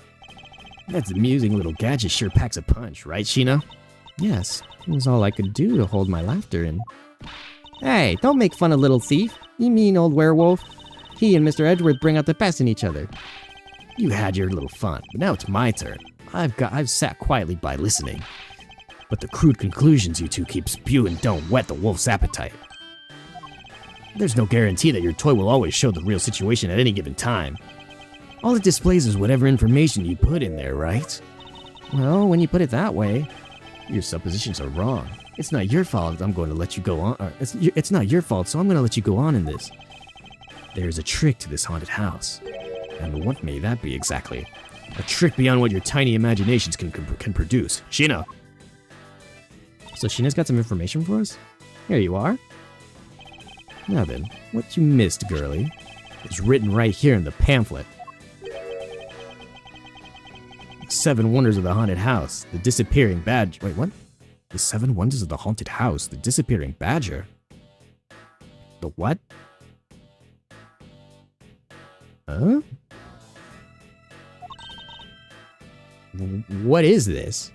Speaker 6: That amusing little gadget sure packs a punch, right, Sheena? Yes, it was all I could do to hold my laughter in. Hey, don't make fun of little thief, you mean old werewolf. He and Mr. Edgeworth bring out the best in each other. You had your little fun, but now it's my turn.
Speaker 4: I've sat quietly by listening. But the crude conclusions you two keep spewing don't whet the wolf's appetite. There's no guarantee that your toy will always show the real situation at any given time. All it displays is whatever information you put in there, right?
Speaker 6: Well, when you put it that way,
Speaker 4: Your suppositions are wrong. It's not your fault I'm going to let you go on. It's not your fault, so I'm going to let you go on in this. There's a trick to this haunted house. And what may that be exactly? A trick beyond what your tiny imaginations can produce. Sheena!
Speaker 6: so Sheena's got some information for us? Here you are.
Speaker 4: Now then, what you missed, girlie, is written right here in the pamphlet. 7 Wonders of the Haunted House, the Disappearing Badger. Wait, what? The 7 Wonders of the Haunted House, the Disappearing Badger? The what? Huh? What is this?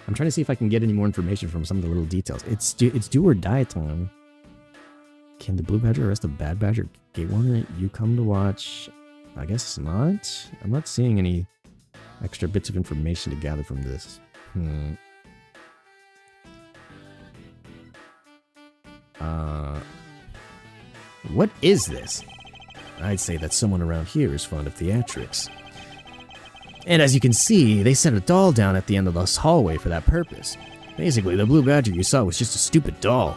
Speaker 6: I'm trying to see if I can get any more information from some of the little details. It's do or die time. Can the blue badger arrest the bad badger? Gatewarder, you come to watch. I guess not. I'm not seeing any extra bits of information to gather from this.
Speaker 4: What is this? I'd say that someone around here is fond of theatrics. And as you can see, they set a doll down at the end of this hallway for that purpose. Basically, the blue badger you saw was just a stupid doll.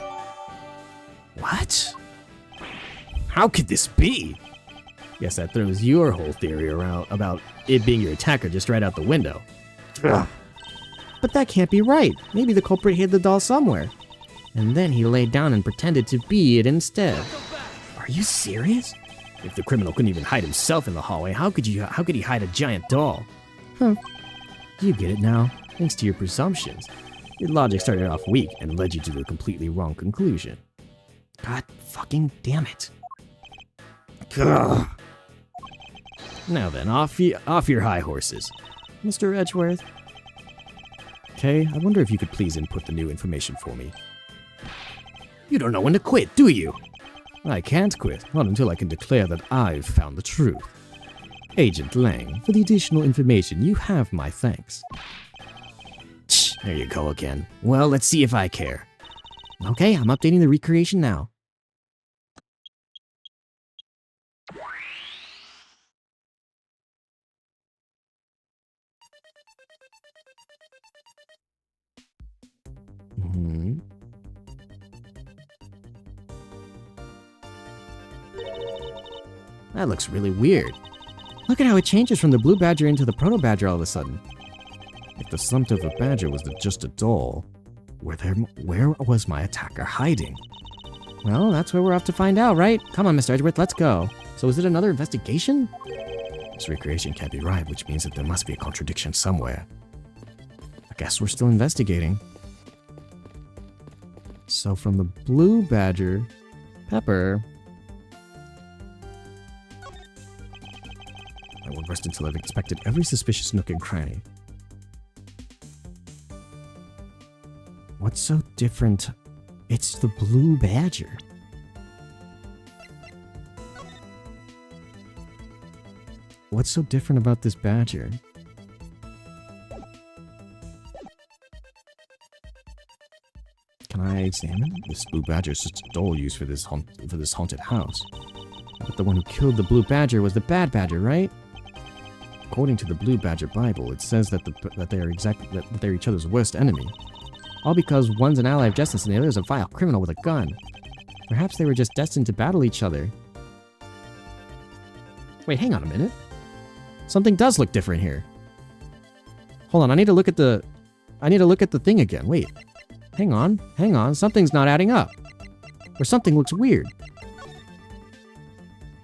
Speaker 4: What? How could this be? Guess that throws your whole theory around about it being your attacker just right out the window.
Speaker 6: Ugh. But that can't be right. Maybe the culprit hid the doll somewhere. And then he laid down and pretended to be it instead.
Speaker 4: Are you serious? If the criminal couldn't even hide himself in the hallway, how could he hide a giant doll?
Speaker 6: Huh.
Speaker 4: You get it now, thanks to your presumptions. Your logic started off weak and led you to the completely wrong conclusion.
Speaker 6: God fucking damn it.
Speaker 4: Ugh. Now then, off your high horses.
Speaker 6: Mr. Edgeworth.
Speaker 4: Okay, I wonder if you could please input the new information for me. You don't know when to quit, do you? I can't quit, not until I can declare that I've found the truth. Agent Lang, for the additional information, you have my thanks. There you go again. Well, let's see if I care.
Speaker 6: Okay, I'm updating the recreation now.
Speaker 4: That looks really weird.
Speaker 6: Look at how it changes from the blue badger into the proto badger all of a sudden.
Speaker 4: If the slump of a badger was just a doll, where was my attacker hiding?
Speaker 6: Well, that's where we're off to find out, right? Come on, Mr. Edgeworth, let's go. So is it another investigation?
Speaker 4: This recreation can't be right, which means that there must be a contradiction somewhere. I guess we're still investigating.
Speaker 6: So from the blue badger, Pepper.
Speaker 4: I won't rest until I've inspected every suspicious nook and cranny.
Speaker 6: What's so different? It's the blue badger. What's so different about this badger?
Speaker 4: Can I examine? This blue badger is just a doll used for this haunted house.
Speaker 6: But the one who killed the blue badger was the bad badger, right?
Speaker 4: According to the Blue Badger Bible, it says that they're each other's worst enemy.
Speaker 6: All because one's an ally of justice and the other is a vile criminal with a gun. Perhaps they were just destined to battle each other. Wait, hang on a minute. Something does look different here. Hold on, I need to look at the thing again. Wait. Hang on. Something's not adding up. Or something looks weird.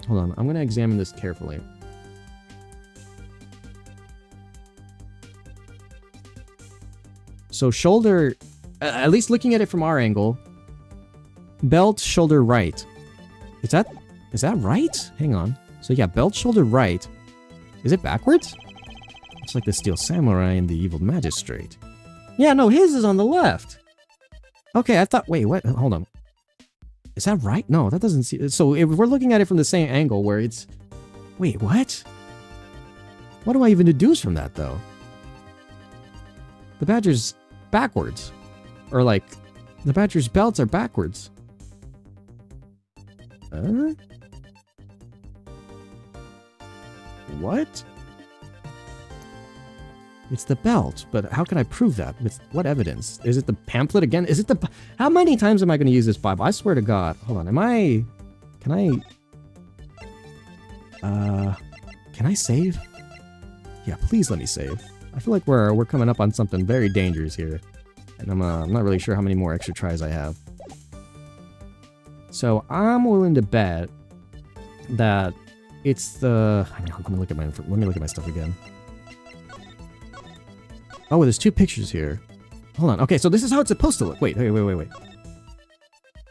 Speaker 6: Hold on, I'm gonna examine this carefully. So shoulder, at least looking at it from our angle, belt, shoulder right. Is that right? Hang on. So yeah, belt, shoulder right. Is it backwards?
Speaker 4: It's like the Steel Samurai and the Evil Magistrate.
Speaker 6: Yeah, no, his is on the left. Okay, I thought, wait, what? Hold on. Is that right? No, that doesn't see, so if we're looking at it from the same angle where it's, wait, what? What do I even deduce from that, though? The badger's backwards. Or, like, the badger's belts are backwards. What? It's the belt, but how can I prove that? With what evidence? Is it the pamphlet again? Is it the... How many times am I going to use this Bible? I swear to God. Hold on, Can I save? Yeah, please let me save. I feel like we're coming up on something very dangerous here. And I'm not really sure how many more extra tries I have. So I'm willing to bet that it's the... Hang on, let me look at my stuff again. Oh, there's two pictures here. Hold on. Okay, so this is how it's supposed to look. Wait.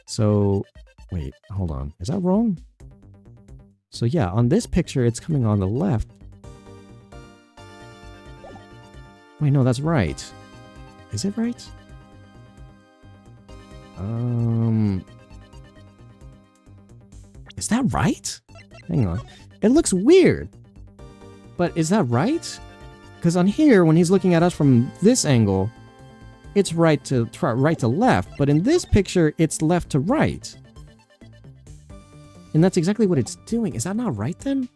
Speaker 6: So, wait, hold on. Is that wrong? So yeah, on this picture, it's coming on the left. Wait, no, that's right. Is it right? Is that right? Hang on. It looks weird. But is that right? Because on here, when he's looking at us from this angle, it's right to left. But in this picture, it's left to right. And that's exactly what it's doing. Is that not right then?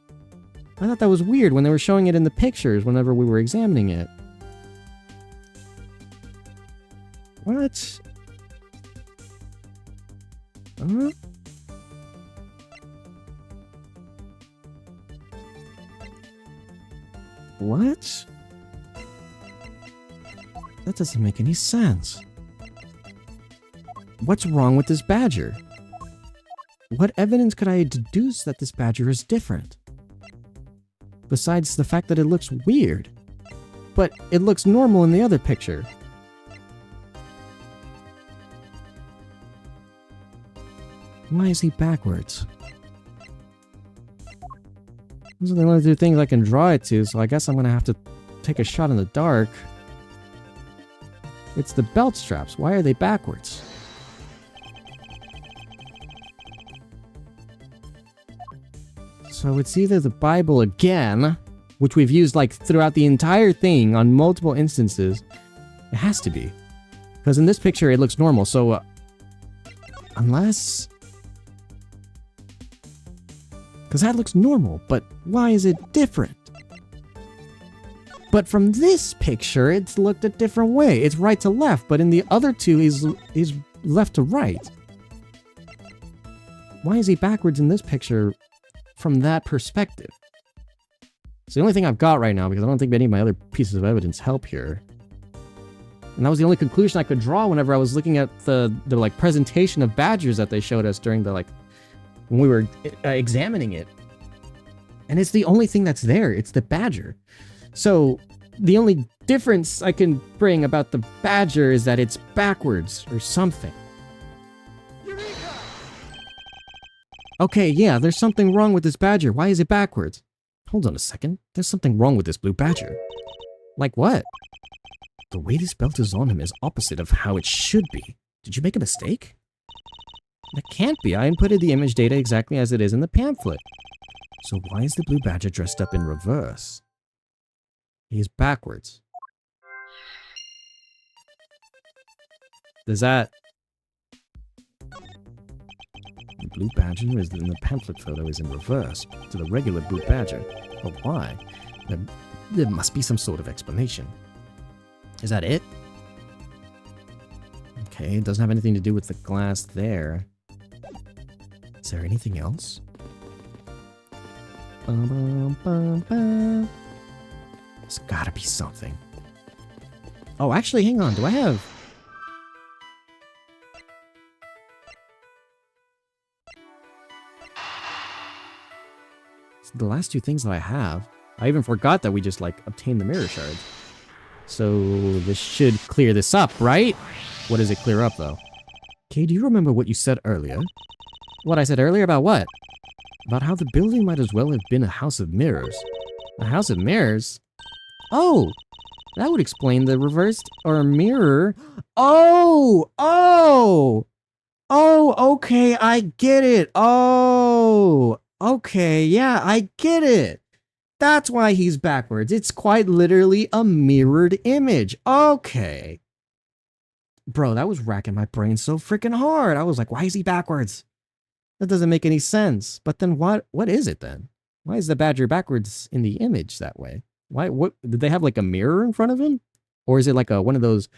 Speaker 6: I thought that was weird when they were showing it in the pictures whenever we were examining it. What? What? That doesn't make any sense. What's wrong with this badger? What evidence could I deduce that this badger is different? Besides the fact that it looks weird. But it looks normal in the other picture. Why is he backwards? Those are the only two things I can draw it to, so I guess I'm gonna have to take a shot in the dark. It's the belt straps. Why are they backwards? So it's either the Bible again, which we've used like throughout the entire thing on multiple instances. It has to be. Because in this picture it looks normal, so unless... Because that looks normal, but why is it different? But from this picture, it's looked a different way. It's right to left, but in the other two, he's left to right. Why is he backwards in this picture from that perspective? It's the only thing I've got right now, because I don't think any of my other pieces of evidence help here. And that was the only conclusion I could draw whenever I was looking at the like presentation of badgers that they showed us during the like when we were examining it. And it's the only thing that's there. It's the badger. So the only difference I can bring about the badger is that it's backwards or something. Okay, yeah, there's something wrong with this badger. Why is it backwards? Hold on a second. There's something wrong with this blue badger. Like what? The way this belt is on him is opposite of how it should be. Did you make a mistake? That can't be. I inputted the image data exactly as it is in the pamphlet. So why is the blue badger dressed up in reverse? He's backwards. Does that... The blue badger is in the pamphlet photo is in reverse to the regular blue badger. But why? There must be some sort of explanation. Is that it? Okay, it doesn't have anything to do with the glass there. Is there anything else? There's gotta be something. Oh, actually, hang on. Do I have... The last two things that I have... I even forgot that we just, like, obtained the mirror shards. So, this should clear this up, right? What does it clear up, though? Okay, do you remember what you said earlier? What I said earlier about what? About how the building might as well have been a house of mirrors. A house of mirrors? Oh! That would explain the reversed or mirror. Oh! Oh! Oh, okay, I get it. Oh! Okay, yeah, I get it. That's why he's backwards. It's quite literally a mirrored image. Okay. Bro, that was racking my brain so freaking hard. I was like, why is he backwards? That doesn't make any sense. But then what is it then? Why is the badger backwards in the image that way? What did they have like a mirror in front of him? Or is it like one of those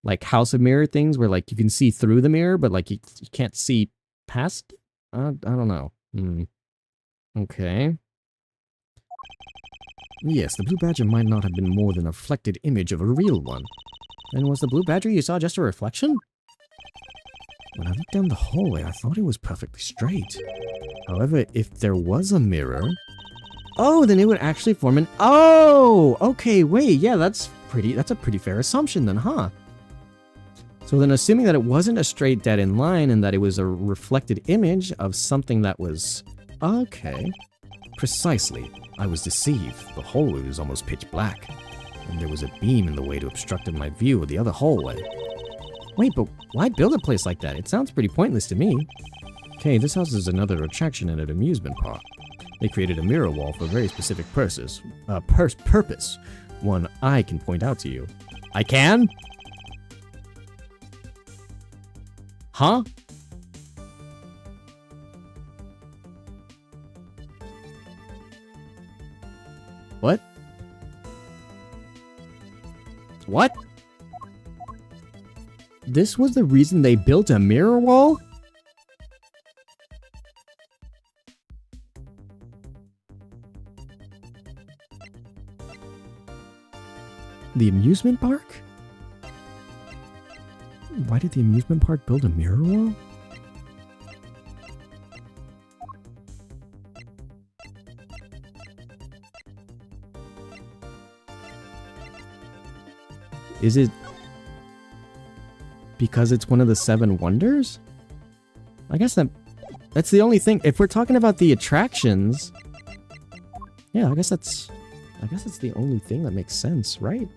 Speaker 6: like house of mirror things where like you can see through the mirror, but like you can't see past it? I don't know. Okay. Yes, the blue badger might not have been more than a reflected image of a real one. And was the blue badger you saw just a reflection? When I looked down the hallway, I thought it was perfectly straight. However, if there was a mirror... Oh, then it would actually form an... Oh! Okay, wait, yeah, that's a pretty fair assumption then, huh? So then assuming that it wasn't a straight dead-end line and that it was a reflected image of something that was... Okay. Precisely. I was deceived. The hallway was almost pitch black, and there was a beam in the way to obstruct my view of the other hallway. Wait, but why build a place like that? It sounds pretty pointless to me. Okay, this house is another attraction in an amusement park. They created a mirror wall for a very specific purpose. One I can point out to you. I can? Huh? What? What? This was the reason they built a mirror wall? The amusement park? Why did the amusement park build a mirror wall? Is it because it's one of the 7 wonders? I guess that's the only thing. If we're talking about the attractions, yeah, I guess that's the only thing that makes sense, right?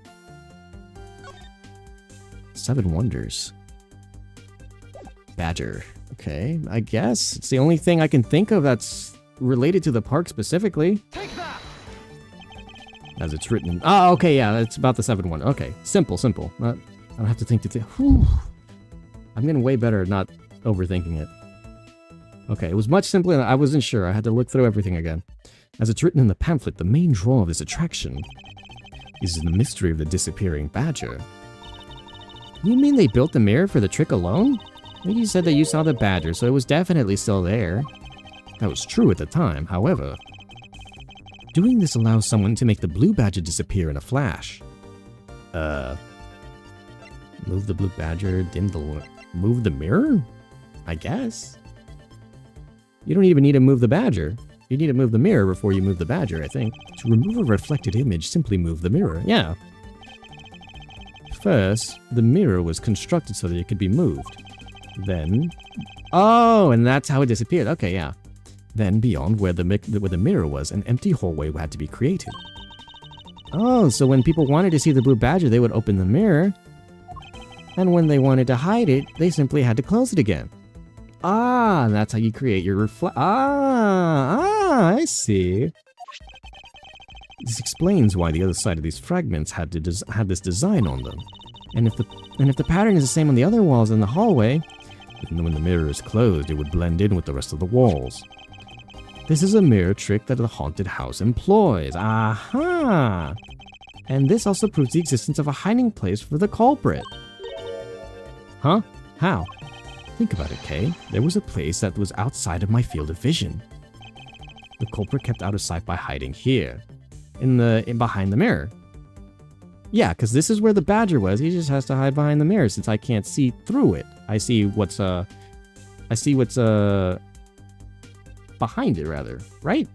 Speaker 6: 7 wonders. Badger. Okay, I guess it's the only thing I can think of that's related to the park specifically. As it's written. Oh, okay, yeah, it's about the 7 one. Okay, simple. I don't have to think whew. I'm getting way better at not overthinking it. Okay, it was much simpler than I wasn't sure. I had to look through everything again. As it's written in the pamphlet, the main draw of this attraction is in the mystery of the disappearing badger. You mean they built the mirror for the trick alone? You said that you saw the badger, so it was definitely still there. That was true at the time, however. Doing this allows someone to make the blue badger disappear in a flash. Move the blue badger, move the mirror? I guess. You don't even need to move the badger. You need to move the mirror before you move the badger, I think. To remove a reflected image, simply move the mirror. Yeah. First, the mirror was constructed so that it could be moved. Then... Oh, and that's how it disappeared. Okay, yeah. Then, beyond where the mirror was, an empty hallway had to be created. Oh, so when people wanted to see the blue badger, they would open the mirror. And when they wanted to hide it, they simply had to close it again. Ah, and that's how you create your I see. This explains why the other side of these fragments had this design on them. And if the pattern is the same on the other walls in the hallway, then when the mirror is closed, it would blend in with the rest of the walls. This is a mirror trick that the haunted house employs. Aha! And this also proves the existence of a hiding place for the culprit. Huh? How? Think about it, Kay. There was a place that was outside of my field of vision. The culprit kept out of sight by hiding here, behind the mirror. Yeah, because this is where the badger was. He just has to hide behind the mirror since I can't see through it. I see what's behind it, rather. Right?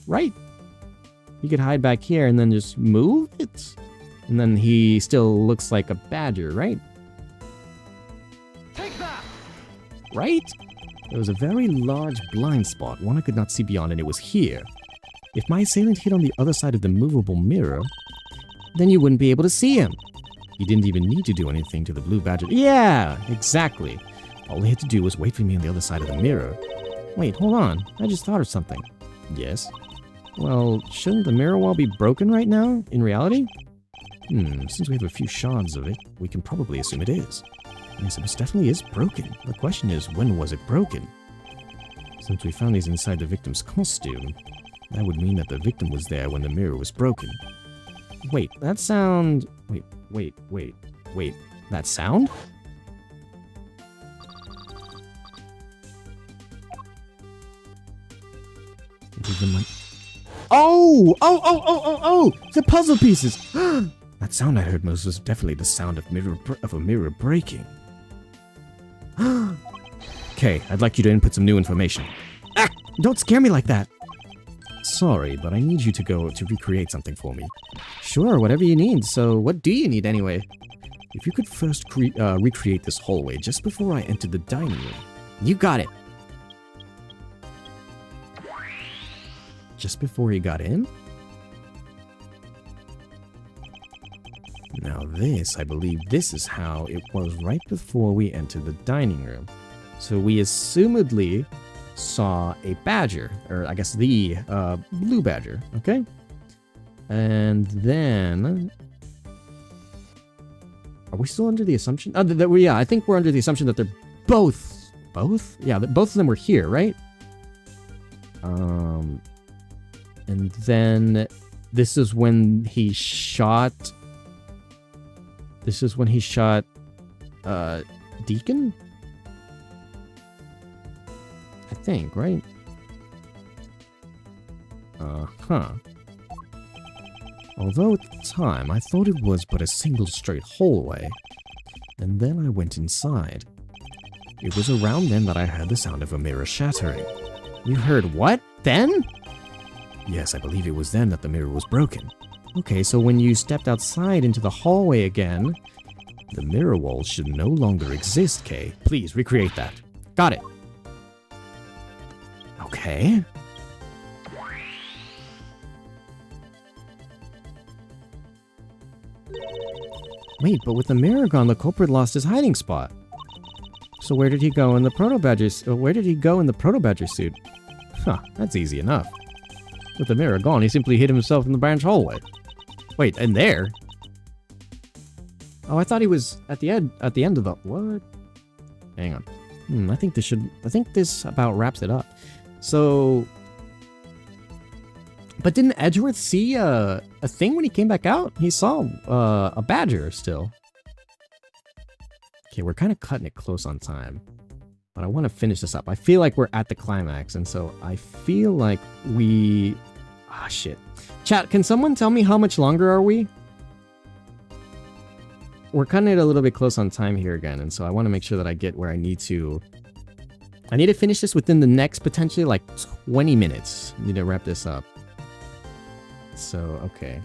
Speaker 6: Right? He could hide back here and then just move it. And then he still looks like a badger, right?
Speaker 3: Take that!
Speaker 6: Right? There was a very large blind spot, one I could not see beyond, and it was here. If my assailant hid on the other side of the movable mirror, then you wouldn't be able to see him. He didn't even need to do anything to the blue badger. Yeah, exactly. All he had to do was wait for me on the other side of the mirror. Wait, hold on. I just thought of something. Yes? Well, shouldn't the mirror wall be broken right now, in reality? Since we have a few shards of it, we can probably assume it is. Yes, it most definitely is broken. The question is, when was it broken? Since we found these inside the victim's costume, that would mean that the victim was there when the mirror was broken. Wait, that sound... Wait. That sound? Oh! The puzzle pieces! That sound I heard most was definitely the sound of a mirror breaking. Okay, I'd like you to input some new information. Ah! Don't scare me like that! Sorry, but I need you to go to recreate something for me. Sure, whatever you need. So, what do you need anyway? If you could first recreate this hallway just before I entered the dining room. You got it! Just before he got in? Now this, I believe this is how it was right before we entered the dining room. So we assumedly saw a badger, or I guess the blue badger, okay? And then... Are we still under the assumption? Yeah, I think we're under the assumption that they're both... Both? Yeah, both of them were here, right? And then this is when he shot... This is when he shot... Deacon? I think, right? Uh-huh. Although at the time, I thought it was but a single straight hallway. And then I went inside. It was around then that I heard the sound of a mirror shattering. You heard what? Then? Yes, I believe it was then that the mirror was broken. Okay, so when you stepped outside into the hallway again, the mirror wall should no longer exist, Kay. Please, recreate that. Got it. Okay. Wait, but with the mirror gone, the culprit lost his hiding spot. So where did he go in the proto-badger suit? Huh, that's easy enough. With the mirror gone, he simply hid himself in the branch hallway. Wait, and there? Oh, I thought he was at the end of the... What? Hang on. I think this about wraps it up. So... But didn't Edgeworth see a thing when he came back out? He saw a badger still. Okay, we're kind of cutting it close on time. But I want to finish this up. I feel like we're at the climax, and so I feel like we... Ah, shit. Chat, can someone tell me how much longer are we? We're cutting it a little bit close on time here again, and so I want to make sure that I get where I need to... I need to finish this within the next, potentially, like, 20 minutes. I need to wrap this up. So, okay.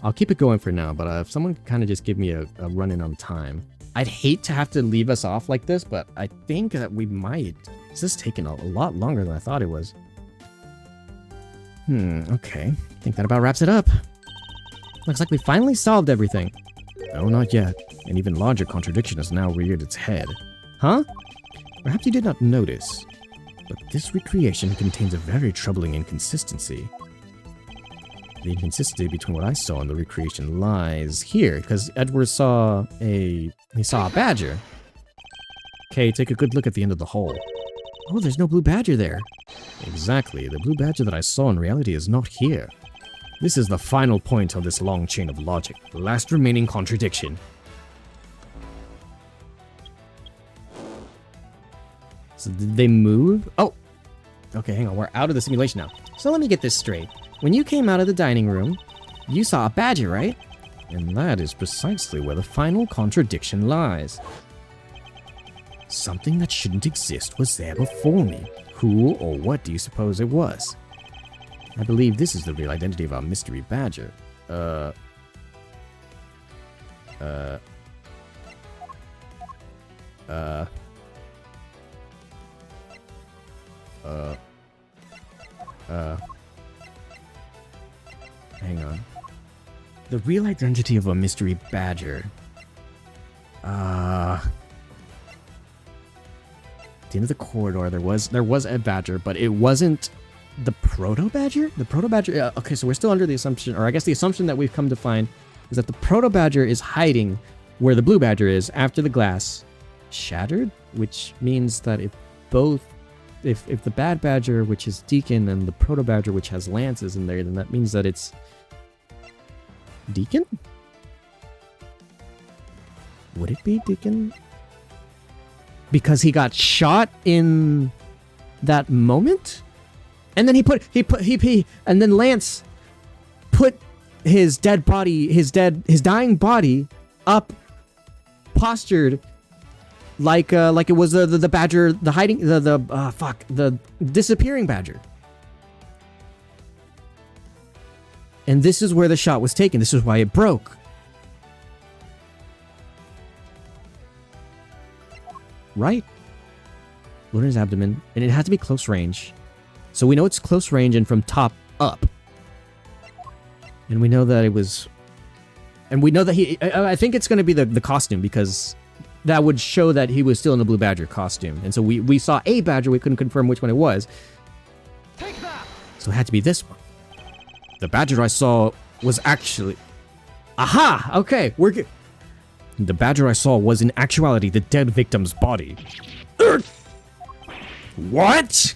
Speaker 6: I'll keep it going for now, but if someone could kind of just give me a run-in on time. I'd hate to have to leave us off like this, but I think that we might. This is taking a lot longer than I thought it was. Okay. I think that about wraps it up. Looks like we finally solved everything. No, not yet. An even larger contradiction has now reared its head. Huh? Perhaps you did not notice, but this recreation contains a very troubling inconsistency. The inconsistency between what I saw and the recreation lies here, because Edward saw a badger. Okay, take a good look at the end of the hole. Oh, there's no blue badger there. Exactly, the blue badger that I saw in reality is not here. This is the final point of this long chain of logic, the last remaining contradiction. So did they move? Oh! Okay, hang on, we're out of the simulation now. So let me get this straight. When you came out of the dining room, you saw a badger, right? And that is precisely where the final contradiction lies. Something that shouldn't exist was there before me. Who or what do you suppose it was? I believe this is the real identity of our mystery badger. Hang on. The real identity of a mystery badger. At the end of the corridor, there was a badger, but it wasn't The proto-badger? The proto-badger... okay, so we're still under the assumption, or I guess the assumption that we've come to find is that the proto-badger is hiding where the blue badger is after the glass shattered, which means that if the bad badger, which is Deacon, and the proto-badger, which has Lance, is in there, then that means that it's Deacon? Would it be Deacon? Because he got shot in that moment? And then and then Lance put his dead body, his dying body up, postured like it was the badger, the hiding, the disappearing badger. And this is where the shot was taken. This is why it broke. Right? Lunar's abdomen, and it had to be close range. So we know it's close range and from top up. And we know that it was... And we know that he... I think it's going to be the costume, because that would show that he was still in the blue badger costume. And so we saw a badger, we couldn't confirm which one it was. Take that! So it had to be this one. The badger I saw was actually... Aha! Okay, we're good. The badger I saw was in actuality the dead victim's body. What?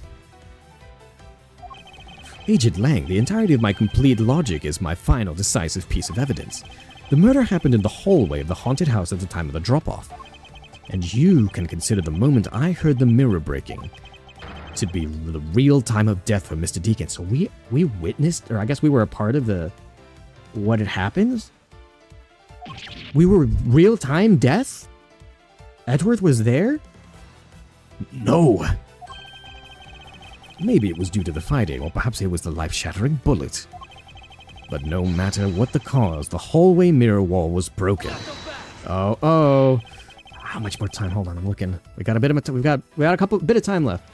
Speaker 6: Agent Lang, the entirety of my complete logic is my final decisive piece of evidence. The murder happened in the hallway of the haunted house at the time of the drop-off. And you can consider the moment I heard the mirror breaking to be the real time of death for Mr. Deacon. So we witnessed, or I guess we were a part of what had happened? We were real-time death? Edgeworth was there? No. Maybe it was due to the fighting, or perhaps it was the life-shattering bullet. But no matter what the cause, the hallway mirror wall was broken. Oh. How much more time? Hold on, I'm looking. We got a bit of time. We got a bit of time left.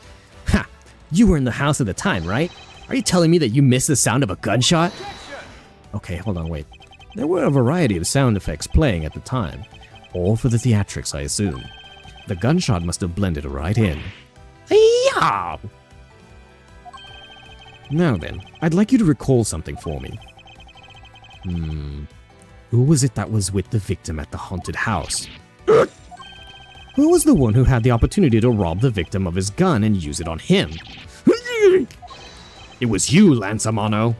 Speaker 6: Ha! You were in the house at the time, right? Are you telling me that you missed the sound of a gunshot? Okay, hold on, wait. There were a variety of sound effects playing at the time. All for the theatrics, I assume. The gunshot must have blended right in. Hey-ya! Now then, I'd like you to recall something for me. Who was it that was with the victim at the haunted house? Who was the one who had the opportunity to rob the victim of his gun and use it on him? It was you, Lance Amano.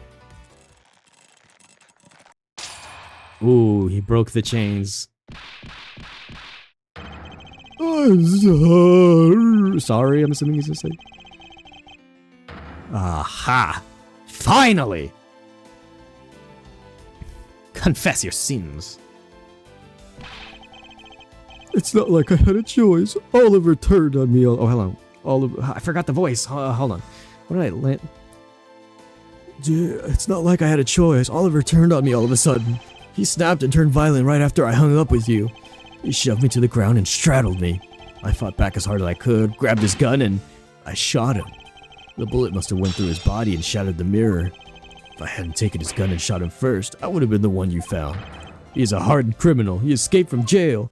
Speaker 6: Ooh, he broke the chains. Sorry, I'm assuming he's just saying. Aha! Finally! Confess your sins. It's not like I had a choice. Oliver turned on me. Oh, hello. Oliver. I forgot the voice. Hold on. What did I land? It's not like I had a choice. Oliver turned on me all of a sudden. He snapped and turned violent right after I hung up with you. He shoved me to the ground and straddled me. I fought back as hard as I could, grabbed his gun, and I shot him. The bullet must have went through his body and shattered the mirror. If I hadn't taken his gun and shot him first, I would have been the one you found. He's a hardened criminal. He escaped from jail.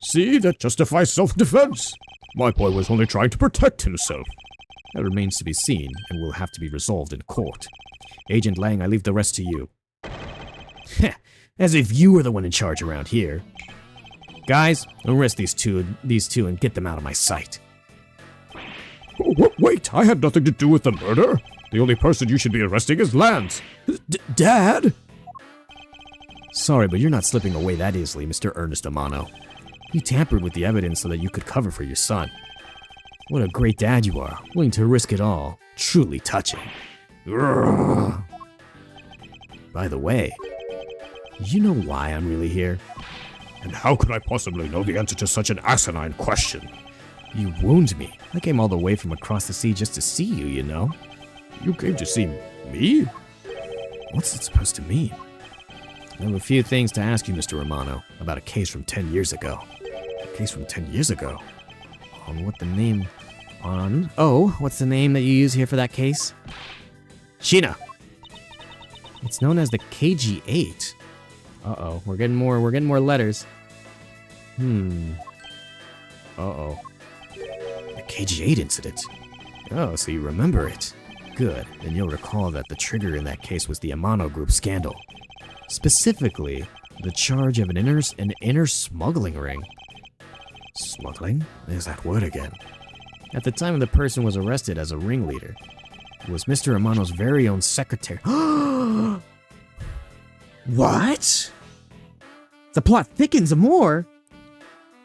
Speaker 4: See, that justifies self-defense. My boy was only trying to protect himself.
Speaker 6: That remains to be seen, and will have to be resolved in court. Agent Lang, I leave the rest to you. As if you were the one in charge around here. Guys, arrest these two and get them out of my sight.
Speaker 4: Wait, I had nothing to do with the murder. The only person you should be arresting is Lance.
Speaker 6: Dad? Sorry, but you're not slipping away that easily, Mr. Ernest Amano. You tampered with the evidence so that you could cover for your son. What a great dad you are, willing to risk it all. Truly touching. By the way, you know why I'm really here?
Speaker 4: And how could I possibly know the answer to such an asinine question?
Speaker 6: You wound me. I came all the way from across the sea just to see you, you know?
Speaker 4: You came to see me?
Speaker 6: What's it supposed to mean? I have a few things to ask you, Mr. Romano, about a case from 10 years ago. A case from 10 years ago? What's the name that you use here for that case? Sheena! It's known as the KG-8. Uh-oh, we're getting more letters. Uh-oh. The KG-8 incident. Oh, so you remember it.
Speaker 4: Good, then you'll recall that the trigger in that case was the Amano Group scandal. Specifically, the charge of an inner smuggling ring. Smuggling? There's that word again. At the time the person was arrested as a ringleader, it was Mr. Amano's very own secretary.
Speaker 6: What? The plot thickens more.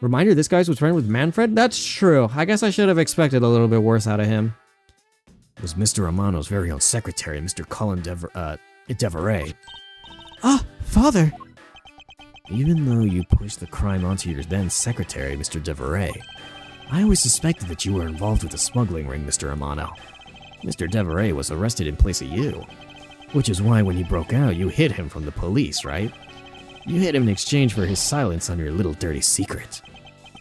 Speaker 6: Reminder, this guy's was friend with Manfred? That's true. I guess I should have expected a little bit worse out of him.
Speaker 4: It was Mr. Amano's very own secretary, Mr. Colin Deveray.
Speaker 6: Ah, father.
Speaker 4: Even though you pushed the crime onto your then secretary, Mr. Deveray, I always suspected that you were involved with the smuggling ring, Mr. Amano. Mr. Deveray was arrested in place of you, which is why when he broke out, you hid him from the police, right? You hid him in exchange for his silence on your little dirty secret.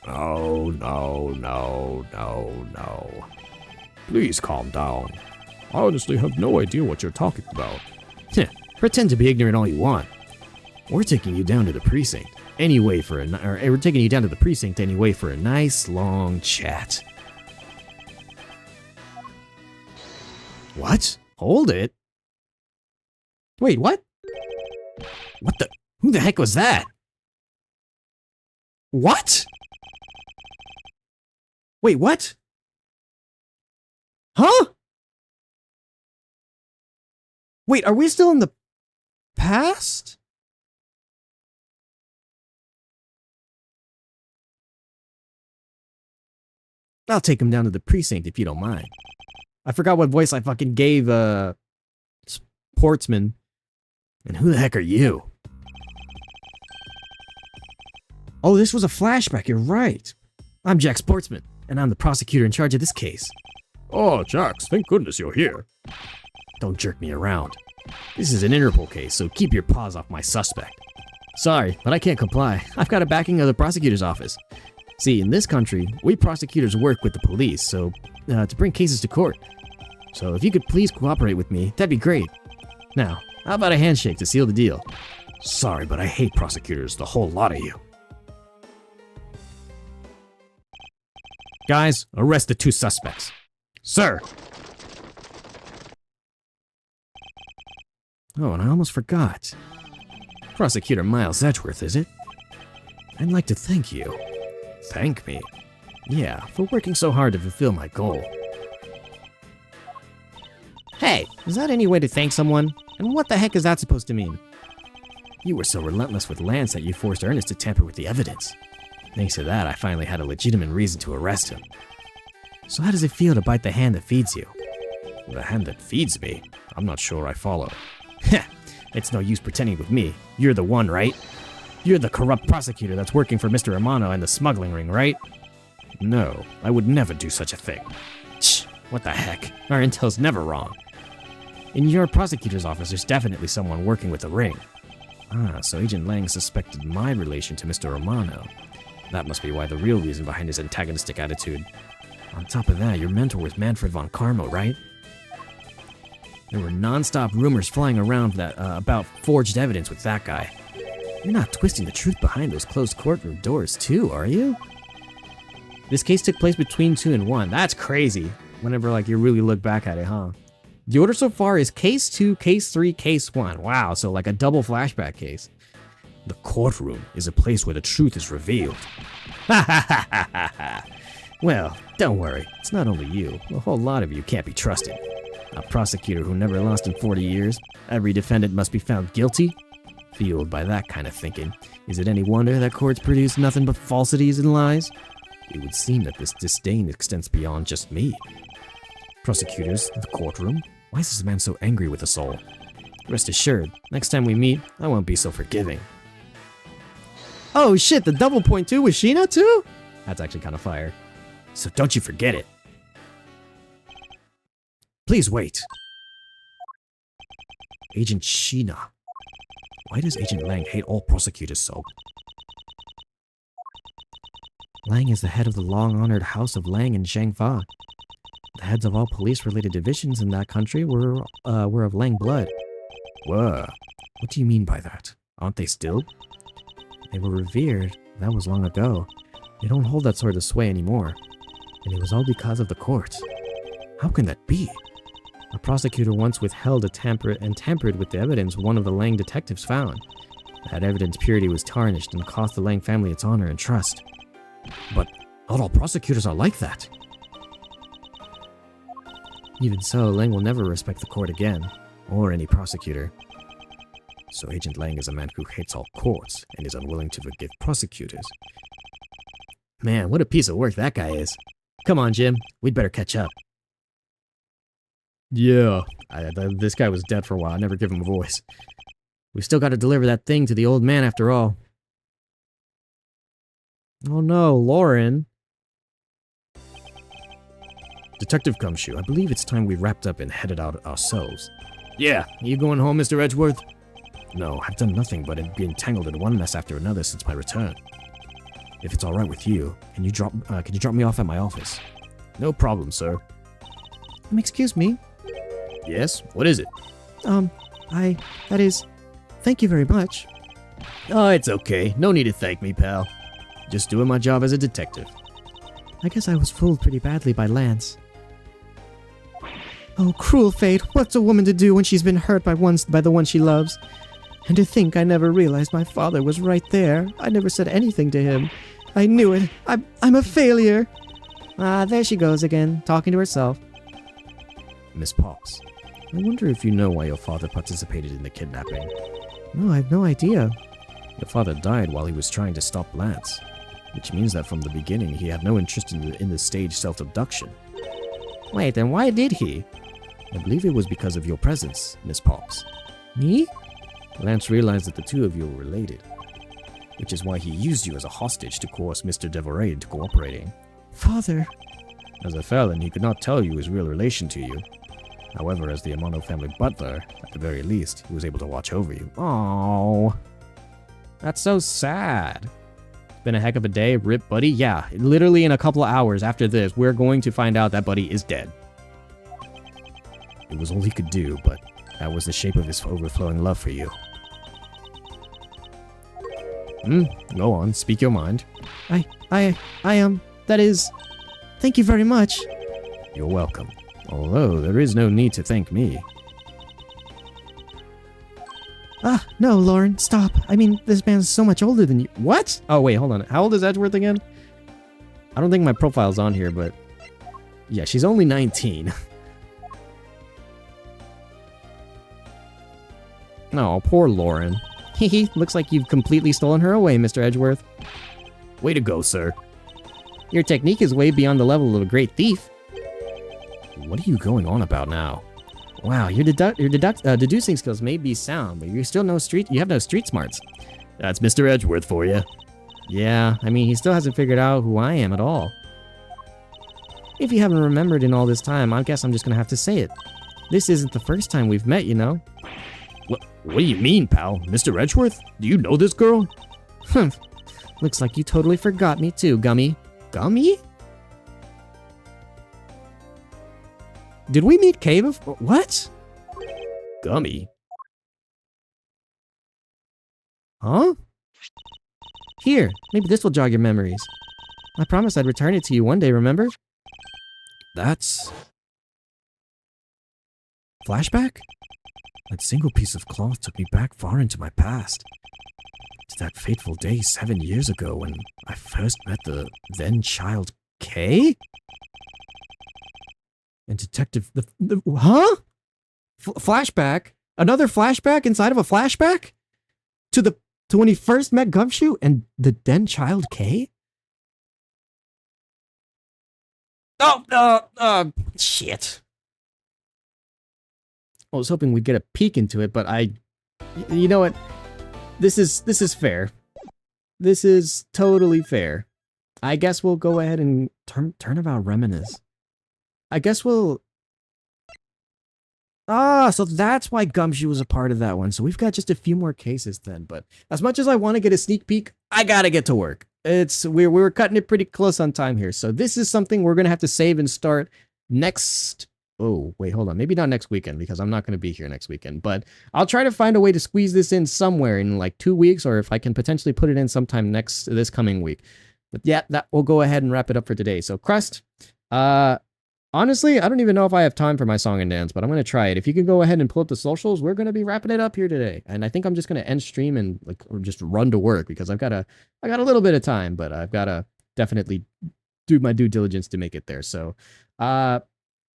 Speaker 7: No. Please calm down. I honestly have no idea what you're talking about.
Speaker 4: Pretend to be ignorant all you want. We're taking you down to the precinct anyway for a nice long chat.
Speaker 6: What? Hold it. Wait, what?
Speaker 4: What the? Who the heck was that?
Speaker 6: What? Wait, what? Huh? Wait, are we still in the past?
Speaker 4: I'll take him down to the precinct if you don't mind.
Speaker 6: I forgot what voice I fucking gave, Sportsman.
Speaker 4: And who the heck are you?
Speaker 6: Oh, this was a flashback, you're right.
Speaker 4: I'm Jack Sportsman, and I'm the prosecutor in charge of this case.
Speaker 7: Oh, Jax, thank goodness you're here.
Speaker 4: Don't jerk me around. This is an Interpol case, so keep your paws off my suspect. Sorry, but I can't comply. I've got a backing of the prosecutor's office. See, in this country, we prosecutors work with the police, so to bring cases to court. So if you could please cooperate with me, that'd be great. Now, how about a handshake to seal the deal?
Speaker 7: Sorry, but I hate prosecutors, the whole lot of you.
Speaker 4: Guys, arrest the two suspects. Sir! Oh, and I almost forgot. Prosecutor Miles Edgeworth, is it? I'd like to thank you.
Speaker 7: Thank me?
Speaker 4: Yeah, for working so hard to fulfill my goal. Hey, is that any way to thank someone? And what the heck is that supposed to mean? You were so relentless with Lance that you forced Ernest to tamper with the evidence. Thanks to that, I finally had a legitimate reason to arrest him. So how does it feel to bite the hand that feeds you?
Speaker 7: The hand that feeds me? I'm not sure I follow.
Speaker 4: Heh, it's no use pretending with me. You're the one, right? You're the corrupt prosecutor that's working for Mr. Amano and the smuggling ring, right?
Speaker 7: No, I would never do such a thing.
Speaker 4: Shh, what the heck? Our intel's never wrong. In your prosecutor's office, there's definitely someone working with the ring. Ah, so Agent Lang suspected my relation to Mr. Amano. That must be why the real reason behind his antagonistic attitude. On top of that, your mentor was Manfred von Karmo, right? There were non-stop rumors flying around that about forged evidence with that guy. You're not twisting the truth behind those closed courtroom doors too, are you? This case took place between 2 and 1. That's crazy. Whenever like you really look back at it, huh? The order so far is case 2, case 3, case 1. Wow, so like a double flashback case.
Speaker 7: The courtroom is a place where the truth is revealed.
Speaker 4: Ha ha ha ha ha ha. Well, don't worry. It's not only you. A whole lot of you can't be trusted. A prosecutor who never lost in 40 years. Every defendant must be found guilty. Fueled by that kind of thinking, is it any wonder that courts produce nothing but falsities and lies? It would seem that this disdain extends beyond just me. Prosecutors, the courtroom. Why is this man so angry with us all? Rest assured, next time we meet, I won't be so forgiving. Oh shit, the double point too with Sheena too? That's actually kind of fire. So don't you forget it. Please wait. Agent Sheena. Why does Agent Lang hate all prosecutors so? Lang is the head of the long-honored House of Lang and Zhangfa. The heads of all police-related divisions in that country were of Lang blood.
Speaker 7: Whoa.
Speaker 4: What do you mean by that? Aren't they still? They were revered. That was long ago. They don't hold that sort of sway anymore. And it was all because of the courts. How can that be?
Speaker 6: A prosecutor once withheld and tampered with the evidence one of the Lang detectives found. That evidence purity was tarnished and cost the Lang family its honor and trust.
Speaker 4: But not all prosecutors are like that.
Speaker 6: Even so, Lang will never respect the court again, or any prosecutor.
Speaker 4: So Agent Lang is a man who hates all courts and is unwilling to forgive prosecutors.
Speaker 6: Man, what a piece of work that guy is. Come on, Jim, we'd better catch up.
Speaker 4: Yeah.
Speaker 6: This guy was dead for a while. I never give him a voice. We still got to deliver that thing to the old man after all. Oh no, Lauren.
Speaker 4: Detective Gumshoe, I believe it's time we wrapped up and headed out ourselves.
Speaker 6: Yeah, you going home, Mr. Edgeworth?
Speaker 4: No, I've done nothing but be entangled in one mess after another since my return. If it's all right with you, can you drop me off at my office?
Speaker 6: No problem, sir.
Speaker 5: Excuse me.
Speaker 4: Yes? What is it?
Speaker 5: Thank you very much.
Speaker 6: Oh, it's okay. No need to thank me, pal. Just doing my job as a detective.
Speaker 5: I guess I was fooled pretty badly by Lance. Oh, cruel fate. What's a woman to do when she's been hurt by the one she loves? And to think I never realized my father was right there. I never said anything to him. I knew it. I'm a failure.
Speaker 6: Ah, there she goes again, talking to herself.
Speaker 4: Miss Pops, I wonder if you know why your father participated in the kidnapping.
Speaker 5: No, I have no idea.
Speaker 4: Your father died while he was trying to stop Lance, which means that from the beginning he had no interest in the staged self-abduction.
Speaker 6: Wait, then why did he?
Speaker 4: I believe it was because of your presence, Miss Pops.
Speaker 5: Me?
Speaker 4: Lance realized that the two of you were related, which is why he used you as a hostage to coerce Mr. Devoray into cooperating.
Speaker 5: Father.
Speaker 4: As a felon, he could not tell you his real relation to you. However, as the Amano family butler, at the very least, he was able to watch over you.
Speaker 6: Oh, that's so sad. It's been a heck of a day, rip buddy. Yeah, literally in a couple of hours after this, we're going to find out that buddy is dead.
Speaker 4: It was all he could do, but that was the shape of his overflowing love for you.
Speaker 6: Go on, speak your mind.
Speaker 5: Thank you very much.
Speaker 4: You're welcome. Although, there is no need to thank me.
Speaker 5: No, Lauren, stop. I mean, this man's so much older than you.
Speaker 6: What? Oh, wait, hold on. How old is Edgeworth again? I don't think my profile's on here, but... yeah, she's only 19. Oh, poor Lauren. Hehe, looks like you've completely stolen her away, Mr. Edgeworth.
Speaker 4: Way to go, sir.
Speaker 6: Your technique is way beyond the level of a great thief.
Speaker 4: What are you going on about now?
Speaker 6: Wow, your deducing skills may be sound, but you have no street smarts.
Speaker 4: That's Mr. Edgeworth for you.
Speaker 6: Yeah, I mean, he still hasn't figured out who I am at all. If you haven't remembered in all this time, I guess I'm just gonna have to say it. This isn't the first time we've met, you know?
Speaker 4: What do you mean, pal? Mr. Edgeworth? Do you know this girl?
Speaker 6: Humph. Looks like you totally forgot me too, Gummy. Gummy? Did we meet Cave? What?
Speaker 4: Gummy?
Speaker 6: Huh? Here, maybe this will jog your memories. I promised I'd return it to you one day, remember?
Speaker 4: That's... flashback? That single piece of cloth took me back far into my past. To that fateful day 7 years ago when I first met the then-child
Speaker 6: Kay?
Speaker 4: and Detective...
Speaker 6: Huh? Flashback? Another flashback inside of a flashback? To when he first met Gumshoe and the then-child Kay? Shit. I was hoping we'd get a peek into it, but you know what? This is fair. This is totally fair. I guess we'll go ahead and turnabout reminisce. I guess we'll... so that's why Gumshoe was a part of that one. So we've got just a few more cases then, but as much as I want to get a sneak peek, I gotta get to work. We're cutting it pretty close on time here. So this is something we're gonna have to save and start next... Oh, wait, hold on. Maybe not next weekend because I'm not going to be here next weekend. But I'll try to find a way to squeeze this in somewhere in like 2 weeks, or if I can potentially put it in sometime this coming week. But yeah, that we'll go ahead and wrap it up for today. So Crust, I'll Honestly, I don't even know if I have time for my song and dance, but I'm going to try it. If you can go ahead and pull up the socials, we're going to be wrapping it up here today. And I think I'm just going to end stream and like or just run to work because I got a little bit of time, but I've got to definitely do my due diligence to make it there. So, I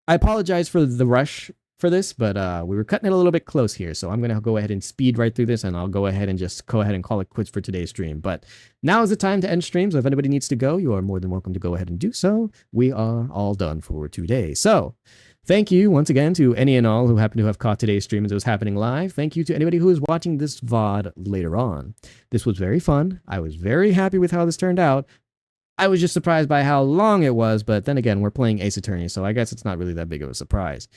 Speaker 6: apologize for the rush for this, but we were cutting it a little bit close here. So I'm going to go ahead and speed right through this and I'll go ahead and just go ahead and call it quits for today's stream. But now is the time to end stream. So if anybody needs to go, you are more than welcome to go ahead and do so. We are all done for today. So thank you once again to any and all who happen to have caught today's stream as it was happening live. Thank you to anybody who is watching this VOD later on. This was very fun. I was very happy with how this turned out. I was just surprised by how long it was, but then again, we're playing Ace Attorney, so I guess it's not really that big of a surprise.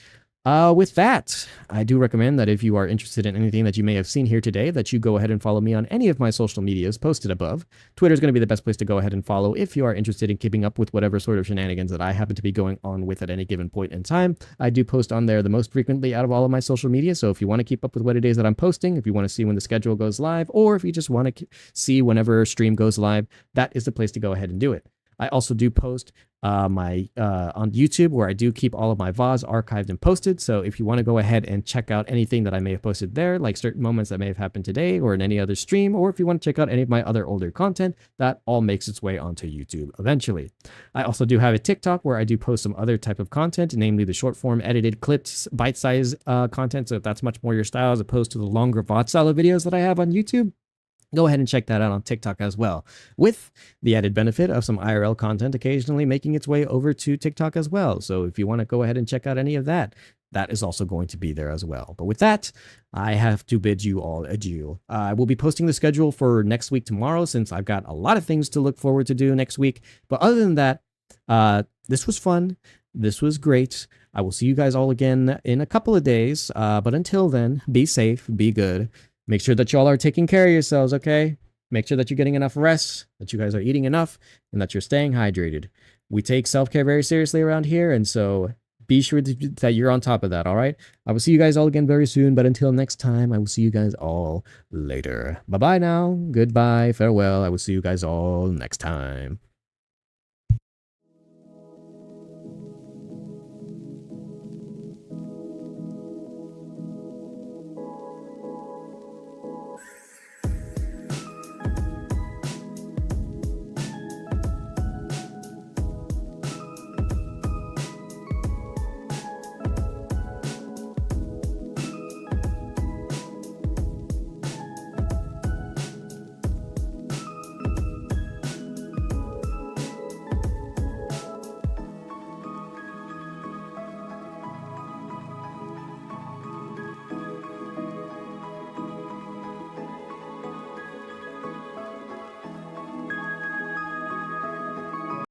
Speaker 6: With that, I do recommend that if you are interested in anything that you may have seen here today, that you go ahead and follow me on any of my social medias posted above. Twitter is going to be the best place to go ahead and follow if you are interested in keeping up with whatever sort of shenanigans that I happen to be going on with at any given point in time. I do post on there the most frequently out of all of my social media, so if you want to keep up with what it is that I'm posting, if you want to see when the schedule goes live, or if you just want to see whenever stream goes live, that is the place to go ahead and do it. I also do post my on YouTube where I do keep all of my VODs archived and posted. So if you want to go ahead and check out anything that I may have posted there, like certain moments that may have happened today or in any other stream, or if you want to check out any of my other older content, that all makes its way onto YouTube eventually. I also do have a TikTok where I do post some other type of content, namely the short form edited clips, bite-size content. So if that's much more your style as opposed to the longer VOD style of videos that I have on YouTube, go ahead and check that out on TikTok as well, with the added benefit of some IRL content occasionally making its way over to TikTok as well. So if you want to go ahead and check out any of that, that is also going to be there as well. But with that, I have to bid you all adieu. I will be posting the schedule for next week tomorrow since I've got a lot of things to look forward to do next week. But other than that, this was fun. This was great. I will see you guys all again in a couple of days. But until then, be safe, be good. Make sure that y'all are taking care of yourselves, okay? Make sure that you're getting enough rest, that you guys are eating enough, and that you're staying hydrated. We take self-care very seriously around here, and so be sure that you're on top of that, all right? I will see you guys all again very soon, but until next time, I will see you guys all later. Bye-bye now. Goodbye. Farewell. I will see you guys all next time.